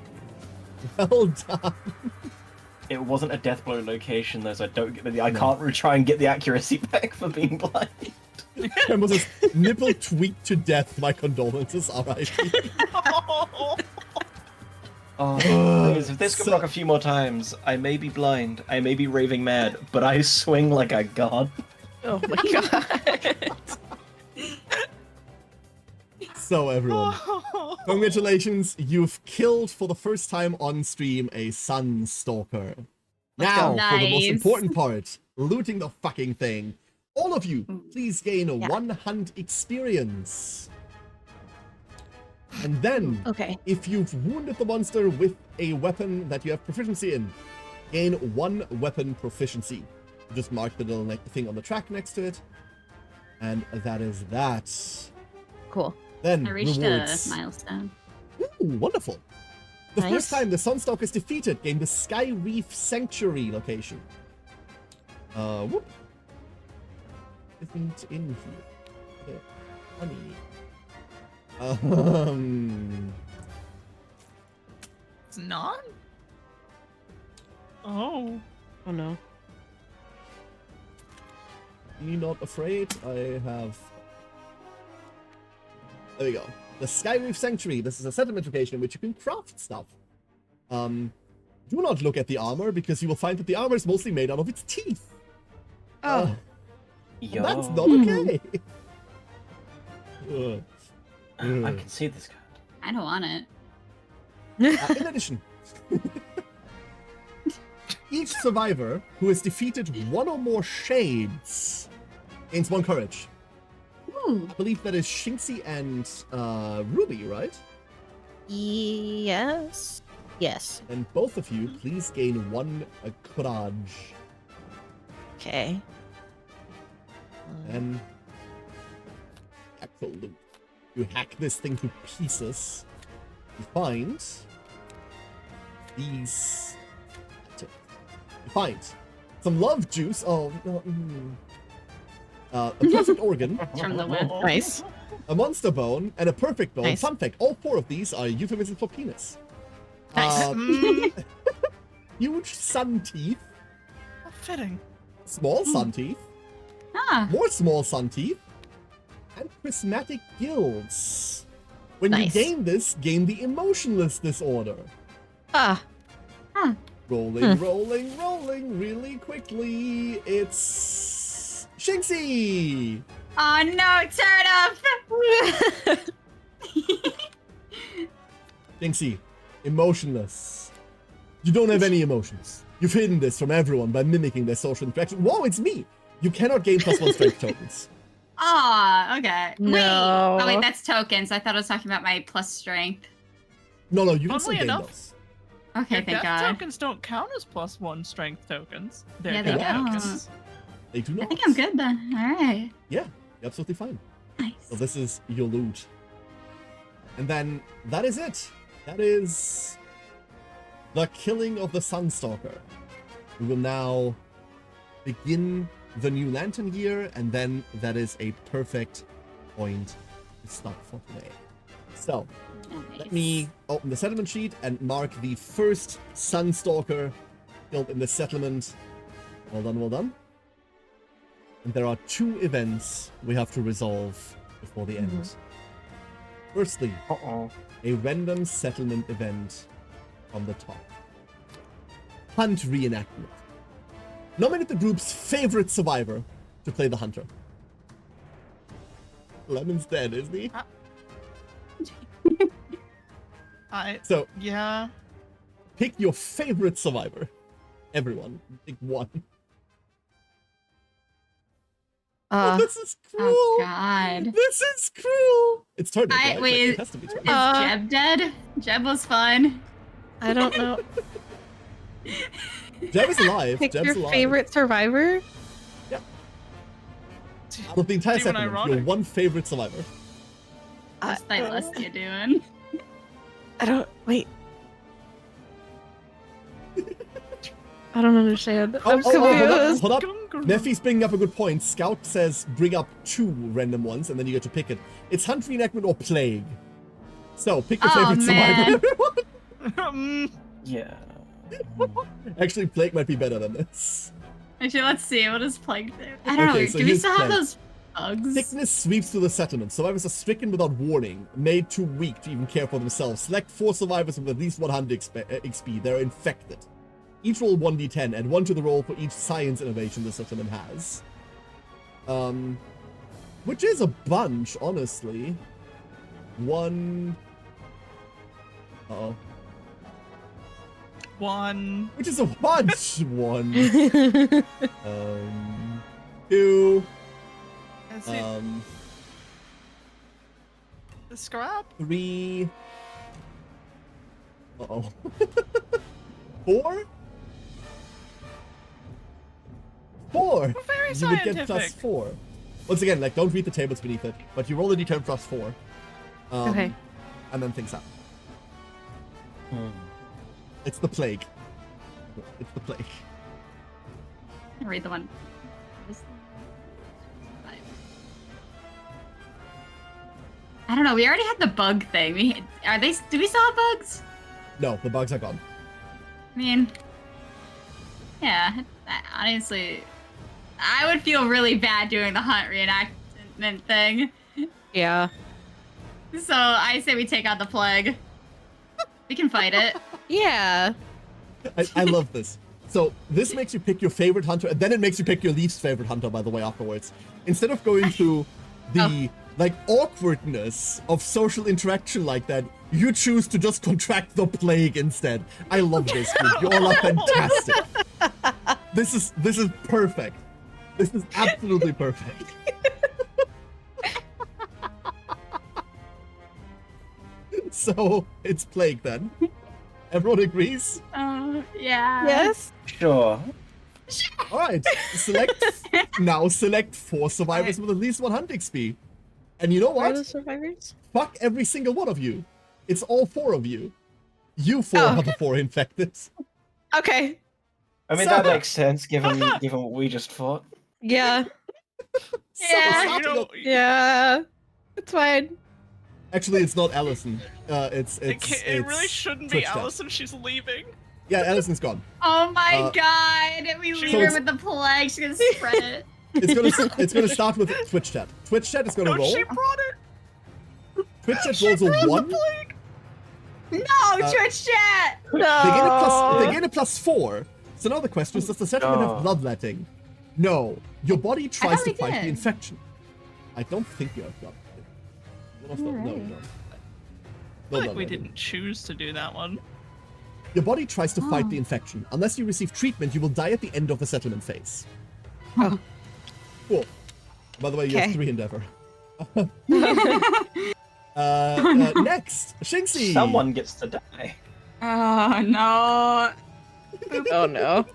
Well done. It wasn't a death blow location, though, so I can't try and get the accuracy back for being blind. Ken was just nipple tweaked to death. My condolences, R.I.P. If this could block a few more times, I may be blind, I may be raving mad, but I swing like a god. Oh my god. So everyone, congratulations, you've killed for the first time on stream a Sunstalker. Now, for the most Nice. important part, looting the fucking thing. All of you, please gain 1 hunt experience. And then, Okay. if you've wounded the monster with a weapon that you have proficiency in, gain 1 weapon proficiency. Just mark the little thing on the track next to it. And that is that. Cool. Then, I reached rewards. a milestone. Ooh, wonderful. The Nice. first time the Sunstalker is defeated, gain the Sky Reef Sanctuary location. Whoop. Isn't in here. Okay. Funny. It's not? Oh. Oh no. Be not afraid, I have... There we go. The Sky Reef Sanctuary. This is a settlement location in which you can craft stuff. Do not look at the armor, because you will find that the armor is mostly made out of its teeth. Oh. Yo. That's not okay. I can see this card. I don't want it. In addition, each survivor who has defeated 1 or more shades gains 1 courage. Ooh. I believe that is Shinxy and Ruby, right? Yes. Yes. And both of you, please gain 1 courage. Okay. And absolute. You hack this thing to pieces. You find these. You find some love juice. Oh, no, a perfect organ, From the web. Nice. a monster bone, and a perfect bone. Nice. Fun fact: all 4 of these are euphemisms for penis. Nice. Huge sun teeth, Fitting. small sun teeth, Ah. more small sun teeth, and prismatic gills. When Nice. you gain this, gain the emotionless disorder. Ah. Rolling, rolling, rolling really quickly. It's Shinxy! Oh no, turnip! Shinxy, emotionless. You don't have any emotions. You've hidden this from everyone by mimicking their social interaction. Whoa, it's me! You cannot gain +1 strength tokens. Ah, okay. Wait. No. Oh wait, that's tokens. I thought I was talking about my plus strength. No, you can still Funnily gain enough- those. Okay, Your thank death God. tokens don't count as +1 strength tokens. They're Yeah, they death don't. tokens. They do not. I think I'm good then. Alright. Yeah, you're absolutely fine. Nice. So this is your loot. And then that is it. That is the killing of the Sunstalker. We will now begin the new lantern year, and then that is a perfect point to stop for today. So let me open the settlement sheet and mark the first Sunstalker killed in the settlement. Well done, well done. And there are 2 events we have to resolve before the end. Firstly, a random settlement event from the top. Hunt reenactment. Nominate the group's favorite survivor to play the hunter. Lemon's dead, isn't he? So, Yeah. pick your favorite survivor. Everyone, pick 1. This is cruel. Oh God. This is cruel. It's Turnip, right? Like, wait, it has to be Is Turnip. Jeb dead? Jeb was fun. I don't know. Jeb is alive. Pick Jeb's your alive. favorite survivor? Out of the entire Even settlement, your ironic. 1 favorite survivor. What's Thylustia doing? I don't wait. I don't understand. I'm confused. Hold up. Neffy's bringing up a good point. Scout says bring up 2 random ones, and then you get to pick it. It's Hunt, Reenactment, or Plague. So, pick your favorite survivor. Yeah. Actually, Plague might be better than this. Actually, let's see. What is Plague there? I don't know. So Do we here's still have Plague. those bugs? Sickness sweeps through the settlement. Survivors are stricken without warning, made too weak to even care for themselves. Select 4 survivors with at least 100 XP. They're infected. Each roll 1d10, add 1 to the roll for each science innovation the settlement has. Which is a bunch, honestly. 1... Uh-oh. 1. Which is a bunch! 1. 2. Is it the scrap? 3. Uh-oh. 4? 4! Very You would get scientific. plus 4. Once again, like, don't read the tables beneath it, but you roll a d10 plus 4. Okay. And then things happen. It's the Plague. It's the Plague. Read the one. I don't know. We already had the bug thing. Do we still have bugs? No, the bugs are gone. I mean, yeah. Honestly, I would feel really bad doing the hunt reenactment thing. Yeah. So I say we take out the plague. We can fight it. Yeah. I love this. So this makes you pick your favorite hunter, and then it makes you pick your least favorite hunter, by the way, afterwards. Instead of going through the like awkwardness of social interaction like that, you choose to just contract the plague instead. I love this, dude. You all are fantastic. This is perfect. This is absolutely perfect. So it's plague then. Everyone agrees? Yeah. Yes. Sure. Alright. Select 4 survivors with at least 100 XP. And you know Where are what? the survivors? Fuck every single one of you. It's all 4 of you. You 4 are the 4 infected. Okay. I mean, So- that makes sense given what we just fought. Yeah. Yeah, You know, Yeah. It's fine. Actually, it's not Allison. it really shouldn't be Twitch chat. Allison. She's leaving. Yeah, Allison's gone. Oh my Uh, god! We leave so her it's- with the plague. She's gonna spread it. It's gonna start with Twitch chat. Twitch chat is gonna No, roll. she brought it. Twitch chat rolls a 1. No, Twitch chat. No. They gain a plus 4. So now the question is, does the settlement have bloodletting? No. Your body tries thought to we fight the did. infection. I don't think you have bloodletting. No, you don't. I No feel like we bloodletting. didn't choose to do that one. Your body tries to fight the infection. Unless you receive treatment, you will die at the end of the settlement phase. Oh. Cool. By the way, you have Okay. 3 endeavor. Next, Shinxy. Someone gets to die. Oh no. Oh no.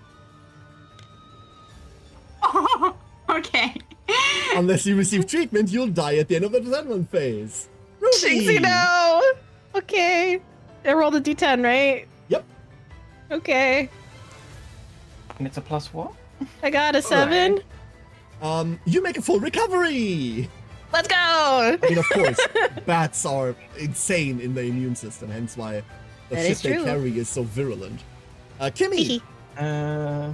Okay. Unless you receive treatment, you'll die at the end of the settlement phase. Ruby. Shinxy, no. Okay. I rolled a d10, right? Yep. Okay. And it's a plus what? I got a 7. You make a full recovery. Let's go. I mean, of course, bats are insane in the immune system, hence why the That shit is they true. carry is so virulent. Kimi. A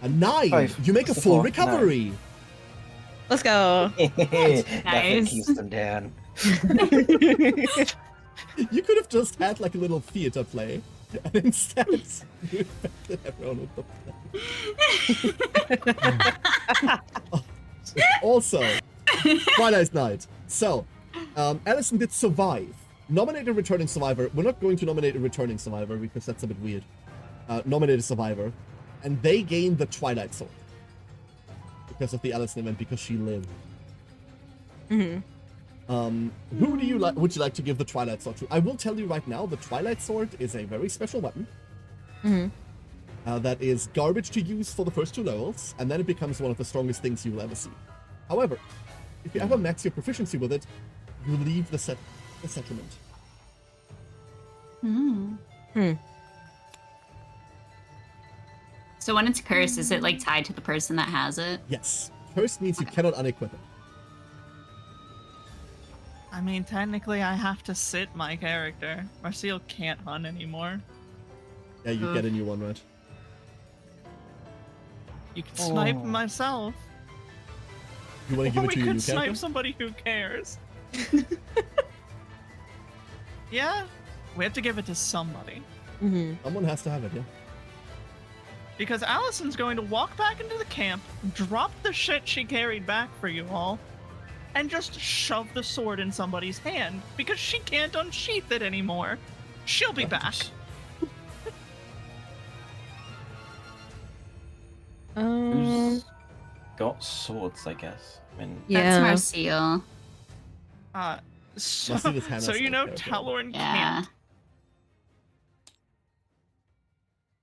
9. 5. You make a What's the full fourth? recovery. Let's go. Nothing Nice. keeps them down. You could have just had like a little theater play, and instead you infected everyone with the play. Also, Twilight Night. So, Allison did survive. Nominate a returning survivor. We're not going to nominate a returning survivor because that's a bit weird. Nominate a survivor, and they gain the Twilight Sword because of the Allison event, because she lived. Mhm. Who do you like? Would you like to give the Twilight Sword to? I will tell you right now, the Twilight Sword is a very special weapon. Mhm. That is garbage to use for the first 2 levels, and then it becomes one of the strongest things you will ever see. However, if you ever max your proficiency with it, you leave the settlement. So when it's cursed, is it like tied to the person that has it? Yes. Cursed means you cannot unequip it. I mean, technically, I have to sit my character. Marcel can't hunt anymore. Yeah, you get a new one, right? You can snipe myself. You want to give Or it we to your could new snipe character? somebody who cares. Yeah, we have to give it to somebody. Someone has to have it, yeah. Because Allison's going to walk back into the camp, drop the shit she carried back for you all, and just shove the sword in somebody's hand because she can't unsheath it anymore. She'll be back. Who's got swords, I guess? I mean, Yeah. That's Marcel. So, Marcel is Hannah's so you know character. Talorn Yeah. can't.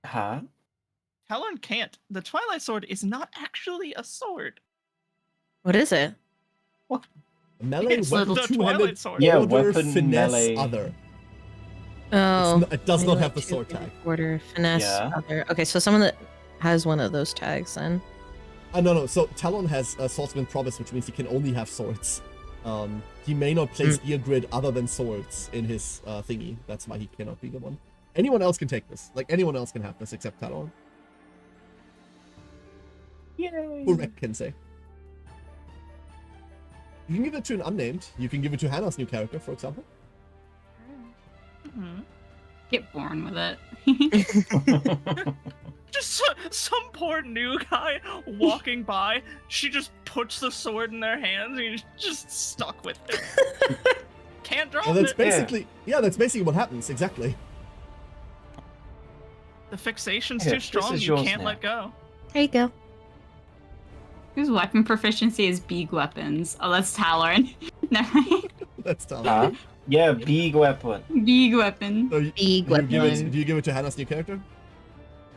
huh? Talorn can't. The Twilight Sword is not actually a sword. What is it? A melee It's weapon, the two-handed, Twilight Sword. Yeah, order, weapon, finesse, melee. other. Oh. It does not melee, have the sword tag. two-handed Order, finesse, Yeah. other. Okay, so someone that has one of those tags then. No. So Talon has a swordsman promise, which means he can only have swords. He may not place gear grid other than swords in his thingy. That's why he cannot be the one. Anyone else can take this. Like, anyone else can have this except Talon. Yay! Or Rek can say. You can give it to an unnamed. You can give it to Hannah's new character, for example. Get born with it. Just some poor new guy walking by. She just puts the sword in their hands and he's just stuck with it. Can't drop And that's it. basically, that's basically what happens, exactly. The fixation's Here, too this strong. is You yours can't now. let go. There you go. Whose weapon proficiency is big weapons? Oh, that's Talorn. Never mind. That's Talon. Huh? Yeah, big weapon. Big weapon. So Big do you give weapon. do you give it to Hannah's new character?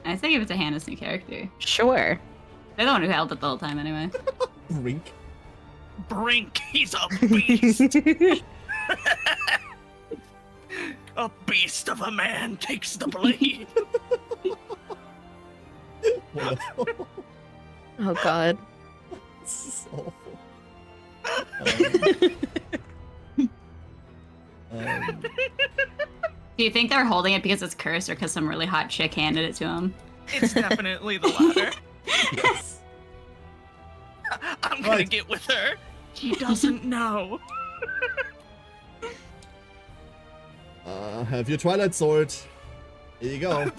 I say give it to Hannah's new character. Sure. They're the one who held it the whole time anyway. Brink. Brink, he's a beast. A beast of a man takes the blade. Wonderful. Oh god. This is awful. Do you think they're holding it because it's cursed or because some really hot chick handed it to them? It's definitely the latter. Yes. I'm gonna Right. get with her. He doesn't know. Have your Twilight Sword. Here you go.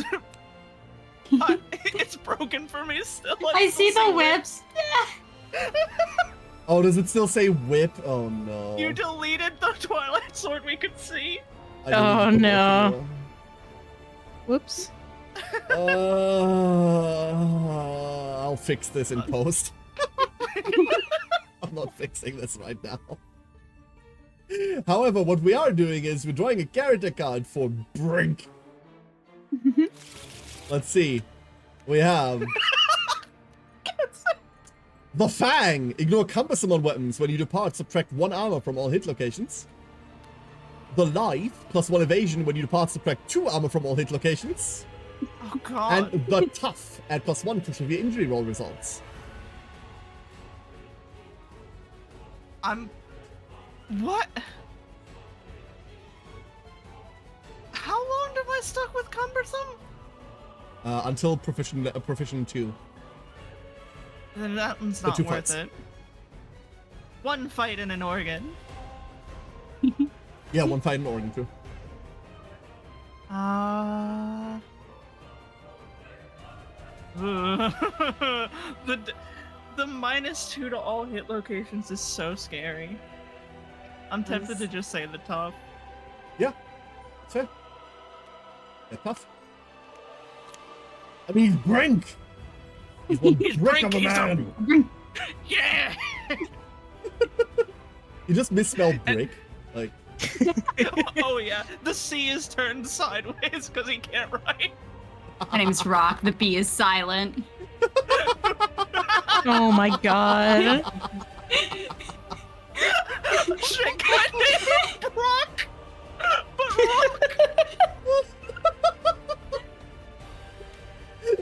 It's broken for me still. I see the whips. Oh, does it still say whip? Oh no. You deleted the Twilight Sword we could see. I deleted Oh, the no. Whoops. I'll fix this in post. I'm not fixing this right now. However, what we are doing is we're drawing a character card for Brink. Let's see. We have the Fang. Ignore cumbersome on weapons. When you depart, subtract 1 armor from all hit locations. The Lithe, +1 evasion. When you depart, subtract 2 armor from all hit locations. Oh god. And the Tough, add +1 to severe injury roll results. What? How long am I stuck with cumbersome? Until proficient 2. Then that one's The not 2 worth fights. it. One fight in an organ. Yeah, 1 fight in Oregon too. The -2 to all hit locations is so scary. I'm tempted to just say the Tough. So, yeah, Tough. I mean, he's Brink. He's one He's brick Brink, of a he's a- man. Yeah! You just misspelled brick. Like, Oh yeah, the C is turned sideways because he can't write. My name's Rock. The B is silent. Oh my god. Shit, my name is Brock! But Rock!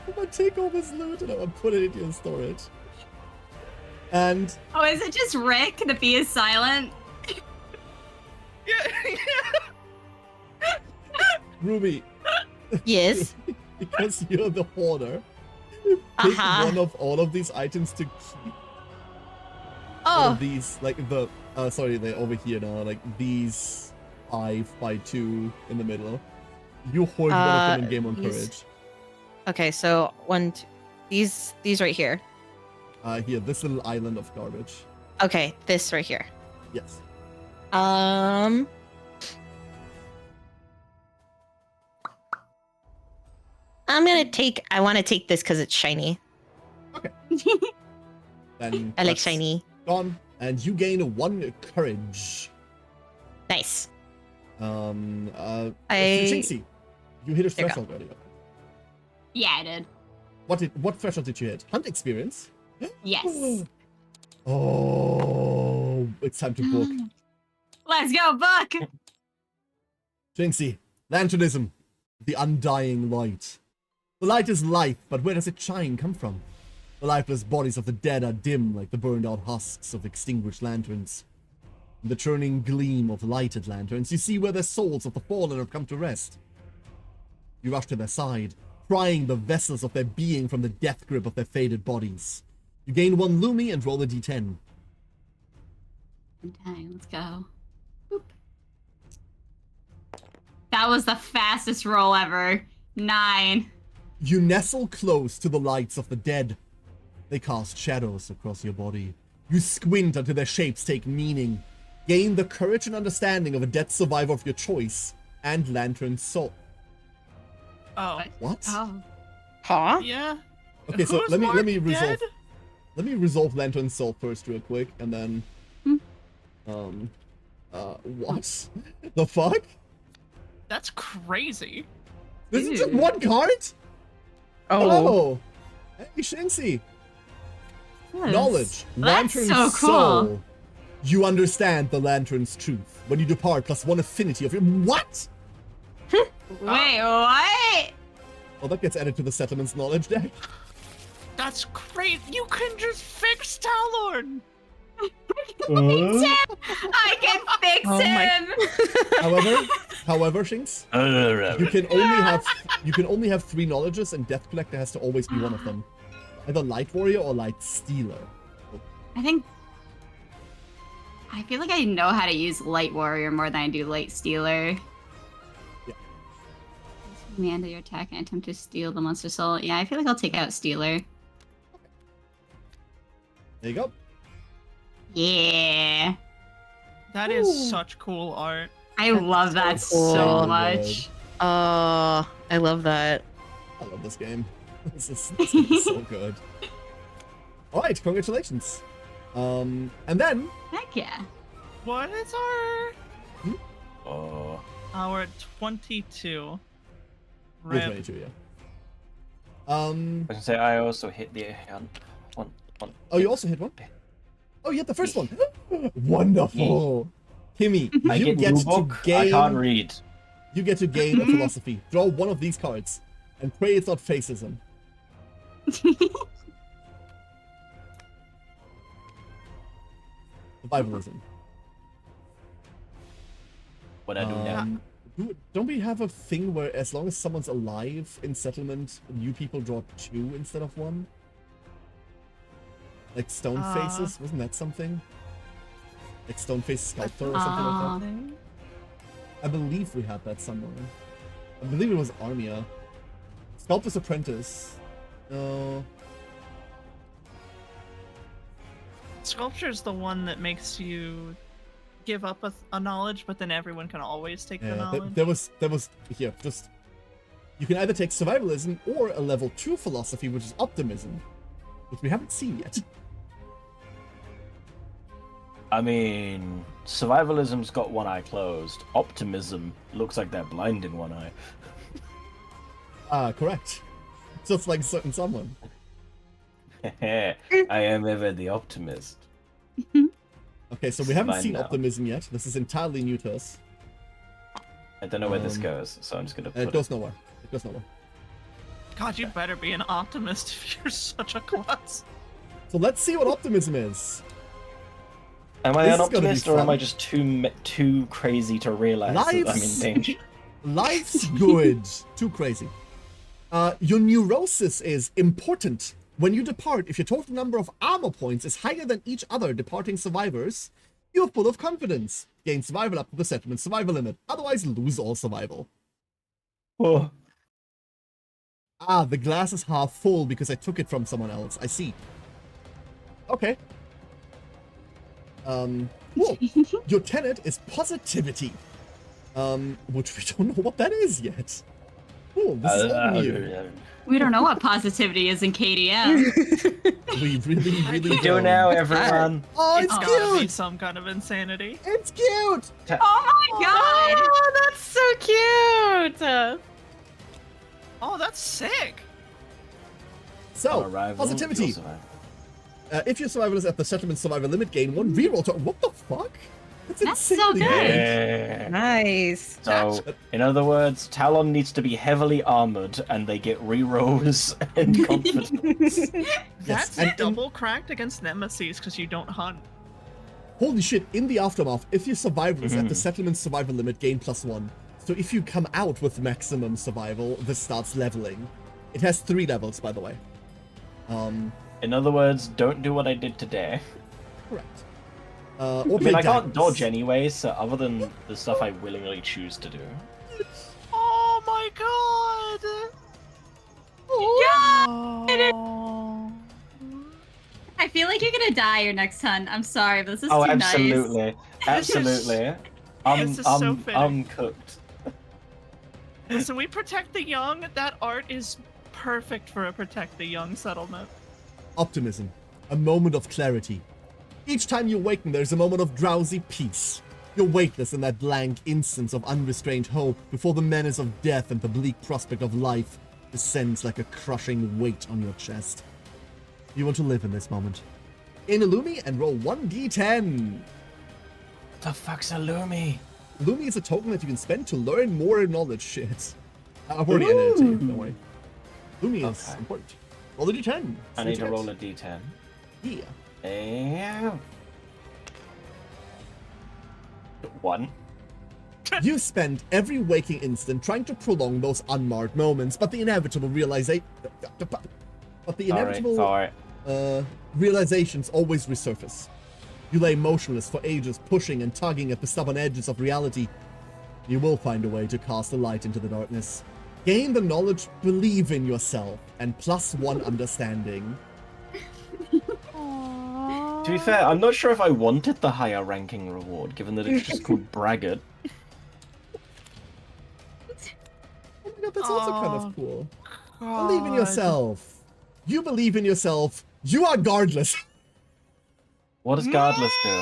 I'm gonna take all this loot and I'm gonna put it into your storage. And Oh, is it just Rick? The B is silent. Yeah. Ruby, Yes. because you're the hoarder, pick one of all of these items to keep. All Oh. of these, like the, sorry, they're over here now, like these 5 by 2 in the middle. You hoard one of them in game on these- courage. Okay, so these right here. Here, this little island of garbage. Okay, this right here. Yes. I want to take this because it's shiny. Then I like that's shiny. Gone, and you gain 1 courage. Nice. Shinxie, you hit a There you go. threshold earlier. Yeah, I did. What threshold did you hit? Hunt experience? Yes. Oh, it's time to book. Let's go, Buck. Shinxie, lanternism, the undying light. The light is life, but where does its shine come from? The lifeless bodies of the dead are dim like the burned out husks of extinguished lanterns. In the churning gleam of lighted lanterns, you see where the souls of the fallen have come to rest. You rush to their side, prying the vessels of their being from the death grip of their faded bodies. You gain 1 Lumi and roll a d10. Okay, let's go. Boop. That was the fastest roll ever. 9. You nestle close to the lights of the dead. They cast shadows across your body. You squint until their shapes take meaning. Gain the courage and understanding of a dead survivor of your choice and Lantern's soul. Oh. What? Oh. Huh? Yeah. Okay, so Who's let me marked resolve. dead? Let me resolve Lantern's soul first, real quick, and then. What? The fuck? That's crazy. This is just Dude. 1 card? Oh. Hey, Shinxie. Knowledge. That's Lantern's so cool. soul. You understand the Lantern's truth. When you depart, +1 affinity of your. What? Wait, what? Oh, that gets added to the settlement's knowledge deck. That's great. You can just fix Talorn. I can fix Oh my- him. However, Shinx, you can only have 3 knowledges, and Death Collector has to always be one of them. Either Light Warrior or Light Stealer. I feel like I know how to use Light Warrior more than I do Light Stealer. Yeah. Command your attack and attempt to steal the monster soul. Yeah, I feel like I'll take out Stealer. There you go. Yeah. That is such cool art. I love that cool. so So much. I love that. I love this game. This is so good. Alright, congratulations. And then Heck yeah. What is our 22? You're Rip. 22, yeah. I was gonna say I also hit the one. Oh, you also hit 1? Oh, you hit the first one. Wonderful. Kimi, I you get get new to book. I gain. can't read. You get to gain a philosophy. Draw one of these cards, and pray it's not fascism. Survivalism. What I do now? Don't we have a thing where as long as someone's alive in settlement, new people draw 2 instead of 1? Like Stone Faces? Wasn't that something? Like Stone Face Sculptor or something like that? I believe we had that somewhere. I believe it was Armia. Sculptor's Apprentice. No. Sculpture is the one that makes you give up a knowledge, but then everyone can always take the Yeah, knowledge. there was here, just you can either take survivalism or a level 2 philosophy, which is optimism, which we haven't seen yet. I mean, survivalism's got one eye closed. Optimism looks like they're blind in one eye. Correct. Just like certain someone. I am ever the optimist. Okay, so we haven't Fine seen now. optimism yet. This is entirely new to us. I don't know where this goes, so I'm just gonna put It goes nowhere. It goes nowhere. God, you better be an optimist if you're such a klutz. So let's see what optimism is. Am I This an is gonna be optimist or am fun. I just too crazy to realize that I'm in Life's- danger? Life's good. Too crazy. Your neurosis is important. When you depart, if your total number of armor points is higher than each other departing survivors, you're full of confidence. Gain survival up to the settlement survival limit. Otherwise, lose all survival. Oh, Ah, the glass is half full because I took it from someone else. I see. Okay. Cool. Your tenet is positivity. Which we don't know what that is yet. Cool, this is all new. We don't know what positivity is in KDM. We really, really We do now, don't. everyone. Oh, It's it's gotta be cute! some kind of insanity. It's cute! Oh my god! Oh, that's so cute. Oh, that's sick. So, Arrival, positivity. you'll survive. If your survival is at the settlement survival limit, gain 1 reroll to. What the fuck? That's insanely so good. Yeah. Nice. So, in other words, Talon needs to be heavily armored, and they get rerolls and confidence. That's and- double cracked against nemesis because you don't hunt. Holy shit, in the aftermath, if your survival is at the settlement survival limit, gain +1. So if you come out with maximum survival, this starts leveling. It has 3 levels, by the way. In other words, don't do what I did today. Correct. Or I mean, play I can't daggers. dodge anyway, so other than the stuff I willingly choose to do. Oh my god. Oh. I feel like you're gonna die your next hunt. I'm sorry, but this is Oh, too absolutely. nice. Absolutely. I'm, This is so fitting. I'm cooked. Listen, we protect the young. That art is perfect for a protect the young settlement. Optimism. A moment of clarity. Each time you awaken, there's a moment of drowsy peace. You're weightless in that blank instance of unrestrained hope before the menace of death and the bleak prospect of life descends like a crushing weight on your chest. You want to live in this moment. In Illumi and roll 1d10. The fuck's a Lumi? Illumi is a token that you can spend to learn more knowledge shit. I've already ended it to you, don't worry. Illumi is Okay. important. Roll a d10. I need to roll a d10. Yeah. And... 1. You spend every waking instant trying to prolong those unmarked moments, but the inevitable realizations always resurface. You lay motionless for ages, pushing and tugging at the stubborn edges of reality. You will find a way to cast a light into the darkness. Gain the knowledge, believe in yourself, and +1 understanding. To be fair, I'm not sure if I wanted the higher ranking reward, given that it's just called Braggart. Oh my god, that's also kind of Oh, cool. Believe in yourself. You believe in yourself. You are guardless. What does Guardless do?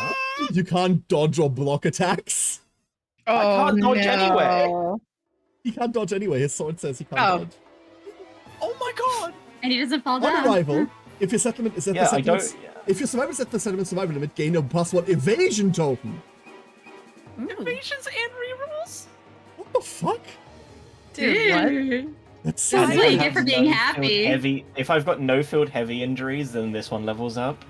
You can't dodge or block attacks. Oh, can't dodge anyway. no. He can't dodge anyway. His sword says he can't Oh. dodge. Oh my god. And he doesn't fall On down. arrival, if your settlement is at Yeah, the I settlement, don't... if your survivor is at the settlement survival limit, gain a +1 evasion token. Evasions and rerolls? What the fuck? Dude, what? That's That's so what you weird. get for being no happy. field heavy. If I've got no field heavy injuries, then this one levels up.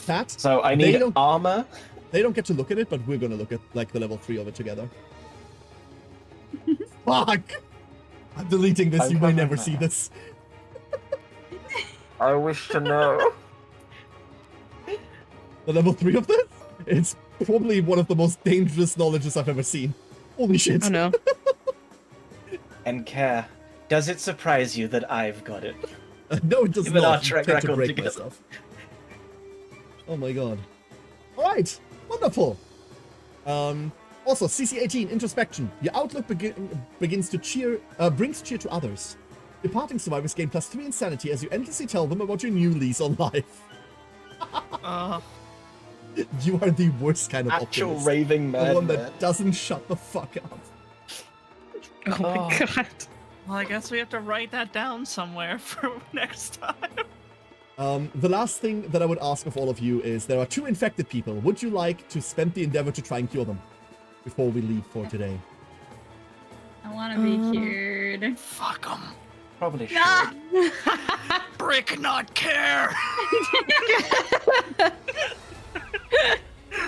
That, So I They need don't- armor. they don't get to look at it, but we're gonna look at like the level 3 of it together. Fuck! I'm deleting this. I'm You may coming never back. see this. I wish to know. The level 3 of this? It's probably one of the most dangerous knowledges I've ever seen. Holy shit. Oh no. And Care, does it surprise you that I've got it? No, it does Given our not. You track tend to record break together. myself. Oh my god. Alright, wonderful. Also, CC18, introspection. Your outlook begins to brings cheer to others. Departing survivors gain +3 insanity as you endlessly tell them about your new lease on life. You are the worst kind of Actual optimist. raving The madman. one that doesn't shut the fuck up. Oh my god. Well, I guess we have to write that down somewhere for next time. The last thing that I would ask of all of you is there are 2 infected people. Would you like to spend the endeavor to try and cure them before we leave for today? I want to be cured. Fuck 'em. Probably should. Ah! Brick not care.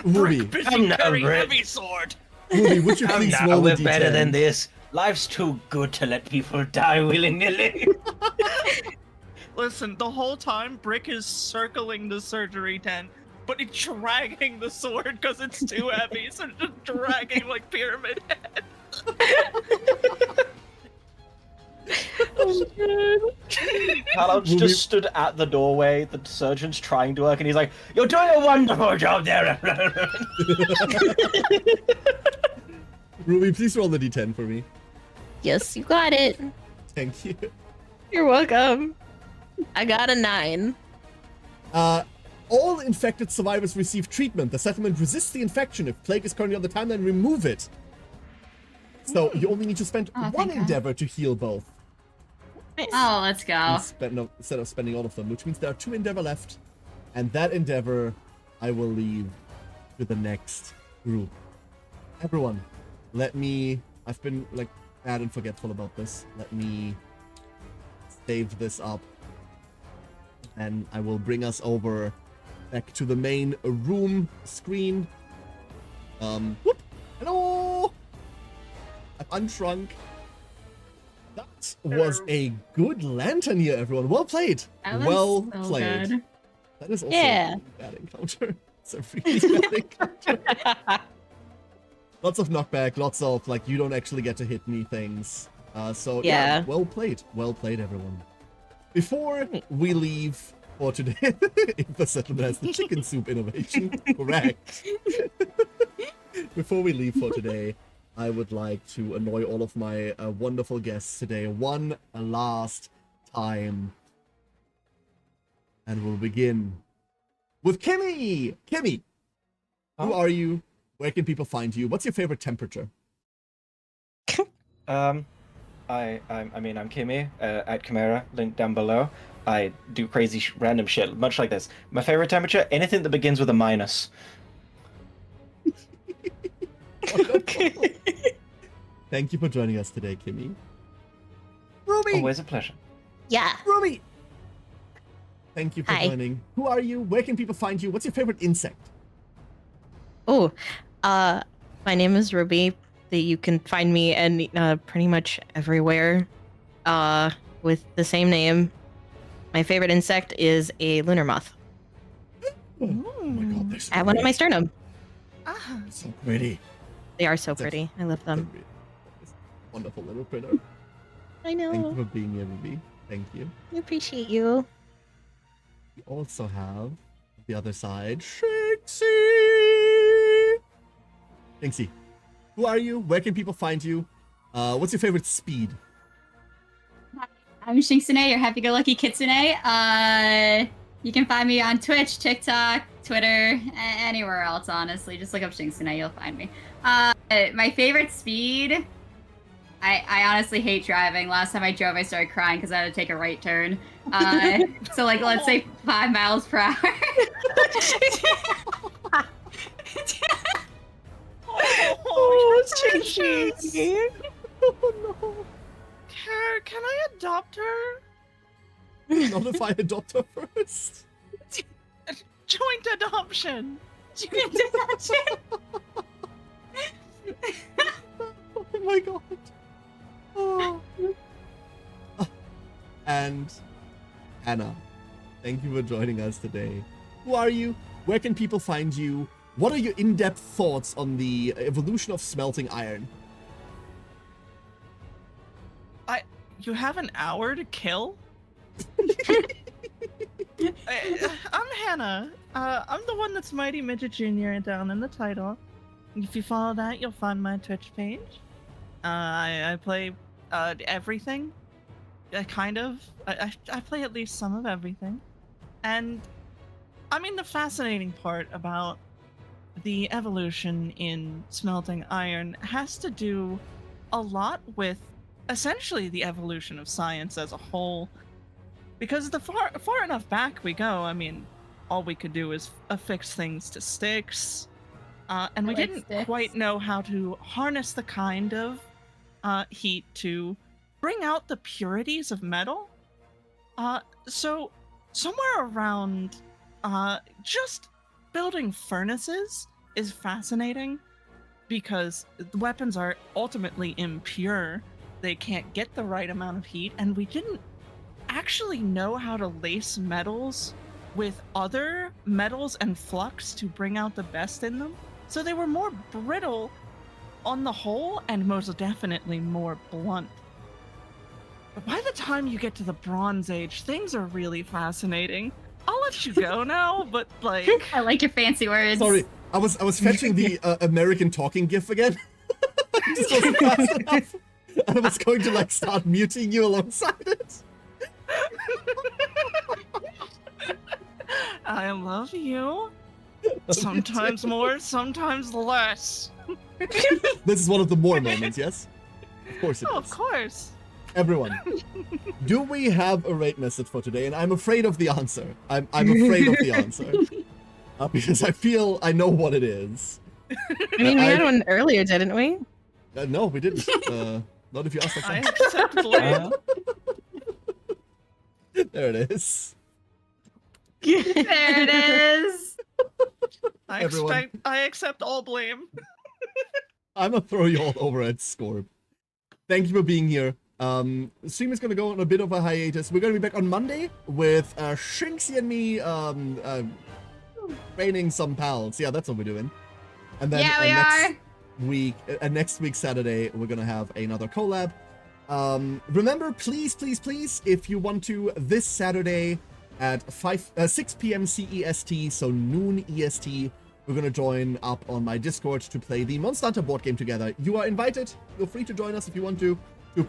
Ruby, Brick busy I'm not carrying Brick. heavy sword. Ruby, would you Oh, please no, roll we're the better D10? than this. Life's too good to let people die willy-nilly. Listen, the whole time Brick is circling the surgery tent, but he's dragging the sword because it's too heavy, so just dragging like Pyramid Head. Carlos Ruby- just stood at the doorway, the surgeon's trying to work, and he's like, "You're doing a wonderful job there." Ruby, please roll the D10 for me. Yes, you got it. Thank you. You're welcome. I got a 9. All infected survivors receive treatment. The settlement resists the infection. If plague is currently on the timeline, remove it. So you only need to spend Oh, one thank God. endeavor to heal both. Oh, let's go. Instead of spending all of them, which means there are 2 endeavor left. And that endeavor I will leave to the next group. Everyone, let me... I've been, like, bad and forgetful about this. Let me save this up. And I will bring us over back to the main room screen. Whoop! Hello! I've unshrunk. That was a good lantern here, everyone. Well played. That was Well so played. good. That is also Yeah. a really bad encounter. It's a really bad encounter. Lots of knockback, lots of, like, you don't actually get to hit me things. So, yeah, Yeah. well played. Well played, everyone. Before we leave for today, if the settlement has the chicken soup innovation, correct. Before we leave for today, I would like to annoy all of my wonderful guests today one last time. And we'll begin with Kimi! Kimi! Who are you? Where can people find you? What's your favorite temperature? I'm Kimi, at ChimeRawr, link down below. I do crazy random shit, much like this. My favorite temperature, anything that begins with a minus. Thank you for joining us today, Kimi. Ruby! Always a pleasure. Yeah. Ruby! Thank you for Hi. joining. Who are you? Where can people find you? What's your favorite insect? Oh, my name is Ruby. You can find me pretty much everywhere with the same name. My favorite insect is a lunar moth. Oh my god, they're so I have one on my pretty. sternum. Ah, So pretty. They are so It's pretty. I love them. Wonderful little critter. I Thank you know. for being here, Ruby. Thank you. I appreciate you. We also have the other side, Shinxy. Shinxy, who are you? Where can people find you? What's your favorite speed? I'm Shinxune, your happy-go-lucky kitsune. You can find me on Twitch, TikTok, Twitter, anywhere else, honestly. Just look up Shinxune, you'll find me. My favorite speed... I honestly hate driving. Last time I drove, I started crying because I had to take a right turn. So, like, let's say 5 miles per hour. oh, Shinxy. Oh no. Can I adopt her? Not if I adopt her first. Joint adoption. Oh my god. Oh. And Anna, thank you for joining us today. Who are you? Where can people find you? What are your in-depth thoughts on the evolution of smelting iron? You have an hour to kill? I'm Hannah. I'm the one that's Mtymidgetjr down in the title. If you follow that, you'll find my Twitch page. I play everything. Kind of. I play at least some of everything. And I mean, the fascinating part about the evolution in smelting iron has to do a lot with essentially the evolution of science as a whole. because the far enough back we go, I mean, all we could do is affix things to sticks, and we didn't quite know how to harness the kind of heat to bring out the purities of metal. So somewhere around just building furnaces is fascinating, because the weapons are ultimately impure. They can't get the right amount of heat, and we didn't actually know how to lace metals with other metals and flux to bring out the best in them. So they were more brittle on the whole, and most definitely more blunt. But by the time you get to the Bronze Age, things are really fascinating. I'll let you go now, but like... I like your fancy words. Sorry, I was fetching the American talking gif again. Just wasn't fast enough. And I was going to like start muting you alongside it. I love you. Sometimes more, sometimes less. This is one of the more moments, yes? Of course it is. Of course. Everyone, do we have a rate message for today? And I'm afraid of the answer. I'm afraid of the answer. Because I feel I know what it is. I mean, we had one earlier, didn't we? No, we didn't. Not if you ask I like accept blame. that. There it is. There it is. Everyone. I accept all blame. I'm gonna throw you all over at Scorp. Thank you for being here. Stream is gonna go on a bit of a hiatus. We're gonna be back on Monday with Shinx and me training some pals. Yeah, that's what we're doing. And then next week Saturday we're gonna have another collab. Remember, please, if you want to, this Saturday at 6 p.m. CEST, so noon EST, we're gonna join up on my Discord to play the Monster Hunter board game together. You are invited. Feel free to join us if you want to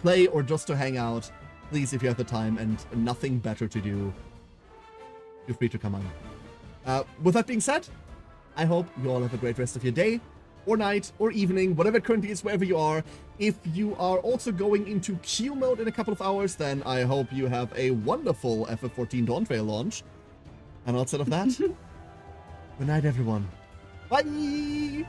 play or just to hang out. Please, if you have the time and nothing better to do, feel free to come on. With that being said, I hope you all have a great rest of your day, or night, or evening, whatever it currently is, wherever you are. If you are also going into queue mode in a couple of hours, then I hope you have a wonderful FF14 Dawn Trail launch. And outside of that, good night, everyone. Bye!